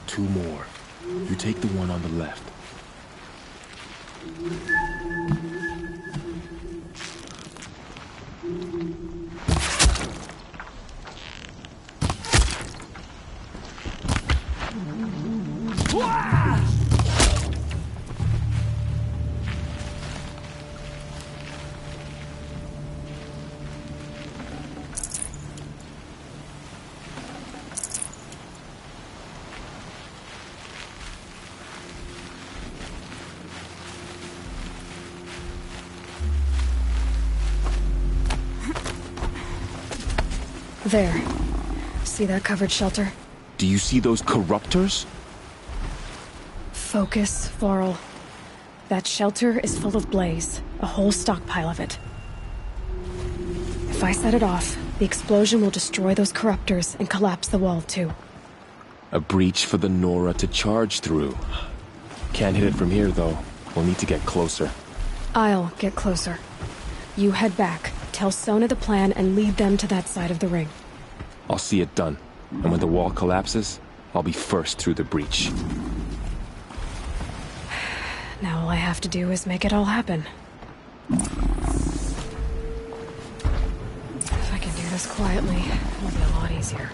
Two more. You take the one on the left. There. See that covered shelter? Do you see those corruptors? Focus, Laurel. That shelter is full of blaze. A whole stockpile of it. If I set it off, the explosion will destroy those corruptors and collapse the wall, too. A breach for the Nora to charge through. Can't hit it from here, though. We'll need to get closer. I'll get closer. You head back, tell Sona the plan, and lead them to that side of the ring. I'll see it done. And when the wall collapses, I'll be first through the breach. Now all I have to do is make it all happen. If I can do this quietly, it'll be a lot easier.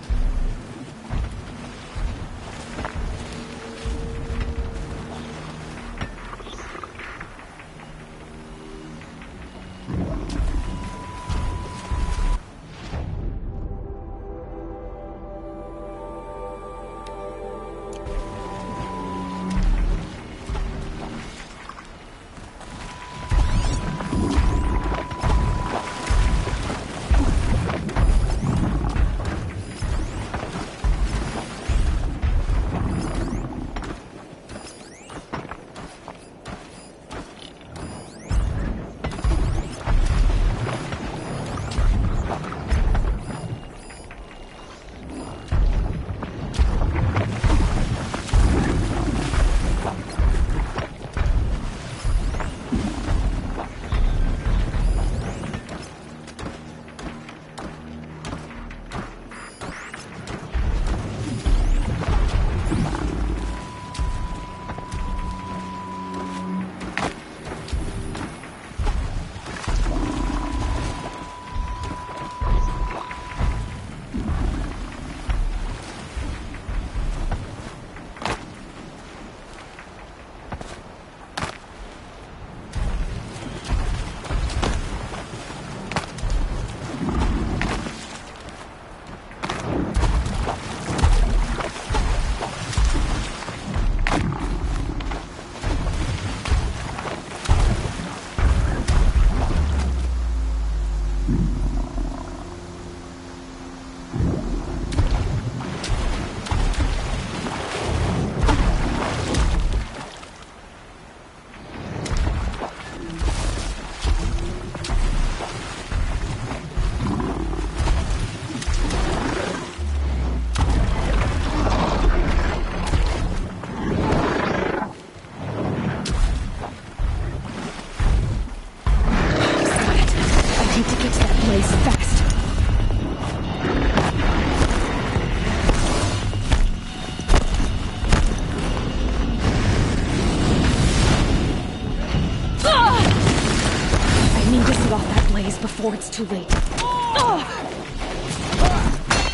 Before it's too late. I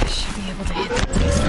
should be able to hit the place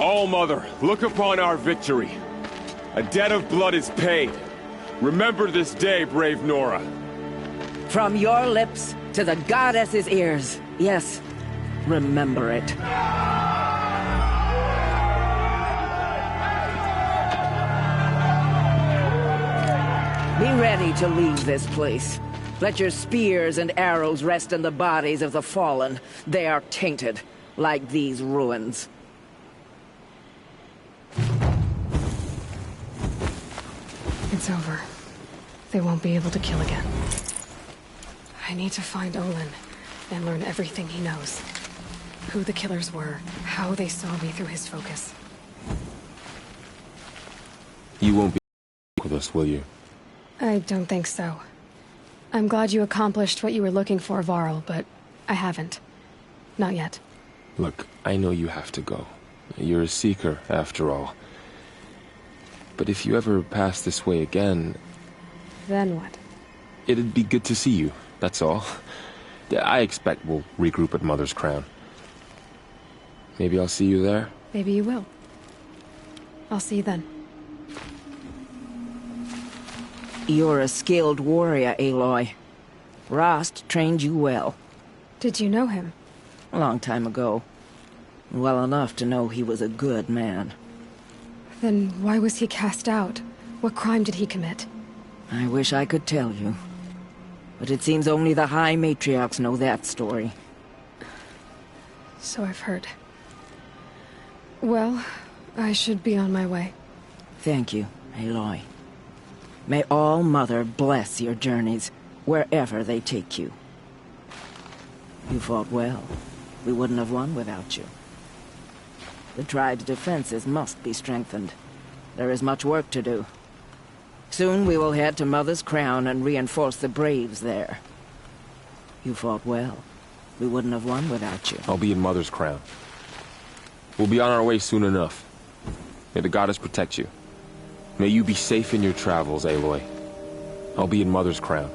All Mother, look upon our victory. A debt of blood is paid. Remember this day, brave Nora. From your lips to the goddess's ears. Yes, remember it. Be ready to leave this place. Let your spears and arrows rest in the bodies of the fallen. They are tainted, like these ruins. It's over. They won't be able to kill again. I need to find Olin and learn everything he knows. Who the killers were, how they saw me through his focus. You won't be with us, will you? I don't think so. I'm glad you accomplished what you were looking for, Varl, but I haven't. Not yet. Look, I know you have to go. You're a seeker, after all. But if you ever pass this way again... Then what? It'd be good to see you, that's all. I expect we'll regroup at Mother's Crown. Maybe I'll see you there? Maybe you will. I'll see you then. You're a skilled warrior, Aloy. Rost trained you well. Did you know him? A long time ago. Well enough to know he was a good man. Then why was he cast out? What crime did he commit? I wish I could tell you. But it seems only the High Matriarchs know that story. So I've heard. Well, I should be on my way. Thank you, Aloy. May All Mother bless your journeys, wherever they take you. You fought well. We wouldn't have won without you. The tribe's defenses must be strengthened. There is much work to do. Soon we will head to Mother's Crown and reinforce the Braves there. You fought well. We wouldn't have won without you. I'll be in Mother's Crown. We'll be on our way soon enough. May the goddess protect you. May you be safe in your travels, Aloy. I'll be in Mother's Crown.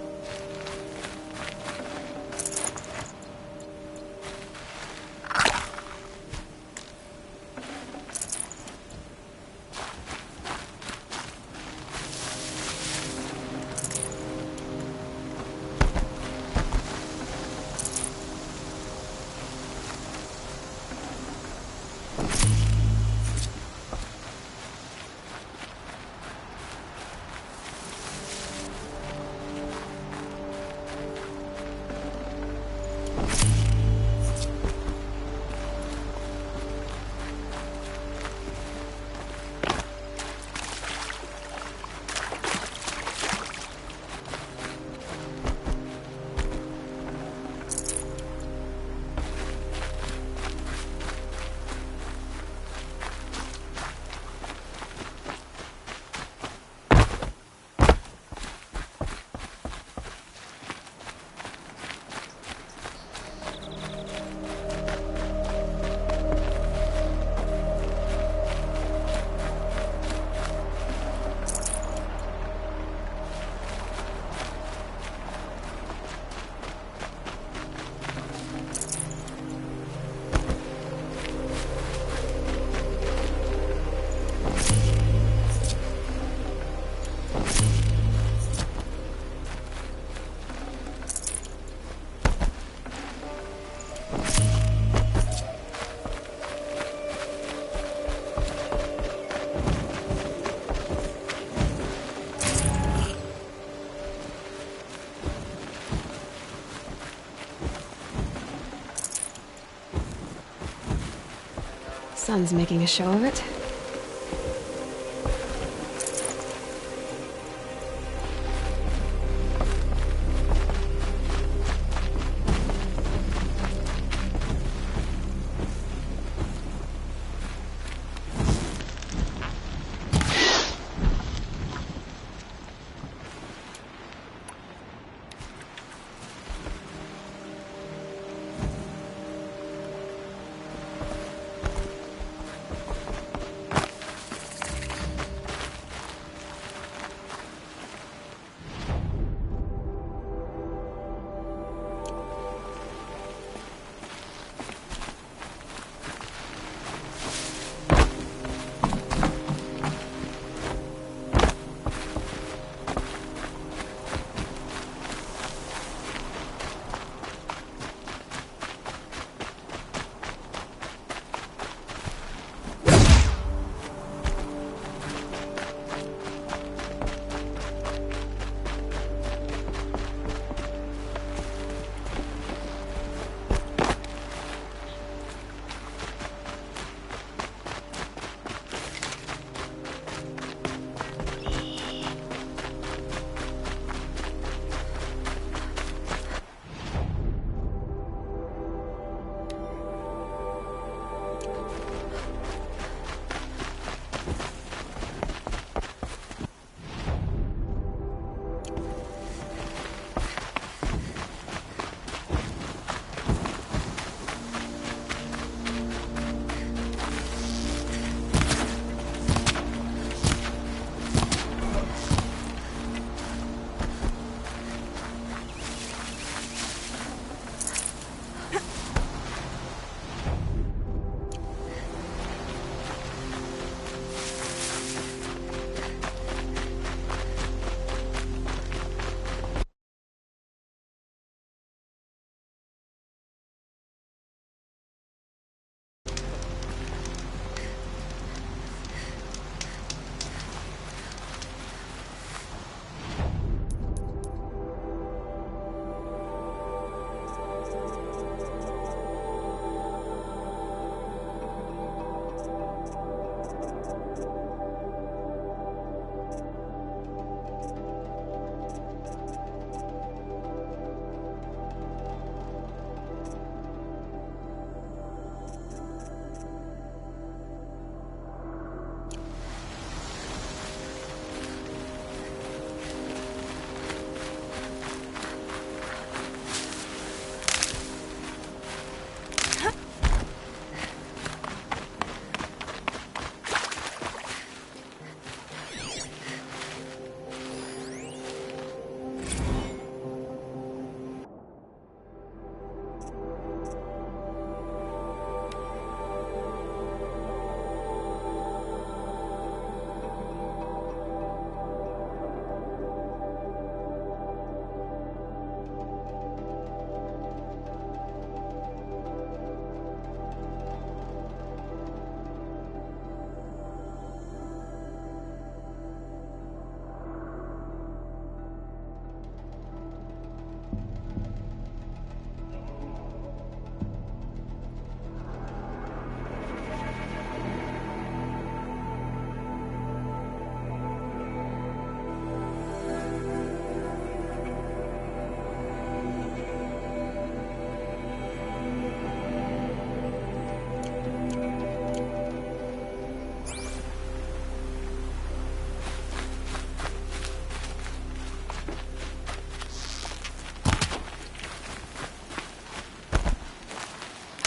Son's making a show of it.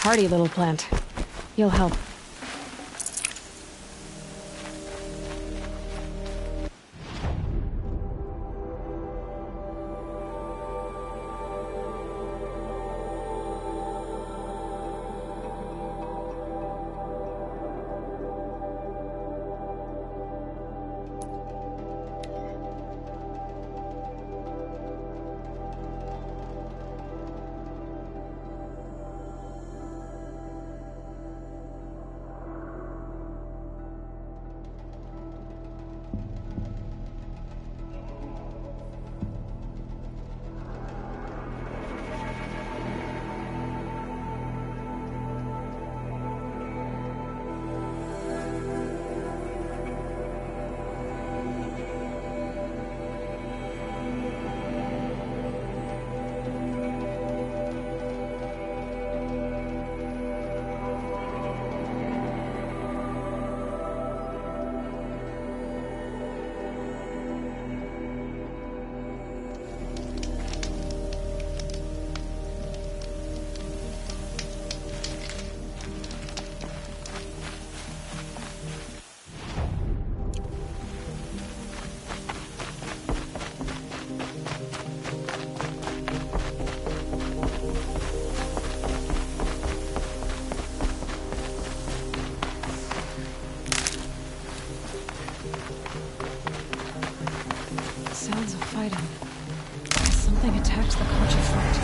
Hardy little plant. You'll help. Sounds of fighting. Something attacked the Kaji front.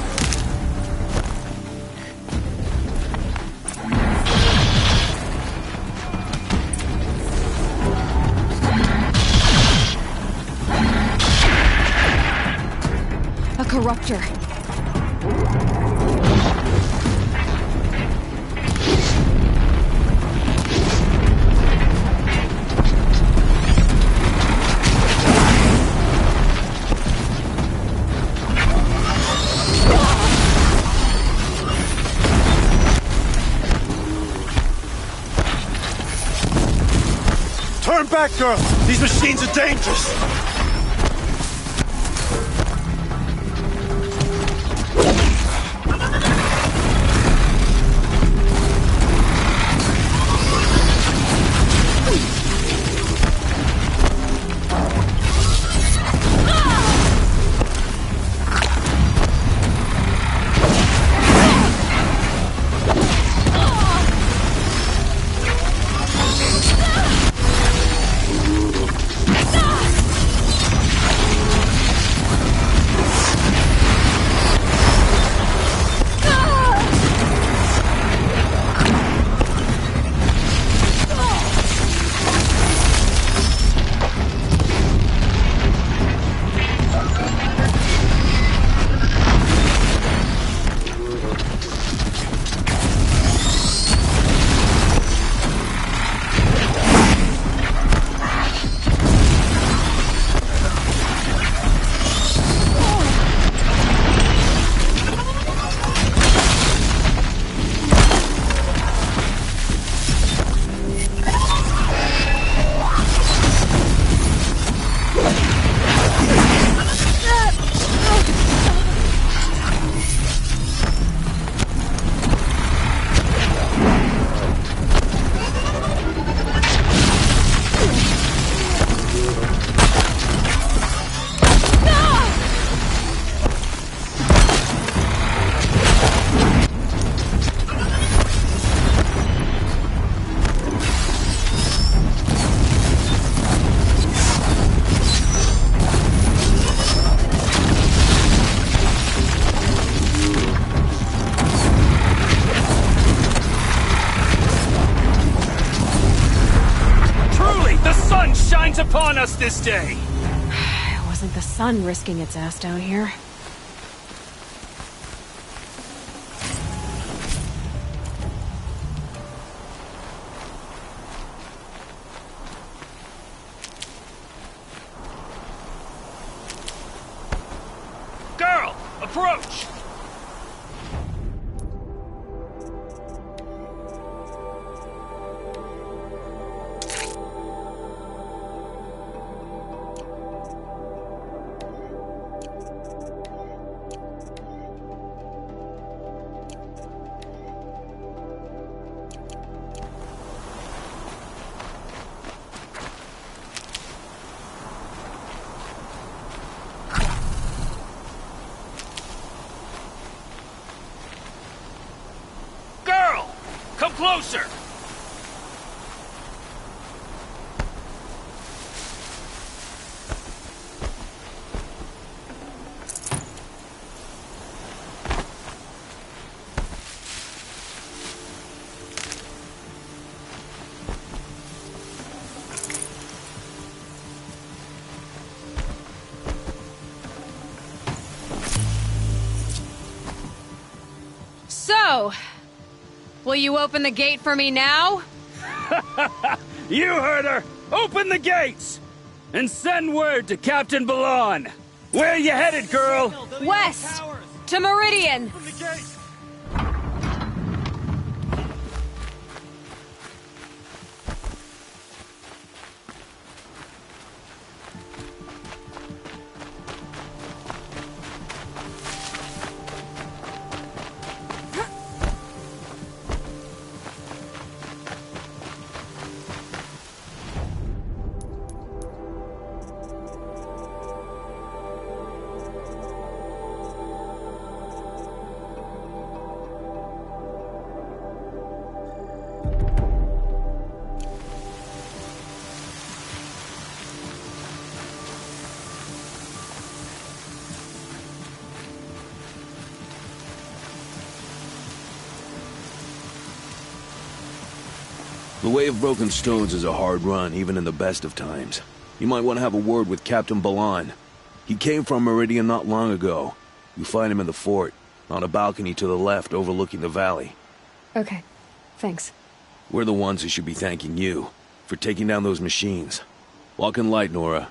A corruptor. Turn back, girl! These machines are dangerous! Upon us this day! It wasn't the sun risking its ass down here. Girl, approach! closer! So, will you open the gate for me now? You heard her! Open the gates! And send word to Captain Balon! Where you headed, girl? West! To Meridian! The Way of Broken Stones is a hard run, even in the best of times. You might want to have a word with Captain Balon. He came from Meridian not long ago. You find him in the fort, on a balcony to the left overlooking the valley. Okay, thanks. We're the ones who should be thanking you for taking down those machines. Walk in light, Nora.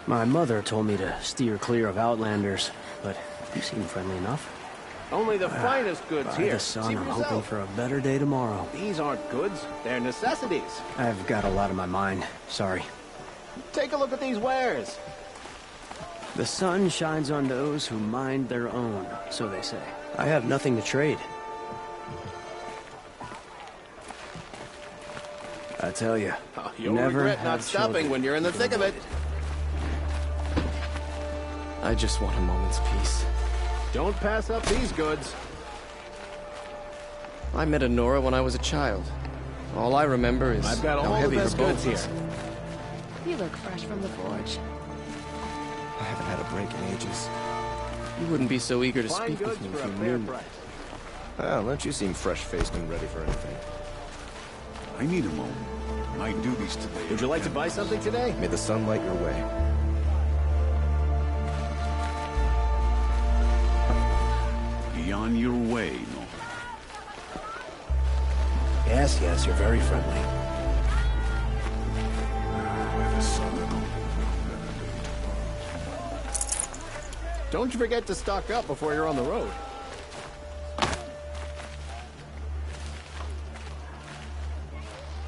My mother told me to steer clear of Outlanders, but you seem friendly enough. Only the finest goods By here. the sun, See I'm for hoping yourself. for a better day tomorrow. These aren't goods, they're necessities. I've got a lot on my mind. Sorry. Take a look at these wares. The sun shines on those who mind their own, so they say. I have nothing to trade. I tell you, You'll never regret have not stopping children when you're in the thick of it. I just want a moment's peace. Don't pass up these goods. I met Nora when I was a child. All I remember is I've got how all the heavy her best boat goods was. here. You look fresh from the forge. I haven't had a break in ages. You wouldn't be so eager to Fine speak with goods me for if a you fair knew me. price. Well, don't you seem fresh-faced and ready for anything. I need a moment. My duties today. Would you like to buy something today? May the sun light your way. Be on your way, no? Yes, yes, you're very friendly. Don't you forget to stock up before you're on the road.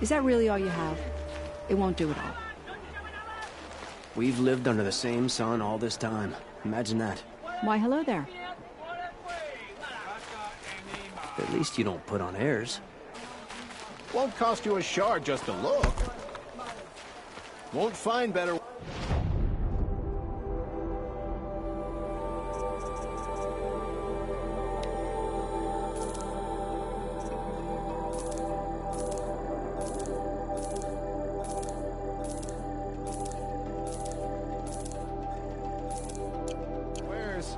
Is that really all you have? It won't do it all. We've lived under the same sun all this time. Imagine that. Why, hello there. At least you don't put on airs. Won't cost you a shard just to look. Won't find better. Where's...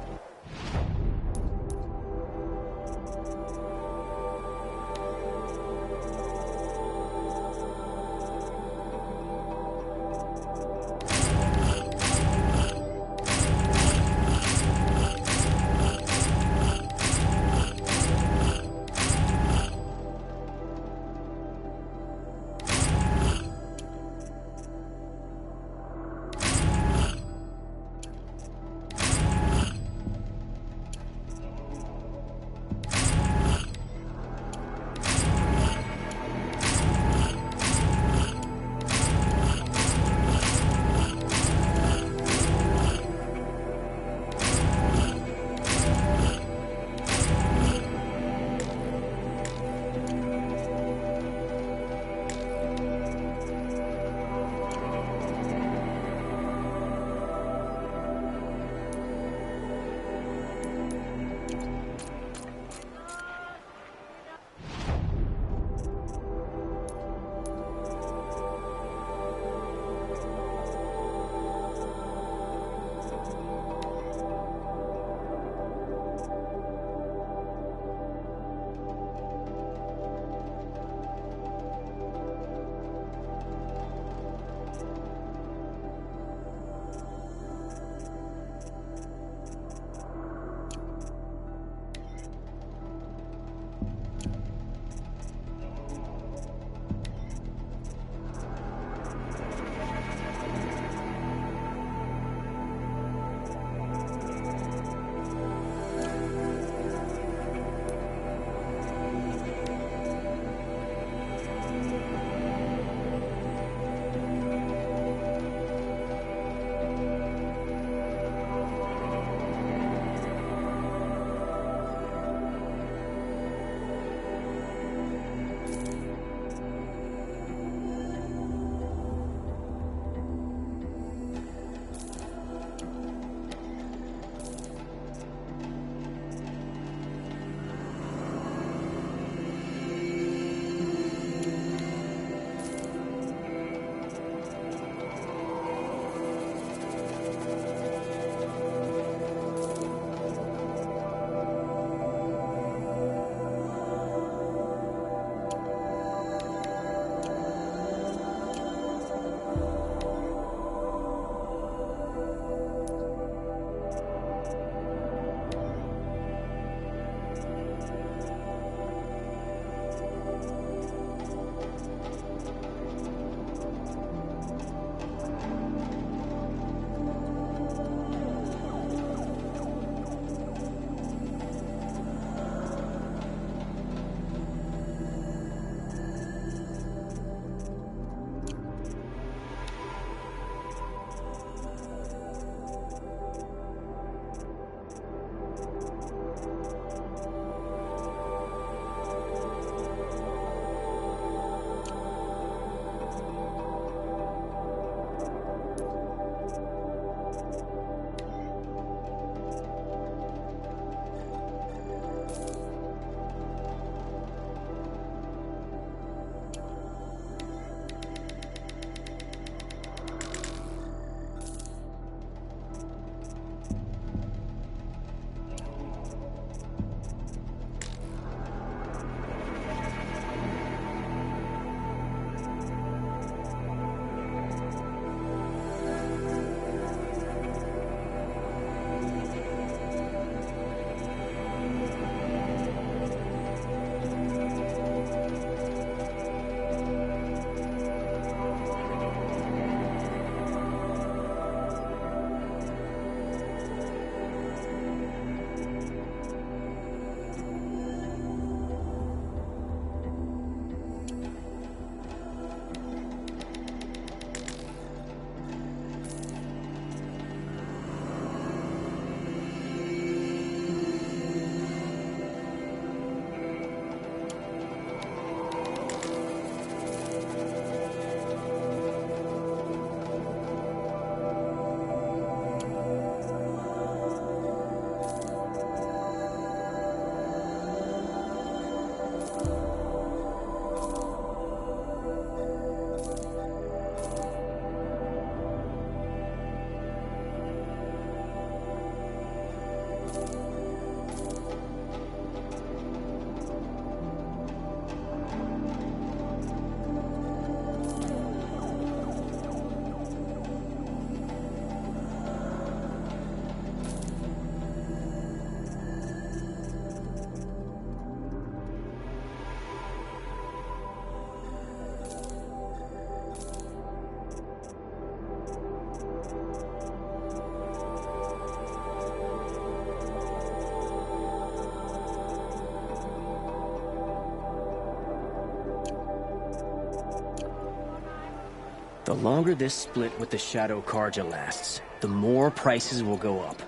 The longer this split with the Shadow Karja lasts, the more prices will go up.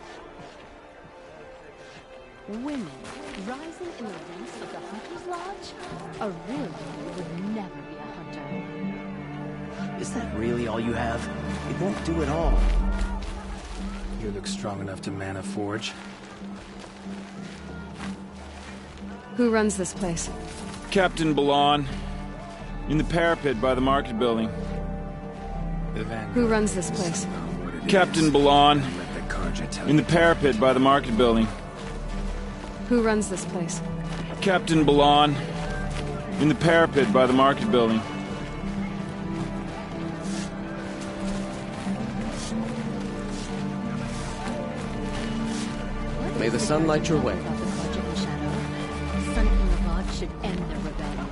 Women rising in the ranks of the Hunter's Lodge? A real woman would never be a hunter. Is that really all you have? It won't do it all. You look strong enough to man a forge. Who runs this place? Captain Balon. In the parapet by the market building. Who runs this place? Captain Balon. In the parapet by the market building. Who runs this place? Captain Balon. In the parapet by the market building. May the sun light your way. Sun King of God should end the rebellion.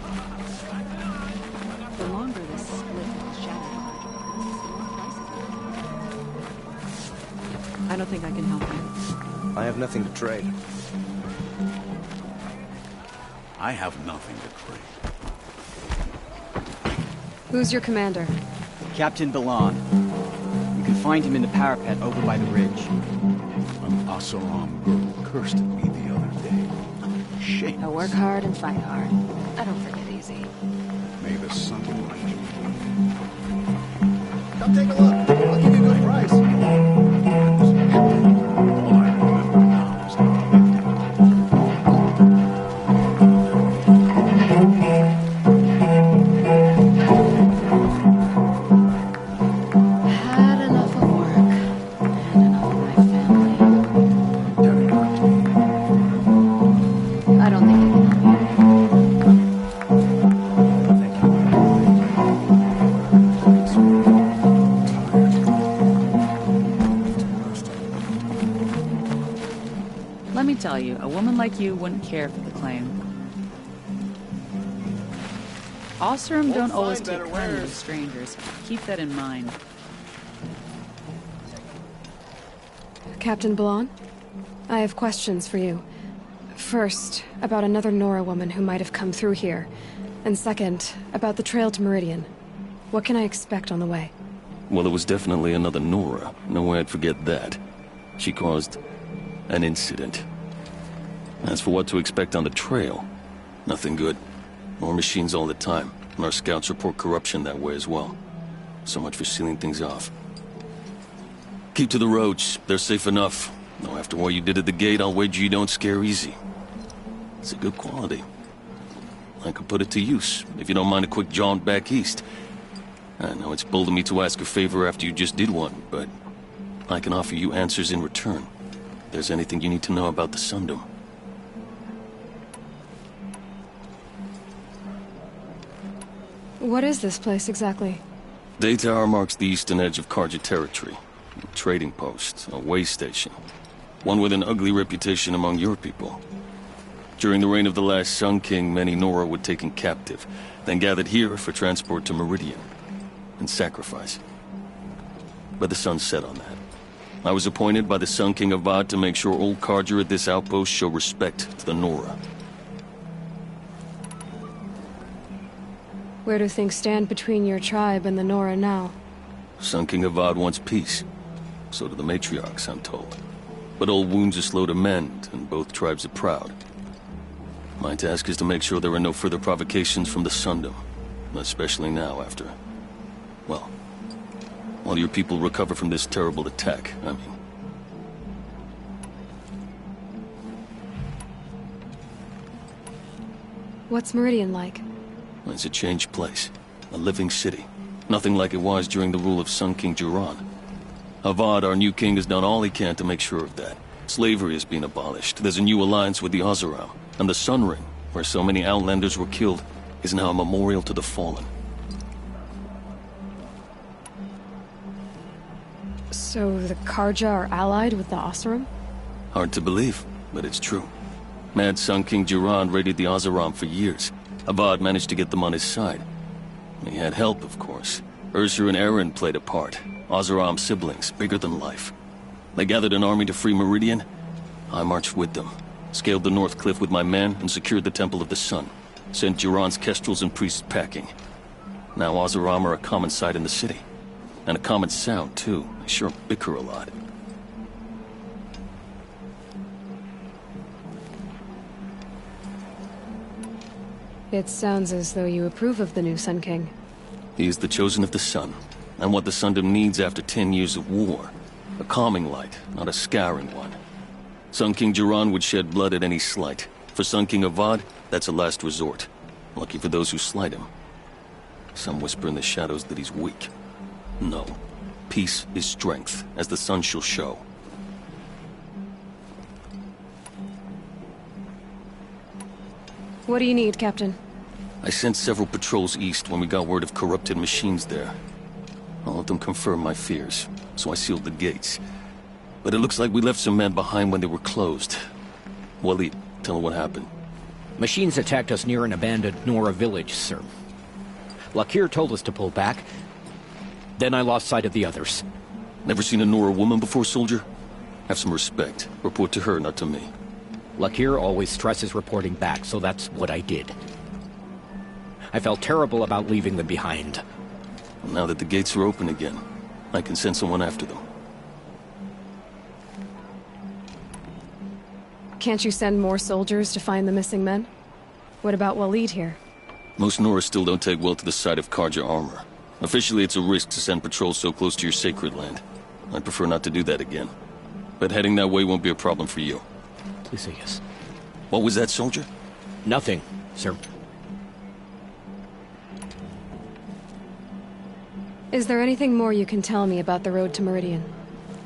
The longer this split with the Shadow I don't think I can help you. I have nothing to trade. I have nothing to trade. Who's your commander? Captain Balon. You can find him in the parapet over by the ridge. An Asaram girl cursed at me the other day. Shame. I work hard and fight hard. I don't forget easy. May the sun light you. Come take a look. I'll give you a good price. All I remember now is how I lived Had enough of work. And enough of my family. I don't think I can help you. Let me tell you, a woman like you wouldn't care for the claim. Oseram don't always take kindly to strangers. Keep that in mind. Captain Balon? I have questions for you. First, about another Nora woman who might have come through here. And second, about the trail to Meridian. What can I expect on the way? Well, it was definitely another Nora. No way I'd forget that. She caused an incident. As for what to expect on the trail, nothing good. More machines all the time, and our scouts report corruption that way as well. So much for sealing things off. Keep to the roads, they're safe enough. Though after what you did at the gate, I'll wager you don't scare easy. It's a good quality. I could put it to use, if you don't mind a quick jaunt back east. I know it's bold of me to ask a favor after you just did one, but I can offer you answers in return. If there's anything you need to know about the Sundom. What is this place exactly? Day Tower marks the eastern edge of Karja territory. A trading post, a way station. One with an ugly reputation among your people. During the reign of the last Sun King, many Nora were taken captive, then gathered here for transport to Meridian, and sacrifice. But the sun set on that. I was appointed by the Sun King Avad to make sure old Karja at this outpost show respect to the Nora. Where do things stand between your tribe and the Nora now? Sun King Avad wants peace. So do the matriarchs, I'm told. But old wounds are slow to mend, and both tribes are proud. My task is to make sure there are no further provocations from the Sundom. Especially now after... well... while your people recover from this terrible attack, I mean. What's Meridian like? It's a changed place. A living city. Nothing like it was during the rule of Sun King Jiran. Avad, our new king, has done all he can to make sure of that. Slavery has been abolished. There's a new alliance with the Oseram. And the Sun Ring, where so many Outlanders were killed, is now a memorial to the fallen. So the Karja are allied with the Oseram? Hard to believe, but it's true. Mad Sun King Jiran raided the Oseram for years. Avad managed to get them on his side. He had help, of course. Ursur and Eren played a part. Oseram siblings, bigger than life. They gathered an army to free Meridian. I marched with them. Scaled the North Cliff with my men and secured the Temple of the Sun. Sent Jiran's kestrels and priests packing. Now Oseram are a common sight in the city. And a common sound, too. They sure bicker a lot. It sounds as though you approve of the new Sun King. He is the chosen of the sun, and what the Sundom needs after 10 years of war. A calming light, not a scouring one. Sun King Jiran would shed blood at any slight. For Sun King Avad, that's a last resort. Lucky for those who slight him. Some whisper in the shadows that he's weak. No. Peace is strength, as the sun shall show. What do you need, Captain? I sent several patrols east when we got word of corrupted machines there. All of them confirmed my fears, so I sealed the gates. But it looks like we left some men behind when they were closed. Walid, tell her what happened. Machines attacked us near an abandoned Nora village, sir. Lakir told us to pull back. Then I lost sight of the others. Never seen a Nora woman before, soldier? Have some respect. Report to her, not to me. Lakir always stresses reporting back, so that's what I did. I felt terrible about leaving them behind. Now that the gates are open again, I can send someone after them. Can't you send more soldiers to find the missing men? What about Walid here? Most Nora still don't take well to the sight of Karja armor. Officially, it's a risk to send patrols so close to your sacred land. I'd prefer not to do that again. But heading that way won't be a problem for you. Please say yes. What was that, soldier? Nothing, sir. Is there anything more you can tell me about the road to Meridian?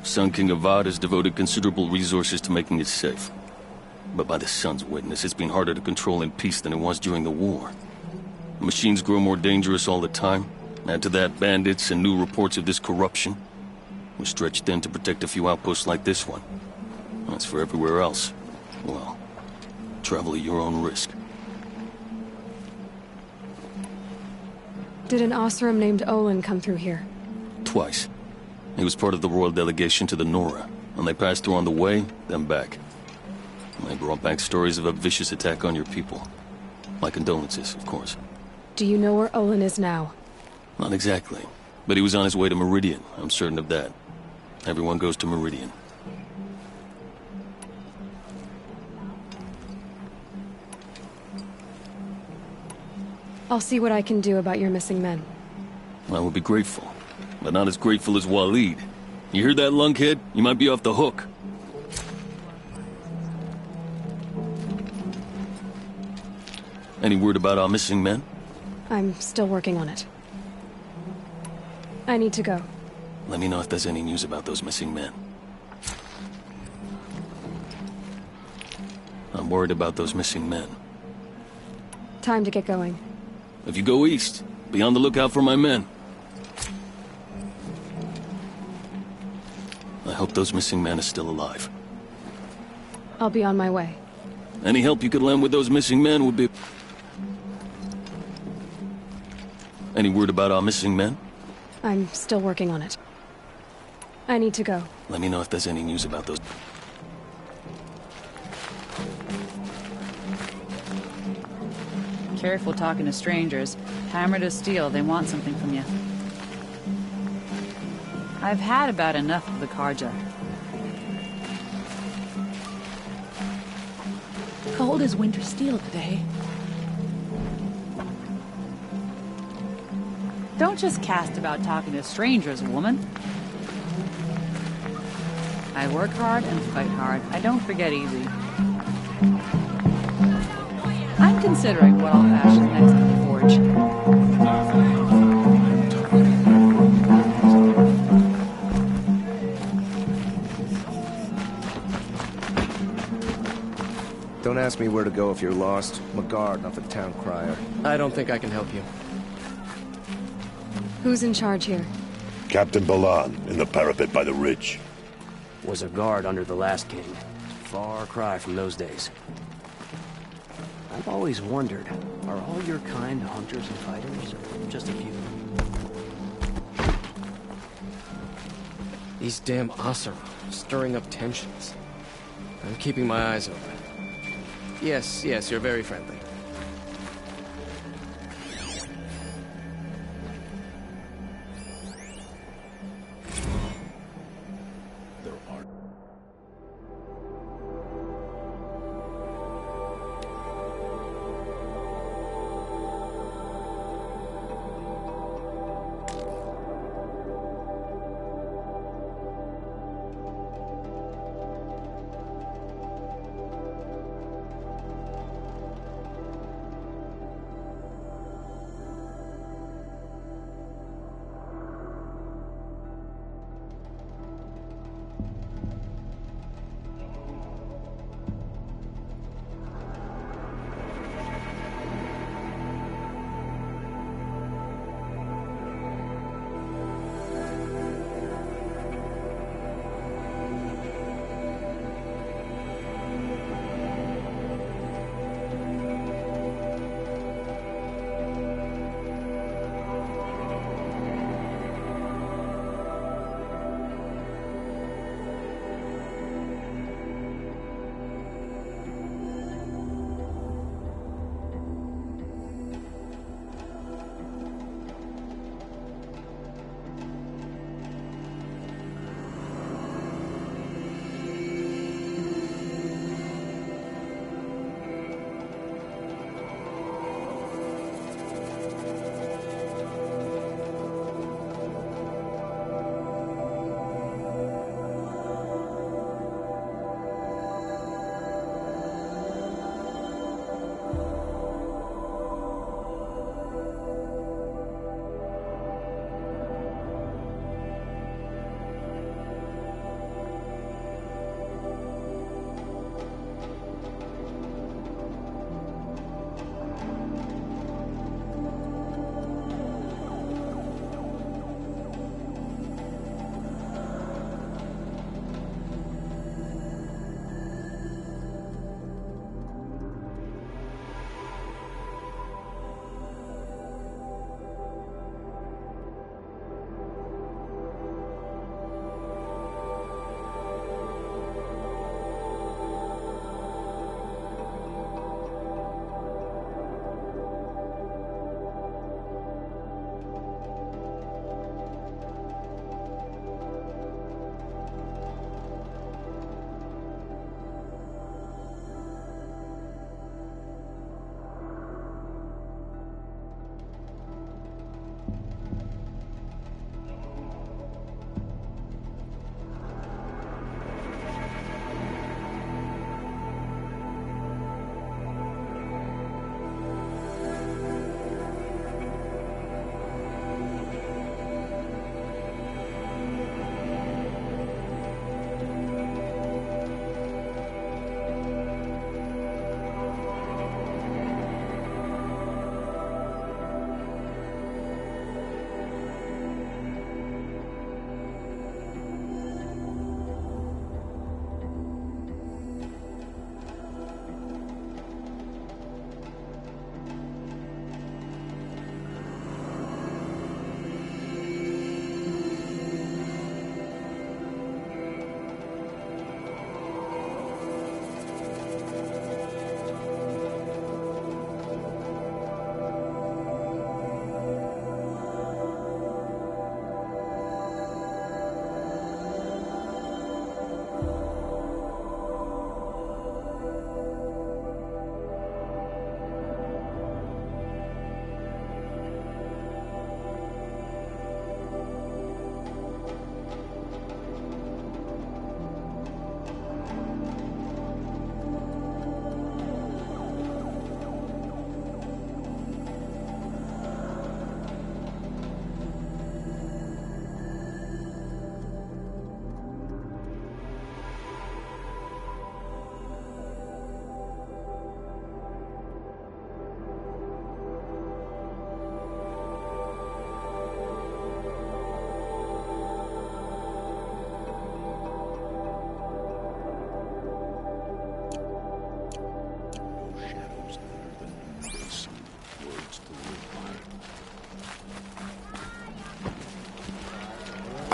Sun King Avad has devoted considerable resources to making it safe. But by the sun's witness, it's been harder to control in peace than it was during the war. Machines grow more dangerous all the time. Add to that bandits and new reports of this corruption. We're stretched thin to protect a few outposts like this one. As for everywhere else, well, travel at your own risk. Did an Osram named Olin come through here? Twice. He was part of the royal delegation to the Nora, and they passed through on the way, then back. They brought back stories of a vicious attack on your people. My condolences, of course. Do you know where Olin is now? Not exactly, but he was on his way to Meridian, I'm certain of that. Everyone goes to Meridian. I'll see what I can do about your missing men. I will be grateful, but not as grateful as Walid. You hear that, lunkhead? You might be off the hook. Any word about our missing men? I'm still working on it. I need to go. Let me know if there's any news about those missing men. I'm worried about those missing men. Time to get going. If you go east, be on the lookout for my men. I hope those missing men are still alive. I'll be on my way. Any help you could lend with those missing men would be... Any word about our missing men? I'm still working on it. I need to go. Let me know if there's any news about those... Careful talking to strangers. Hammer to steel, they want something from you. I've had about enough of the Karja. Cold as winter steel today. Don't just cast about talking to strangers, woman. I work hard and fight hard. I don't forget easy. I'm considering what I'll fashion next in the forge. Don't ask me where to go if you're lost. I'm a guard, not the town crier. I don't think I can help you. Who's in charge here? Captain Balan, in the parapet by the ridge. Was a guard under the last king. Far cry from those days. I've always wondered, are all your kind hunters and fighters, or just a few? These damn Asura, stirring up tensions. I'm keeping my eyes open. Yes, you're very friendly.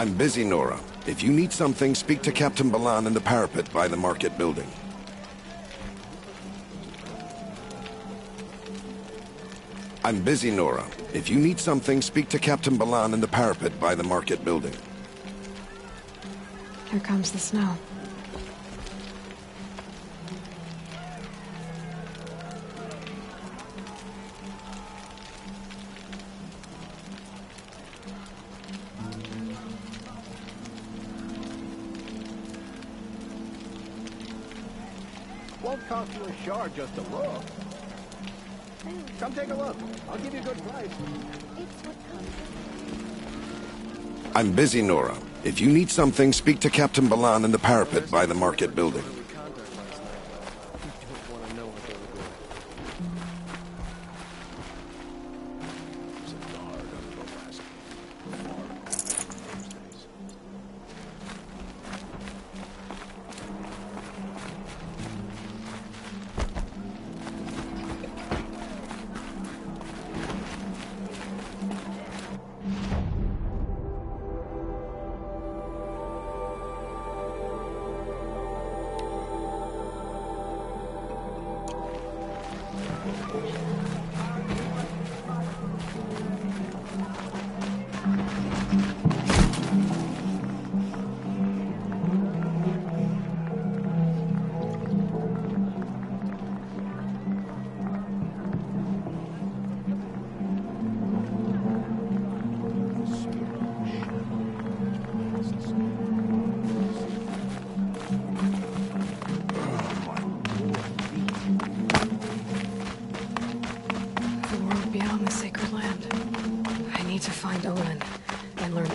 I'm busy, Nora. If you need something, speak to Captain Balan in the parapet by the market building. I'm busy, Nora. If you need something, speak to Captain Balan in the parapet by the market building. Here comes the snow. Won't cost you a shard just to look. Come take a look. I'll give you a good price. I'm busy, Nora. If you need something, speak to Captain Balan in the parapet by the market building.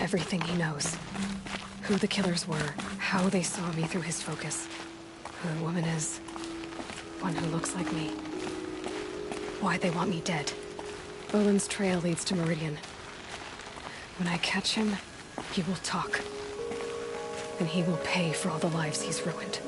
Everything he knows. Who the killers were, how they saw me through his focus, who the woman is, one who looks like me, why they want me dead. Boland's trail leads to Meridian. When I catch him, he will talk. And he will pay for all the lives he's ruined.